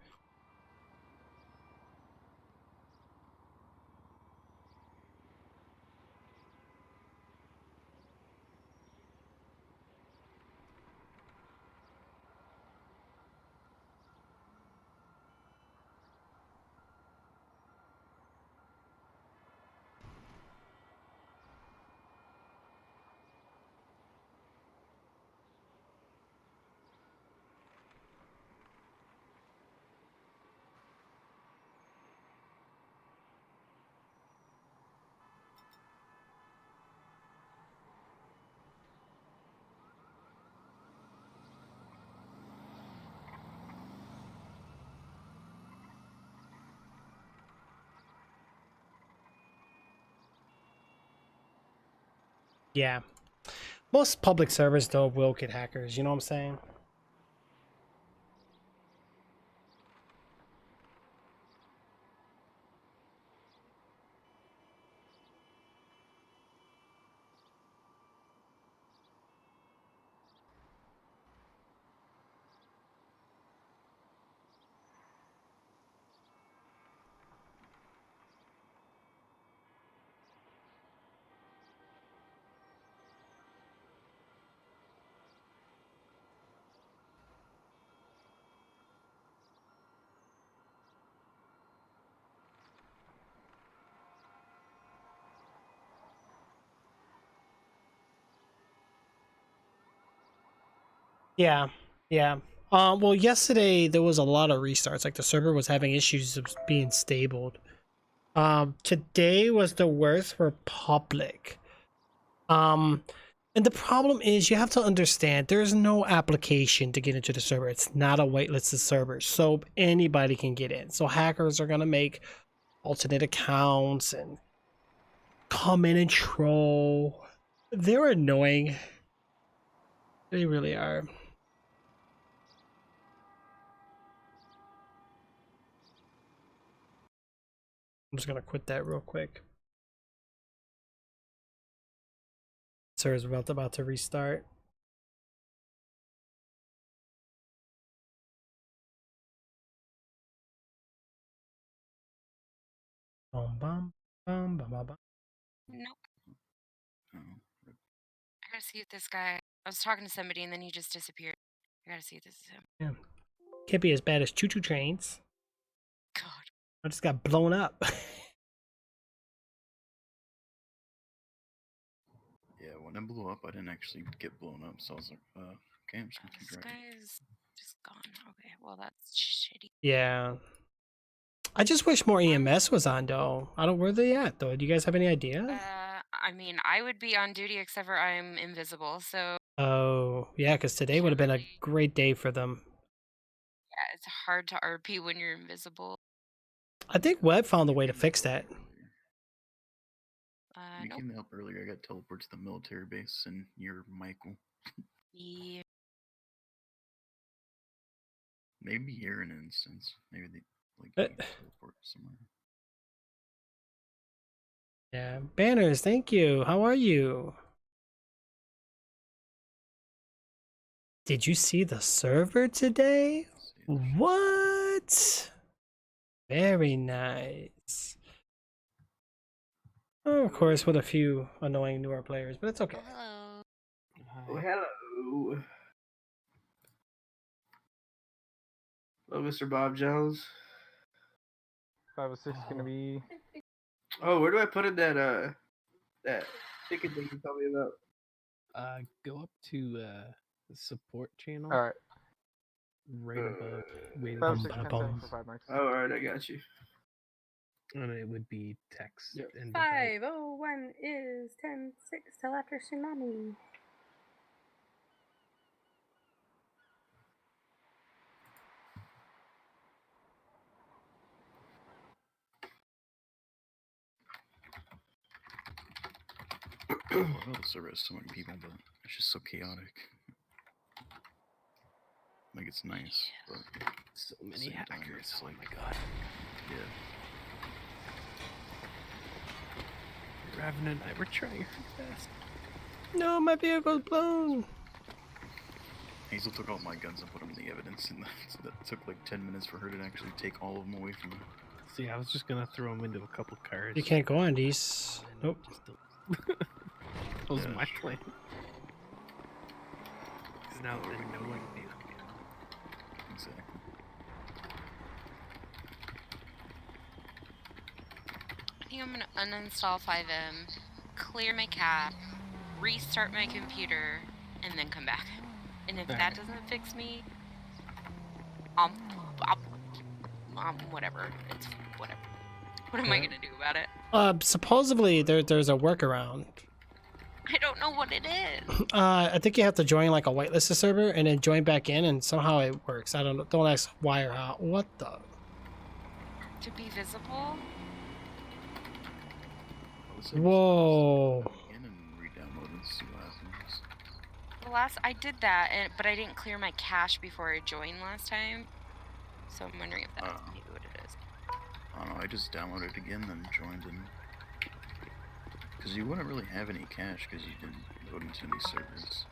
Speaker 6: Yeah. Most public servers, though, will get hackers. You know what I'm saying? Yeah, yeah. Well, yesterday there was a lot of restarts. Like the server was having issues of being stabled. Today was the worst for public. And the problem is you have to understand there's no application to get into the server. It's not a whitelisted server, so anybody can get in. So hackers are gonna make alternate accounts and come in and troll. They're annoying. They really are. I'm just gonna quit that real quick. Server's about to restart. Bum bum bum bum bum.
Speaker 9: Nope. I gotta see if this guy. I was talking to somebody and then he just disappeared. I gotta see if this is him.
Speaker 6: Yeah. Can't be as bad as choo-choo trains.
Speaker 9: God.
Speaker 6: I just got blown up.
Speaker 22: Yeah, when it blew up, I didn't actually get blown up, so I was like, okay, I'm just gonna keep
Speaker 9: This
Speaker 22: driving.
Speaker 9: guy is just gone. Okay, well that's shitty.
Speaker 6: Yeah. I just wish more EMS was on though. I don't where they at though. Do you guys have any idea?
Speaker 9: I mean, I would be on duty except for I'm invisible, so
Speaker 6: Oh, yeah, because today would have been a great day for them.
Speaker 9: yeah, it's hard to RP when you're invisible.
Speaker 6: I think Webb found a way to fix that.
Speaker 22: You came up earlier. I got teleported to the military base, and you're Michael.
Speaker 9: Yeah.
Speaker 22: Maybe here in an instance. Maybe they like teleport somewhere.
Speaker 6: Yeah, Banners, thank you. How are you? Did you see the server today? What? Very nice. Oh, of course, with a few annoying newer players, but it's okay.
Speaker 9: Hello.
Speaker 7: Oh, hello. Hello, Mr. Bob Jones.
Speaker 1: 506 gonna be.
Speaker 7: Oh, where do I put in that ticket thing you told me about?
Speaker 20: Go up to the support channel.
Speaker 1: All right.
Speaker 20: Right above. Waiting
Speaker 1: 506 10 for 5 mics.
Speaker 7: Oh, alright, I got you.
Speaker 20: And it would be text. And
Speaker 12: 501 is 10-6 till after tsunami.
Speaker 22: I know the server has so many people, but it's just so chaotic. Like it's nice, but
Speaker 20: so
Speaker 22: at the
Speaker 20: many
Speaker 22: same time,
Speaker 20: hackers.
Speaker 22: it's
Speaker 20: Oh
Speaker 22: like,
Speaker 20: my god.
Speaker 22: yeah.
Speaker 20: Raven and I were trying our best.
Speaker 6: No, my vehicle's blown.
Speaker 22: Hazel took all my guns and put them in the evidence, and that took like 10 minutes for her to actually take all of them away from me.
Speaker 20: See, I was just gonna throw them into a couple cars.
Speaker 6: You can't go on these. Nope.
Speaker 20: That was my plan. Because now they know what to do.
Speaker 22: Exactly.
Speaker 9: I think I'm gonna uninstall 5M, clear my cap, restart my computer, and then come back. And if that doesn't fix me, whatever. It's whatever. What am I gonna do about it?
Speaker 6: Supposedly there's a workaround.
Speaker 9: I don't know what it is.
Speaker 6: I think you have to join like a whitelisted server and then join back in, and somehow it works. I don't know. Don't ask why or how. What the?
Speaker 9: To be visible?
Speaker 6: Whoa.
Speaker 22: In and re-download and see what happens.
Speaker 9: The I did that, but I didn't clear my cache before I joined last time. So I'm wondering if that's maybe what it is.
Speaker 22: I don't know, I just downloaded it again, then joined in. Because you wouldn't really have any cache because you didn't go into any servers.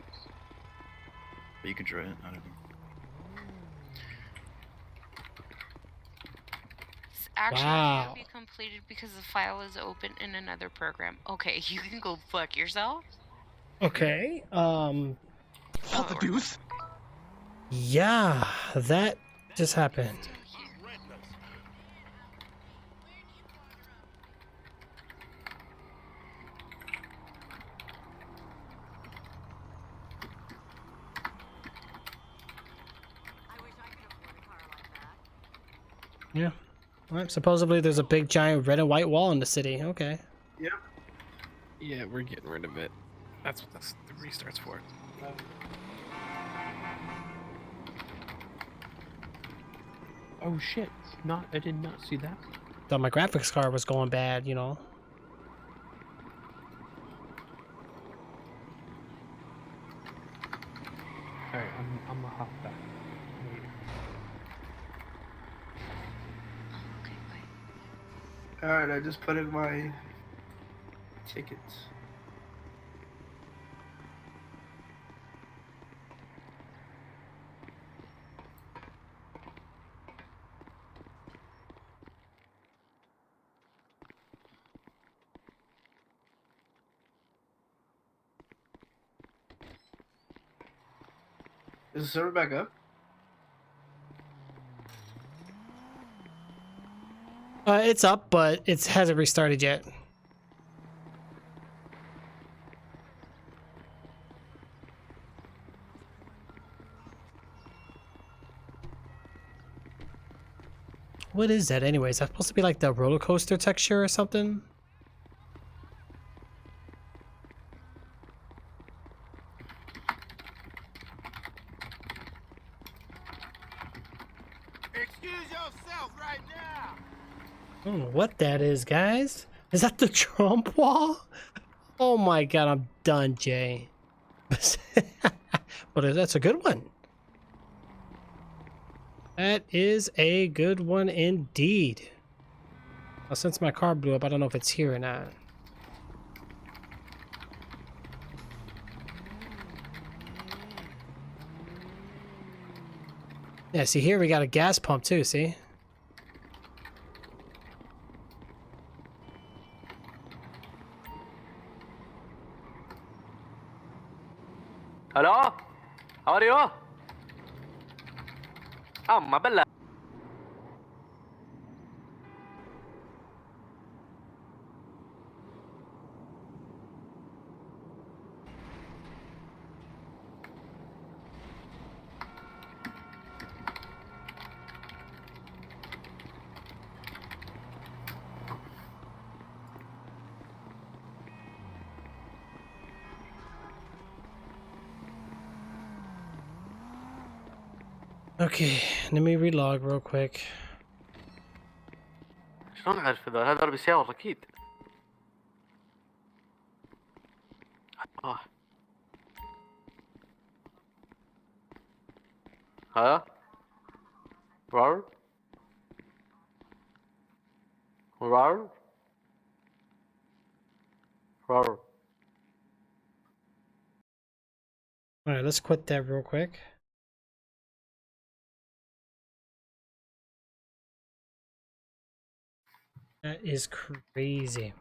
Speaker 22: But you could try it, I don't know.
Speaker 9: This actually
Speaker 6: Wow.
Speaker 9: can't be completed because the file is open in another program. Okay, you can go fuck yourself.
Speaker 6: Okay.
Speaker 17: What the deuce?
Speaker 6: Yeah, that just happened. Yeah. Alright, supposedly there's a big giant red and white wall in the city. Okay.
Speaker 7: Yep.
Speaker 20: Yeah, we're getting rid of it. That's what the restart's for. Oh shit! I did not see that.
Speaker 6: Thought my graphics card was going bad, you know.
Speaker 20: Alright, I'm gonna hop back.
Speaker 7: Alright, I just put in my tickets. Is the server back up?
Speaker 6: It's up, but it hasn't restarted yet. What is that anyways? That's supposed to be like the roller coaster texture or something?
Speaker 17: Excuse yourself right now.
Speaker 6: I don't know what that is, guys. Is that the Trump wall? Oh my god, I'm done, Jay. But that's a good one. That is a good one indeed. Well, since my car blew up, I don't know if it's here or not. Yeah, see here we got a gas pump too, see?
Speaker 14: Hello? How are you? ما بالله
Speaker 6: Okay, let me relog real quick.
Speaker 14: شلون اعرف هذا بالسيارة اكيد. ها؟ رار؟ رار؟ رار.
Speaker 6: Alright, let's quit that real quick. That is crazy.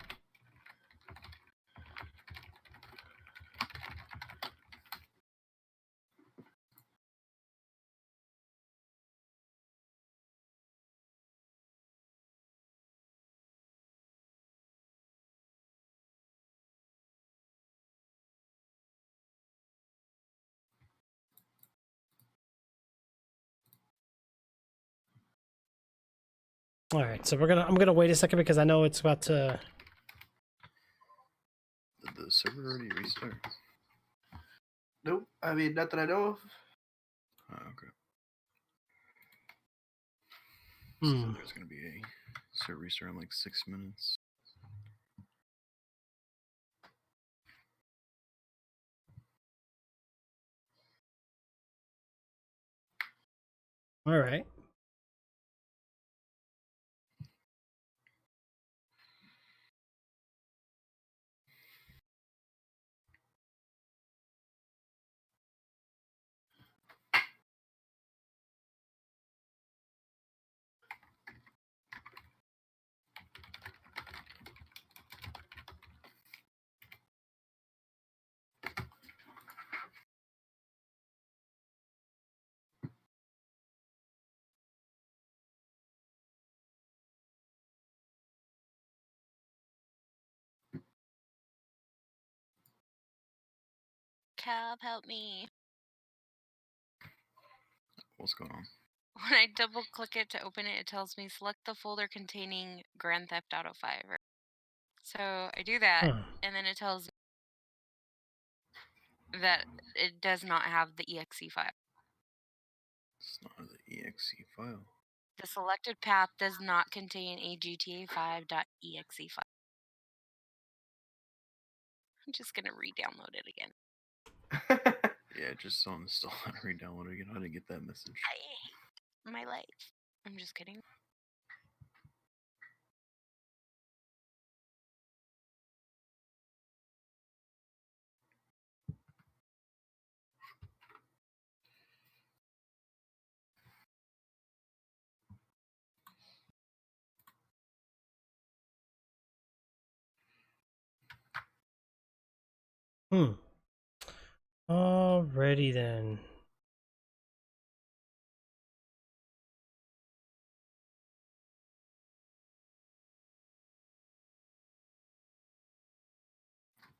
Speaker 6: All right, so I'm gonna wait a second because I know it's about to.
Speaker 22: Did the server already restart?
Speaker 7: Nope. I mean, not that I know of.
Speaker 22: Oh, okay.
Speaker 6: Hmm.
Speaker 22: So there's gonna be a server restart in like 6 minutes.
Speaker 6: All right.
Speaker 9: Cab, help me.
Speaker 22: What's going on?
Speaker 9: When I double click it to open it, it tells me select the folder containing Grand Theft Auto 5. So I do that, and then it tells me that it does not have the exe file.
Speaker 22: It's not the exe file.
Speaker 9: The selected path does not contain a GTA5.exe file. I'm just gonna re-download it again.
Speaker 22: Yeah, just uninstall and re-download it again. I didn't get that message.
Speaker 9: I hate my life. I'm just kidding.
Speaker 6: Alrighty then.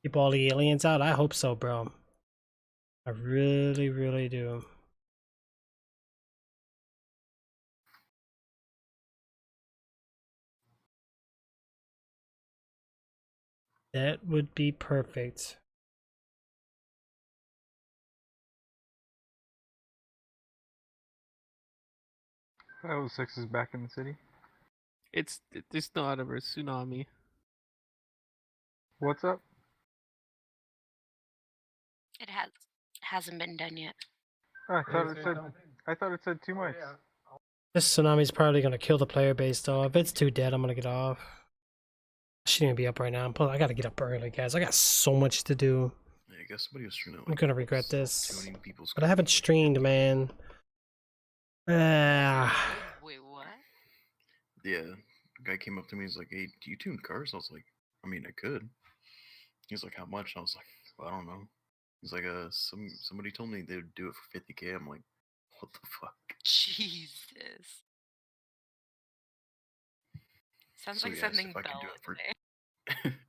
Speaker 6: Keep all the aliens out? I hope so, bro. I really, really do. That would be perfect.
Speaker 1: Oh, 6 is back in the city.
Speaker 20: It's not a tsunami.
Speaker 1: What's up?
Speaker 9: It hasn't been done yet.
Speaker 1: Oh, I thought it said 2 mics.
Speaker 6: This tsunami's probably gonna kill the player base though. If it's too dead, I'm gonna get off. I shouldn't even be up right now. I gotta get up early, guys. I got so much to do.
Speaker 22: Yeah, I guess somebody was trying to.
Speaker 6: I'm gonna regret this.
Speaker 22: Tuning people's
Speaker 6: But I haven't streamed, man.
Speaker 9: Wait, what?
Speaker 22: Yeah, the guy came up to me. He's like, "Hey, do you tune cars?" I was like, "I mean, I could." He's like, "How much?" I was like, well, "I don't know." He's like, somebody told me they would do it for 50K." I'm like, "What the fuck?"
Speaker 9: Jesus. Sounds
Speaker 22: So
Speaker 9: like
Speaker 22: he asked
Speaker 9: something
Speaker 22: if I could
Speaker 9: Bell
Speaker 22: do it
Speaker 9: would
Speaker 22: for.
Speaker 9: say.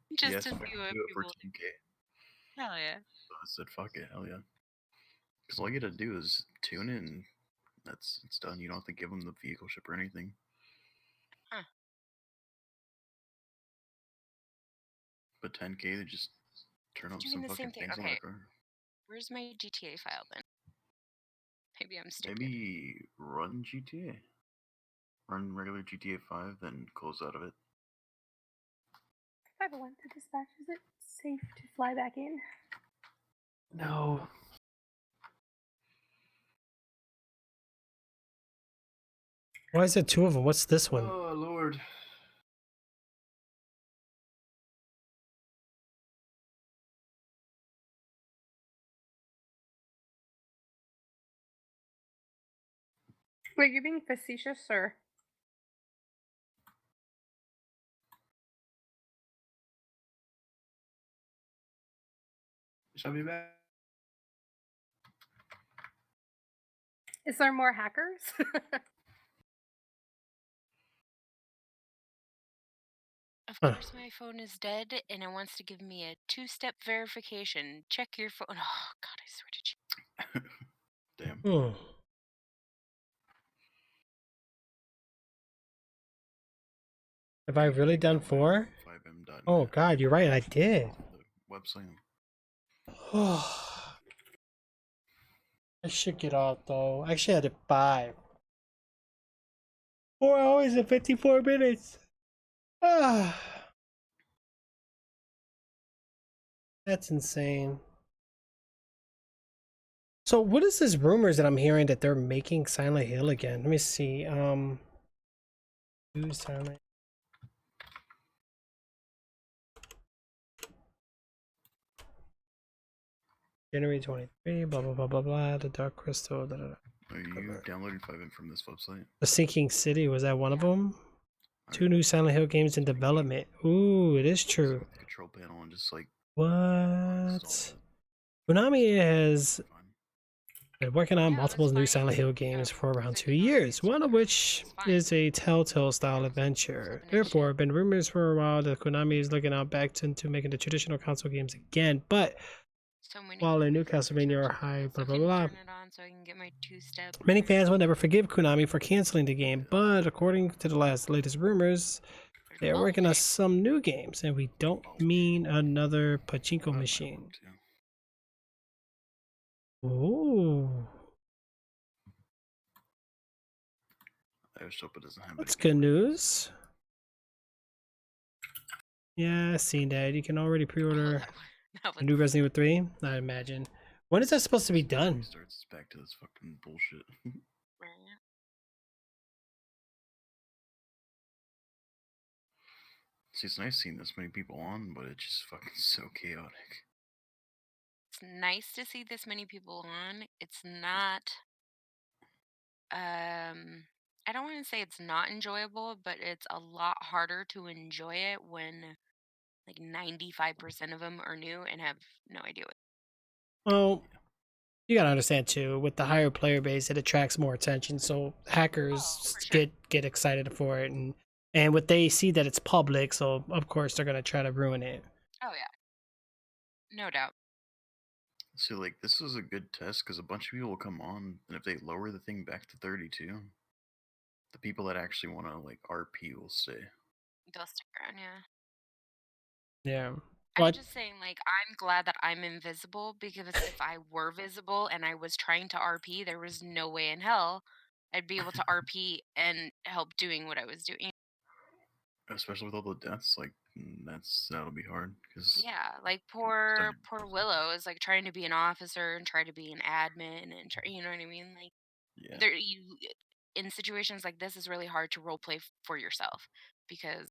Speaker 22: He
Speaker 9: Just
Speaker 22: asked
Speaker 9: to
Speaker 22: if I
Speaker 9: see
Speaker 22: could
Speaker 9: what
Speaker 22: do it for
Speaker 9: people
Speaker 22: 10K.
Speaker 9: Hell yeah.
Speaker 22: So I said, "Fuck it, hell yeah." Because all you gotta do is tune it, and it's done. You don't have to give them the vehicle ship or anything.
Speaker 9: Huh.
Speaker 22: But 10K, they just turn up
Speaker 9: Doing
Speaker 22: some
Speaker 9: the same
Speaker 22: fucking
Speaker 9: thing.
Speaker 22: things on
Speaker 9: Okay.
Speaker 22: the car.
Speaker 9: Where's my GTA file then? Maybe I'm stupid.
Speaker 22: Maybe run GTA. Run regular GTA 5, then close out of it.
Speaker 12: 501 to dispatch. Is it safe to fly back in?
Speaker 20: No.
Speaker 6: Why is there two of them? What's this one?
Speaker 22: Oh, Lord.
Speaker 12: Wait, you're being facetious, sir?
Speaker 7: Shall be back.
Speaker 12: Is there more hackers?
Speaker 9: Of course, my phone is dead, and it wants to give me a two-step verification. Check your phone. Oh God, I swear to you.
Speaker 22: Damn.
Speaker 6: Hmm. Have I really done 4?
Speaker 22: 5m.net.
Speaker 6: Oh God, you're right. I did.
Speaker 22: Website.
Speaker 6: I should get out though. Actually, I did 5. 4 hours and 54 minutes. Ah, that's insane. So, what is this rumors that I'm hearing that they're making Silent Hill again? Let me see. Do Silent. January 23, blah blah blah blah blah. The Dark Crystal. Da, da, da.
Speaker 22: Are you downloading 5m from this website?
Speaker 6: The Sinking City, was that one of them? 2 new Silent Hill games in development. Ooh, it is true.
Speaker 22: Control panel and just like.
Speaker 6: What? Konami has been working on multiple new Silent Hill games for around 2 years, one of which is a Telltale style adventure. Therefore, been rumors for a while that Konami is looking out back into making the traditional console games again, but while in New Castlevania are high, blah blah blah. Many fans will never forgive Konami for canceling the game, but according to the latest rumors, they are working on some new games, and we don't mean another pachinko machine. Ooh.
Speaker 22: I just hope it doesn't have.
Speaker 6: That's good news. Yeah, I've seen that. You can already pre-order a new Resident Evil 3, I imagine. When is that supposed to be done?
Speaker 22: Starts back to this fucking bullshit. See, it's nice seeing this many people on, but it's just fucking so chaotic.
Speaker 9: It's nice to see this many people on. It's not. I don't want to say it's not enjoyable, but it's a lot harder to enjoy it when like 95% of them are new and have no idea what.
Speaker 6: Well, you gotta understand too, with the higher player base, it attracts more attention, so hackers get excited for it, and what they see that it's public, so of course they're gonna try to ruin it.
Speaker 9: Oh yeah, no doubt.
Speaker 22: So like this is a good test because a bunch of people will come on, and if they lower the thing back to 32, the people that actually want to like RP will stay.
Speaker 9: They'll stick around, yeah.
Speaker 6: Yeah.
Speaker 9: I'm just saying, like, I'm glad that I'm invisible because if I were visible and I was trying to RP, there was no way in hell I'd be able to RP and help doing what I was doing.
Speaker 22: Especially with all the deaths, like that'll be hard because
Speaker 9: Yeah, like poor Willow is like trying to be an officer and try to be an admin and try, you know what I mean? Like,
Speaker 22: yeah,
Speaker 9: there in situations like this is really hard to role play for yourself because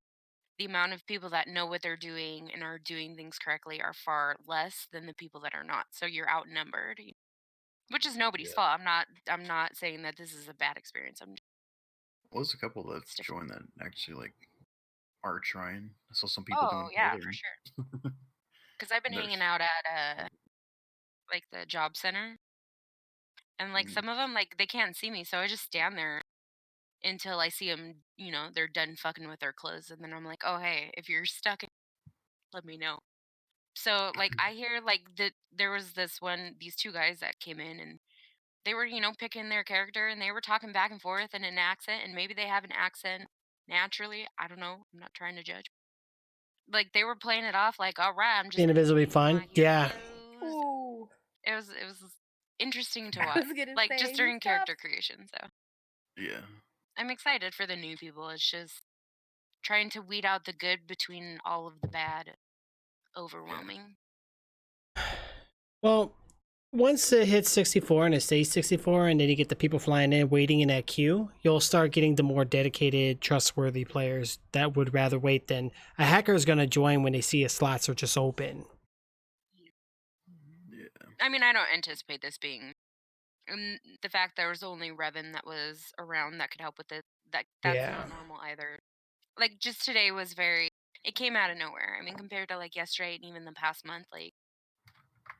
Speaker 9: the amount of people that know what they're doing and are doing things correctly are far less than the people that are not. So you're outnumbered, which is nobody's fault. I'm not saying that this is a bad experience.
Speaker 22: Well, there's a couple that joined that actually like are trying. I saw some people doing.
Speaker 9: Oh yeah, for sure. Because I've been hanging out at like the job center, and like some of them like they can't see me, so I just stand there until I see them, you know, they're done fucking with their clothes, and then I'm like, oh hey, if you're stuck, let me know. So like I hear like there was these two guys that came in and they were, you know, picking their character and they were talking back and forth in an accent, and maybe they have an accent naturally. I don't know. I'm not trying to judge. Like they were playing it off like, all right, I'm just
Speaker 6: Being invisible be fine. Yeah.
Speaker 12: Ooh.
Speaker 9: It was interesting to
Speaker 12: I
Speaker 9: watch.
Speaker 12: was gonna
Speaker 9: Like
Speaker 12: say,
Speaker 9: just
Speaker 12: he
Speaker 9: during character
Speaker 12: stopped.
Speaker 9: creation. So
Speaker 22: Yeah.
Speaker 9: I'm excited for the new people. It's just trying to weed out the good between all of the bad. Overwhelming.
Speaker 6: Well, once it hits 64 and it stays 64, and then you get the people flying in, waiting in that queue, you'll start getting the more dedicated, trustworthy players that would rather wait than a hacker is going to join when they see his slots are just open.
Speaker 22: Yeah.
Speaker 9: I mean, I don't anticipate this being the fact there was only Revan that was around that could help with it. That's
Speaker 6: Yeah.
Speaker 9: not normal either. Like just today was very. It came out of nowhere. I mean, compared to like yesterday and even the past month, like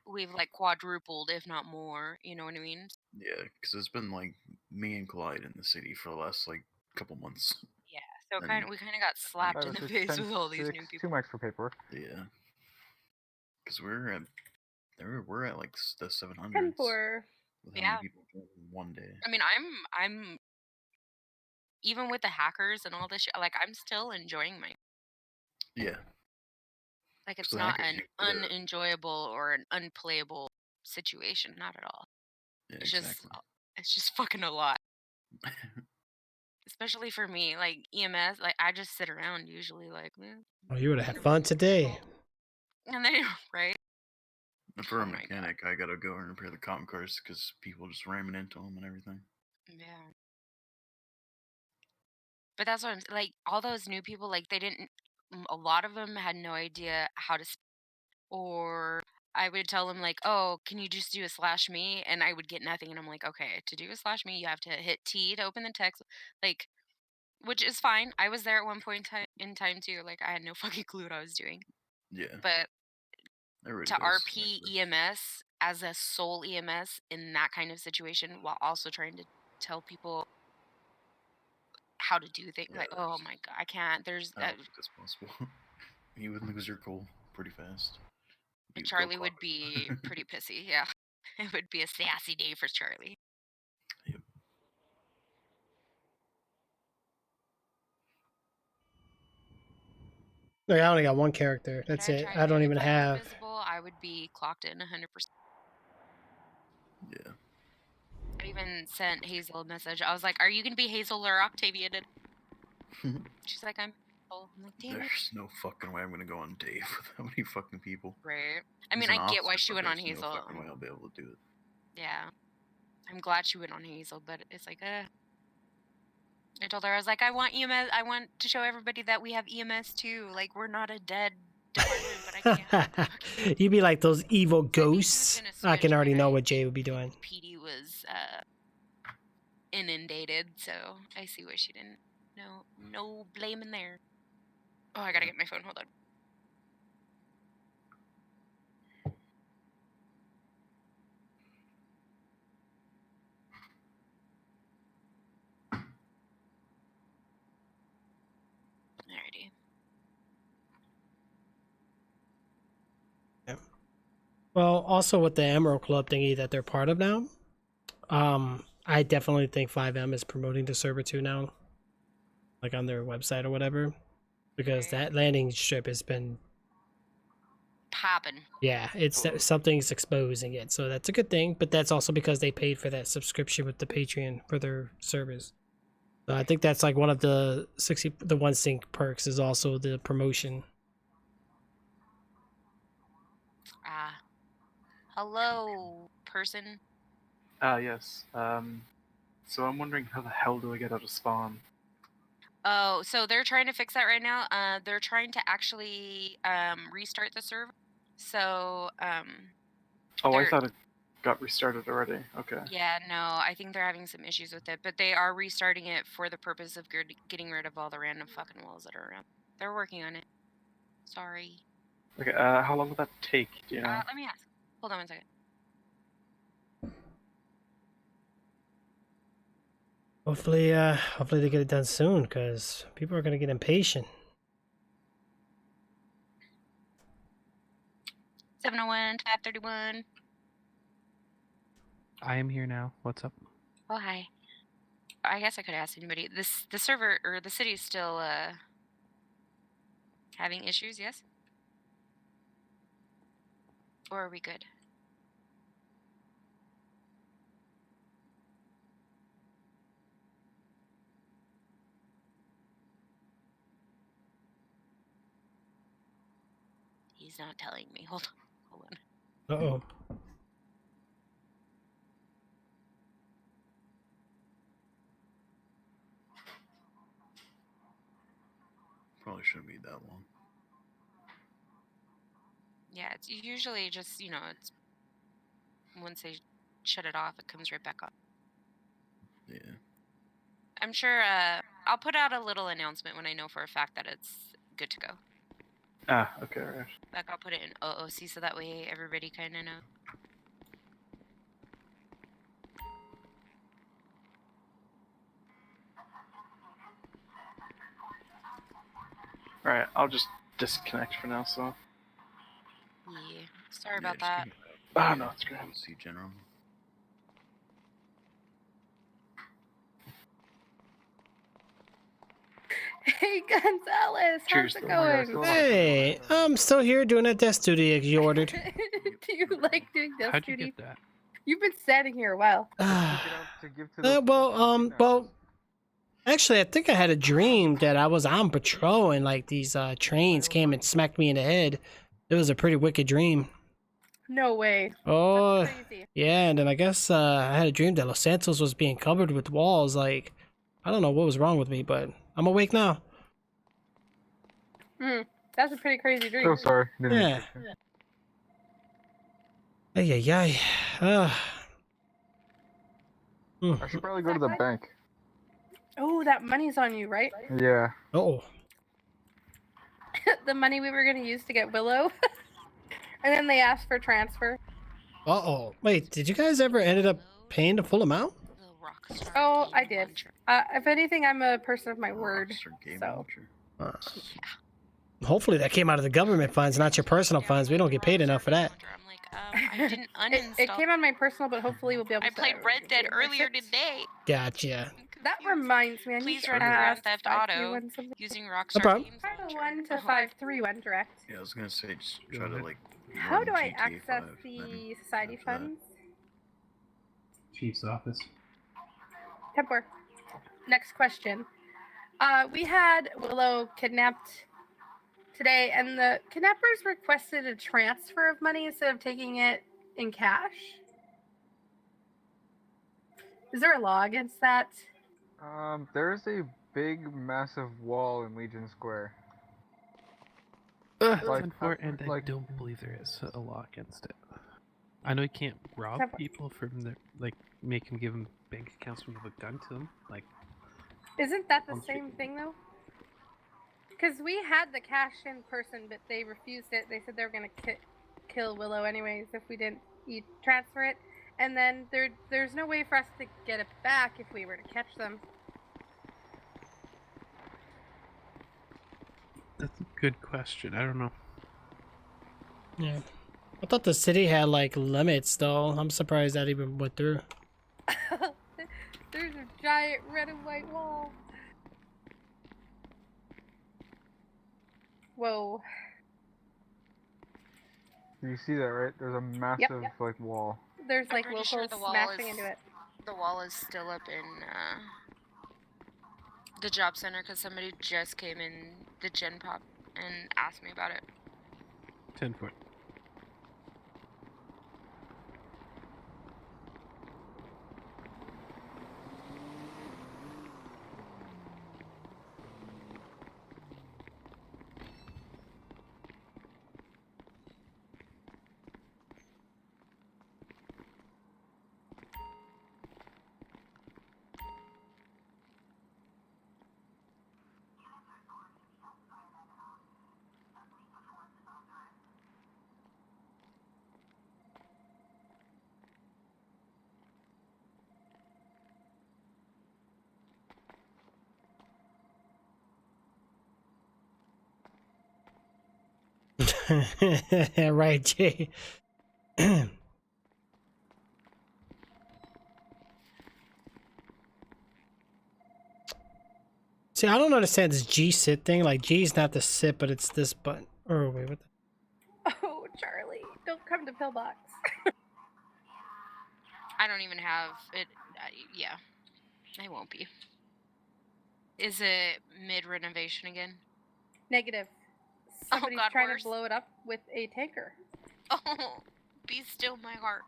Speaker 9: we've like quadrupled, if not more. You know what I mean?
Speaker 22: Yeah, because it's been like me and Clyde in the city for the last like couple months.
Speaker 9: Yeah. So
Speaker 22: And
Speaker 9: we kind of got slapped in
Speaker 1: 5,
Speaker 9: the
Speaker 1: 6,
Speaker 9: face
Speaker 1: 10,
Speaker 9: with all these
Speaker 1: 6,
Speaker 9: new
Speaker 1: 2
Speaker 9: people.
Speaker 1: mics for paperwork.
Speaker 22: Yeah. Because we're at like the 700s.
Speaker 12: 10-4.
Speaker 22: With how
Speaker 9: Yeah.
Speaker 22: many people in one day.
Speaker 9: I mean, I'm even with the hackers and all this shit. Like, I'm still enjoying my.
Speaker 22: Yeah.
Speaker 9: Like, it's
Speaker 22: So the
Speaker 9: not
Speaker 22: hackers
Speaker 9: an
Speaker 22: usually do it.
Speaker 9: unenjoyable or an unplayable situation. Not at all.
Speaker 22: Yeah,
Speaker 9: It's
Speaker 22: exactly.
Speaker 9: it's just fucking a lot. Especially for me, like EMS. Like, I just sit around usually, like.
Speaker 6: Oh, you would have had fun today.
Speaker 9: And then right.
Speaker 22: And for a
Speaker 9: Oh my God.
Speaker 22: mechanic, I gotta go and repair the cop cars because people just ramming into them and everything.
Speaker 9: Yeah. But that's what I'm like. All those new people, like they didn't. A lot of them had no idea how to. Or I would tell them like, "Oh, can you just do a slash me?" And I would get nothing, and I'm like, "Okay, to do a slash me, you have to hit T to open the text." Like, which is fine. I was there at one point in time too. Like, I had no fucking clue what I was doing.
Speaker 22: Yeah.
Speaker 9: But
Speaker 22: Everybody
Speaker 9: to
Speaker 22: does.
Speaker 9: RP EMS as a sole EMS in that kind of situation, while also trying to tell people how to do things,
Speaker 22: Yeah,
Speaker 9: like, oh my God, I can't. There's
Speaker 22: I don't think that's possible. You would lose your cool pretty fast. You would go
Speaker 9: Charlie would
Speaker 22: clock.
Speaker 9: be pretty pissy. Yeah, it would be a sassy day for Charlie.
Speaker 6: Like, I only got one character.
Speaker 9: But
Speaker 6: That's
Speaker 9: I
Speaker 6: it.
Speaker 9: tried
Speaker 6: I don't
Speaker 9: to.
Speaker 6: even
Speaker 9: If I were
Speaker 6: have.
Speaker 9: visible, I would be clocked in 100%.
Speaker 22: Yeah.
Speaker 9: I even sent Hazel a message. I was like, "Are you gonna be Hazel or Octavia?" She's like, "I'm." Hazel." I'm like, "Damn it."
Speaker 22: There's no fucking way I'm gonna go on Dave with how many fucking people.
Speaker 9: Right. I
Speaker 22: He's
Speaker 9: mean,
Speaker 22: an
Speaker 9: I get why
Speaker 22: officer,
Speaker 9: she
Speaker 22: but
Speaker 9: went on
Speaker 22: there's
Speaker 9: Hazel.
Speaker 22: No fucking way I'll be able to do it.
Speaker 9: Yeah. I'm glad she went on Hazel, but it's like, I told her, I was like, I want EMS. I want to show everybody that we have EMS too. Like, we're not a dead department, but I can't.
Speaker 6: You'd be like those evil ghosts. I can already know what Jay would be doing.
Speaker 9: PD was inundated, so I see why she didn't. No blaming there. Oh, I gotta get my phone. Hold on. Alrighty.
Speaker 6: Well, also with the Emerald Club thingy that they're part of now, I definitely think 5M is promoting the server too now, like on their website or whatever, because that landing strip has been
Speaker 9: popping.
Speaker 6: Yeah, it's something's exposing it, so that's a good thing. But that's also because they paid for that subscription with the Patreon for their service. So I think that's like one of the one sync perks is also the promotion.
Speaker 9: Hello, person.
Speaker 15: Yes. So I'm wondering how the hell do I get out of spawn?
Speaker 9: Oh, so they're trying to fix that right now. They're trying to actually restart the server. So
Speaker 15: Oh, I thought it got restarted already. Okay.
Speaker 9: yeah, no, I think they're having some issues with it, but they are restarting it for the purpose of getting rid of all the random fucking walls that are around. They're working on it. Sorry.
Speaker 15: Okay. How long will that take? Do you know?
Speaker 9: Let me ask. Hold on one second.
Speaker 6: Hopefully they get it done soon, because people are gonna get impatient.
Speaker 9: 701, 531.
Speaker 20: I am here now. What's up?
Speaker 9: Oh, hi. I guess I could ask anybody. The server or the city is still having issues, yes? Or are we good? He's not telling me. Hold on.
Speaker 6: Uh-oh.
Speaker 22: Probably shouldn't be that long.
Speaker 9: Yeah, it's usually just, it's once they shut it off, it comes right back on.
Speaker 22: Yeah.
Speaker 9: I'm sure I'll put out a little announcement when I know for a fact that it's good to go.
Speaker 15: Ah, okay, right.
Speaker 9: Like I'll put it in OOC so that way everybody kind of know.
Speaker 15: Right, I'll just disconnect for now, so.
Speaker 9: Yeah, sorry about that.
Speaker 15: Ah, no, it's good.
Speaker 22: See General.
Speaker 12: Hey, Gonzalez, how's
Speaker 15: Cheers,
Speaker 12: it
Speaker 15: though.
Speaker 12: going?
Speaker 6: Hey, I'm still here doing that desk duty you ordered.
Speaker 12: Do you like doing desk
Speaker 20: How'd you
Speaker 12: duty?
Speaker 20: get that?
Speaker 12: You've been standing here a while.
Speaker 6: Well, actually, I think I had a dream that I was on patrol and like these trains came and smacked me in the head. It was a pretty wicked dream.
Speaker 12: No way.
Speaker 6: Oh,
Speaker 12: That's crazy.
Speaker 6: yeah, and then I guess I had a dream that Los Santos was being covered with walls. Like, I don't know what was wrong with me, but I'm awake now.
Speaker 12: That's a pretty crazy dream.
Speaker 1: So sorry. Didn't mean
Speaker 6: Yeah.
Speaker 1: to.
Speaker 6: Ay, ay, ay.
Speaker 1: I should probably go to the bank.
Speaker 12: Oh, that money's on you, right?
Speaker 1: Yeah.
Speaker 6: Oh.
Speaker 12: The money we were going to use to get Willow. And then they asked for transfer.
Speaker 6: Uh-oh. Wait, did you guys ever ended up paying the full amount?
Speaker 12: Oh, I did. If anything, I'm a person of my word. So.
Speaker 6: Hopefully that came out of the government funds, not your personal funds. We don't get paid enough for that.
Speaker 9: I didn't uninstall.
Speaker 12: It came on my personal, but hopefully we'll be able to.
Speaker 9: I played Red Dead earlier today.
Speaker 6: Gotcha.
Speaker 12: That reminds me, I need
Speaker 9: Please
Speaker 12: to
Speaker 9: run
Speaker 12: ask
Speaker 9: Grand Theft Auto using
Speaker 6: No
Speaker 9: Rockstar
Speaker 6: problem.
Speaker 9: Games.
Speaker 12: 501 to 531 direct.
Speaker 22: Yeah, I was gonna say just try to like.
Speaker 12: How
Speaker 22: run
Speaker 12: do I
Speaker 22: GTA
Speaker 12: access
Speaker 22: 5,
Speaker 12: the
Speaker 22: then
Speaker 12: society
Speaker 22: after that.
Speaker 12: funds?
Speaker 8: Chief's office.
Speaker 12: Tempor. Next question. We had Willow kidnapped today, and the kidnappers requested a transfer of money instead of taking it in cash. Is there a law against that?
Speaker 1: There's a big, massive wall in Legion Square.
Speaker 20: That's
Speaker 1: Like,
Speaker 20: unfortunate, and I
Speaker 1: like-
Speaker 20: don't believe there is a law against it. I know you can't rob people from their, like, make them give them bank accounts when you have a gun to them. Like,
Speaker 12: Isn't that the
Speaker 20: On
Speaker 12: same thing though? Because we had the cash in person, but they refused it. They said they were gonna kill Willow anyways if we didn't transfer it. And then there's no way for us to get it back if we were to catch them.
Speaker 20: that's a good question. I don't know.
Speaker 6: Yeah. I thought the city had like limits though. I'm surprised that even went through.
Speaker 12: There's a giant red and white wall. Whoa.
Speaker 1: You see that, right? There's a massive like wall.
Speaker 12: There's
Speaker 9: I'm
Speaker 12: like
Speaker 9: pretty
Speaker 12: locals
Speaker 9: sure the wall
Speaker 12: smashing
Speaker 9: is-
Speaker 12: into it.
Speaker 9: The wall is still up in the job center because somebody just came in the gen pop and asked me about it.
Speaker 20: 10-4.
Speaker 6: Right, Jay. See, I don't understand this G sit thing. Like, G's not the sit, but it's this button. Oh, wait, what the?
Speaker 12: Oh, Charlie, don't come to Pillbox.
Speaker 9: I don't even have it. Yeah, I won't be. Is it mid renovation again?
Speaker 12: Negative. Somebody's
Speaker 9: God,
Speaker 12: trying
Speaker 9: worse.
Speaker 12: to blow it up with a tanker.
Speaker 9: Oh, be still my heart.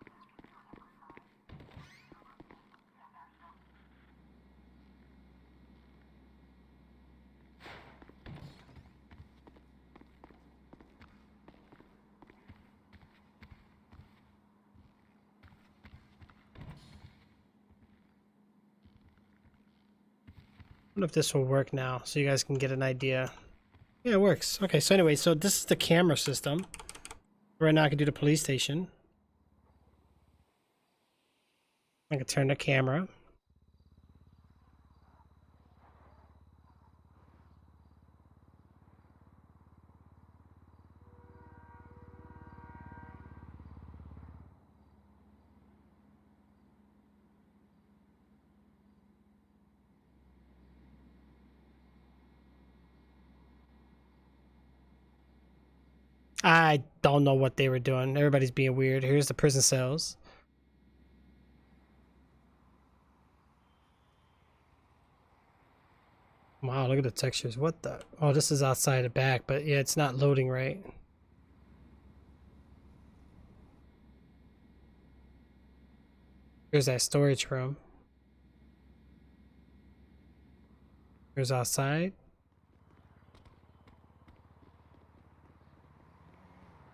Speaker 6: I wonder if this will work now, so you guys can get an idea. Yeah, it works. Okay, so anyway, so this is the camera system. Right now I can do the police station. I can turn the camera. I don't know what they were doing. Everybody's being weird. Here's the prison cells. Wow, look at the textures. What the? Oh, this is outside the back, but yeah, it's not loading right. Here's that storage room. Here's outside.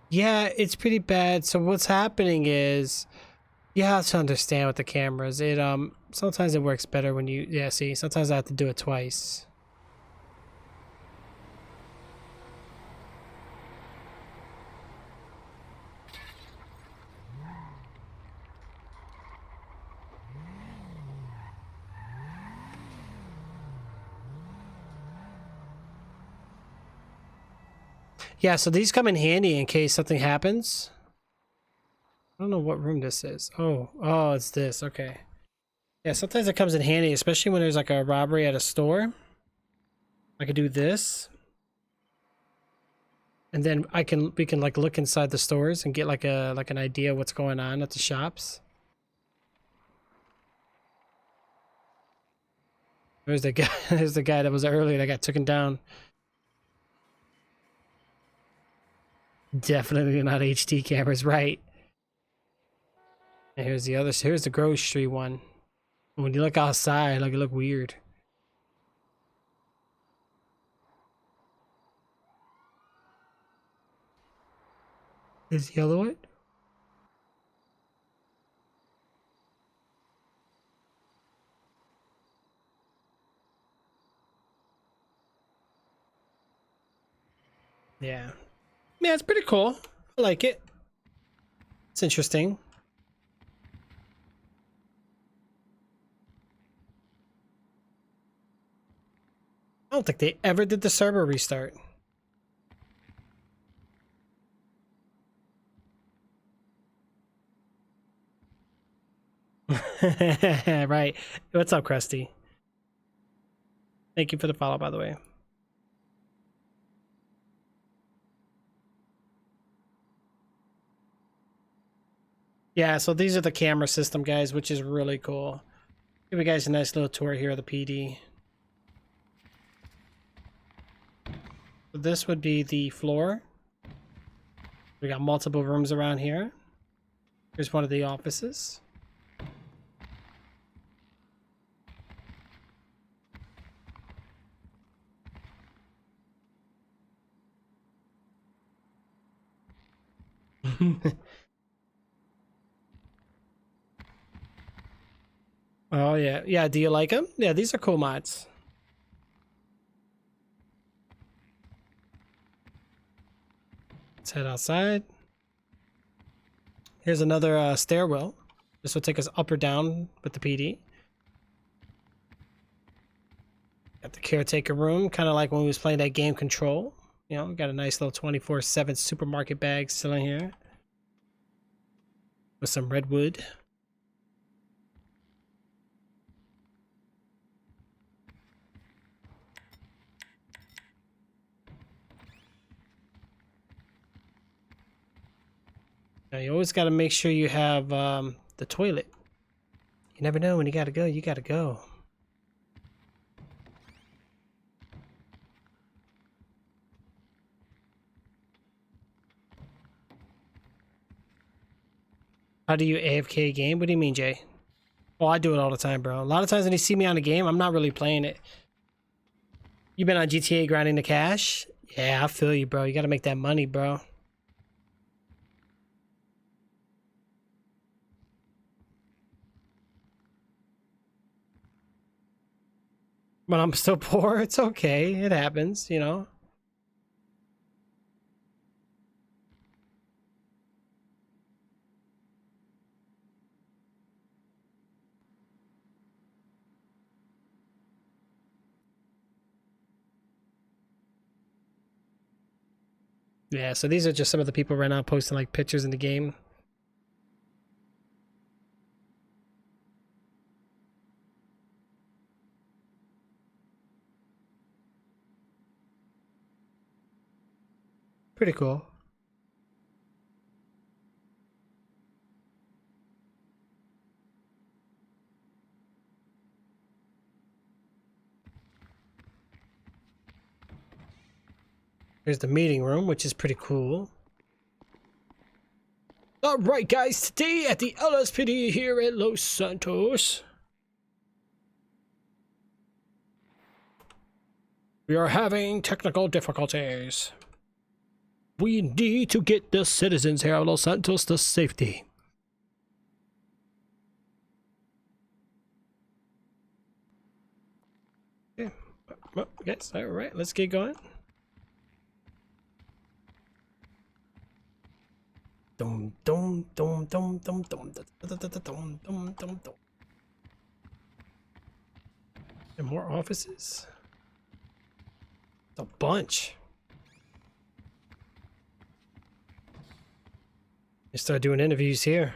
Speaker 6: Yeah, it's pretty bad. So what's happening is you have to understand with the cameras. It sometimes it works better when you see, sometimes I have to do it twice. Yeah, so these come in handy in case something happens. I don't know what room this is. Oh, it's this. Okay. Yeah, sometimes it comes in handy, especially when there's like a robbery at a store. I could do this. And then we can like look inside the stores and get like an idea what's going on at the shops. There's the guy there's the guy that was earlier that got taken down. Definitely not HD cameras, right? And here's the other. Here's the grocery one. When you look outside, like it look weird. Here's the other one. Yeah. Yeah, it's pretty cool. I like it. It's interesting. I don't think they ever did the server restart. Right. What's up, Krusty? Thank you for the follow, by the way. Yeah, so these are the camera system, guys, which is really cool. Give you guys a nice little tour here of the PD. So this would be the floor. We got multiple rooms around here. Here's one of the offices. Oh yeah, yeah. Do you like them? Yeah, these are cool mods. Let's head outside. Here's another stairwell. This will take us up or down with the PD. Got the caretaker room, kind of like when we was playing that game Control. You know, got a nice little 24/7 supermarket bag still in here. With some redwood. Now you always got to make sure you have the toilet. You never know when you gotta go, you gotta go. How do you AFK a game? What do you mean, Jay? Oh, I do it all the time, bro. A lot of times when you see me on a game, I'm not really playing it. You been on GTA grinding the cash? Yeah, I feel you, bro. You gotta make that money, bro. But I'm still poor. It's okay. It happens, you know. Yeah, so these are just some of the people right now posting like pictures in the game. Pretty cool. Here's the meeting room, which is pretty cool. All right, guys, today at the LSPD here at Los Santos, we are having technical difficulties. We need to get the citizens here at Los Santos to safety. Yeah. Well, yes, all right, let's get going. Dum dum dum dum dum dum dum dum dum dum. And more offices. A bunch. You start doing interviews here.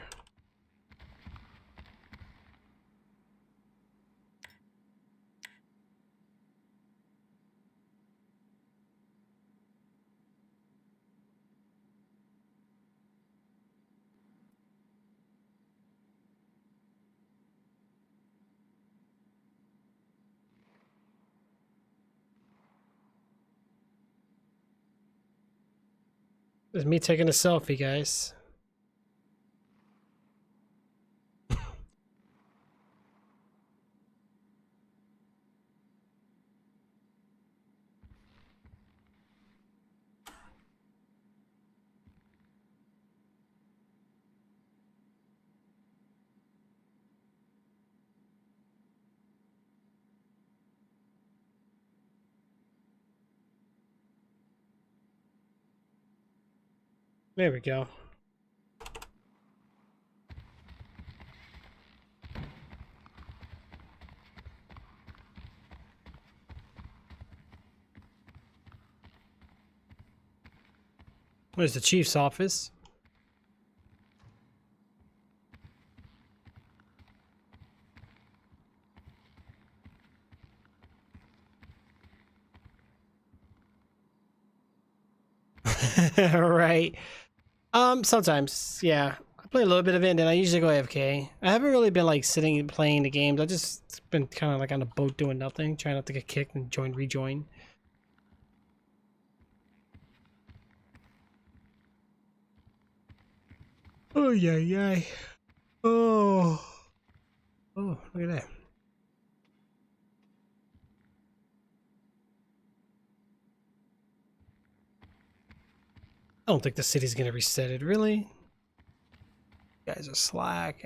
Speaker 6: This is me taking a selfie, guys. There we go. Where's the chief's office? Right. Sometimes, yeah. I play a little bit of it and then I usually go AFK. I haven't really been like sitting and playing the games. I just been kind of like on a boat doing nothing, trying not to get kicked and rejoin. Oh yeah, yeah. Oh. Oh, look at that. I don't think the city's gonna reset it, really. You guys are slack.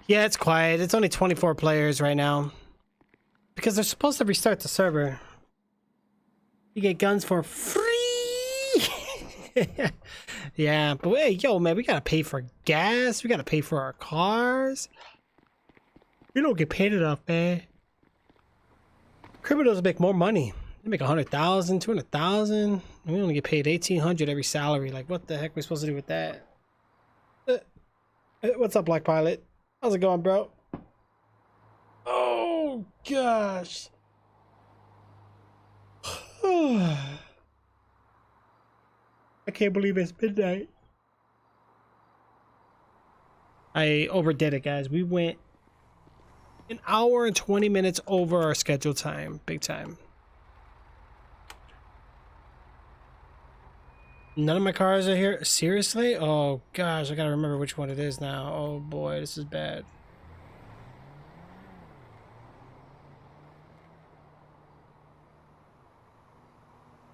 Speaker 6: Yeah, it's quiet. It's only 24 players right now. Because they're supposed to restart the server. You get guns for free. Yeah, but hey, yo, man, we gotta pay for gas. We gotta pay for our cars. We don't get paid enough, man. Criminals make more money. They make 100,000, 200,000. We only get paid 1,800 every salary. Like, what the heck are we supposed to do with that? What's up, Black Pilot? How's it going, bro? Oh gosh. I can't believe it's midnight. I overdid it, guys. We went an hour and 20 minutes over our scheduled time. Big time. None of my cars are here. Seriously? Oh gosh, I gotta remember which one it is now. Oh boy, this is bad.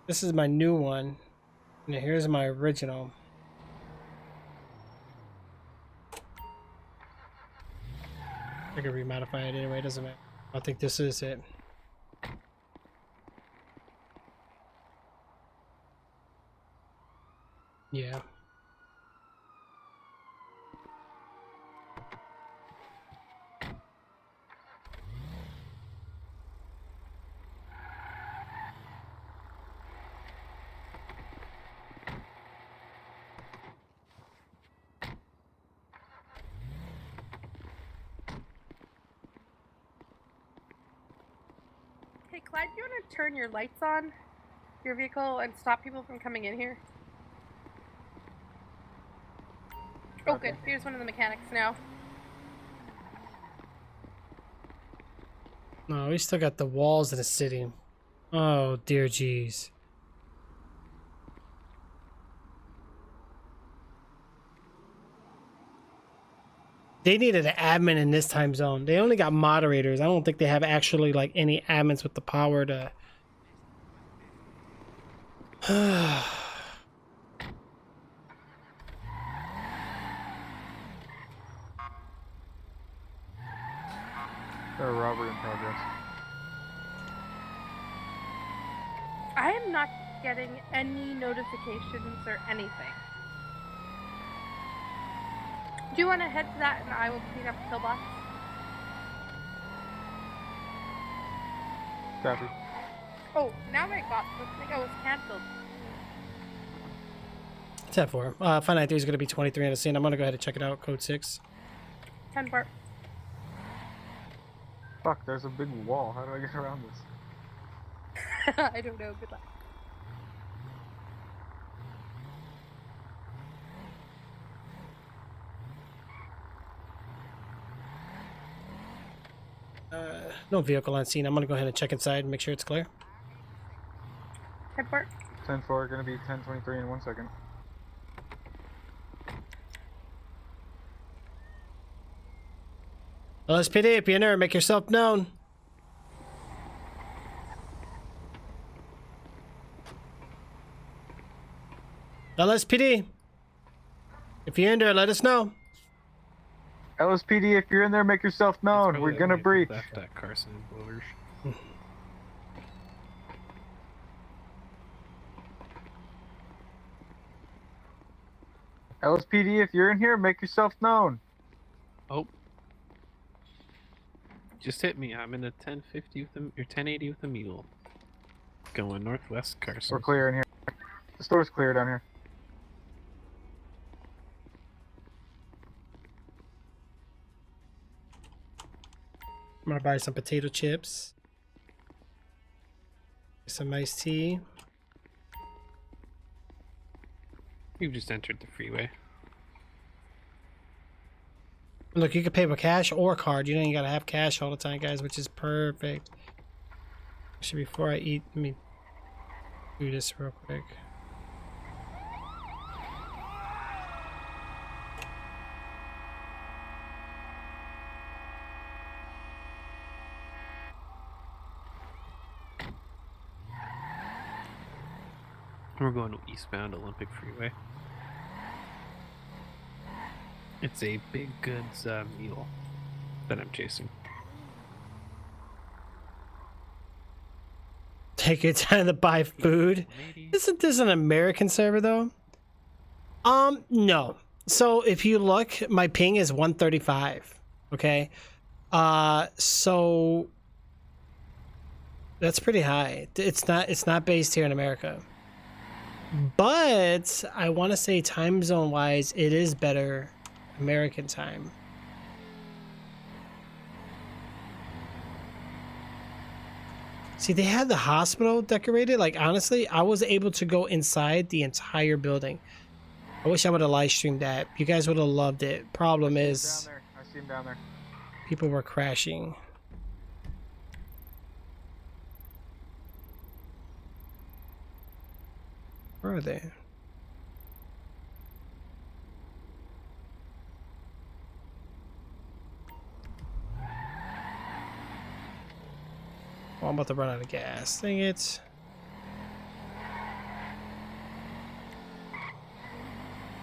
Speaker 6: This is my new one. And here's my original. I can remodify it anyway, it doesn't matter. I think this is it. Yeah.
Speaker 12: Hey, Clyde, do you want to turn your lights on your vehicle and stop people from coming in here? Oh,
Speaker 1: Okay.
Speaker 12: good. Here's one of the mechanics now.
Speaker 6: No, we still got the walls of the city. Oh, dear jeez. They needed an admin in this time zone. They only got moderators. I don't think they have actually like any admins with the power to...
Speaker 1: A robbery in progress.
Speaker 12: I am not getting any notifications or anything. Do you want to head to that and I will clean up the pillbox?
Speaker 1: Copy.
Speaker 12: Oh, now my box looks like I was cancelled.
Speaker 6: 10-4. 593 is going to be 23 on the scene. I'm going to go ahead and check it out. Code 6.
Speaker 12: 10 bar.
Speaker 1: Fuck, there's a big wall. How do I get around this?
Speaker 12: I don't know. Good luck.
Speaker 6: No vehicle on scene. I'm going to go ahead and check inside and make sure it's clear.
Speaker 12: 10 bar.
Speaker 1: 10-4, gonna be 10-23 in 1 second.
Speaker 6: LSPD, if you're in there, make yourself known. LSPD, if you're in there, let us know.
Speaker 1: LSPD, if you're in there, make yourself known. We're gonna breach.
Speaker 20: That Carson Blowers.
Speaker 1: LSPD, if you're in here, make yourself known.
Speaker 20: Oh. Just hit me. I'm in a 1050 with a, or 1080 with a mule. Going northwest Carson.
Speaker 1: We're clear in here. The store's clear down here.
Speaker 6: I'm gonna buy some potato chips. Some iced tea.
Speaker 20: You've just entered the freeway.
Speaker 6: Look, you can pay with cash or card. You don't even gotta have cash all the time, guys, which is perfect. Actually, before I eat, let me do this real quick.
Speaker 20: We're going to eastbound Olympic Freeway. It's a big goods mule. that I'm chasing.
Speaker 6: Take your time to buy food. Isn't this an American server though? No. So if you look, my ping is 135. Okay. So that's pretty high. It's not based here in America. But I want to say time zone wise, it is better American time. See, they had the hospital decorated. Like, honestly, I was able to go inside the entire building. I wish I would have live streamed that. You guys would have loved it. Problem is,
Speaker 1: I see him down there.
Speaker 6: people were crashing. Where are they? Oh, I'm about to run out of gas. Dang it.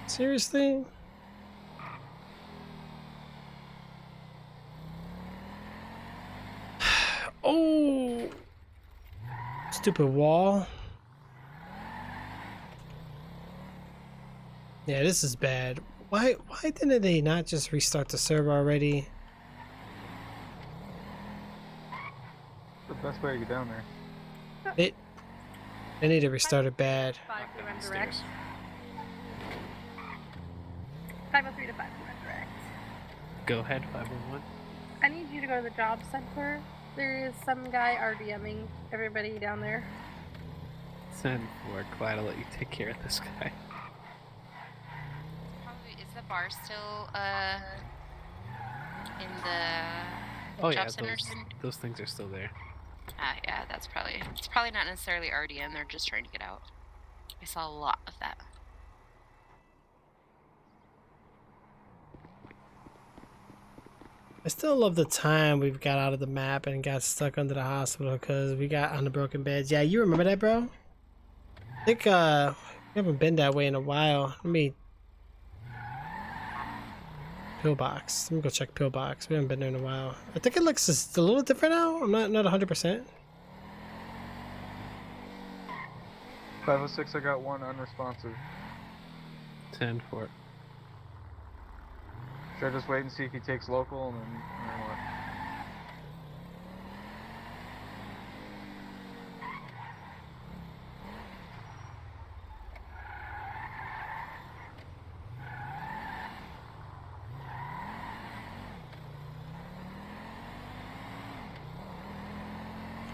Speaker 6: Seriously? Oh! Stupid wall. Yeah, this is bad. Why didn't they not just restart the server already?
Speaker 1: The best way to get down there.
Speaker 6: They need to restart it bad.
Speaker 12: 5 direct. 503 to 5 direct.
Speaker 20: Go ahead, 501.
Speaker 12: I need you to go to the job center. There is some guy RDMing everybody down there.
Speaker 20: 10-4. Glad I'll let you take care of this guy.
Speaker 9: Is the bar still in the
Speaker 20: Oh
Speaker 9: job
Speaker 20: yeah,
Speaker 9: center?
Speaker 20: those things are still there.
Speaker 9: Yeah, it's probably not necessarily RDM. They're just trying to get out. I saw a lot of that.
Speaker 6: I still love the time we've got out of the map and got stuck under the hospital because we got on the broken beds. Yeah, you remember that, bro? I think we haven't been that way in a while. Let me pillbox. Let me go check pillbox. We haven't been there in a while. I think it looks just a little different now. I'm not 100%.
Speaker 1: 506, I got one unresponsive.
Speaker 20: 10-4.
Speaker 1: Should I just wait and see if he takes local and then what?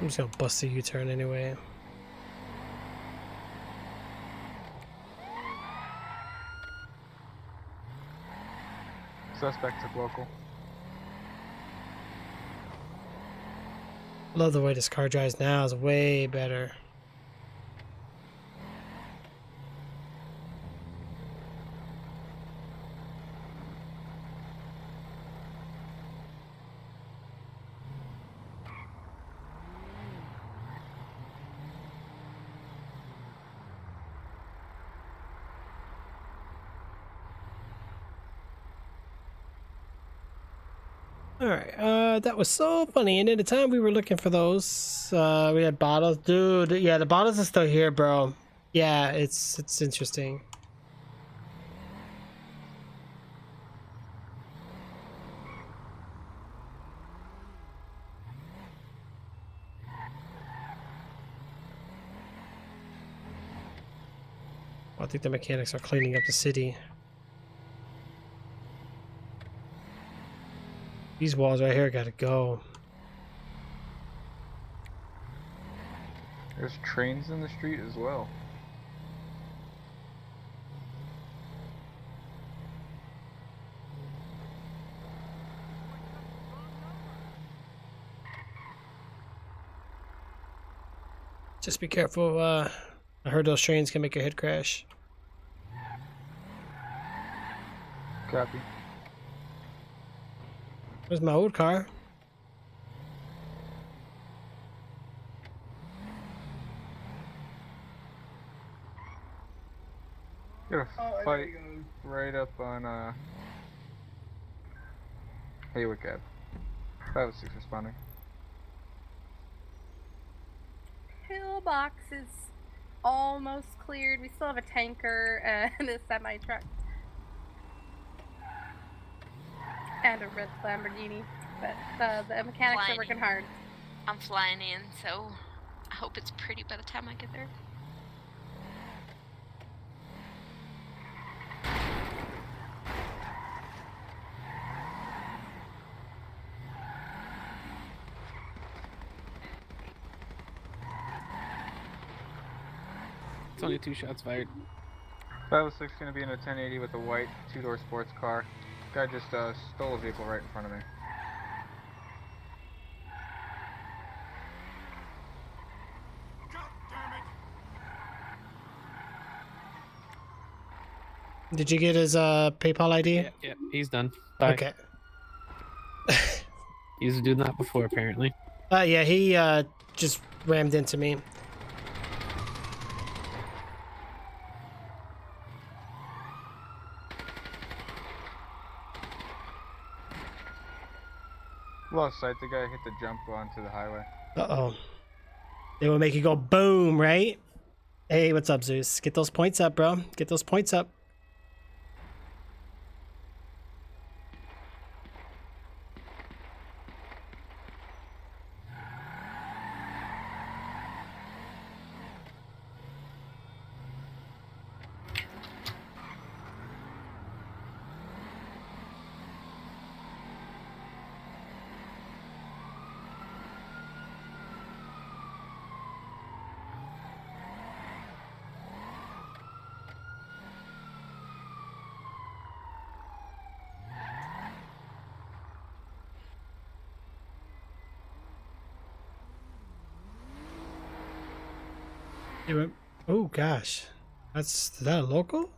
Speaker 6: I'm just gonna bust a U-turn anyway.
Speaker 1: Suspect took local.
Speaker 6: Love the way this car drives now. Is way better. Alright, that was so funny. And at the time we were looking for those, we had bottles. Dude, yeah, the bottles are still here, bro. Yeah, it's interesting. I think the mechanics are cleaning up the city. These walls right here gotta go.
Speaker 1: There's trains in the street as well.
Speaker 6: Just be careful. I heard those trains can make your head crash.
Speaker 1: Copy.
Speaker 6: Where's my old car?
Speaker 1: Got a fight right up on Haywick Ave. 506 responding.
Speaker 12: Pillbox is almost cleared. We still have a tanker and a semi truck. And a red Lamborghini. But the mechanics are working hard.
Speaker 9: I'm flying in, so I hope it's pretty by the time I get there.
Speaker 20: It's only 2 shots fired.
Speaker 1: 506 gonna be in a 1080 with a white 2-door sports car. Guy just stole a vehicle right in front of me.
Speaker 6: Did you get his PayPal ID?
Speaker 20: Yeah, he's done. Bye.
Speaker 6: Okay.
Speaker 20: He was doing that before, apparently.
Speaker 6: Yeah, he just rammed into me.
Speaker 1: Lost sight. The guy hit the jump onto the highway.
Speaker 6: Uh-oh. They will make you go boom, right? Hey, what's up, Zeus? Get those points up, bro. Get those points up. Oh gosh, is that a local?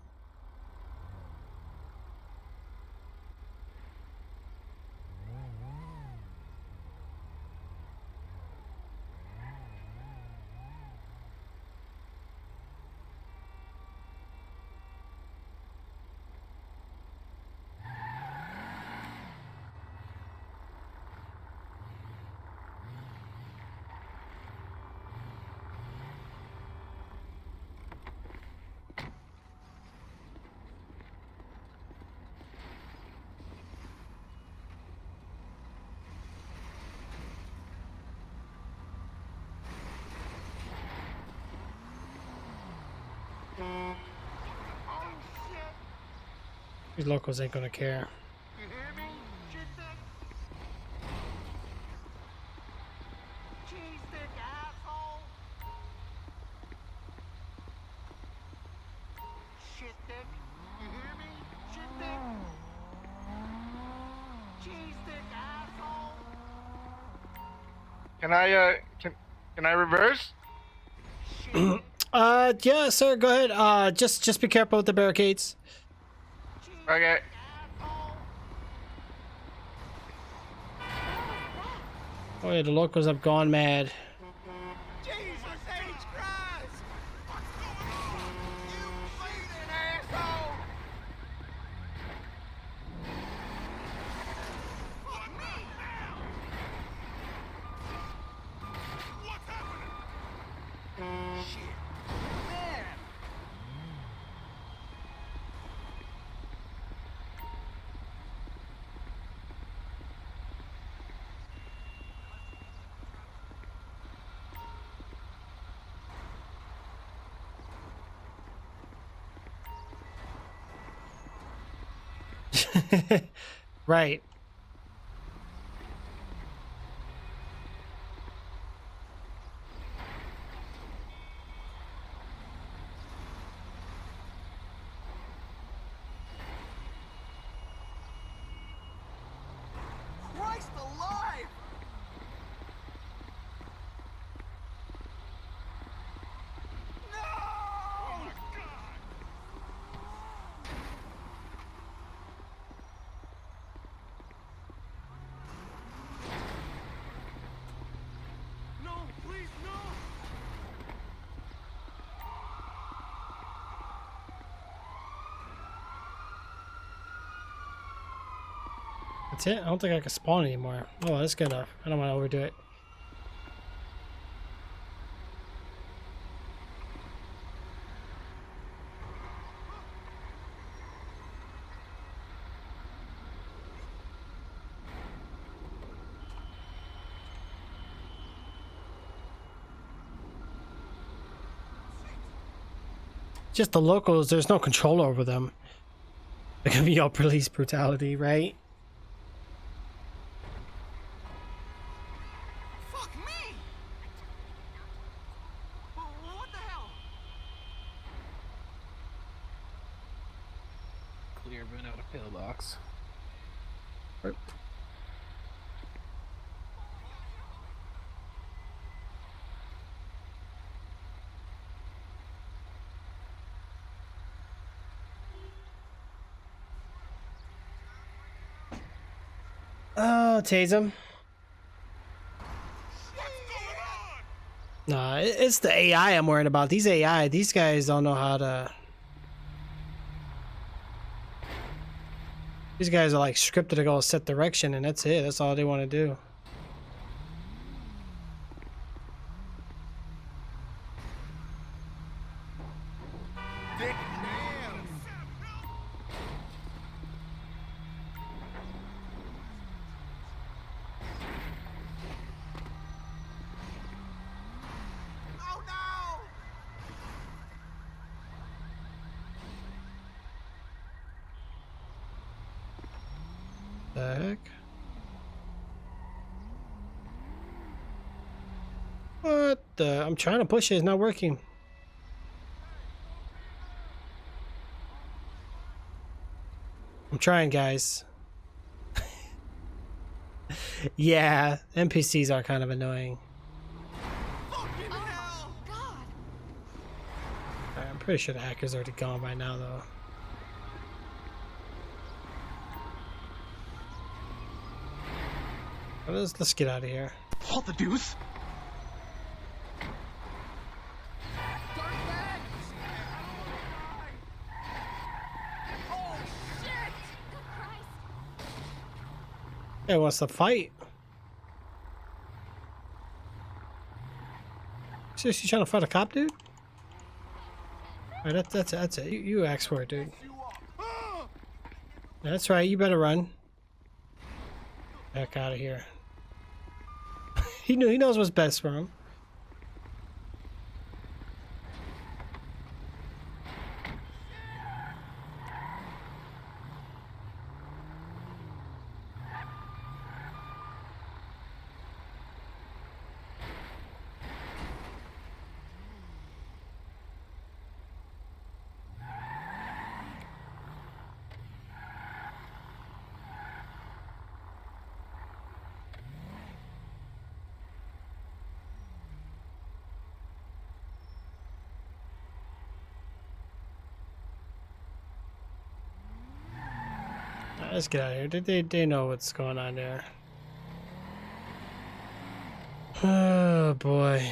Speaker 6: These locals ain't gonna care.
Speaker 17: You hear me? Shit cheese stick, asshole! Shit stick, you hear me? Shit stick! Cheese stick, asshole!
Speaker 10: Can I reverse?
Speaker 6: Yeah, sir, go ahead. Just be careful with the barricades.
Speaker 10: Okay.
Speaker 6: Oh yeah, the locals have gone mad.
Speaker 17: Jesus H. Christ! What's going on? You bleeding asshole! Fuck me now! What's happening? Shit. Man!
Speaker 6: Right.
Speaker 17: Christ alive! No! Oh my God!
Speaker 6: That's it? I don't think I can spawn anymore. Oh, that's good enough. I don't want to overdo it. Just the locals, there's no control over them. It can be all police brutality, right?
Speaker 17: Fuck me! What the hell?
Speaker 20: Clear, run out of pillbox.
Speaker 6: Right. Oh, tase him. Nah, it's the AI I'm worried about. These AI, these guys don't know how to... These guys are like scripted to go a set direction and that's it. That's all they want to do. The heck? What the? I'm trying to push it. It's not working. I'm trying, guys. Yeah, NPCs are kind of annoying. I'm pretty sure the hacker's already gone by now, though. Let's get out of here.
Speaker 17: What the deuce?
Speaker 6: Hey, wants to fight? Seriously, trying to fight a cop, dude? Alright, that's it. You asked for it, dude. That's right. You better run. Heck out of here. He knows what's best for him. Let's get out of here. They know what's going on there. Oh boy.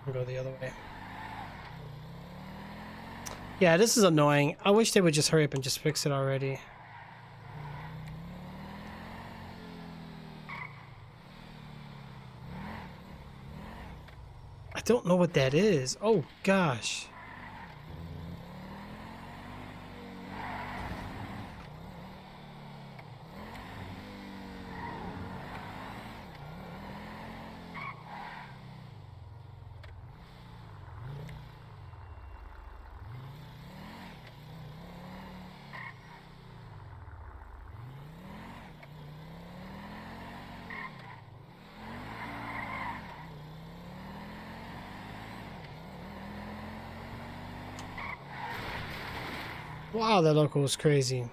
Speaker 6: I'll go the other way. Yeah, this is annoying. I wish they would just hurry up and just fix it already. I don't know what that is. Oh gosh. Wow, that local was crazy.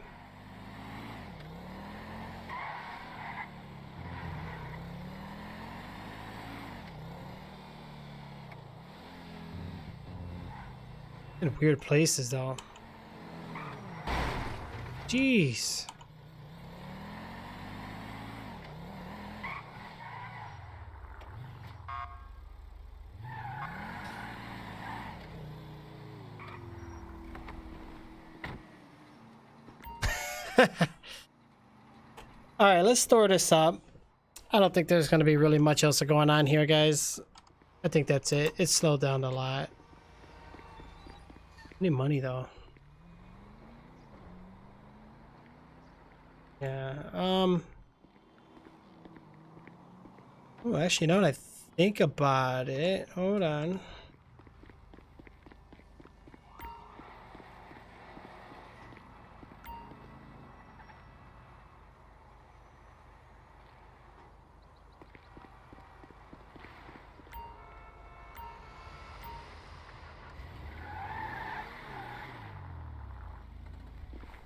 Speaker 6: In weird places, though. Jeez. All right, let's store this up. I don't think there's going to be really much else going on here, guys. I think that's it. It's slowed down a lot. I need money, though. Yeah, oh, actually, now that I think about it, hold on.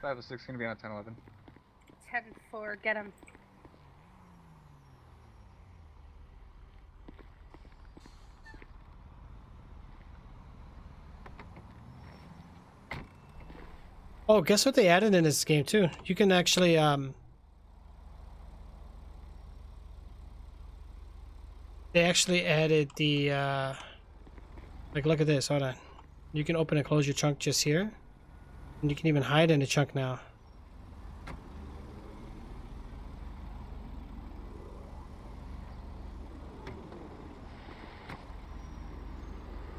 Speaker 1: Five of 6 gonna be on 10-11.
Speaker 12: 10-4, get him.
Speaker 6: Oh, guess what they added in this game too? You can actually they actually added the like, look at this, hold on. You can open and close your trunk just here. And you can even hide in the trunk now.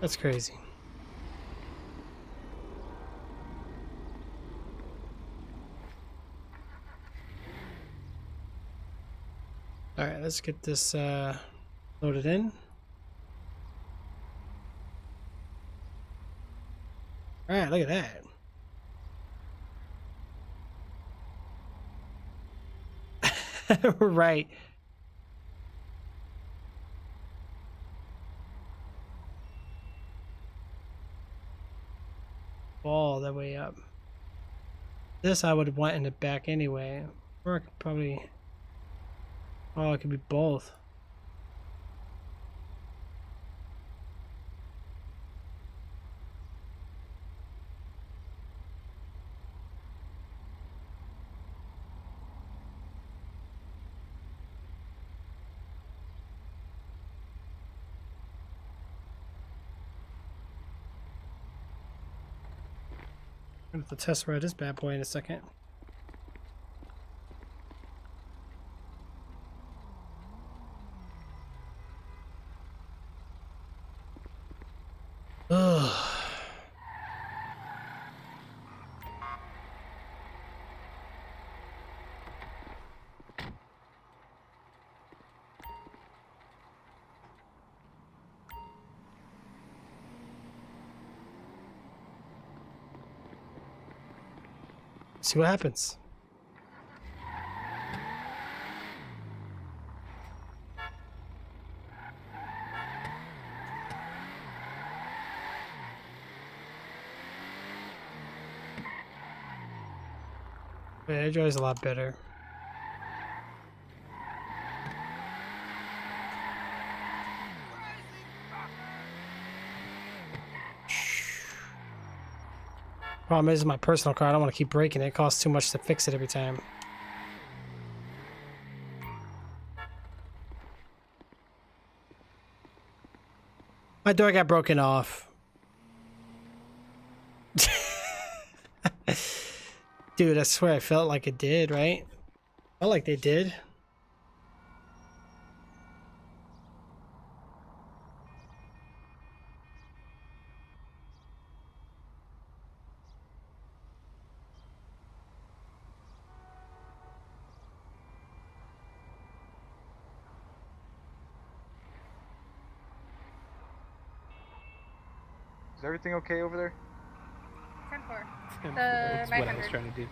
Speaker 6: That's crazy. All right, let's get this loaded in. All right, look at that. Right. All the way up. This I would want in the back anyway. Or I could probably... Oh, it could be both. I'm gonna have to test ride this bad boy in a second. Ugh. See what happens. Yeah, it drives a lot better. Problem is, my personal car, I don't want to keep breaking it. It costs too much to fix it every time. My door got broken off. Dude, I swear I felt like it did, right? Felt like they did.
Speaker 1: Is everything okay over there?
Speaker 12: 10-4.
Speaker 20: That's what I was
Speaker 12: 900.
Speaker 20: trying to do.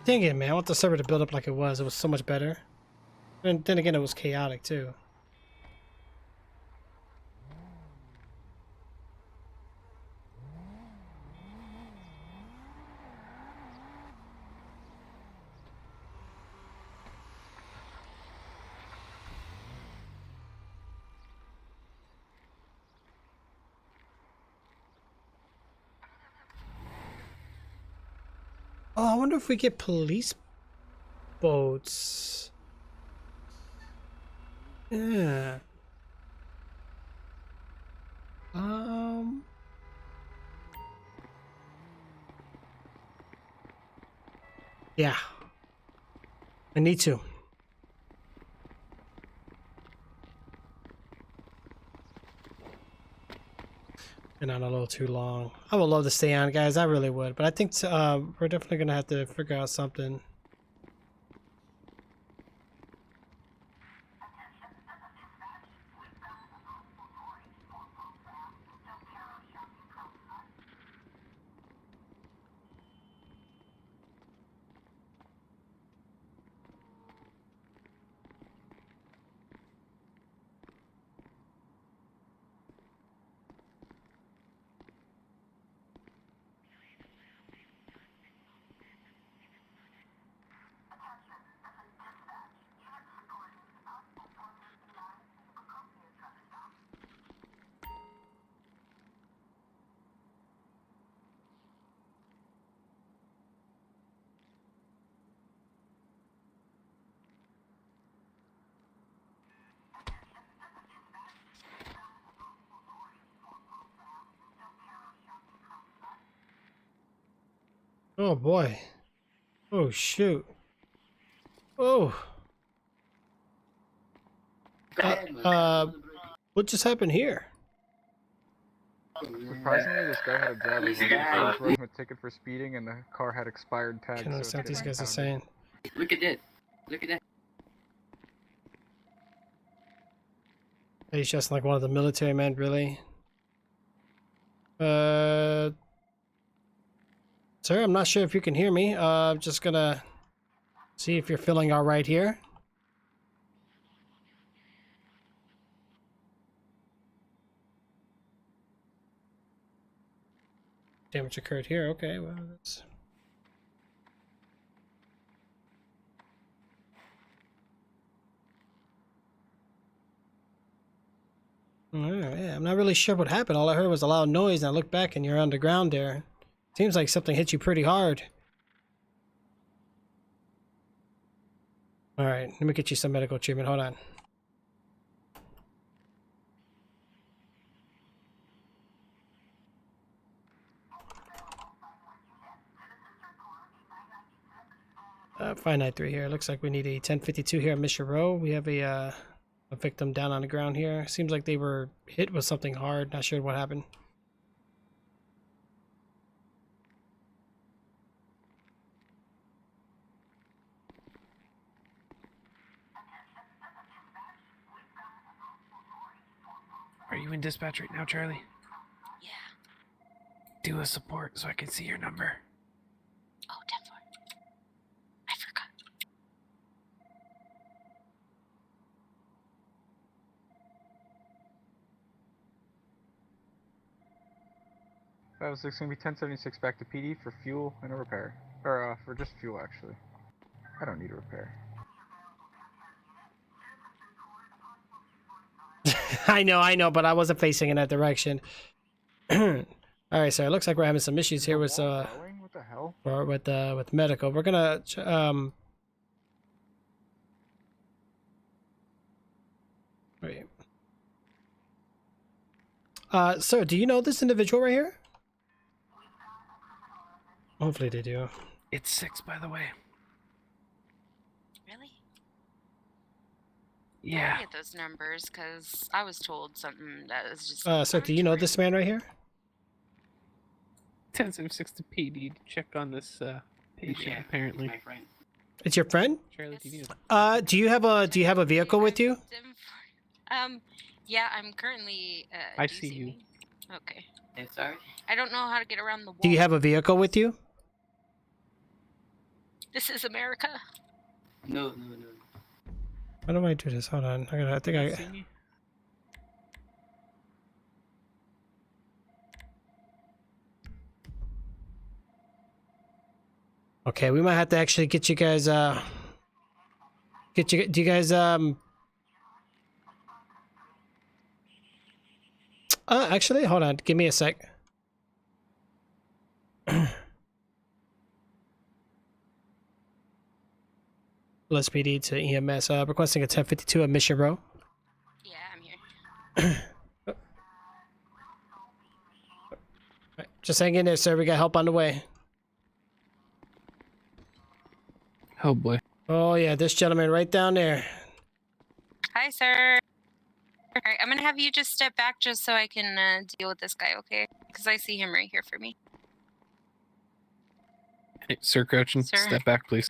Speaker 6: Dang it, man. I want the server to build up like it was. It was so much better. And then again, it was chaotic, too. Oh, I wonder if we get police boats. Yeah. Yeah. I need to. Been on a little too long. I would love to stay on, guys. I really would. But I think we're definitely going to have to figure out something. Oh boy. Oh shoot. Oh. What just happened here?
Speaker 1: Surprisingly, this guy had a driver's license. Wrote him a ticket for speeding, and the car had expired tags.
Speaker 6: Can't understand what these guys are saying.
Speaker 16: Look at that. Look at that.
Speaker 6: He's just like one of the military men, really. Sir, I'm not sure if you can hear me. I'm just gonna see if you're feeling all right here. Damage occurred here. Okay, well, that's... Yeah, I'm not really sure what happened. All I heard was a loud noise, and I looked back, and you're underground there. Seems like something hit you pretty hard. Alright, let me get you some medical treatment. Hold on. Finite 3 here. Looks like we need a 1052 here at Mission Row. We have a victim down on the ground here. Seems like they were hit with something hard. Not sure what happened.
Speaker 20: Are you in dispatch right now, Charlie?
Speaker 9: Yeah.
Speaker 20: Do a support so I can see your number.
Speaker 9: Oh, 10-4. I forgot.
Speaker 1: That was 6 gonna be 1076 back to PD for fuel and a repair. Or for just fuel, actually. I don't need a repair.
Speaker 6: I know, but I wasn't facing in that direction. Alright, so it looks like we're having some issues here with
Speaker 1: What the hell?
Speaker 6: or with medical. We're gonna wait. Sir, do you know this individual right here? Hopefully they do.
Speaker 20: It's 6, by the way.
Speaker 9: Really?
Speaker 20: Yeah.
Speaker 9: I get those numbers because I was told something that was just.
Speaker 6: Sir, do you know this man right here?
Speaker 20: 1076 to PD to check on this patient. Apparently,
Speaker 16: My friend.
Speaker 6: It's your friend?
Speaker 20: Charlie, do you?
Speaker 6: Do you have a vehicle with you?
Speaker 9: Yeah, I'm currently.
Speaker 20: I see you.
Speaker 9: Okay.
Speaker 16: Yeah, sorry.
Speaker 9: I don't know how to get around the wall.
Speaker 6: Do you have a vehicle with you?
Speaker 9: This is America.
Speaker 16: No.
Speaker 6: How do I do this? Hold on. I think I. Okay, we might have to actually get you guys. Do you guys actually, hold on. Give me a sec. LSPD to EMS. Requesting a 1052 at Mission Row.
Speaker 9: Yeah, I'm here.
Speaker 6: Just hang in there, sir. We got help on the way.
Speaker 20: Oh boy.
Speaker 6: Oh yeah, this gentleman right down there.
Speaker 9: Hi, sir. All right, I'm gonna have you just step back just so I can deal with this guy, okay? Because I see him right here for me.
Speaker 20: Hey, Sir Crouchin,
Speaker 9: Sir.
Speaker 20: step back, please.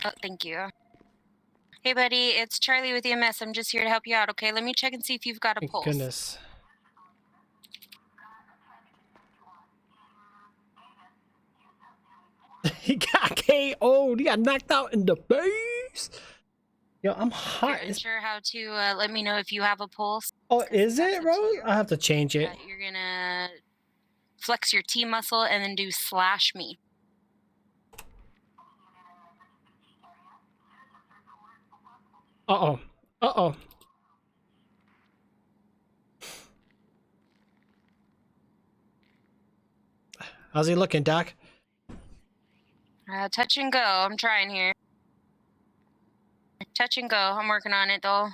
Speaker 9: Oh, thank you. Hey, buddy, it's Charlie with EMS. I'm just here to help you out, okay? Let me check and see if you've got a
Speaker 6: Thank
Speaker 9: pulse.
Speaker 6: goodness. He got KO'd. He got knocked out in the face. Yo, I'm
Speaker 9: If
Speaker 6: hot.
Speaker 9: you're unsure how to let me know if you have a pulse.
Speaker 6: Oh, is it, Rose? I have to change it.
Speaker 9: You're gonna flex your T muscle and then do slash me.
Speaker 6: Uh-oh. Uh-oh. How's he looking, Doc?
Speaker 9: Touch and go. I'm trying here. Touch and go. I'm working on it, though.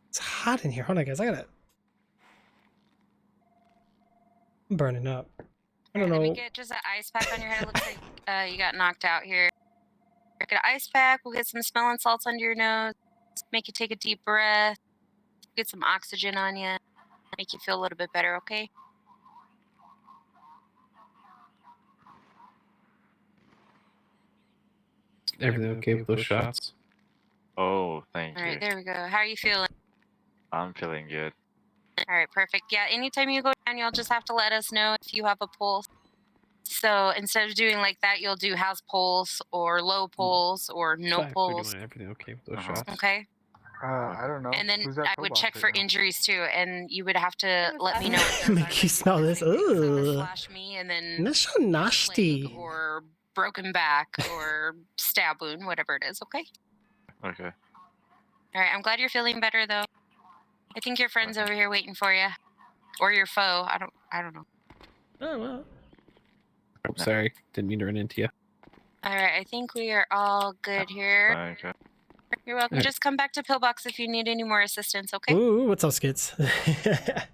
Speaker 6: It's hot in here. Hold on, guys. I'm burning up. I don't
Speaker 9: Let me
Speaker 6: know.
Speaker 9: get just an ice pack on your head. It looks like you got knocked out here. Get an ice pack. We'll get some smelling salts under your nose. Make you take a deep breath. Get some oxygen on you. Make you feel a little bit better, okay?
Speaker 20: Everything okay with those shots?
Speaker 5: Oh, thank
Speaker 9: All
Speaker 5: you.
Speaker 9: right, there we go. How are you feeling?
Speaker 5: I'm feeling good.
Speaker 9: All right, perfect. Yeah, anytime you go down, you'll just have to let us know if you have a pulse. So instead of doing like that, you'll do house pulse or low pulse or no
Speaker 20: Fine, we're
Speaker 9: pulse.
Speaker 20: doing everything okay with those shots?
Speaker 9: Okay.
Speaker 1: I don't know.
Speaker 9: And then
Speaker 1: Who's that
Speaker 9: I would
Speaker 1: Cobalt
Speaker 9: check
Speaker 1: right
Speaker 9: for
Speaker 1: now?
Speaker 9: injuries too, and you would have to let me know.
Speaker 6: Make you smell this. Ugh.
Speaker 9: Slash me, and then
Speaker 6: That's so nasty.
Speaker 9: or broken back or stab wound, whatever it is. Okay.
Speaker 5: Okay.
Speaker 9: All right. I'm glad you're feeling better though. I think your friend's over here waiting for you, or your foe. I don't know.
Speaker 6: Oh well.
Speaker 20: I'm sorry. Didn't mean to run into you.
Speaker 9: All right. I think we are all good here.
Speaker 5: Okay.
Speaker 9: You're welcome.
Speaker 6: Alright.
Speaker 9: Just come back to Pillbox if you need any more assistance. Okay.
Speaker 6: Ooh, what's up, Skids?
Speaker 9: All right.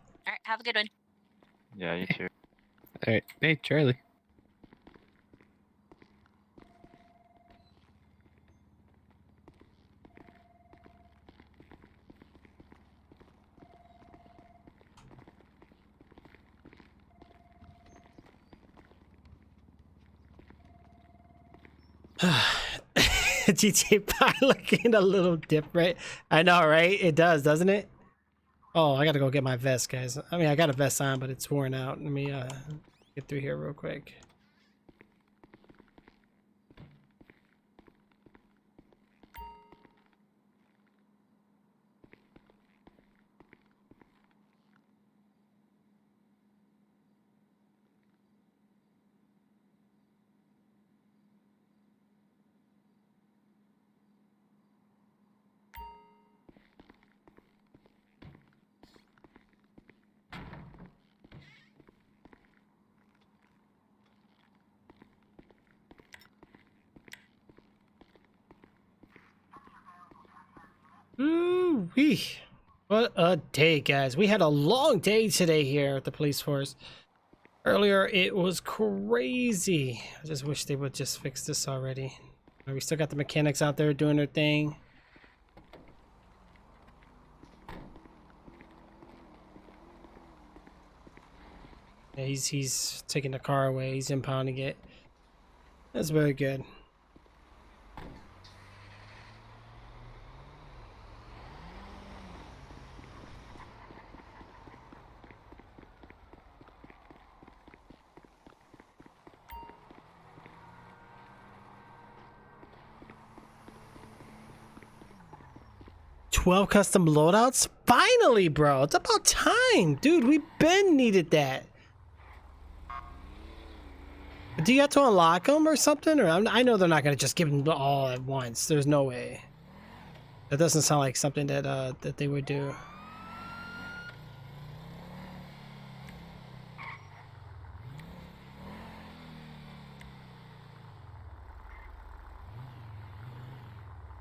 Speaker 9: Have a good one.
Speaker 5: Yeah, you too.
Speaker 20: Alright. Hey, Charlie.
Speaker 6: GTA 5 looking a little different. I know, right? It does, doesn't it? Oh, I gotta go get my vest, guys. I mean, I got a vest on, but it's worn out. Let me get through here real quick. Ooh-wee. What a day, guys. We had a long day today here at the police force. Earlier, it was crazy. I just wish they would just fix this already. We still got the mechanics out there doing their thing. Yeah, he's taking the car away. He's impounding it. That's very good. $12 custom loadouts? Finally, bro. It's about time. Dude, we been needed that. Do you have to unlock them or something? Or I know they're not going to just give them all at once. There's no way. That doesn't sound like something that that they would do.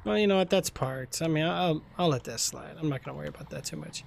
Speaker 6: Well, you know what? That's parts. I mean, I'll let that slide. I'm not gonna worry about that too much.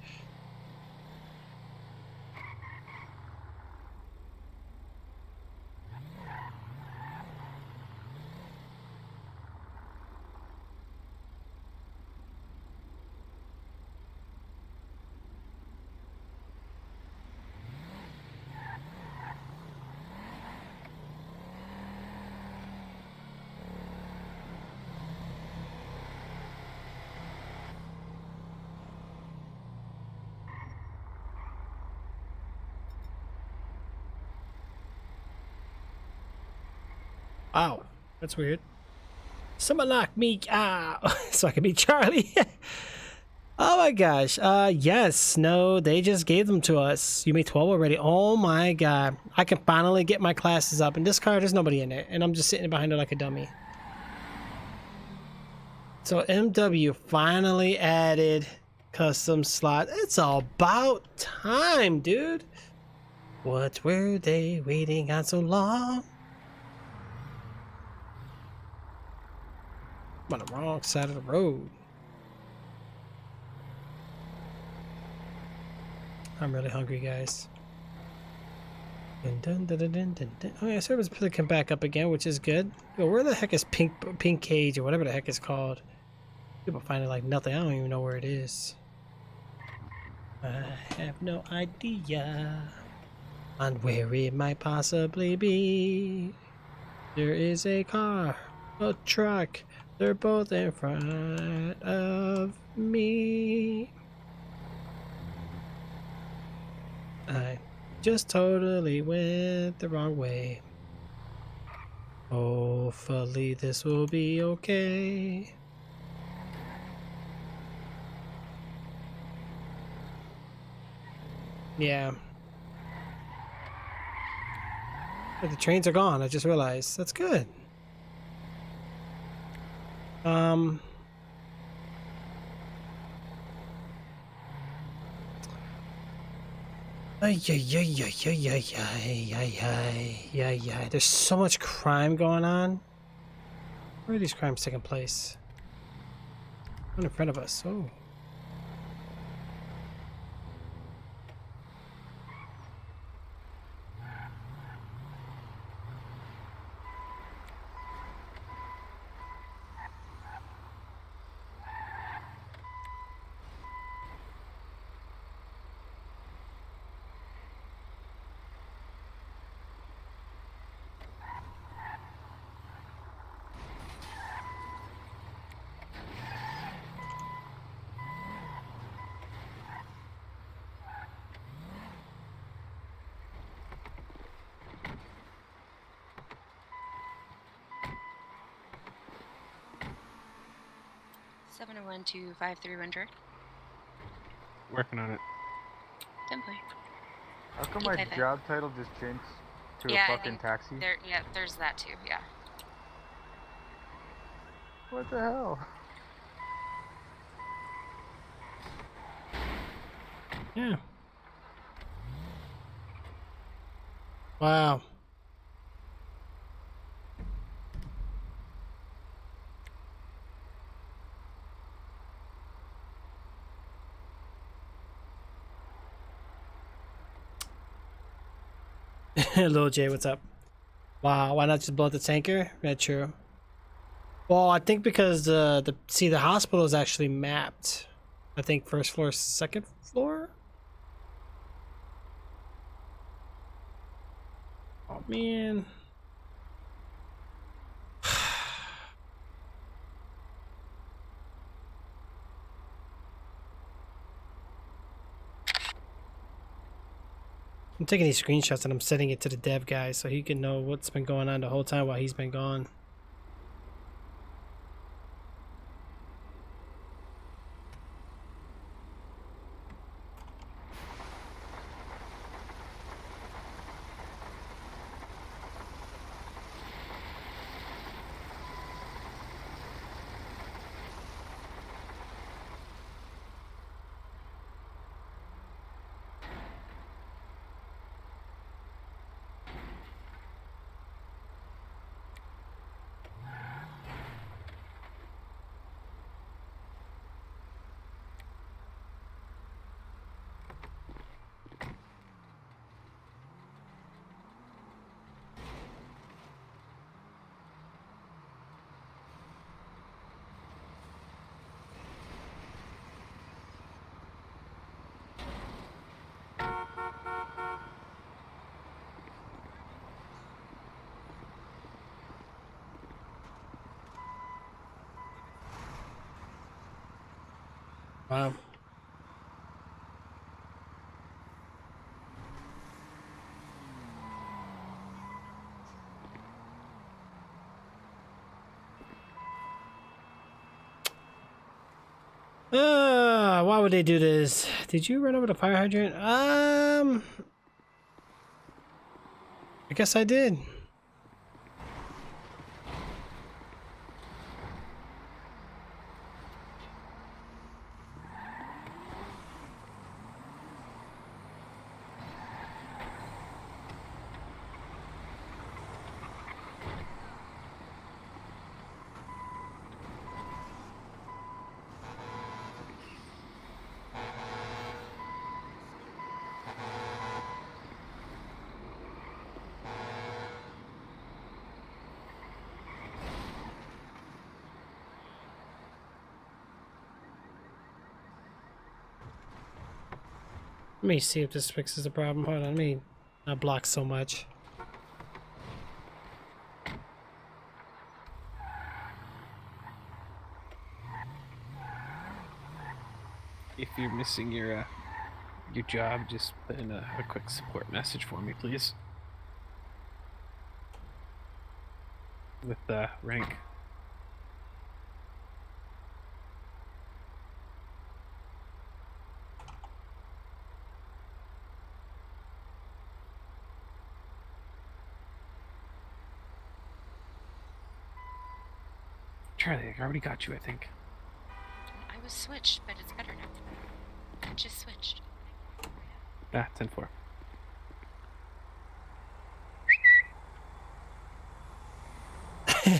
Speaker 6: Wow, that's weird. Someone knocked me out so I could be Charlie. Oh my gosh. Yes. No, they just gave them to us. You made 12 already. Oh my god. I can finally get my classes up. In this car, there's nobody in it. And I'm just sitting behind it like a dummy. So MW finally added custom slot. It's about time, dude. What were they waiting on so long? I'm on the wrong side of the road. I'm really hungry, guys. Dun, dun, dun, dun, dun, dun, dun. Oh yeah, servers can back up again, which is good. Yo, where the heck is Pink Cage or whatever the heck it's called? People find it like nothing. I don't even know where it is. I have no idea on where it might possibly be. There is a car, a truck. They're both in front of me. I just totally went the wrong way. Hopefully this will be okay. Yeah. But the trains are gone, I just realized. That's good. There's so much crime going on. Where are these crimes taking place? One in front of us. Oh.
Speaker 9: Seven 701-253-100.
Speaker 20: Working on it.
Speaker 9: 10 point.
Speaker 1: How come my job title just changed to
Speaker 9: Yeah,
Speaker 1: a
Speaker 9: I
Speaker 1: fucking
Speaker 9: think
Speaker 1: taxi?
Speaker 9: Yeah, there's that too. Yeah.
Speaker 1: What the hell?
Speaker 6: Yeah. Wow. Lil J, what's up? Wow, why not just blow up the tanker? Yeah, true. Well, I think because the hospital is actually mapped. I think first floor, second floor. Oh man. I'm taking these screenshots and I'm sending it to the dev guy so he can know what's been going on the whole time while he's been gone. Wow. Why would they do this? Did you run over the fire hydrant? I guess I did. Let me see if this fixes the problem. Hold on, let me not block so much.
Speaker 20: If you're missing your job, just put in a quick support message for me, please. With the rank. Charlie, I already got you, I think.
Speaker 9: I was switched, but it's better now. I just switched.
Speaker 20: Ah, 10-4.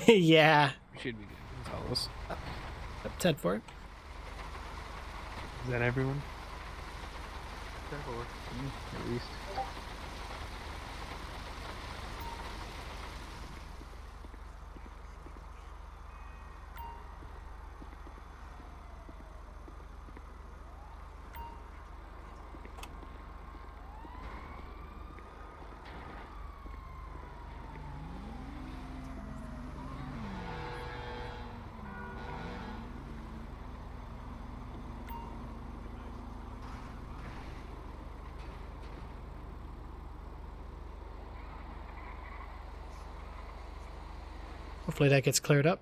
Speaker 6: Yeah.
Speaker 20: Should be good. That's all those.
Speaker 6: 10-4.
Speaker 20: Is that everyone?
Speaker 1: 10-4, at least.
Speaker 6: Hopefully that gets cleared up.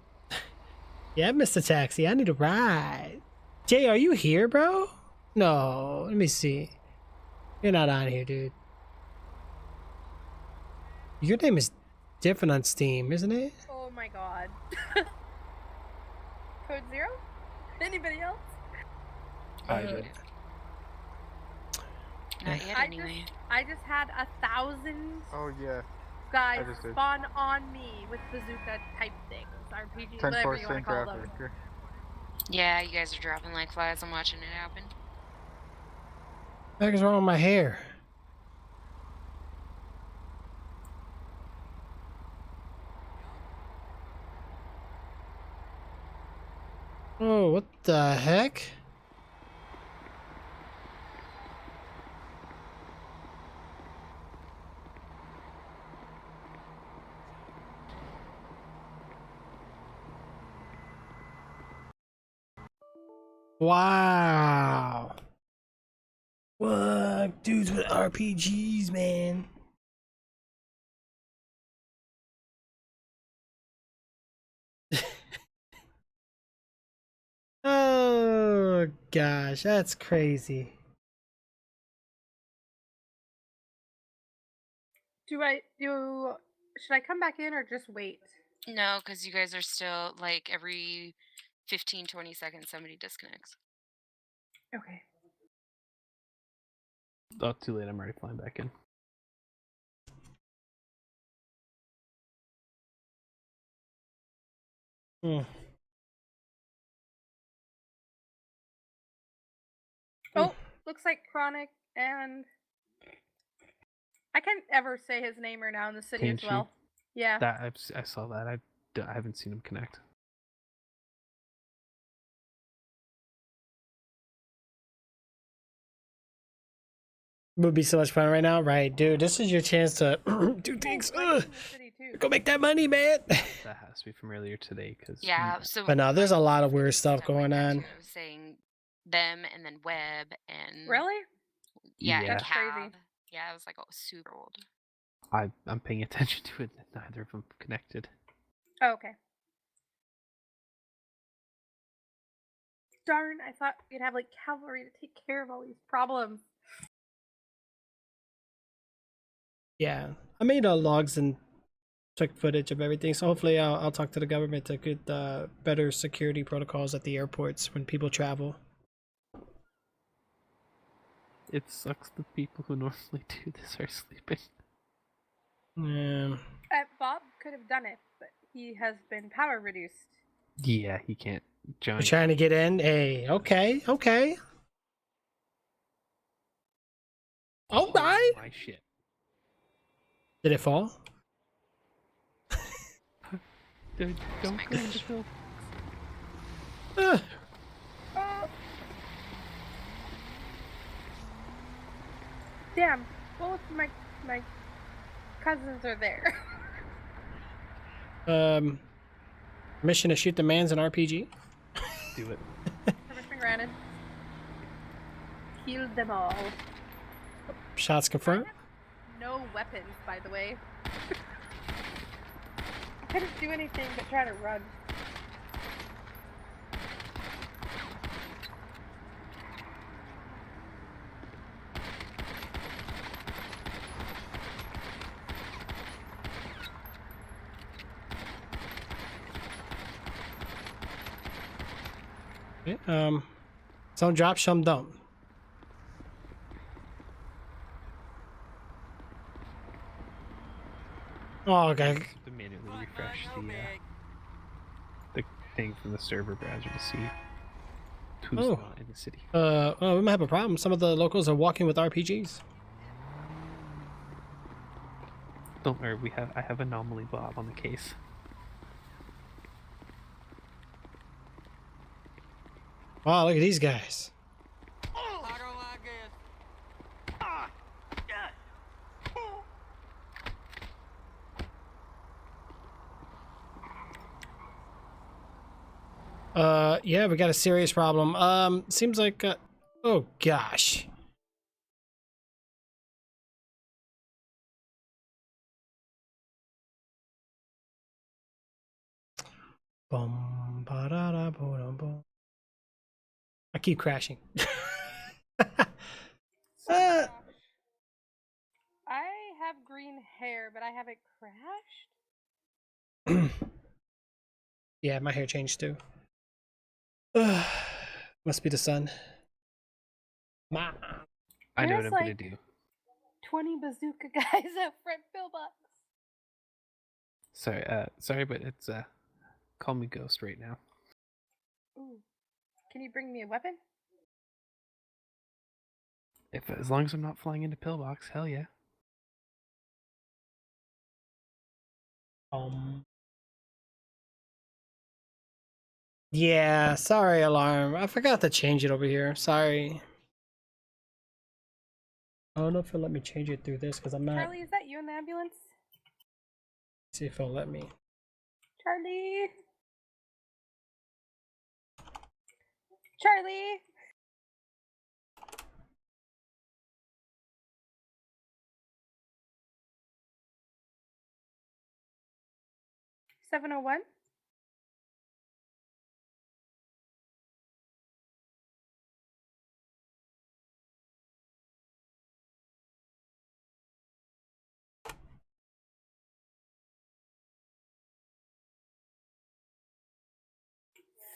Speaker 6: Yeah, Mr. Taxi, I need a ride. Jay, are you here, bro? No, let me see. You're not on here, dude. Your name is different on Steam, isn't it?
Speaker 12: Oh my god. Code 0? Anybody else?
Speaker 20: I did.
Speaker 9: Not yet, anyway.
Speaker 12: I just had 1,000
Speaker 1: Oh yeah.
Speaker 12: guys
Speaker 1: I just did.
Speaker 12: spawn on me with bazooka type things. RPG,
Speaker 1: 10-4,
Speaker 12: whatever you want to
Speaker 1: same
Speaker 12: call
Speaker 1: traffic.
Speaker 12: them.
Speaker 9: Yeah, you guys are dropping like flies. I'm watching it happen.
Speaker 6: What the heck is wrong with my hair? Oh, what the heck? Wow. What? Dudes with RPGs, man. Oh, gosh. That's crazy.
Speaker 12: Should I come back in or just wait?
Speaker 9: No, because you guys are still like every 15-20 seconds somebody disconnects.
Speaker 12: Okay.
Speaker 20: Oh, too late. I'm already flying back in.
Speaker 12: Oh, looks like Chronic and I can't ever say his name right now in the city as well. Yeah.
Speaker 20: That I saw that. I haven't seen him connect.
Speaker 6: Would be so much fun right now, right, dude? This is your chance to do things. Go make that money, man.
Speaker 20: That has to be from earlier today, because
Speaker 9: Yeah, so
Speaker 6: But no, there's a lot of weird stuff going on.
Speaker 9: I was saying them and then Web and
Speaker 12: Really?
Speaker 9: yeah,
Speaker 20: Yeah.
Speaker 9: and
Speaker 12: That's crazy.
Speaker 9: Cab. Yeah, it was like super old.
Speaker 20: I'm paying attention to it. Neither of them connected.
Speaker 12: Oh, okay. Darn, I thought you'd have like cavalry to take care of all these problems.
Speaker 6: Yeah, I made logs and took footage of everything, so hopefully I'll talk to the government to get better security protocols at the airports when people travel.
Speaker 20: It sucks the people who normally do this are sleeping.
Speaker 6: Yeah.
Speaker 12: Bob could have done it, but he has been power reduced.
Speaker 20: Yeah, he can't join.
Speaker 6: We're trying to get in. Hey, okay. All right.
Speaker 20: My shit.
Speaker 6: Did it fall?
Speaker 20: Dude, don't go into Phil.
Speaker 12: Damn, both my cousins are there.
Speaker 6: Mission to shoot the man's an RPG.
Speaker 20: Do it.
Speaker 12: Permission granted. Killed them all.
Speaker 6: Shots confirmed.
Speaker 12: No weapons, by the way. I couldn't do anything but try to run.
Speaker 6: Okay, some drop, some don't. Oh, okay.
Speaker 20: To manually refresh the thing from the server browser to see who's not in the city.
Speaker 6: We might have a problem. Some of the locals are walking with RPGs.
Speaker 20: Don't worry, I have Anomaly Bob on the case.
Speaker 6: Wow, look at these guys. Yeah, we got a serious problem. Seems like, oh gosh. Bum, ba, da, da, bo, dum, bo. I keep crashing.
Speaker 12: I have green hair, but I haven't crashed.
Speaker 6: Yeah, my hair changed too. Must be the sun.
Speaker 20: I know what I'm gonna do.
Speaker 12: 20 bazooka guys at front pillbox.
Speaker 20: Sorry, but it's call me Ghost right now.
Speaker 12: Ooh. Can you bring me a weapon?
Speaker 20: As long as I'm not flying into pillbox, hell yeah.
Speaker 6: Yeah, sorry, alarm. I forgot to change it over here. Sorry. I don't know if it'll let me change it through this because I'm not.
Speaker 12: Charlie, is that you in the ambulance?
Speaker 6: See if it'll let me.
Speaker 12: Charlie. Charlie. $701.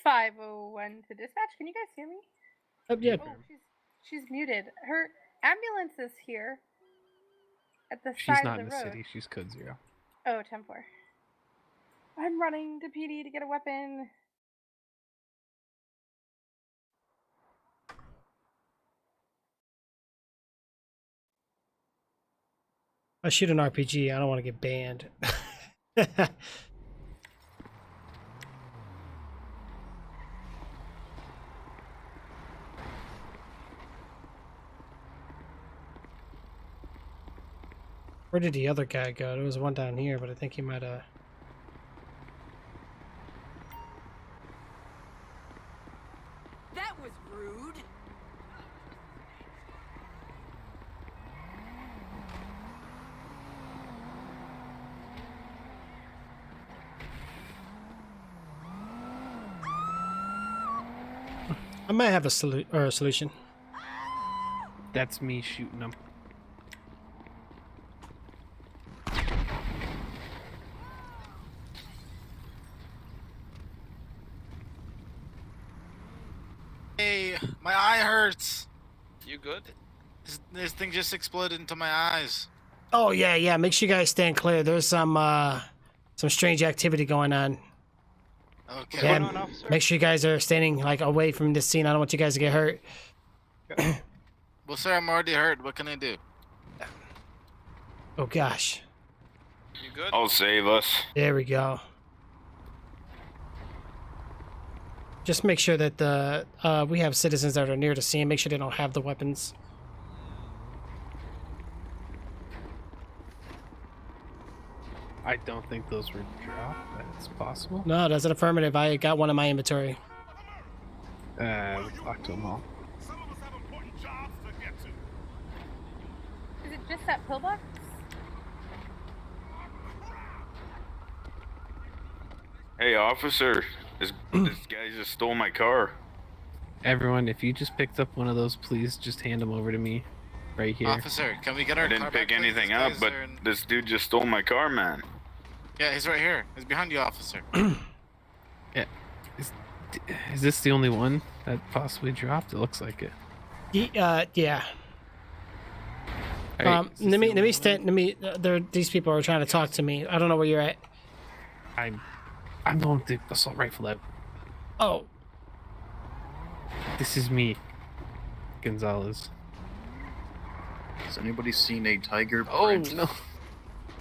Speaker 12: $501 to dispatch. Can you guys hear me?
Speaker 6: Yeah.
Speaker 12: Oh, she's muted. Her ambulance is here at the
Speaker 20: She's
Speaker 12: side
Speaker 20: not
Speaker 12: of
Speaker 20: in
Speaker 12: the
Speaker 20: the
Speaker 12: road.
Speaker 20: city. She's code 0.
Speaker 12: Oh, 10-4. I'm running to PD to get a weapon.
Speaker 6: I shoot an RPG. I don't want to get banned. Where did the other guy go? There was one down here, but I think he might have.
Speaker 11: That was rude.
Speaker 6: I might have a solution.
Speaker 20: That's me shooting them.
Speaker 17: Hey, my eye hurts.
Speaker 3: You good?
Speaker 17: This thing just exploded into my eyes.
Speaker 6: Oh yeah. Make sure you guys stand clear. There's some strange activity going on.
Speaker 17: Okay.
Speaker 6: Yeah, make sure you guys are standing like away from this scene. I don't want you guys to get hurt.
Speaker 17: Well, sir, I'm already hurt. What can I do?
Speaker 6: Oh gosh.
Speaker 3: You good?
Speaker 10: I'll save us.
Speaker 6: There we go. Just make sure that we have citizens that are near the scene. Make sure they don't have the weapons.
Speaker 20: I don't think those were dropped. That's possible.
Speaker 6: No, that's an affirmative. I got one in my inventory.
Speaker 20: We talked to them all.
Speaker 12: Is it just that pillbox?
Speaker 10: Hey, officer, this guy just stole my car.
Speaker 20: Everyone, if you just picked up one of those, please just hand them over to me, right here.
Speaker 17: Officer, can we get our
Speaker 10: I didn't
Speaker 17: car
Speaker 10: pick
Speaker 17: back, please?
Speaker 10: anything
Speaker 17: These
Speaker 10: up,
Speaker 17: guys
Speaker 10: but
Speaker 17: are in-
Speaker 10: this dude just stole my car, man.
Speaker 17: Yeah, he's right here. He's behind you, officer.
Speaker 20: Yeah. Is this the only one that possibly dropped? It looks like it.
Speaker 6: Yeah.
Speaker 20: Hey,
Speaker 6: let me stand. These people are trying to talk to me. I don't know where you're at.
Speaker 20: I'm going to assault rifle out.
Speaker 6: Oh.
Speaker 20: This is me, Gonzalez.
Speaker 22: Has anybody seen a tiger print?
Speaker 20: Oh no.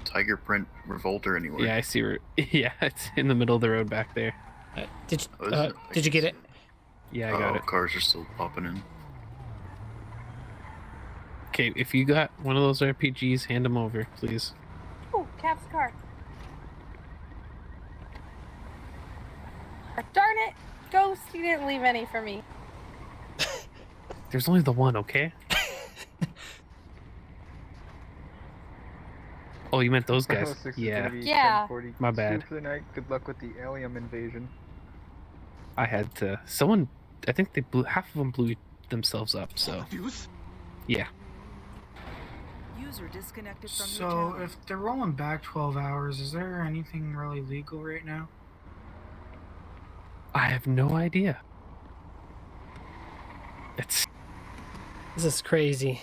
Speaker 22: Tiger print revolter anywhere?
Speaker 20: Yeah, I see where. Yeah, it's in the middle of the road back there.
Speaker 6: Did you get it?
Speaker 20: Yeah, I got it.
Speaker 22: Cars are still popping in.
Speaker 20: Okay, if you got one of those RPGs, hand them over, please.
Speaker 12: Oh, Cap's car. Darn it! Ghost, you didn't leave any for me.
Speaker 20: There's only the one, okay? Oh, you meant those guys?
Speaker 1: 6 is
Speaker 20: Yeah.
Speaker 1: gonna be
Speaker 12: Yeah.
Speaker 1: 10:42
Speaker 20: My bad.
Speaker 1: for the night. Good luck with the alien invasion.
Speaker 20: I had to. Someone, I think they blew. Half of them blew themselves up. So. Yeah.
Speaker 11: User disconnected from your
Speaker 21: So,
Speaker 11: channel.
Speaker 21: if they're rolling back 12 hours, is there anything really legal right now?
Speaker 20: I have no idea. It's.
Speaker 6: This is crazy.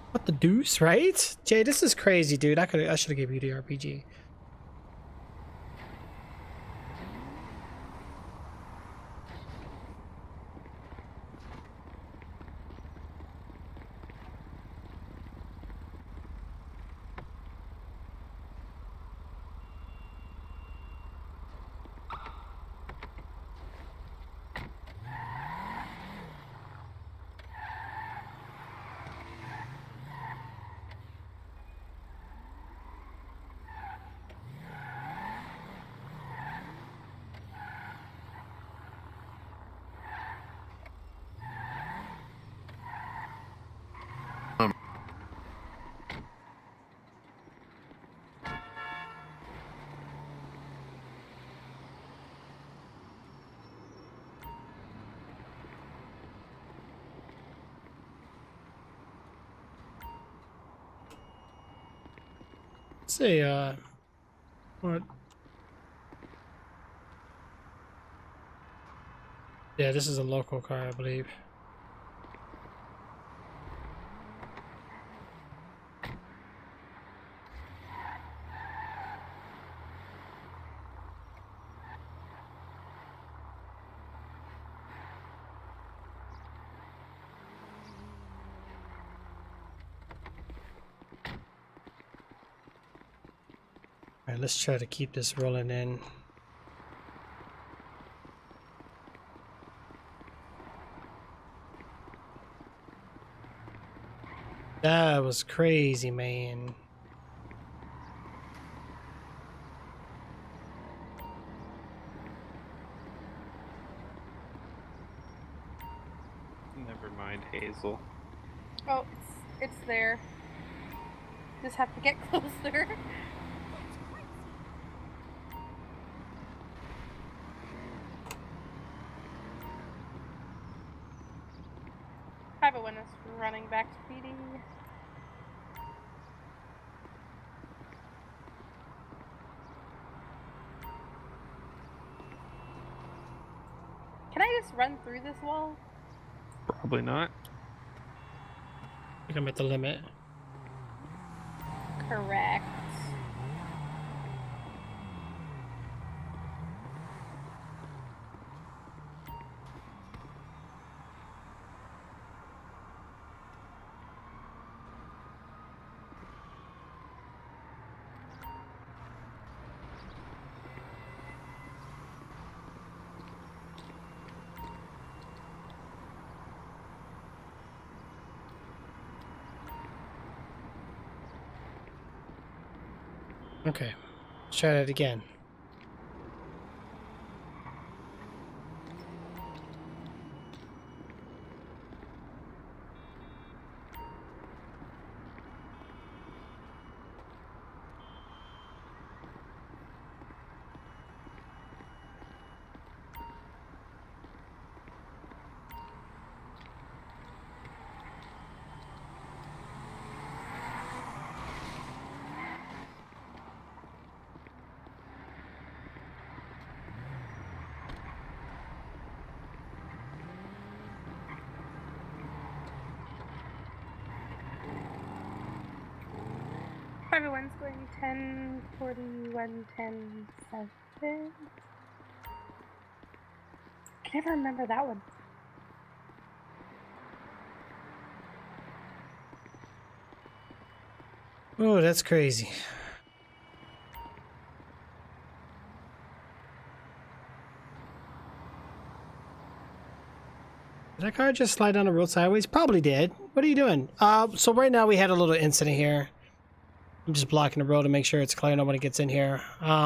Speaker 6: What the deuce, right? Jay, this is crazy, dude. I should have given you the RPG. Say, what? Yeah, this is a local car, I believe. Alright, let's try to keep this rolling in. That was crazy, man.
Speaker 20: Never mind, Hazel.
Speaker 12: Oh, it's there. Just have to get closer. Private one is running back to PD. Can I just run through this wall?
Speaker 20: Probably not.
Speaker 6: I think I'm at the limit.
Speaker 12: Correct.
Speaker 6: Okay, let's try that again.
Speaker 12: Everyone's going 10, 41, 10, 7. I never remember that one.
Speaker 6: Oh, that's crazy. Did that car just slide down the road sideways? Probably did. What are you doing? So right now we had a little incident here. I'm just blocking the road to make sure it's clear nobody gets in here.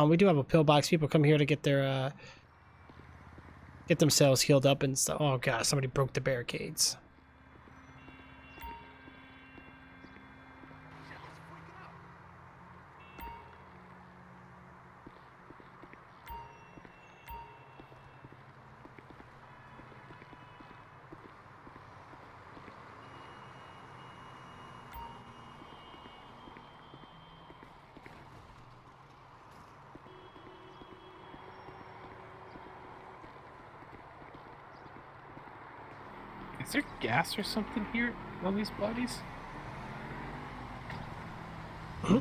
Speaker 6: We do have a pillbox. People come here to get their get themselves healed up and stuff. Oh god, somebody broke the barricades.
Speaker 20: Is there gas or something here on these bodies?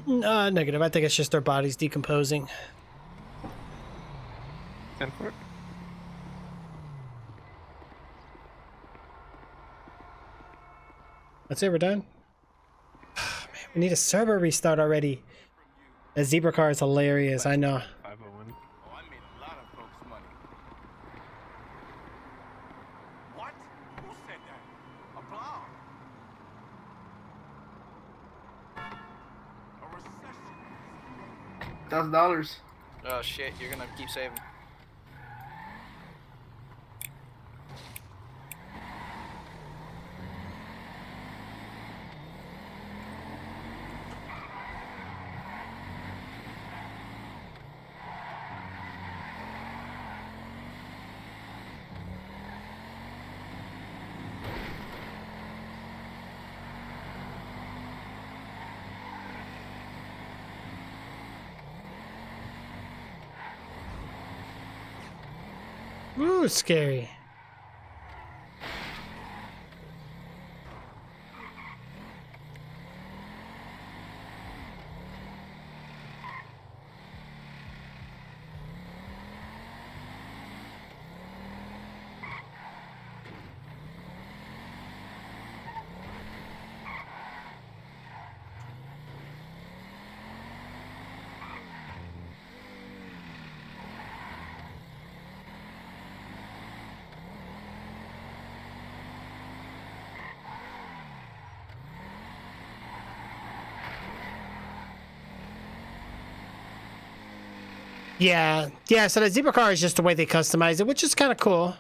Speaker 6: Negative. I think it's just their bodies decomposing.
Speaker 20: 10 for it.
Speaker 6: That's it. We're done. Man, we need a server restart already. That zebra car is hilarious. I know.
Speaker 20: 501.
Speaker 17: Oh, I made a lot of folks money. What? Who said that? Applause. A recession.
Speaker 7: $1,000.
Speaker 3: Oh shit, you're gonna keep saving.
Speaker 6: Ooh, scary. Yeah, so the zebra car is just the way they customize it, which is kind of cool.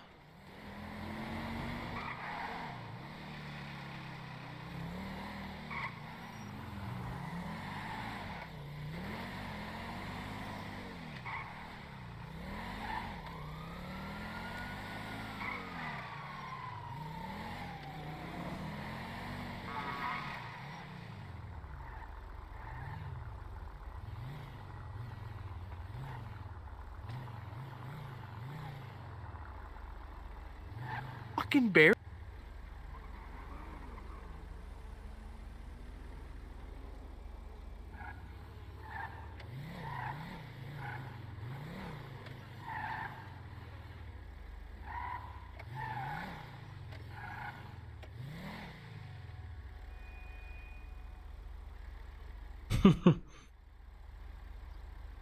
Speaker 20: fucking bear.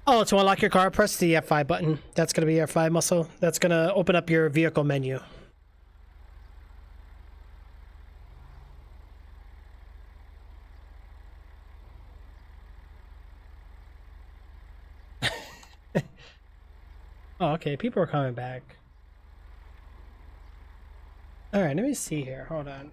Speaker 6: Oh, to unlock your car, press the F5 button. That's going to be your F5 muscle. That's going to open up your vehicle menu. Oh, okay. People are coming back. All right, let me see here. Hold on.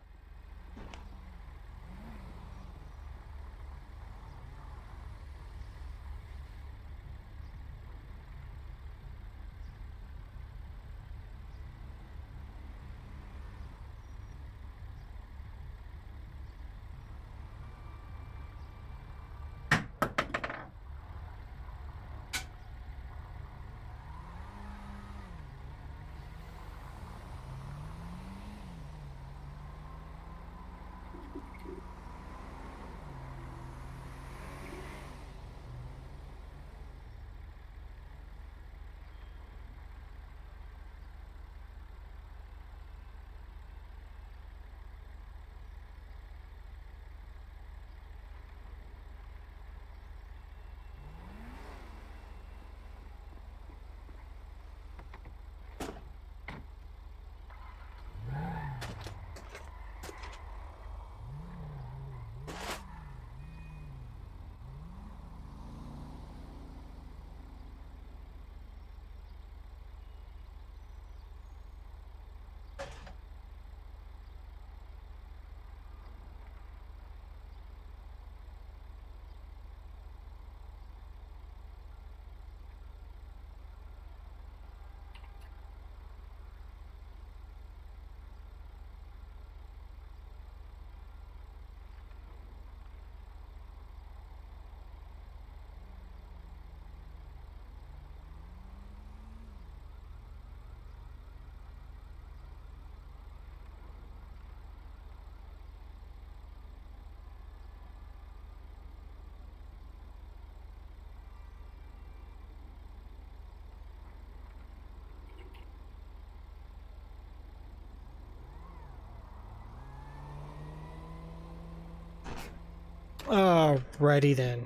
Speaker 6: Alrighty then.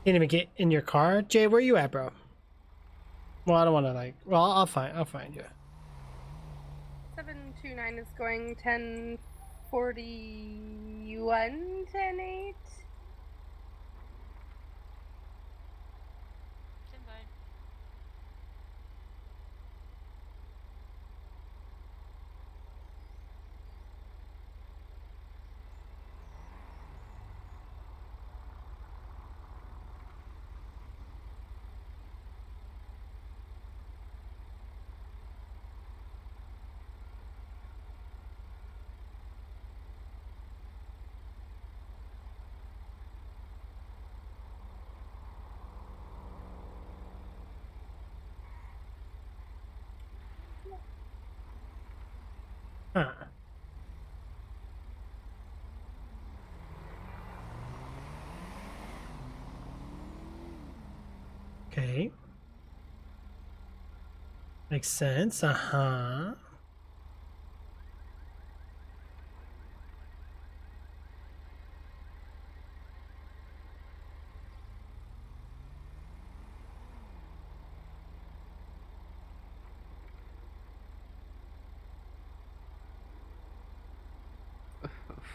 Speaker 6: You didn't even get in your car? Jay, where you at, bro? Well, I don't want to like... Well, I'll find you.
Speaker 12: 729 is going 1041, 108.
Speaker 6: Huh. Okay. Makes sense. Uh-huh.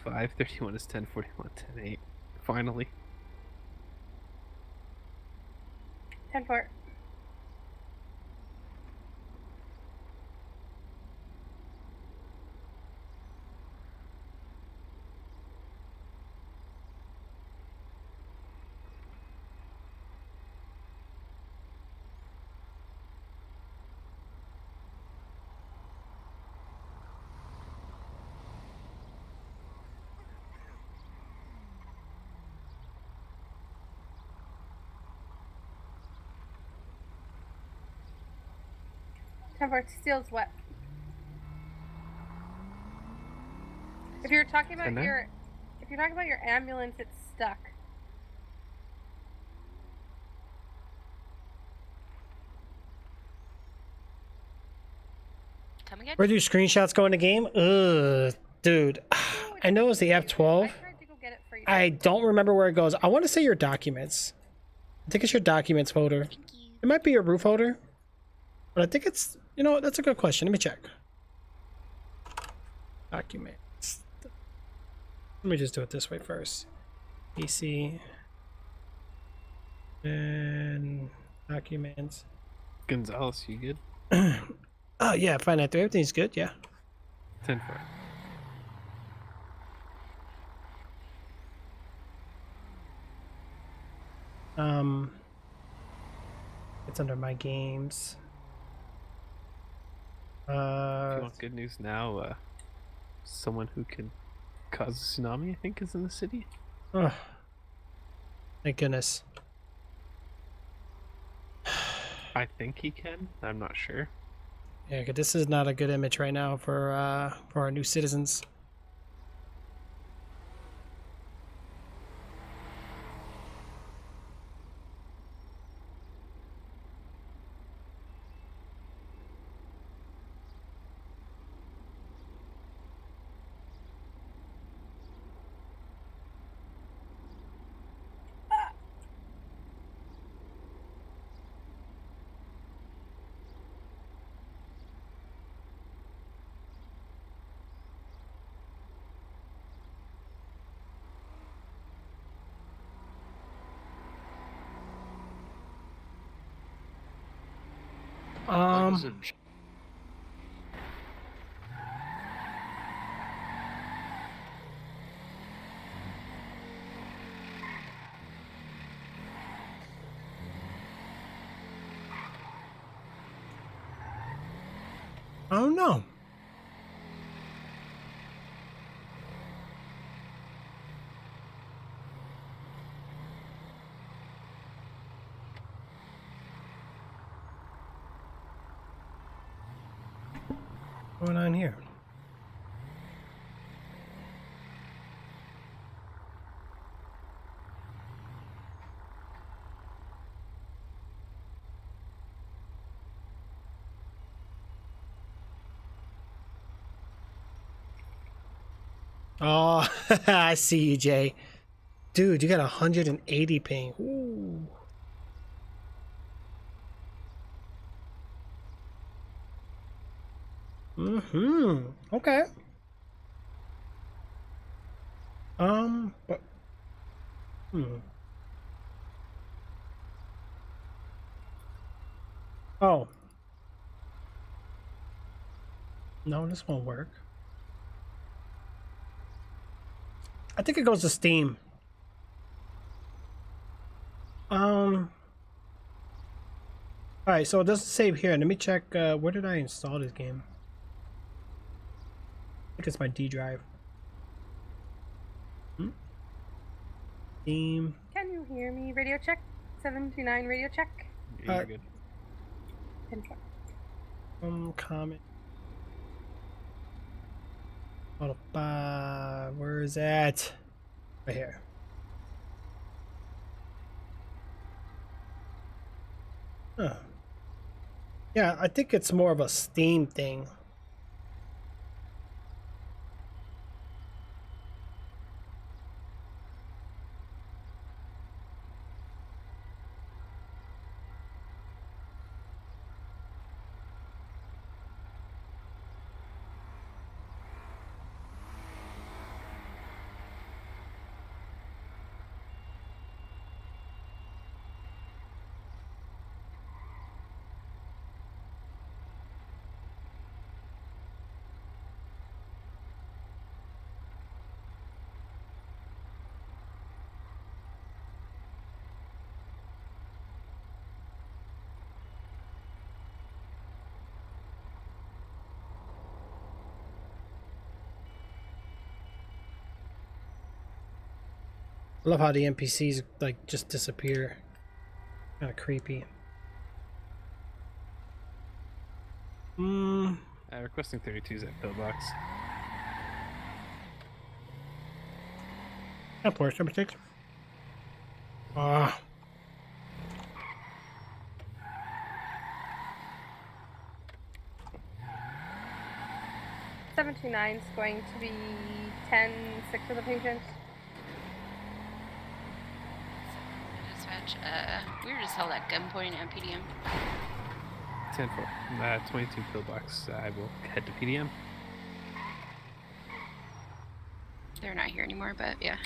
Speaker 20: Five 31 is 1041, 10-8. Finally.
Speaker 12: 10-4. 10-4 steals what? If you're talking about
Speaker 20: 10-9?
Speaker 12: if you're talking about your ambulance, it's stuck.
Speaker 9: Come again?
Speaker 6: Where do screenshots go in the game? Ugh, dude. I know it's the F12. I don't remember where it goes. I want to say your documents. I think it's your documents folder. It might be your roof folder. But I think it's, you know, that's a good question. Let me check. Documents. Let me just do it this way first. PC. And documents.
Speaker 20: Gonzalez, you good?
Speaker 6: Oh yeah, fine. Everything's good. Yeah.
Speaker 20: 10-4.
Speaker 6: It's under my games.
Speaker 20: If you want good news now, someone who can cause a tsunami, I think, is in the city.
Speaker 6: Oh, thank goodness.
Speaker 20: I think he can. I'm not sure.
Speaker 6: Yeah, 'cause this is not a good image right now for our new citizens. I don't know. What's going on here? Oh, I see you, Jay. Dude, you got 180 ping. Ooh. Okay. But Oh. No, this won't work. I think it goes to Steam. Alright, so it doesn't save here. Let me check, where did I install this game? I think it's my D drive. Steam.
Speaker 12: Can you hear me? Radio check. 729 radio check.
Speaker 20: Yeah, you're good.
Speaker 12: 10-4.
Speaker 6: Comment. Where is that? Right here. Huh. Yeah, I think it's more of a Steam thing. I love how the NPCs like just disappear. Kind of creepy.
Speaker 20: Requesting 32's at pillbox.
Speaker 6: That Porsche number 6. Ah.
Speaker 12: 729 is going to be 10-6 for the patient.
Speaker 9: Dispatch, we were just held at gunpoint at PDM.
Speaker 20: 10-4. 22 pillbox. I will head to PDM.
Speaker 9: They're not here anymore, but yeah.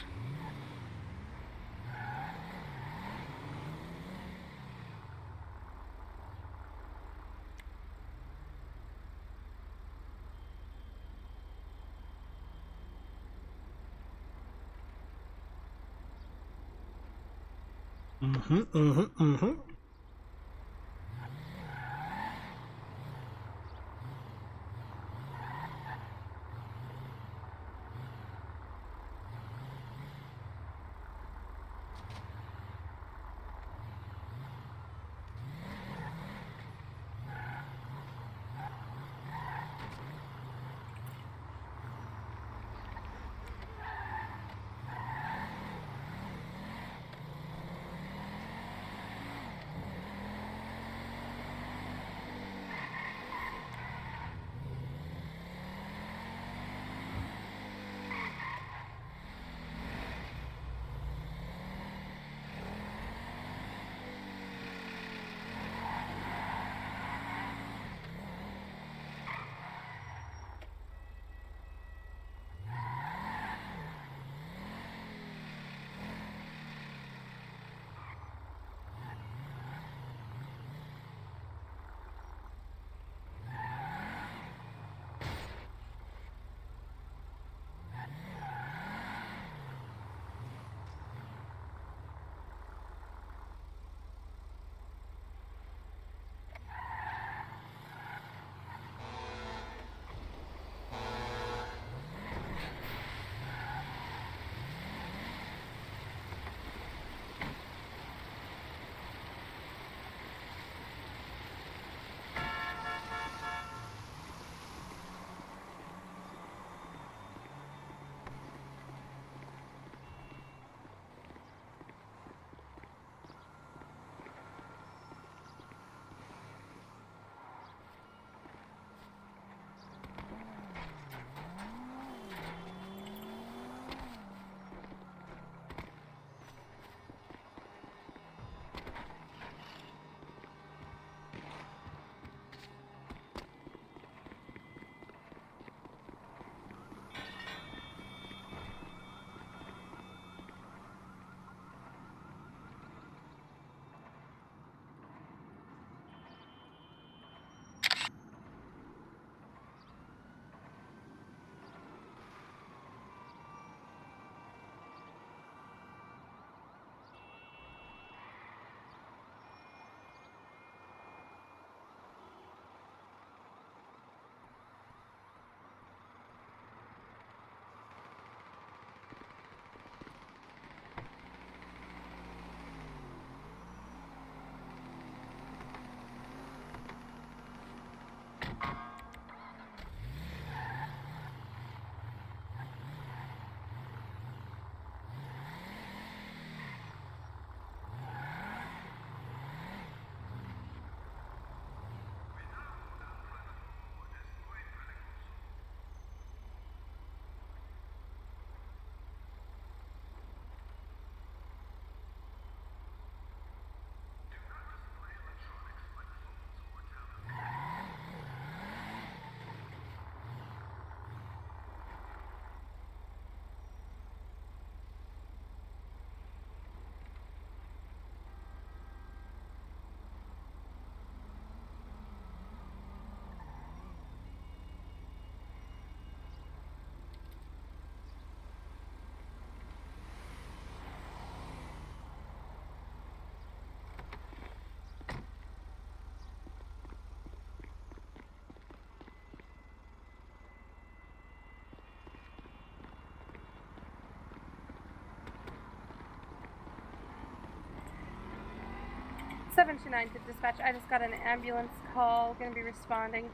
Speaker 12: Seven to 9 to dispatch. I just got an ambulance call. Gonna be responding.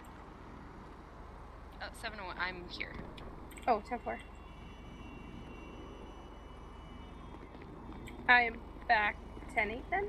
Speaker 9: 701. I'm here.
Speaker 12: Oh, 10-4. I'm back 10-8 then?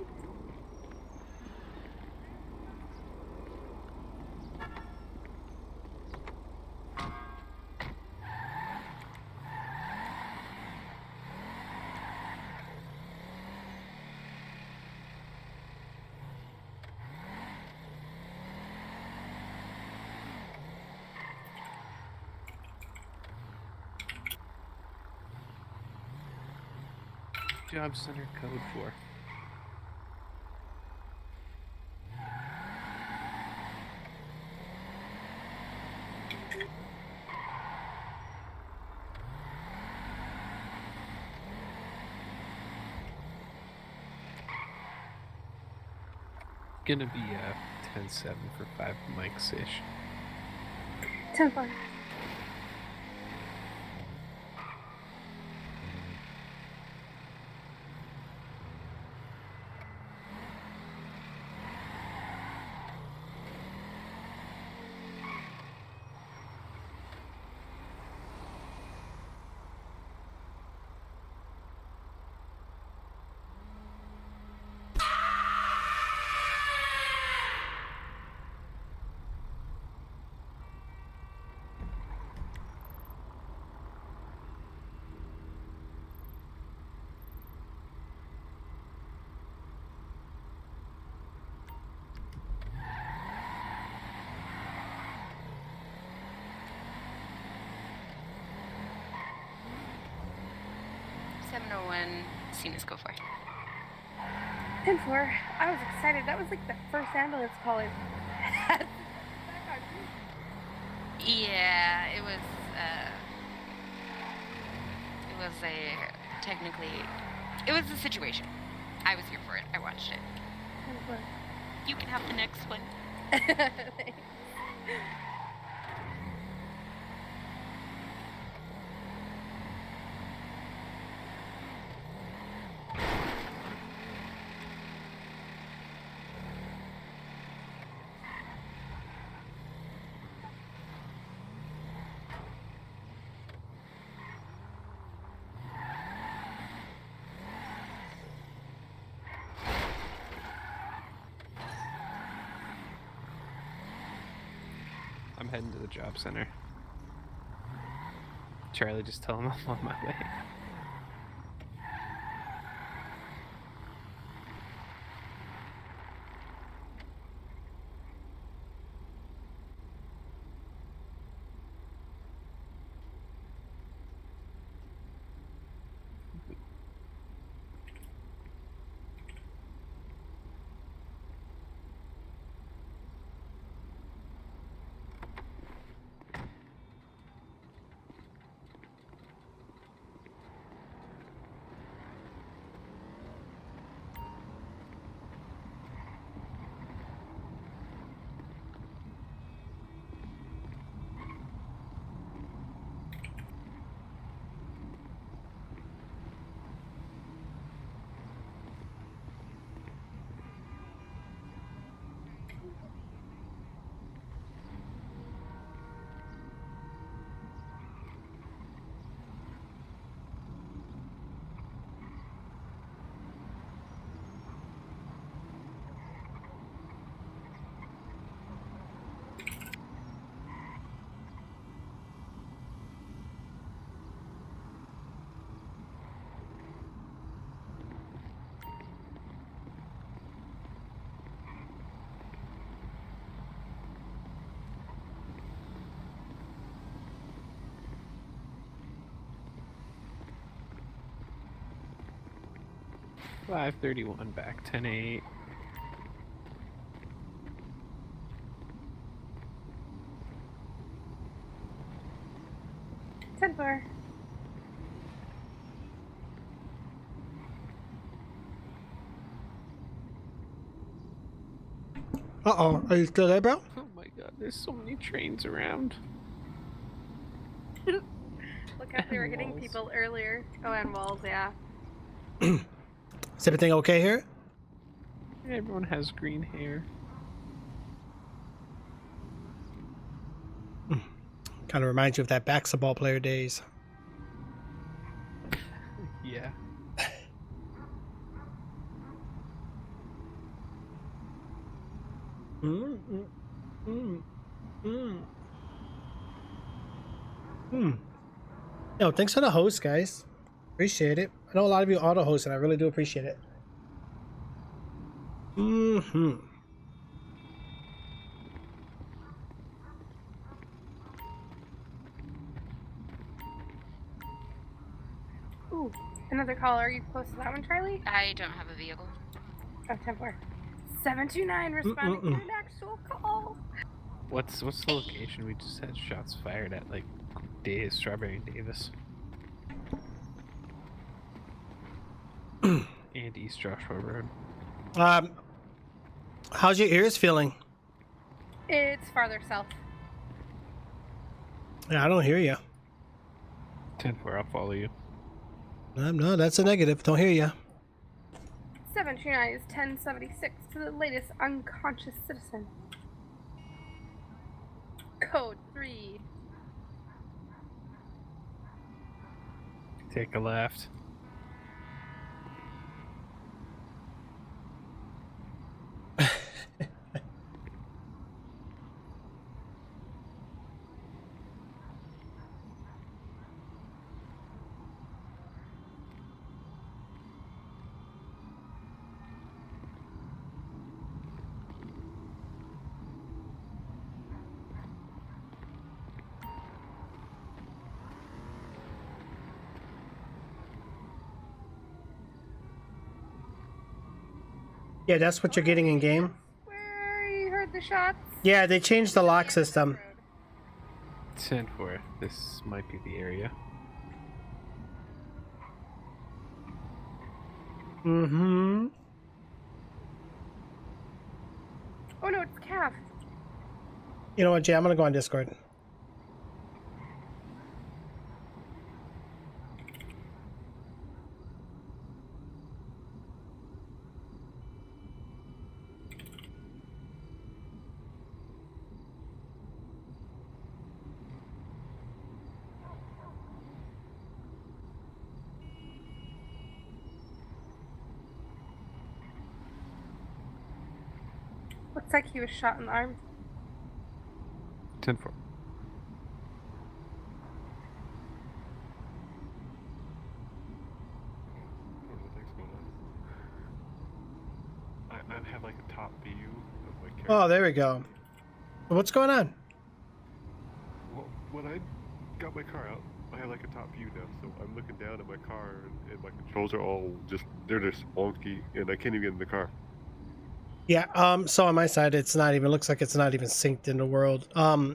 Speaker 20: Job center code 4. Gonna be 10-7 for 5 mics ish.
Speaker 12: 10-4.
Speaker 9: Cena's go for it.
Speaker 12: 10-4. I was excited. That was like the first ambulance call I've had.
Speaker 9: Yeah, it was a situation. I was here for it. I watched it.
Speaker 12: 10-4.
Speaker 9: You can have the next one.
Speaker 12: Thanks.
Speaker 20: I'm heading to the job center. Charlie, just tell him I'm on my way. $531 back 10-8.
Speaker 12: $10-4.
Speaker 6: Uh-oh, are you still there, bro?
Speaker 20: Oh my god, there's so many trains around.
Speaker 12: Look how they were hitting people earlier. Oh, and walls, yeah.
Speaker 6: Is everything okay here?
Speaker 20: Everyone has green hair.
Speaker 6: Kind of reminds you of that basketball player days.
Speaker 20: Yeah.
Speaker 6: Yo, thanks for the host, guys. Appreciate it. I know a lot of you auto host, and I really do appreciate it.
Speaker 12: Ooh, another call. Are you close to that one, Charlie?
Speaker 9: I don't have a vehicle.
Speaker 12: Oh, 10-4. 729 responding to an actual call.
Speaker 20: What's the location? We just had shots fired at like Strawberry and Davis. And East Joshua Road.
Speaker 6: How's your ears feeling?
Speaker 12: It's farther south.
Speaker 6: Yeah, I don't hear you.
Speaker 20: 10-4, I'll follow you.
Speaker 6: No, that's a negative. Don't hear you.
Speaker 12: 729 is 1076 to the latest unconscious citizen. Code 3.
Speaker 20: Take a left.
Speaker 6: Yeah, that's what you're getting in game.
Speaker 12: Where you heard the shots?
Speaker 6: Yeah, they changed the lock system.
Speaker 20: 10-4, this might be the area.
Speaker 6: Mm-hmm.
Speaker 12: Oh no, it's Cav.
Speaker 6: You know what, Jay? I'm gonna go on Discord.
Speaker 12: Looks like he was shot in the arm.
Speaker 20: 10-4.
Speaker 13: I have like a top view of my character.
Speaker 6: Oh, there we go. What's going on?
Speaker 13: Well, when I got my car out, I have like a top view now, so I'm looking down at my car and my controls are all they're just wonky and I can't even get in the car.
Speaker 6: Yeah, so on my side, it's not even, looks like it's not even synced in the world. I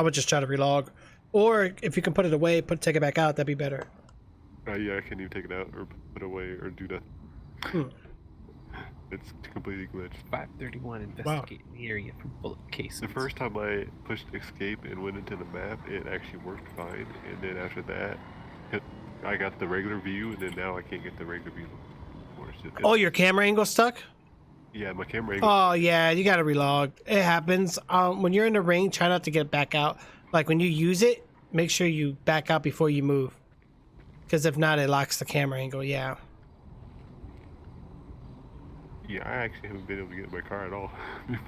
Speaker 6: would just try to relog. Or if you can put it away, take it back out, that'd be better.
Speaker 13: Yeah, I can't even take it out or put it away or do that. It's completely glitched.
Speaker 20: 531, investigate the area for bullet cases.
Speaker 13: The first time I pushed escape and went into the map, it actually worked fine. And then after that, I got the regular view, and then now I can't get the regular view anymore.
Speaker 6: Oh, your camera angle stuck?
Speaker 13: Yeah, my camera angle.
Speaker 6: Oh, yeah, you gotta relog. It happens. When you're in the ring, try not to get back out. Like, when you use it, make sure you back out before you move. Because if not, it locks the camera angle, yeah.
Speaker 13: Yeah, I actually haven't been able to get in my car at all.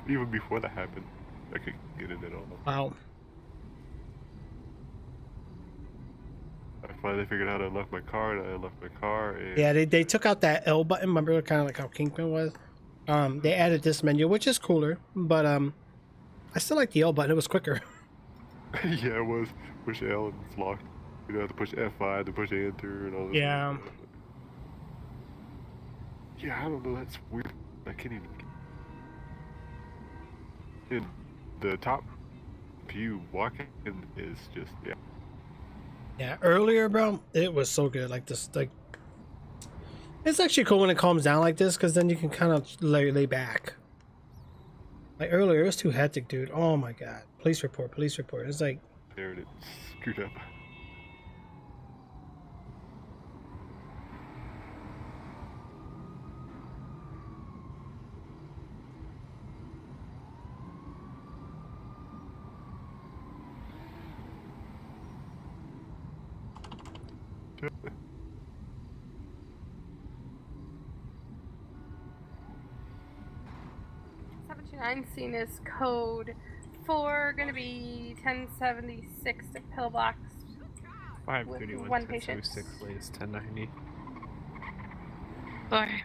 Speaker 13: Even before that happened, I couldn't get in at all.
Speaker 6: Wow.
Speaker 13: I finally figured out how to unlock my car, and I unlocked my car. And
Speaker 6: Yeah, they took out that L button. Remember, kind of like how Kingpin was? They added this menu, which is cooler, but I still like the L button. It was quicker.
Speaker 13: yeah, it was. Push L and it's locked. You don't have to push F5 to push enter and all that.
Speaker 6: Yeah.
Speaker 13: Yeah, I don't know. That's weird. I can't even. And the top view walking is just yeah.
Speaker 6: Yeah, earlier, bro, it was so good. Like this, like it's actually cool when it calms down like this, because then you can kind of lay back. Like earlier, it was too hectic, dude. Oh my god, police report, police report. It's like
Speaker 13: there it is, screwed up.
Speaker 12: $729 seen is code 4, gonna be 1076 to Pillbox.
Speaker 20: 531,
Speaker 12: one patient.
Speaker 20: 1076, latest 1090.
Speaker 4: Sorry.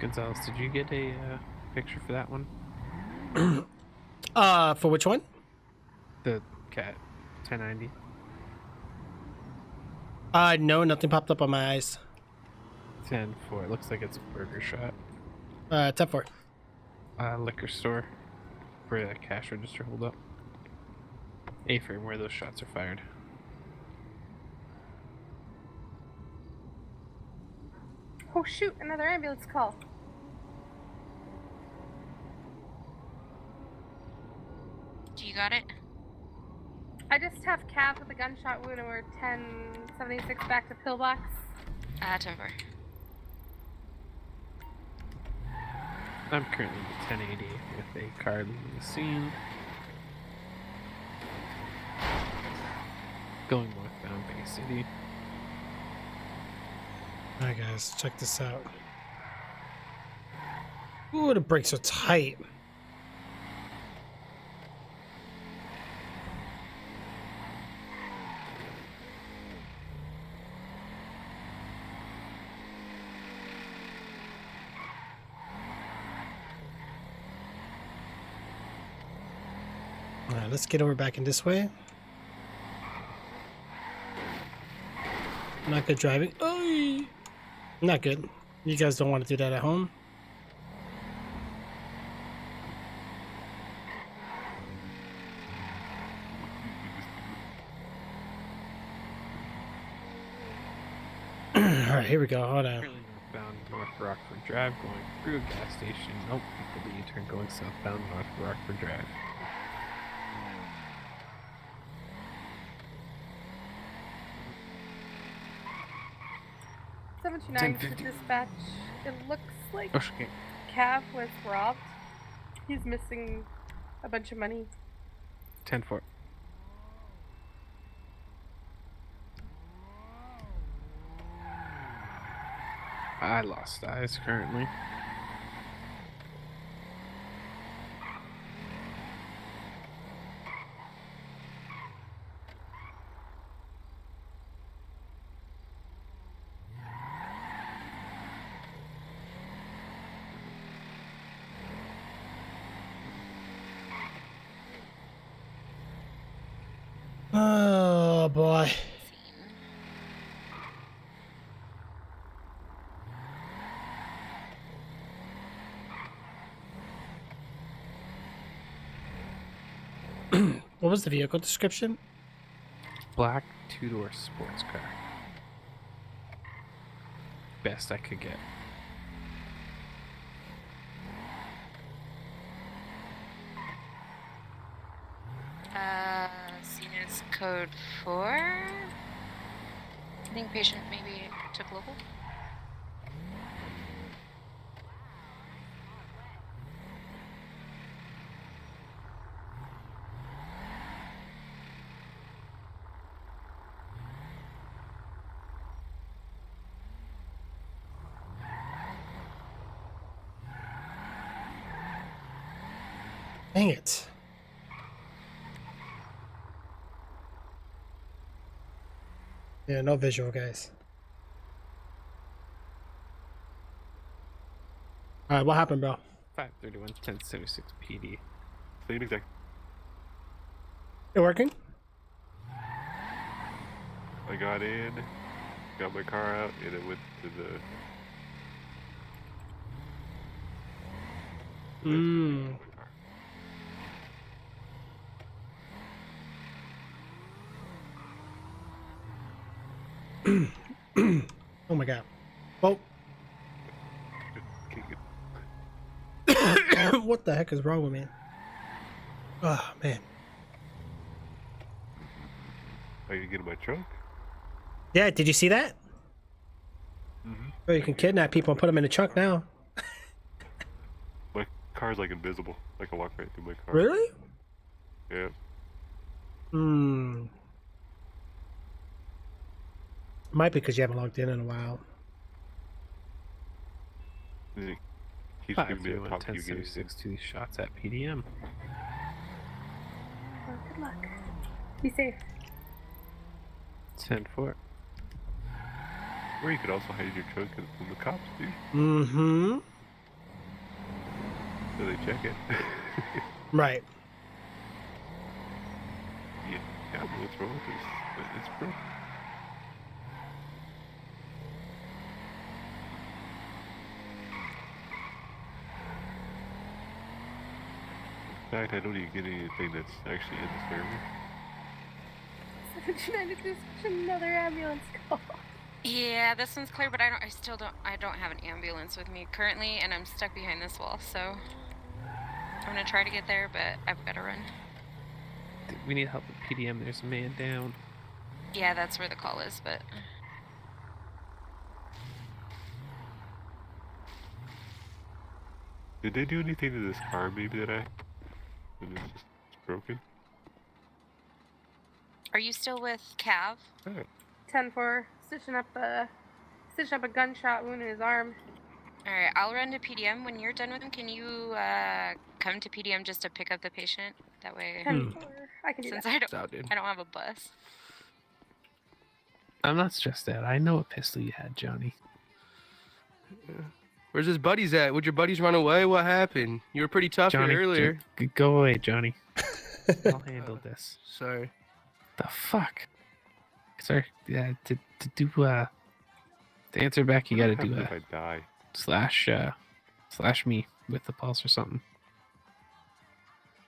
Speaker 20: Gonzalez, did you get a picture for that one?
Speaker 6: For which one?
Speaker 20: The cat 1090.
Speaker 6: No, nothing popped up on my eyes.
Speaker 20: 10-4. It looks like it's a burger shot.
Speaker 6: 10-4.
Speaker 20: Liquor store. For that cash register hold up. A-frame where those shots are fired.
Speaker 12: Oh shoot, another ambulance call.
Speaker 9: Do you got it?
Speaker 12: I just have Cav with a gunshot wound and we're 1076 back to Pillbox.
Speaker 9: 10-4.
Speaker 20: I'm currently at 1080 with a car leaving the scene. Going northbound Bay City.
Speaker 6: Alright guys, check this out. Ooh, the brakes are tight. Alright, let's get over back in this way. Not good driving. Oh, not good. You guys don't want to do that at home. Alright, here we go. Hold on.
Speaker 20: Currently northbound North Rockford Drive, going through a gas station. Nope, people the U-turn going southbound North Rockford Drive.
Speaker 12: $729 to dispatch. It looks like
Speaker 20: Oh, shit.
Speaker 12: Cav was robbed. He's missing a bunch of money.
Speaker 20: 10-4. I lost eyes currently.
Speaker 6: Oh boy. What was the vehicle description?
Speaker 20: Black two-door sports car. Best I could get.
Speaker 9: Seen is code 4. I think patient maybe took local.
Speaker 6: Dang it. Yeah, no visual, guys. Alright, what happened, bro?
Speaker 20: 531 1076 PD.
Speaker 13: Same exact.
Speaker 6: It working?
Speaker 13: I got in, got my car out, and it went to the.
Speaker 6: Mmm. Oh my god. Oh. What the heck is wrong with me? Oh man.
Speaker 13: Are you getting my truck?
Speaker 6: Yeah, did you see that?
Speaker 13: Mm-hmm.
Speaker 6: Oh, you can kidnap people and put them in a trunk now.
Speaker 13: My car's like invisible. I can walk right through my car.
Speaker 6: Really?
Speaker 13: Yeah.
Speaker 6: Hmm. Might be because you haven't logged in a while.
Speaker 13: He's giving me a top view game.
Speaker 20: 10-6 shots at PDM.
Speaker 12: Well, good luck. Be safe.
Speaker 20: 10-4.
Speaker 13: Or you could also hide in your trunk from the cops, dude.
Speaker 6: Mm-hmm.
Speaker 13: So they check it.
Speaker 6: Right.
Speaker 13: Yeah, what's wrong with this? It's broken. In fact, I don't even get anything that's actually in the server.
Speaker 12: 792, there's another ambulance call.
Speaker 9: Yeah, this one's clear, but I don't have an ambulance with me currently, and I'm stuck behind this wall, so I'm gonna try to get there, but I've gotta run.
Speaker 20: We need help with PDM. There's a man down.
Speaker 9: Yeah, that's where the call is, but
Speaker 13: Did they do anything to this car maybe that and it's just broken?
Speaker 9: are you still with Cav?
Speaker 12: 10-4, stitching up a gunshot wound in his arm.
Speaker 9: Alright, I'll run to PDM. When you're done with him, can you come to PDM just to pick up the patient? That way,
Speaker 12: 10-4, I can do
Speaker 9: since
Speaker 12: that.
Speaker 9: I don't have a bus.
Speaker 20: I'm not stressed out. I know what pistol you had, Johnny.
Speaker 18: Where's his buddies at? Would your buddies run away? What happened? You were pretty tough
Speaker 20: Johnny,
Speaker 18: here earlier.
Speaker 20: Go away, Johnny. I'll handle this.
Speaker 18: Sorry.
Speaker 20: The fuck? Sorry. Yeah, to answer back, you gotta do
Speaker 13: If I die.
Speaker 20: slash me with the pulse or something.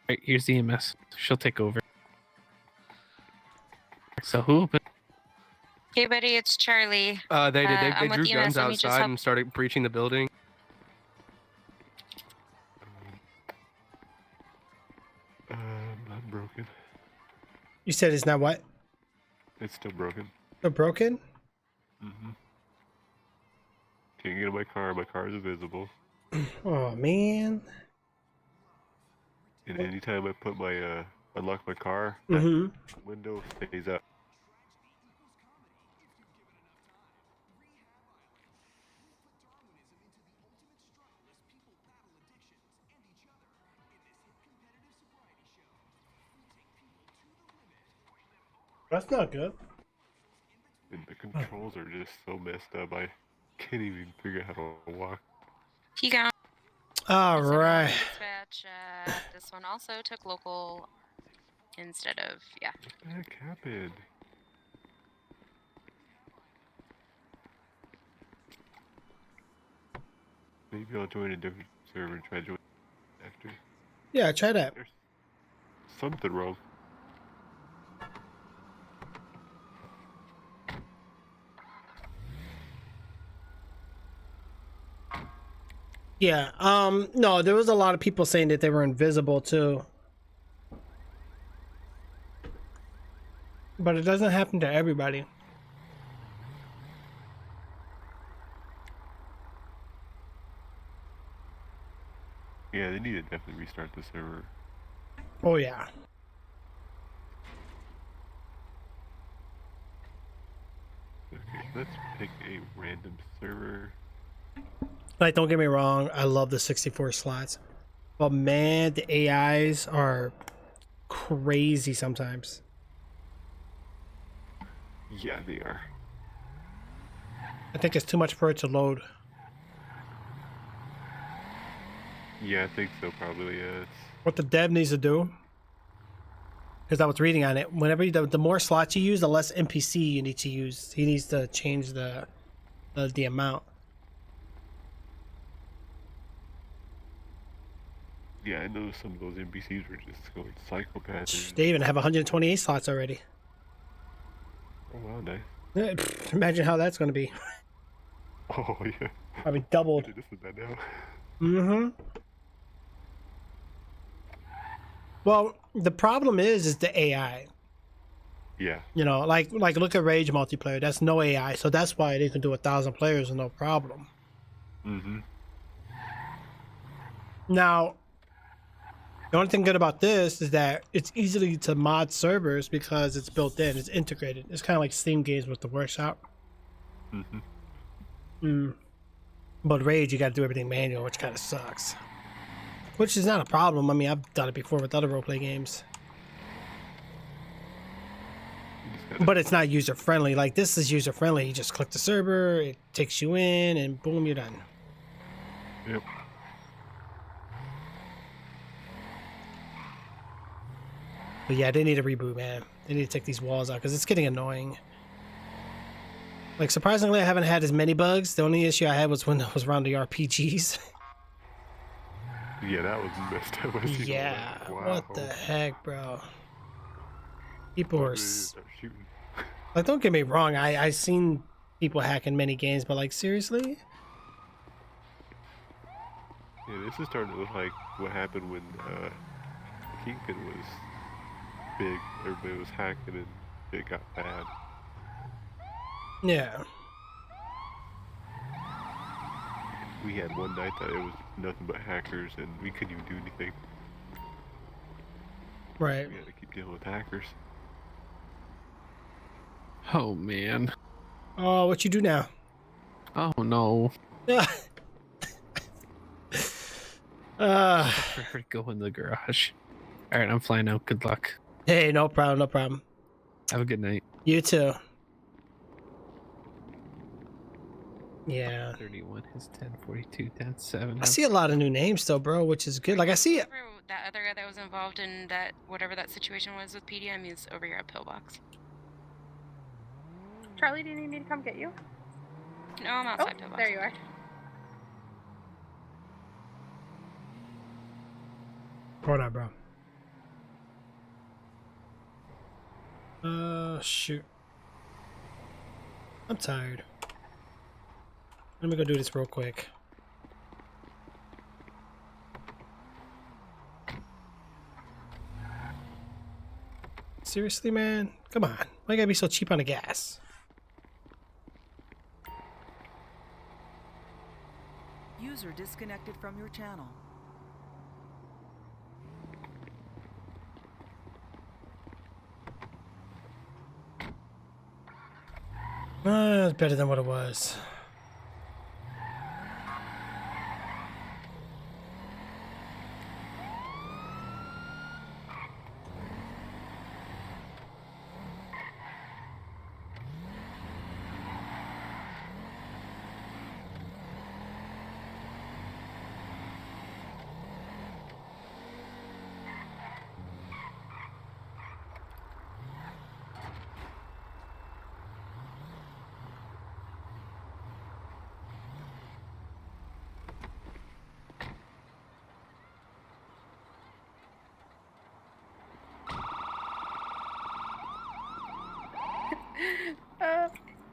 Speaker 20: Right, here's the EMS. She'll take over. So who opened?
Speaker 9: Hey, buddy, it's Charlie.
Speaker 18: They did.
Speaker 9: I'm
Speaker 18: They
Speaker 9: with
Speaker 18: drew
Speaker 9: EMS.
Speaker 18: guns
Speaker 9: Let me just
Speaker 18: outside
Speaker 9: help.
Speaker 18: and started breaching the building.
Speaker 13: I'm broken.
Speaker 6: You said it's not what?
Speaker 13: It's still broken.
Speaker 6: Still broken?
Speaker 13: Mm-hmm. Can't get in my car. My car is invisible.
Speaker 6: Oh man.
Speaker 13: And anytime I put my unlock my car,
Speaker 6: Mm-hmm.
Speaker 13: that window stays up.
Speaker 6: That's not good.
Speaker 13: And the controls are just so messed up. I can't even figure out how to walk.
Speaker 9: He got
Speaker 6: All right.
Speaker 9: dispatch. This one also took local instead of yeah.
Speaker 13: What the heck happened? Maybe I'll join a different server and try to join after.
Speaker 6: Yeah, try that.
Speaker 13: There's something wrong.
Speaker 6: Yeah. No, there was a lot of people saying that they were invisible too. But it doesn't happen to everybody.
Speaker 13: Yeah, they need to definitely restart the server.
Speaker 6: Oh yeah.
Speaker 13: Okay, let's pick a random server.
Speaker 6: Like, don't get me wrong, I love the 64 slots. But man, the AIs are crazy sometimes.
Speaker 13: Yeah, they are.
Speaker 6: I think it's too much for it to load.
Speaker 13: Yeah, I think so, probably, yeah.
Speaker 6: What the dev needs to do, because I was reading on it, whenever the more slots you use, the less NPC you need to use. He needs to change the amount.
Speaker 13: Yeah, I know some of those NPCs were just going psychopaths.
Speaker 6: They even have 128 slots already.
Speaker 13: Oh, wow, nice.
Speaker 6: Yeah, imagine how that's going to be.
Speaker 13: Oh, yeah.
Speaker 6: Probably doubled.
Speaker 13: This is that now.
Speaker 6: Mm-hmm. Well, the problem is the AI.
Speaker 13: Yeah.
Speaker 6: You know, like look at Rage multiplayer. That's no AI, so that's why they can do 1,000 players with no problem.
Speaker 13: Mm-hmm.
Speaker 6: Now, the only thing good about this is that it's easily to mod servers because it's built in, it's integrated. It's kind of like Steam games with the workshop. But Rage, you got to do everything manual, which kind of sucks. Which is not a problem. I mean, I've done it before with other roleplay games. But it's not user friendly. Like this is user friendly. You just click the server, it takes you in, and boom, you're done.
Speaker 13: Yep.
Speaker 6: But yeah, they need a reboot, man. They need to take these walls out because it's getting annoying. Like surprisingly, I haven't had as many bugs. The only issue I had was when I was around the RPGs.
Speaker 13: Yeah, that was messed up.
Speaker 6: Yeah,
Speaker 13: Wow.
Speaker 6: what the heck, bro? People are
Speaker 13: shooting.
Speaker 6: like, don't get me wrong. I seen people hacking many games, but like seriously.
Speaker 13: Yeah, this is starting to look like what happened when Kingpin was big. Everybody was hacking and it got bad.
Speaker 6: Yeah.
Speaker 13: We had one night that it was nothing but hackers and we couldn't even do anything.
Speaker 6: Right.
Speaker 13: We had to keep dealing with hackers.
Speaker 20: Oh man.
Speaker 6: Oh, what you do now?
Speaker 20: Oh no.
Speaker 6: I
Speaker 20: prefer to go in the garage. All right, I'm flying out. Good luck.
Speaker 6: Hey, no problem, no problem.
Speaker 20: Have a good night.
Speaker 6: You too. Yeah.
Speaker 20: 31 is 1042, 10-7.
Speaker 6: I see a lot of new names though, bro, which is good. Like I see it.
Speaker 9: That other guy that was involved in that, whatever that situation was with PDM, is over here at Pillbox.
Speaker 12: Charlie, do you need me to come get you?
Speaker 9: No, I'm outside Pillbox.
Speaker 12: There you are.
Speaker 6: Hold on, bro. Shoot. I'm tired. Let me go do this real quick. Seriously, man? Come on. Why you gotta be so cheap on the gas?
Speaker 11: User disconnected from your channel.
Speaker 6: It's better than what it was.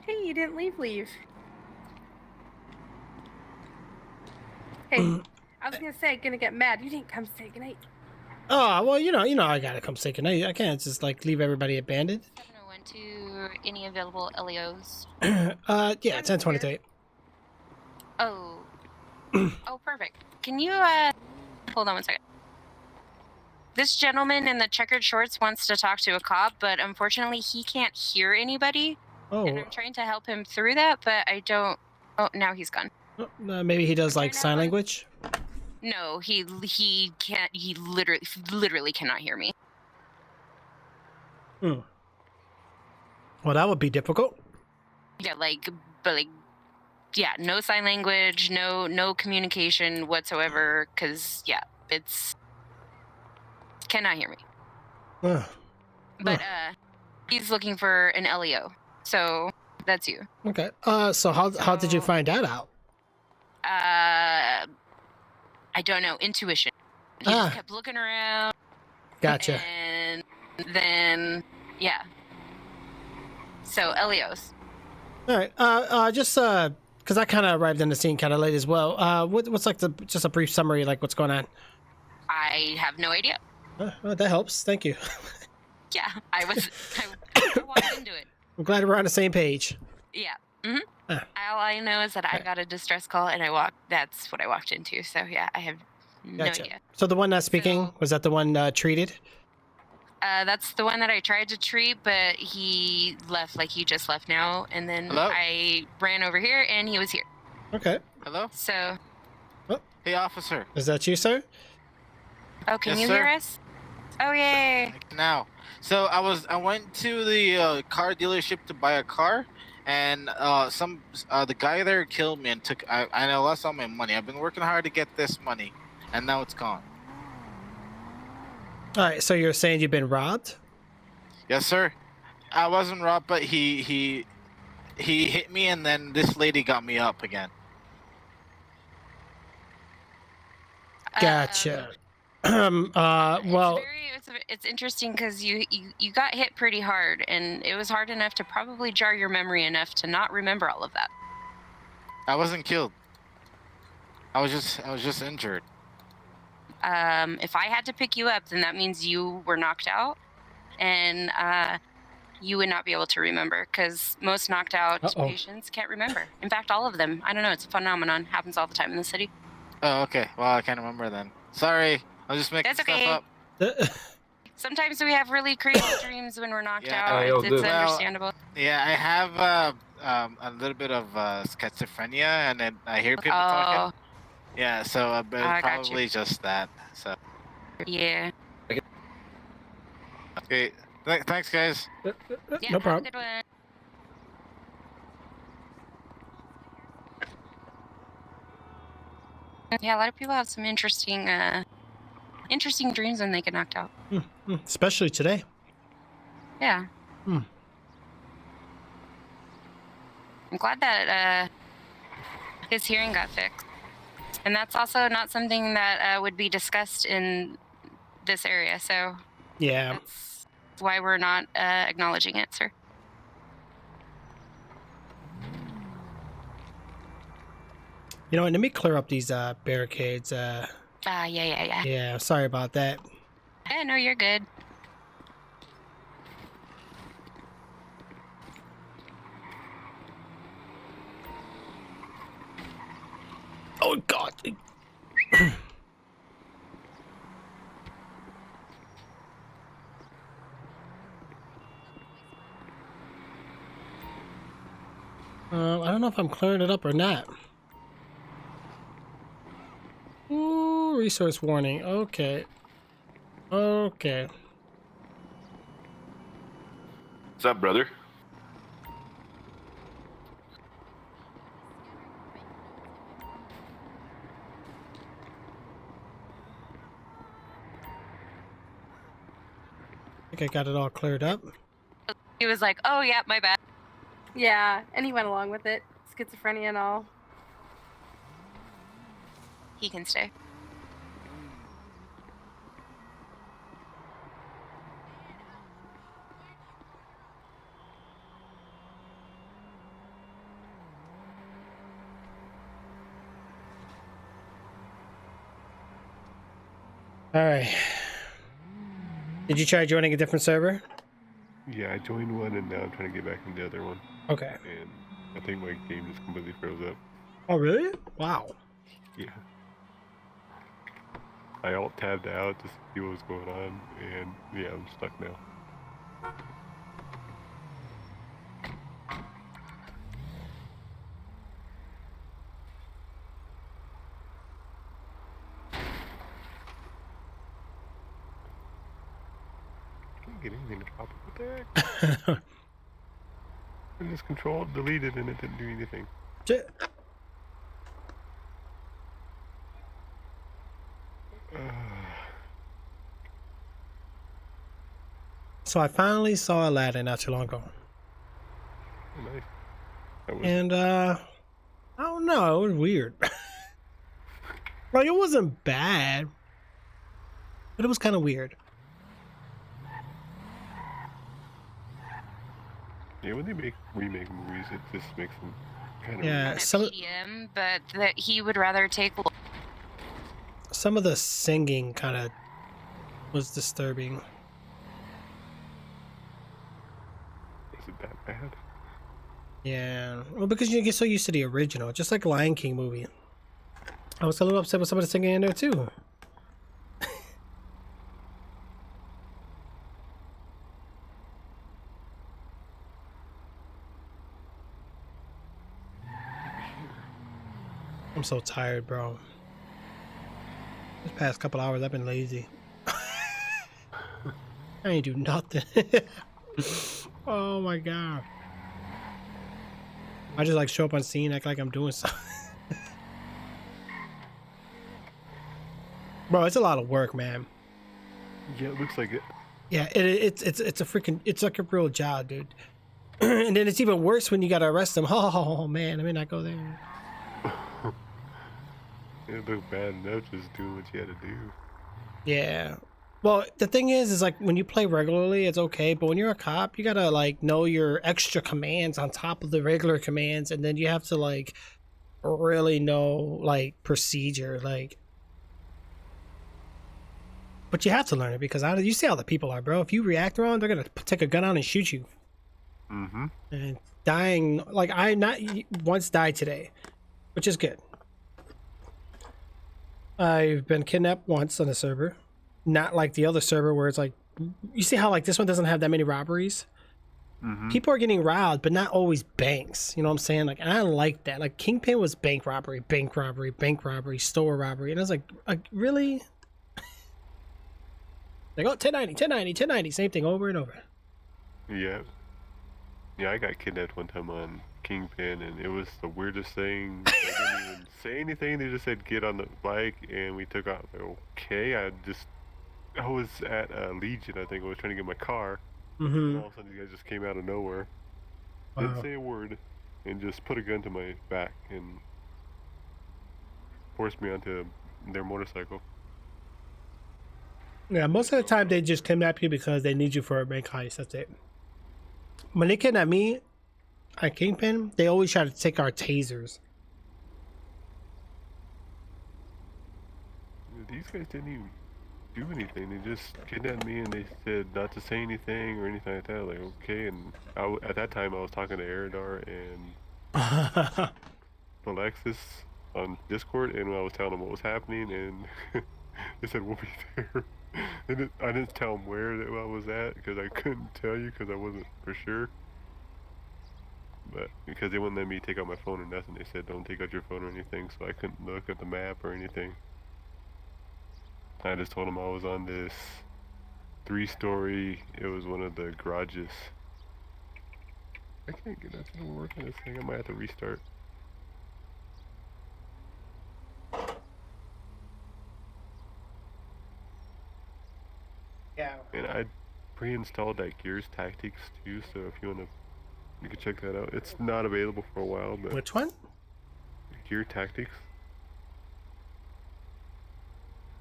Speaker 12: Hey, you didn't leave. Hey, I was gonna say, gonna get mad. You didn't come say goodnight.
Speaker 6: Oh, well, you know, I gotta come say goodnight. I can't just like leave everybody abandoned.
Speaker 9: 701 to any available LEOs.
Speaker 6: Yeah, 1023.
Speaker 9: Oh. Oh, perfect. Can you, hold on one second. This gentleman in the checkered shorts wants to talk to a cop, but unfortunately he can't hear anybody.
Speaker 6: Oh.
Speaker 9: And I'm trying to help him through that, but I don't... Oh, now he's gone.
Speaker 6: Maybe he does like sign language?
Speaker 9: No, he can't, he literally cannot hear me.
Speaker 6: Well, that would be difficult.
Speaker 9: Yeah, no sign language, no communication whatsoever, because, yeah, it's... Cannot hear me. But, he's looking for an LEO, so that's you.
Speaker 6: Okay. So how did you find that out?
Speaker 9: I don't know. Intuition. He just kept looking around.
Speaker 6: Gotcha.
Speaker 9: And then, yeah. So, LEOs.
Speaker 6: All right. Just because I kind of arrived on the scene kind of late as well. What's like just a brief summary, like what's going on?
Speaker 9: I have no idea.
Speaker 6: Well, that helps. Thank you.
Speaker 9: Yeah, I walked into it.
Speaker 6: I'm glad we're on the same page.
Speaker 9: Yeah. All I know is that I got a distress call and that's what I walked into. So yeah, I have no idea.
Speaker 6: So the one not speaking, was that the one treated?
Speaker 9: That's the one that I tried to treat, but he left, like he just left now. And then
Speaker 2: Hello?
Speaker 9: I ran over here, and he was here.
Speaker 6: Okay.
Speaker 2: Hello?
Speaker 9: So,
Speaker 2: Hey, officer.
Speaker 6: Is that you, sir?
Speaker 9: oh, can
Speaker 2: Yes,
Speaker 9: you
Speaker 2: sir.
Speaker 9: hear us? Oh, yay.
Speaker 2: Now, so I went to the car dealership to buy a car, and the guy there killed me and I lost all my money. I've been working hard to get this money, and now it's gone.
Speaker 6: All right, so you're saying you've been robbed?
Speaker 2: Yes, sir. I wasn't robbed, but he hit me, and then this lady got me up again.
Speaker 6: Gotcha. Well,
Speaker 9: It's interesting because you got hit pretty hard, and it was hard enough to probably jar your memory enough to not remember all of that.
Speaker 2: I wasn't killed. I was just injured.
Speaker 9: If I had to pick you up, then that means you were knocked out, and you would not be able to remember because most knocked out patients can't remember. In fact, all of them. I don't know. It's a phenomenon. Happens all the time in the city.
Speaker 2: Oh, okay. Well, I can't remember then. Sorry. I'll just make
Speaker 9: That's
Speaker 2: stuff
Speaker 9: okay.
Speaker 2: up.
Speaker 9: Sometimes we have really crazy dreams when we're knocked
Speaker 2: Yeah.
Speaker 9: out. It's
Speaker 2: Well,
Speaker 9: understandable.
Speaker 2: Yeah, I have a little bit of schizophrenia, and then I hear people talking. Yeah, so but
Speaker 9: I got you.
Speaker 2: probably just that. So.
Speaker 9: Yeah.
Speaker 2: Okay. Thanks, guys.
Speaker 9: Yeah,
Speaker 6: no
Speaker 9: have
Speaker 6: problem.
Speaker 9: a good one. Yeah, a lot of people have some interesting dreams when they get knocked out.
Speaker 6: Especially today.
Speaker 9: Yeah.
Speaker 6: Hmm.
Speaker 9: I'm glad that his hearing got fixed. And that's also not something that would be discussed in this area, so
Speaker 6: Yeah.
Speaker 9: that's why we're not acknowledging it, sir.
Speaker 6: You know what? Let me clear up these barricades.
Speaker 9: Yeah.
Speaker 6: Yeah. Sorry about that.
Speaker 9: Yeah, no, you're good.
Speaker 6: Oh God. I don't know if I'm clearing it up or not. Ooh, resource warning. Okay. Okay.
Speaker 13: What's up, brother?
Speaker 6: I think I got it all cleared up.
Speaker 9: He was like, oh, yeah, my bad.
Speaker 12: Yeah, and he went along with it. Schizophrenia and all.
Speaker 9: He can stay.
Speaker 6: All right. Did you try joining a different server?
Speaker 13: Yeah, I joined one and now I'm trying to get back into the other one.
Speaker 6: Okay.
Speaker 13: And I think my game just completely froze up.
Speaker 6: Oh, really? Wow.
Speaker 13: Yeah. I alt-tabbed out to see what was going on, and yeah, I'm stuck now. Can't get anything to pop up. What the heck? I just control deleted and it didn't do anything.
Speaker 6: So I finally saw Aladdin not too long ago.
Speaker 13: Nice. That was
Speaker 6: And I don't know, it was weird. Like, it wasn't bad, but it was kind of weird.
Speaker 13: yeah, when they remake movies, it just makes them kind of
Speaker 6: Yeah,
Speaker 9: medium, but that he would rather take.
Speaker 6: Some of the singing kind of was disturbing.
Speaker 13: Is it that bad?
Speaker 6: Yeah, well, because you get so used to the original, just like Lion King movie. I was a little upset with some of the singing in there too. I'm so tired, bro. This past couple hours, I've been lazy. I ain't do nothing. Oh my god. I just like show up on scene, act like I'm doing something. Bro, it's a lot of work, man.
Speaker 13: Yeah, it looks like it.
Speaker 6: Yeah, it's a freaking, it's like a real job, dude. And then it's even worse when you gotta arrest them. Oh man, I may not go there.
Speaker 13: It looked bad enough just doing what you had to do.
Speaker 6: Yeah. Well, the thing is like when you play regularly, it's okay. But when you're a cop, you gotta like know your extra commands on top of the regular commands, and then you have to like really know like procedure, like. But you have to learn it because you see how the people are, bro. If you react wrong, they're gonna take a gun out and shoot you.
Speaker 13: Mm-hmm.
Speaker 6: And dying, like I not once died today, which is good. I've been kidnapped once on a server, not like the other server where it's like, you see how like this one doesn't have that many robberies.
Speaker 13: Mm-hmm.
Speaker 6: People are getting robbed, but not always banks. You know what I'm saying? Like, and I like that. Like Kingpin was bank robbery, store robbery, and I was like really? Like, oh, 1090, same thing over and over.
Speaker 13: Yeah. Yeah, I got kidnapped one time on Kingpin, and it was the weirdest thing. They didn't even say anything. They just said, get on the bike, and we took off. Like, okay, I was at Legion, I think. I was trying to get my car.
Speaker 6: Mm-hmm.
Speaker 13: And all of a sudden, these guys just came out of nowhere. Didn't say a word, and just put a gun to my back, and forced me onto their motorcycle.
Speaker 6: Yeah, most of the time they just kidnap you because they need you for a bank heist. That's it. When they kidnap me at Kingpin, they always try to take our tasers.
Speaker 13: These guys didn't even do anything. They just kidnapped me and they said not to say anything or anything like that. Like, okay, and at that time I was talking to Eridar and Alexis on Discord, and I was telling them what was happening, and they said we'll be there. And I didn't tell them where I was at because I couldn't tell you because I wasn't for sure. But because they wouldn't let me take out my phone or nothing, they said don't take out your phone or anything, so I couldn't look at the map or anything. I just told them I was on this 3-story, it was one of the garages. I can't get nothing to work on this thing, I might have to restart.
Speaker 6: Yeah.
Speaker 13: And I pre-installed that Gears Tactics too, so if you wanna, you can check that out. It's not available for a while, but
Speaker 6: Which one?
Speaker 13: Gear Tactics.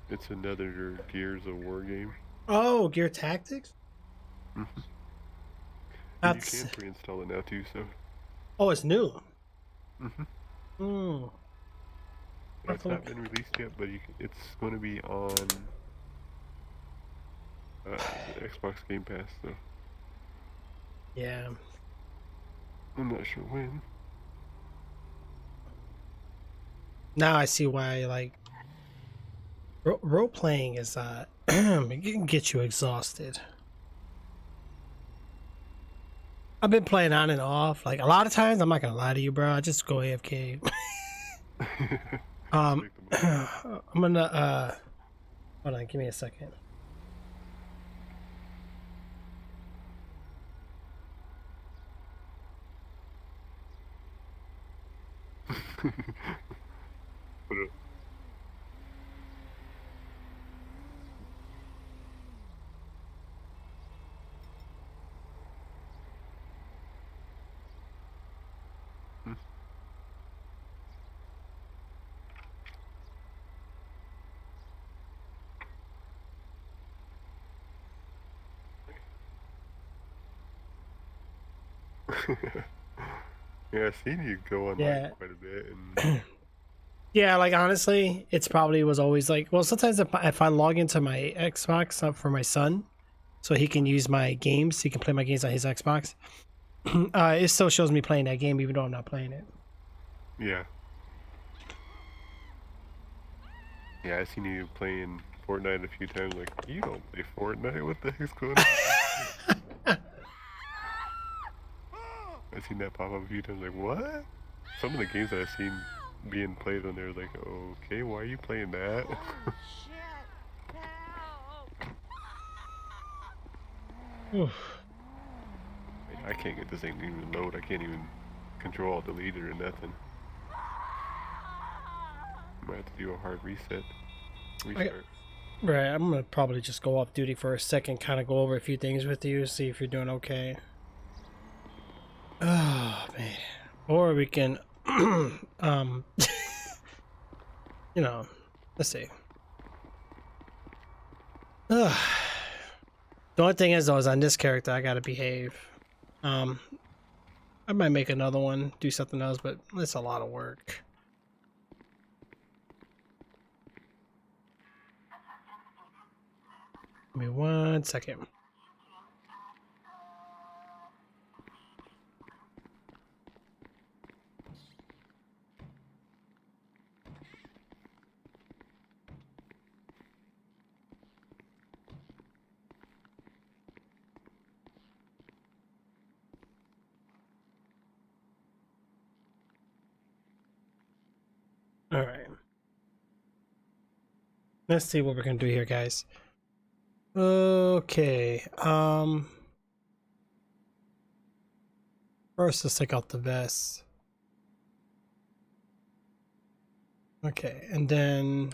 Speaker 13: It's another Gears of War game.
Speaker 6: Oh, Gear Tactics?
Speaker 13: Mm-hmm.
Speaker 6: That's...
Speaker 13: You can pre-install it now too, so.
Speaker 6: Oh, it's new.
Speaker 13: Mm-hmm.
Speaker 6: Hmm.
Speaker 13: It's not been released yet, but it's going to be on the Xbox Game Pass, so.
Speaker 6: Yeah.
Speaker 13: I'm not sure when.
Speaker 6: Now I see why, like, role playing is it can get you exhausted. I've been playing on and off. Like a lot of times, I'm not gonna lie to you, bro. I just go AFK. I'm gonna hold on. Give me a second.
Speaker 13: Yeah, I've seen you go online quite a bit. And...
Speaker 6: Yeah, like honestly, it's probably was always like, well, sometimes if I log into my Xbox for my son, so he can use my games, he can play my games on his Xbox, it still shows me playing that game even though I'm not playing it.
Speaker 13: Yeah. Yeah, I've seen you playing Fortnite a few times, like, you don't play Fortnite, what the heck's going on? I've seen that pop up a few times, like, what? Some of the games that I've seen being played on there. Like, okay, why are you playing that? I can't get this thing to even load. I can't even control alt delete it or nothing. I might have to do a hard reset. Restart.
Speaker 6: Right, I'm gonna probably just go off duty for a second, kind of go over a few things with you, see if you're doing okay. Oh man, or we can, you know, let's see. The only thing is, though, is on this character I gotta behave. I might make another one, do something else, but it's a lot of work. Give me 1 second. All right. Let's see what we're gonna do here, guys. Okay. First, let's take out the vest. Okay, and then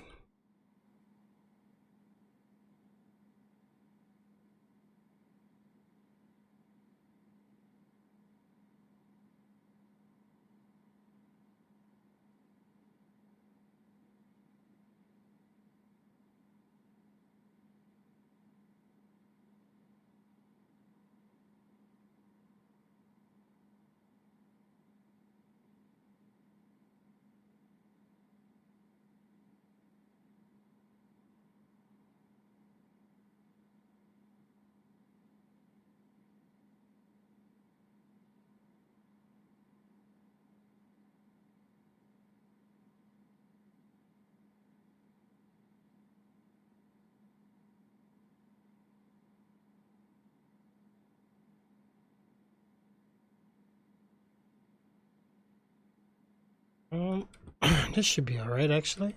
Speaker 6: this should be all right, actually.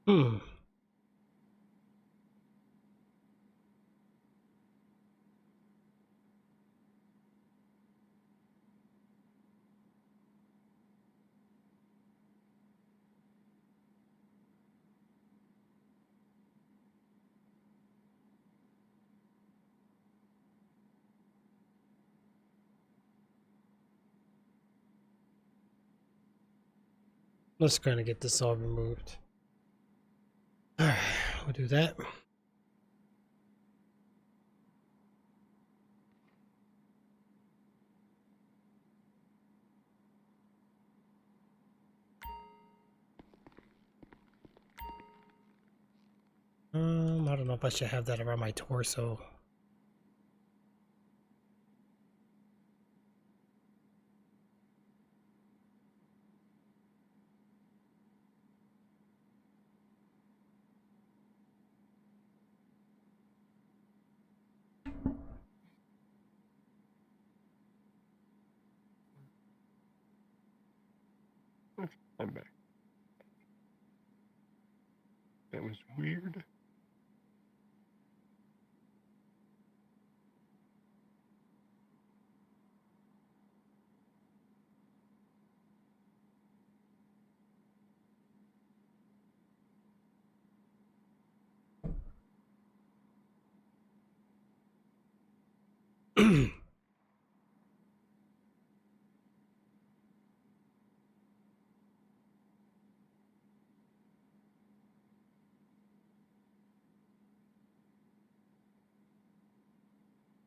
Speaker 6: Hmm. Let's kind of get this all removed. All right, we'll do that. I don't know if I should have that around my torso.
Speaker 13: I'm back. That was weird.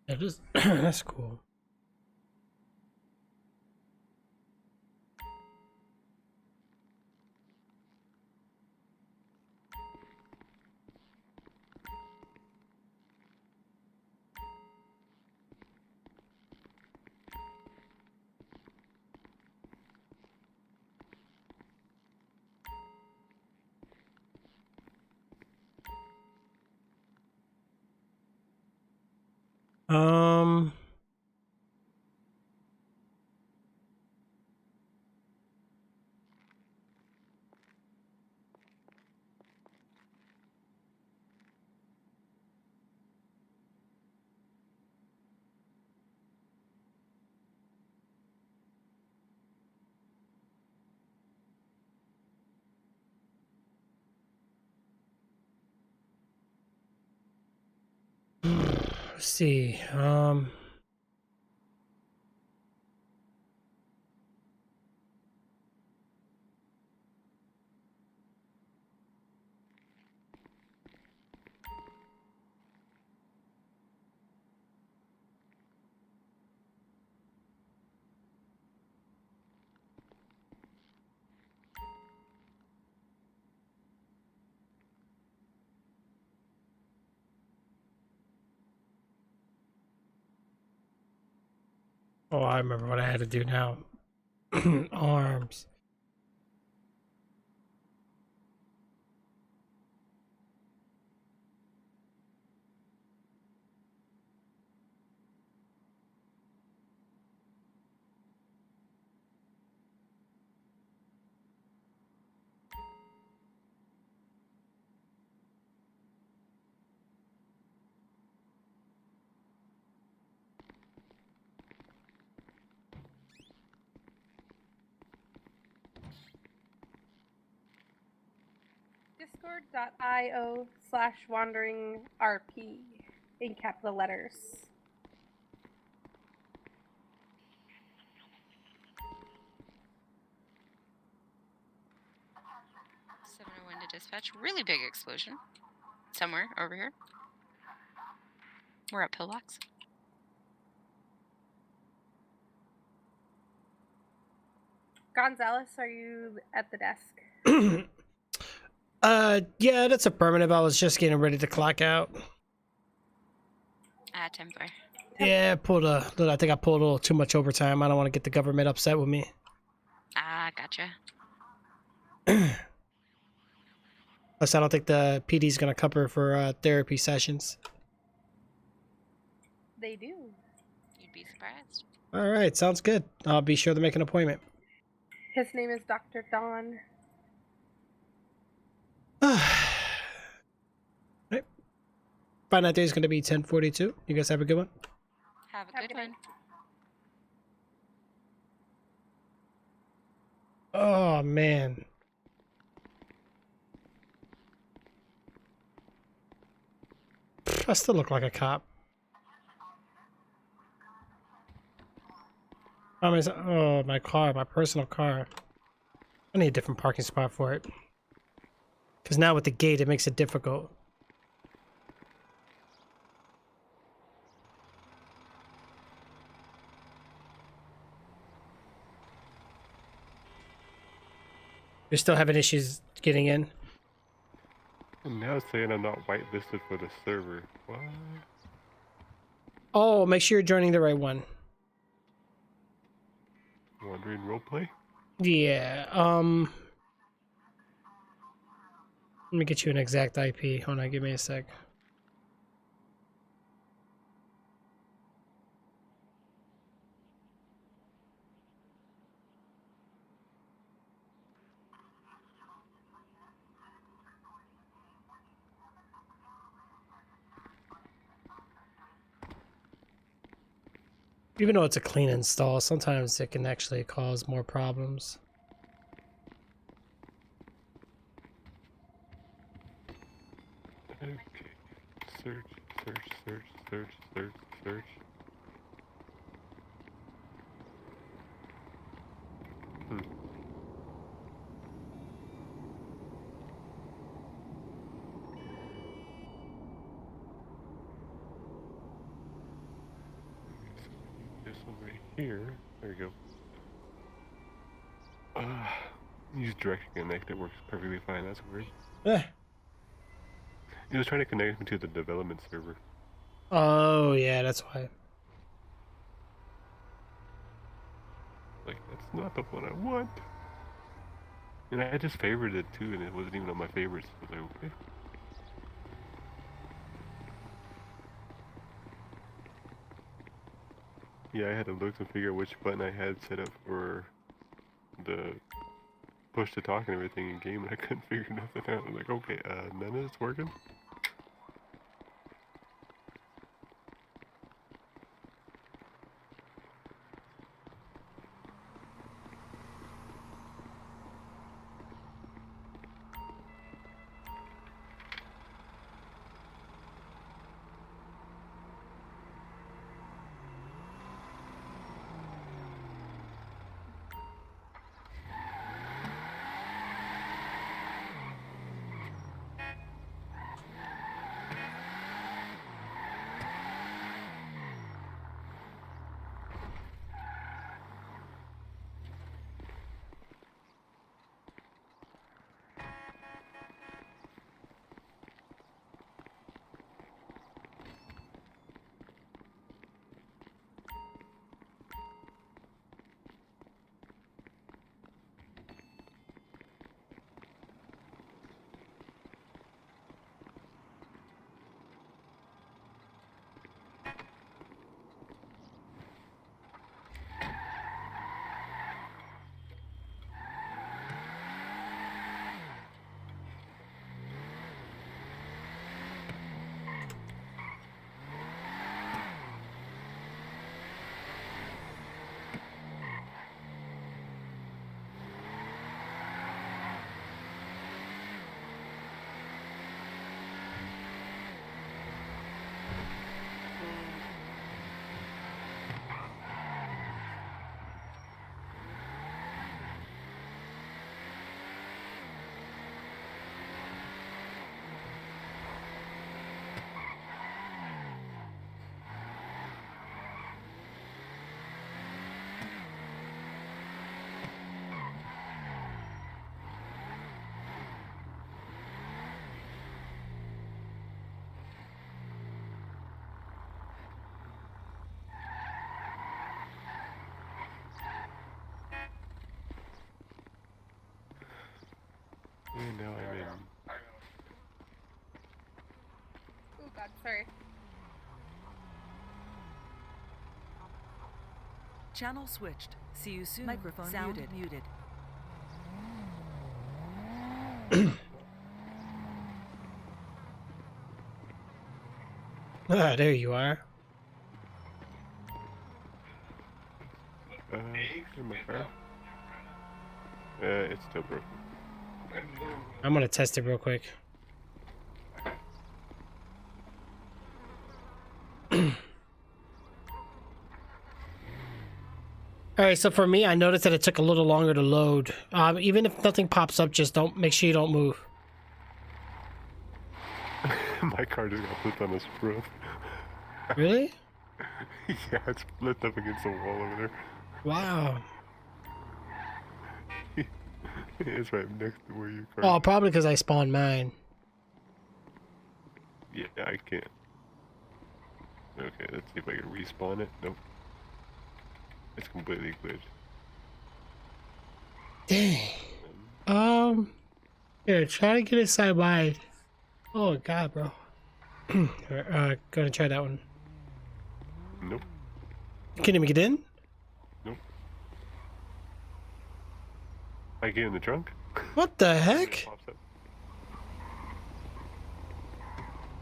Speaker 13: That is that's cool.
Speaker 6: Let's see. Oh, I remember what I had to do now. Arms.
Speaker 12: Discord.io/wanderingrp in capital letters.
Speaker 9: Window dispatch. Really big explosion. Somewhere over here. We're at Pillbox.
Speaker 12: Gonzalez, are you at the desk?
Speaker 6: Yeah, that's affirmative. I was just getting ready to clock out.
Speaker 9: 10-4.
Speaker 6: Yeah, I think I pulled a little too much overtime. I don't want to get the government upset with me.
Speaker 9: Gotcha.
Speaker 6: Plus, I don't think the PD's gonna cover for therapy sessions.
Speaker 12: They do.
Speaker 9: You'd be surprised.
Speaker 6: All right, sounds good. I'll be sure to make an appointment.
Speaker 12: His name is Dr. Don.
Speaker 6: Right. Find out is going to be 10:42. You guys have a good one.
Speaker 9: Have a good one.
Speaker 6: Oh man. I still look like a cop. Oh, my car, my personal car. I need a different parking spot for it. Because now with the gate, it makes it difficult. You're still having issues getting in?
Speaker 13: And now it's saying I'm not whitelisted for the server. What?
Speaker 6: Oh, make sure you're joining the right one.
Speaker 13: Wandering roleplay?
Speaker 6: Yeah, let me get you an exact IP. Hold on, give me a sec. Even though it's a clean install, sometimes it can actually cause more problems.
Speaker 13: Okay. Search. This one right here. There you go. Use direct connect. It works perfectly fine. That's weird. He was trying to connect me to the development server.
Speaker 6: Oh, yeah, that's why.
Speaker 13: Like, that's not the one I want. And I just favored it too, and it wasn't even on my favorites. I was like, okay. Yeah, I had to look to figure out which button I had set up for the push to talk and everything in game, and I couldn't figure nothing out. I'm like, okay, none of it's working. And now I'm in.
Speaker 12: Oh God, sorry.
Speaker 11: Channel switched. See you soon. Microphone sound muted.
Speaker 6: Ah, there you are.
Speaker 13: In my car. It's still broken.
Speaker 6: I'm gonna test it real quick. Alright, so for me, I noticed that it took a little longer to load. Even if nothing pops up, just make sure you don't move.
Speaker 13: My car just got flipped on its roof.
Speaker 6: Really?
Speaker 13: Yeah, it's flipped up against the wall over there.
Speaker 6: Wow.
Speaker 13: It's right next to where your car.
Speaker 6: Oh, probably because I spawned mine.
Speaker 13: Yeah, I can't. Okay, let's see if I can respawn it. Nope. It's completely glitched.
Speaker 6: Dang. Here, try to get it side wide. Oh God, bro. Gonna try that one.
Speaker 13: Nope.
Speaker 6: You can't even get in?
Speaker 13: Nope. I get in the trunk?
Speaker 6: What the heck?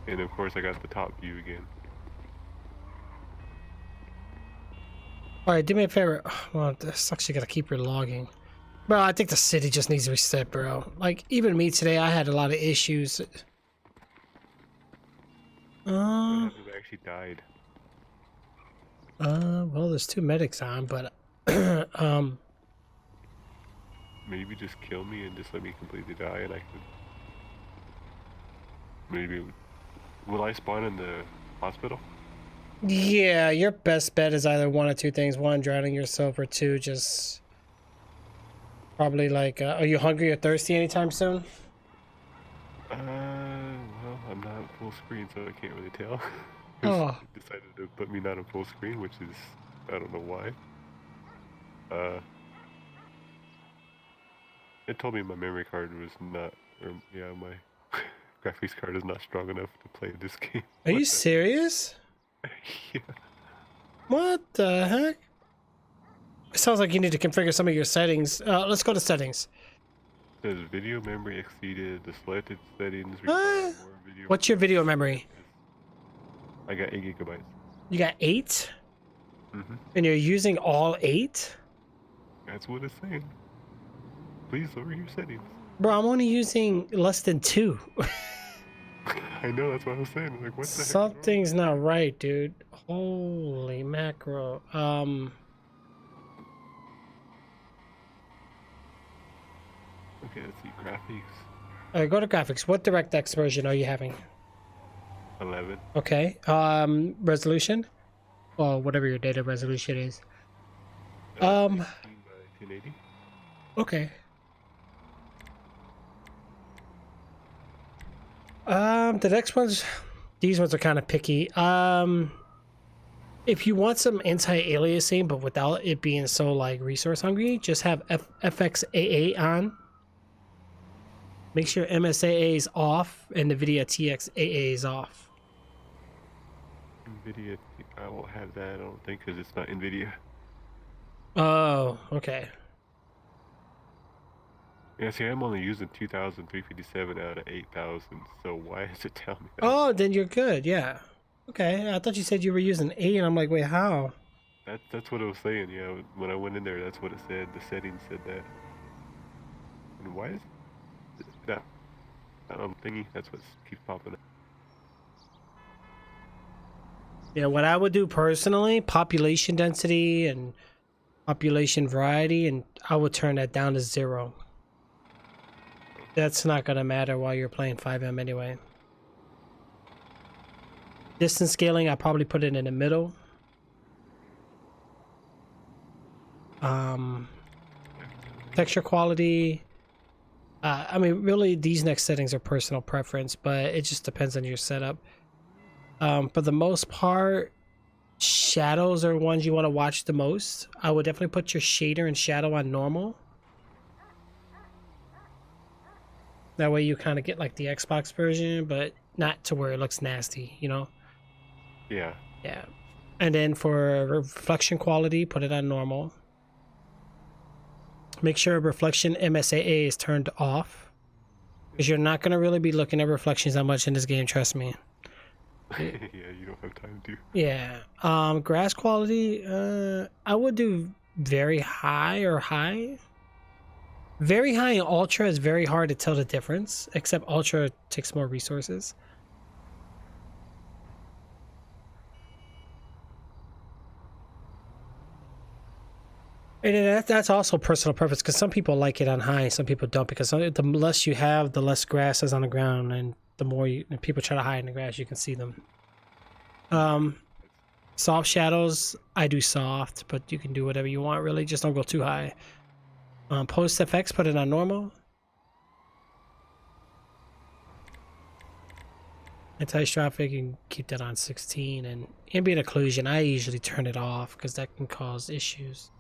Speaker 13: And of course I got the top view again.
Speaker 6: Alright, do me a favor. Well, this sucks, you gotta keep your logging. Bro, I think the city just needs to reset, bro. Like, even me today, I had a lot of issues.
Speaker 13: I actually died.
Speaker 6: Well, there's 2 medics on, but,
Speaker 13: Maybe just kill me and just let me completely die and I could... Maybe... Will I spawn in the hospital?
Speaker 6: yeah, your best bet is either one of 2 things. 1, drowning yourself, or 2, just... Probably like, are you hungry or thirsty anytime soon?
Speaker 13: Well, I'm not full screen, so I can't really tell.
Speaker 6: Oh.
Speaker 13: It decided to put me not on full screen, which is, I don't know why. It told me my memory card was not, or yeah, my graphics card is not strong enough to play this game.
Speaker 6: Are you serious?
Speaker 13: Yeah.
Speaker 6: What the heck? It sounds like you need to configure some of your settings. Let's go to settings.
Speaker 13: It says video memory exceeded the selected settings.
Speaker 6: What? What's your video memory?
Speaker 13: I got 8 gigabytes.
Speaker 6: You got 8?
Speaker 13: Mm-hmm.
Speaker 6: And you're using all 8?
Speaker 13: That's what it's saying. Please lower your settings.
Speaker 6: Bro, I'm only using less than 2.
Speaker 13: I know, that's what I was saying. Like, what the heck?
Speaker 6: Something's not right, dude. Holy macro.
Speaker 13: Okay, let's see, graphics.
Speaker 6: Alright, go to graphics. What DirectX version are you having?
Speaker 13: 11.
Speaker 6: Okay. Resolution? Or whatever your data resolution is.
Speaker 13: 1080.
Speaker 6: Okay. The next ones, these ones are kind of picky. If you want some anti-aliasing, but without it being so like resource hungry, just have FXAA on. Make sure MSAA is off and NVIDIA TXAA is off.
Speaker 13: NVIDIA, I won't have that, I don't think, because it's not NVIDIA.
Speaker 6: Oh, okay.
Speaker 13: Yeah, see, I'm only using 2,357 out of 8,000, so why does it tell me that?
Speaker 6: Oh, then you're good, yeah. Okay, I thought you said you were using 8, and I'm like, wait, how?
Speaker 13: That's what it was saying, yeah. When I went in there, that's what it said. The settings said that. And why is that thingy? That's what keeps popping up.
Speaker 6: Yeah, what I would do personally, population density and population variety, and I would turn that down to 0. That's not gonna matter while you're playing FiveM anyway. Distance scaling, I probably put it in the middle. Texture quality. I mean, really, these next settings are personal preference, but it just depends on your setup. For the most part, shadows are ones you want to watch the most. I would definitely put your shader and shadow on normal. That way you kind of get like the Xbox version, but not to where it looks nasty, you know?
Speaker 13: Yeah.
Speaker 6: Yeah. And then for reflection quality, put it on normal. Make sure reflection MSAA is turned off, because you're not going to really be looking at reflections that much in this game, trust me.
Speaker 13: Yeah, you don't have time to.
Speaker 6: Yeah. Grass quality, I would do very high or high. Very high and ultra is very hard to tell the difference, except ultra takes more resources. And that's also personal preference, because some people like it on high, some people don't, because the less you have, the less grass is on the ground, and the more people try to hide in the grass, you can see them. Soft shadows, I do soft, but you can do whatever you want, really. Just don't go too high. Post effects, put it on normal. Anti-traffic, you can keep that on 16. And ambient occlusion, I usually turn it off, because that can cause issues.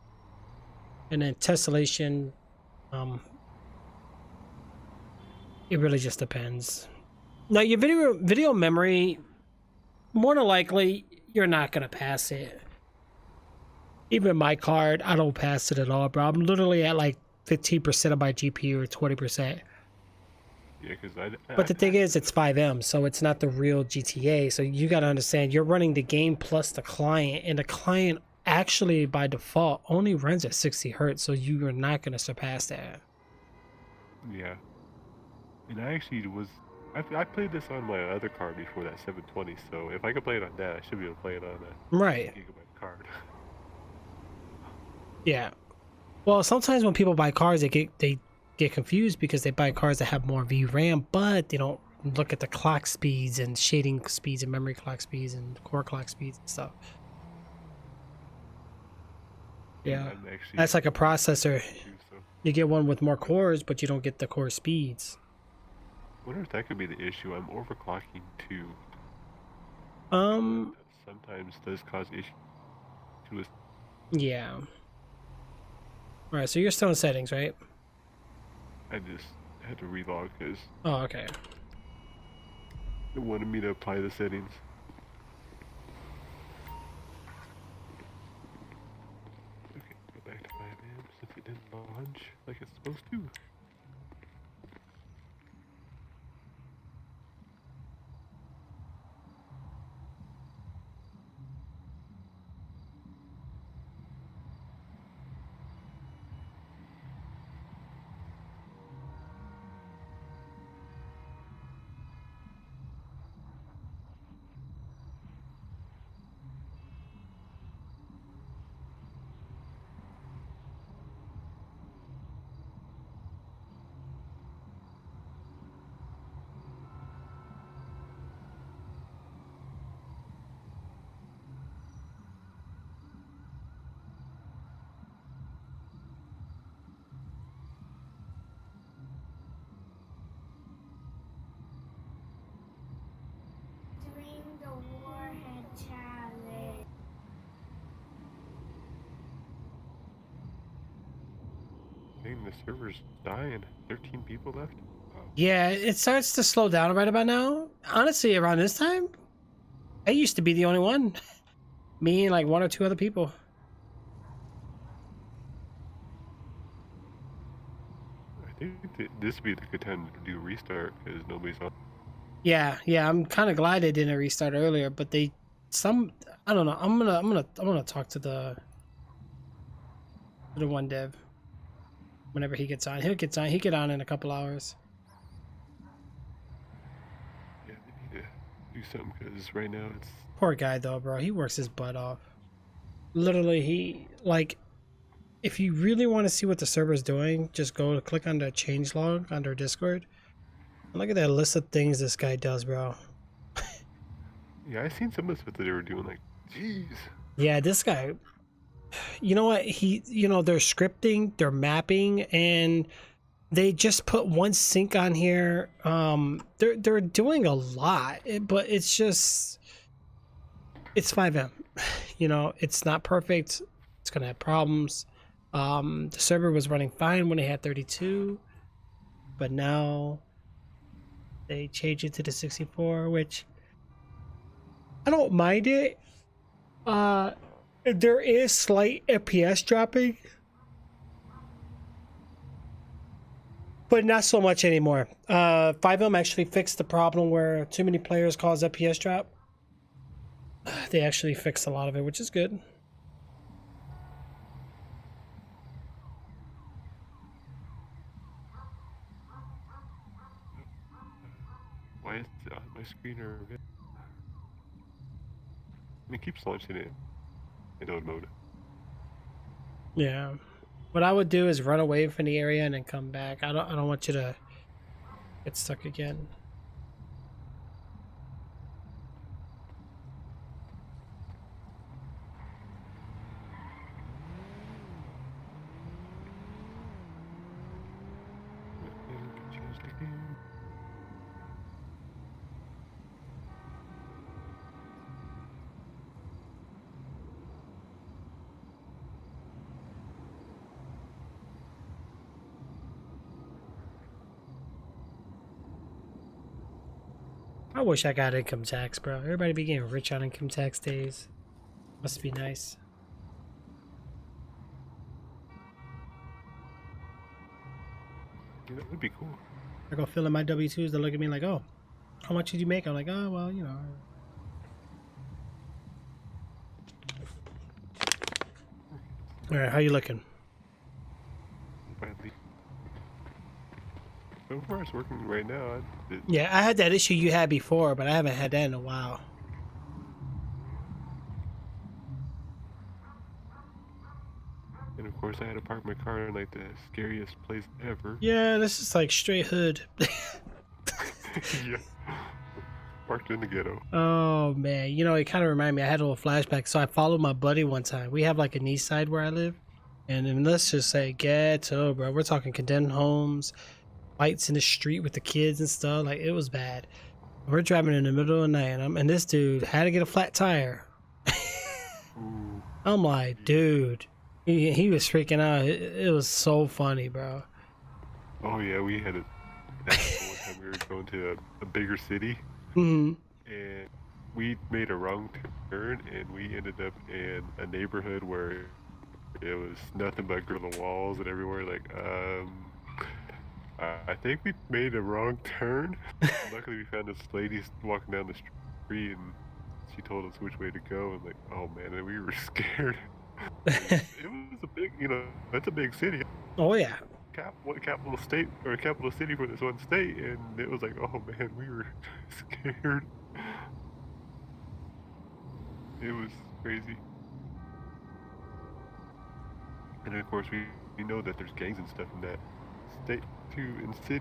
Speaker 6: And then tessellation, it really just depends. Now your video memory, more than likely, you're not gonna pass it. Even my card, I don't pass it at all, bro. I'm literally at like 15% of my GPU or 20%.
Speaker 13: Yeah, because
Speaker 6: But the thing is, it's 5M, so it's not the real GTA. So you gotta understand, you're running the game plus the client, and the client actually by default only runs at 60 hertz, so you are not going to surpass that.
Speaker 13: Yeah. And I actually I played this on my other card before, that 720, so if I could play it on that, I should be able to play it on a
Speaker 6: right
Speaker 13: gigabyte card.
Speaker 6: Yeah. Well, sometimes when people buy cards, they get confused because they buy cards that have more VRAM, but they don't look at the clock speeds and shading speeds and memory clock speeds and core clock speeds and stuff. Yeah, that's like a processor. You get one with more cores, but you don't get the core speeds.
Speaker 13: I wonder if that could be the issue. I'm overclocking too. Sometimes does cause issues.
Speaker 6: Yeah. All right, so you're still in settings, right?
Speaker 13: I just had to relog because.
Speaker 6: Oh, okay.
Speaker 13: It wanted me to apply the settings. Back to 5M since it didn't launch like it's supposed to. Dang, the server's dying. 13 people left?
Speaker 6: Yeah, it starts to slow down right about now. Honestly, around this time, I used to be the only one. Me and like one or two other people.
Speaker 13: I think this would be the good time to do a restart because nobody's on.
Speaker 6: Yeah, I'm kind of glad they didn't restart earlier, but I don't know. I'm gonna talk to the one dev whenever he gets on. He'll get on in a couple hours.
Speaker 13: Yeah, they need to do something because right now it's.
Speaker 6: Poor guy though, bro. He works his butt off. Literally, if you really want to see what the server's doing, just click on the changelog under Discord. And look at that list of things this guy does, bro.
Speaker 13: Yeah, I seen some of this that they were doing, like, jeez.
Speaker 6: Yeah, this guy, you know what? They're scripting, they're mapping, and they just put one sync on here. They're doing a lot, but it's just, it's 5M. It's not perfect. It's gonna have problems. The server was running fine when it had 32, but now They changed it to the 64, which I don't mind it. There is slight FPS dropping, but not so much anymore. 5M actually fixed the problem where too many players cause FPS drop. They actually fixed a lot of it, which is good.
Speaker 13: Why is my screener? It keeps launching it in old mode.
Speaker 6: Yeah. What I would do is run away from the area and then come back. I don't want you to get stuck again. I wish I got income tax, bro. Everybody be getting rich on income tax days. Must be nice.
Speaker 13: Yeah, that would be cool.
Speaker 6: I go fill in my W-2s. They look at me like, oh, how much did you make? I'm like, oh, well, you know. All right, how you looking?
Speaker 13: Finally. So far, it's working right now.
Speaker 6: Yeah, I had that issue you had before, but I haven't had that in a while.
Speaker 13: And of course, I had to park my car in like the scariest place ever.
Speaker 6: Yeah, this is like straight hood.
Speaker 13: Yeah. Parked in the ghetto.
Speaker 6: Oh man, you know, it kind of reminded me. I had a little flashback. So I followed my buddy one time. We have like an east side where I live, and then let's just say ghetto, bro. We're talking condemned homes, fights in the street with the kids and stuff. Like it was bad. We're driving in the middle of the night, and this dude had to get a flat tire. I'm like, dude, he was freaking out. It was so funny, bro.
Speaker 13: Oh yeah, we had it. One time we were going to a bigger city.
Speaker 6: Mm-hmm.
Speaker 13: And we made a wrong turn, and we ended up in a neighborhood where it was nothing but gorilla walls and everywhere. Like, I think we made a wrong turn. Luckily, we found this lady walking down the street, and she told us which way to go. And like, oh man, and we were scared. It was a big, you know, that's a big city.
Speaker 6: Oh yeah.
Speaker 13: Capital state or capital city for this one state, and it was like, oh man, we were scared. It was crazy. And of course, we know that there's gangs and stuff in that state too, in city.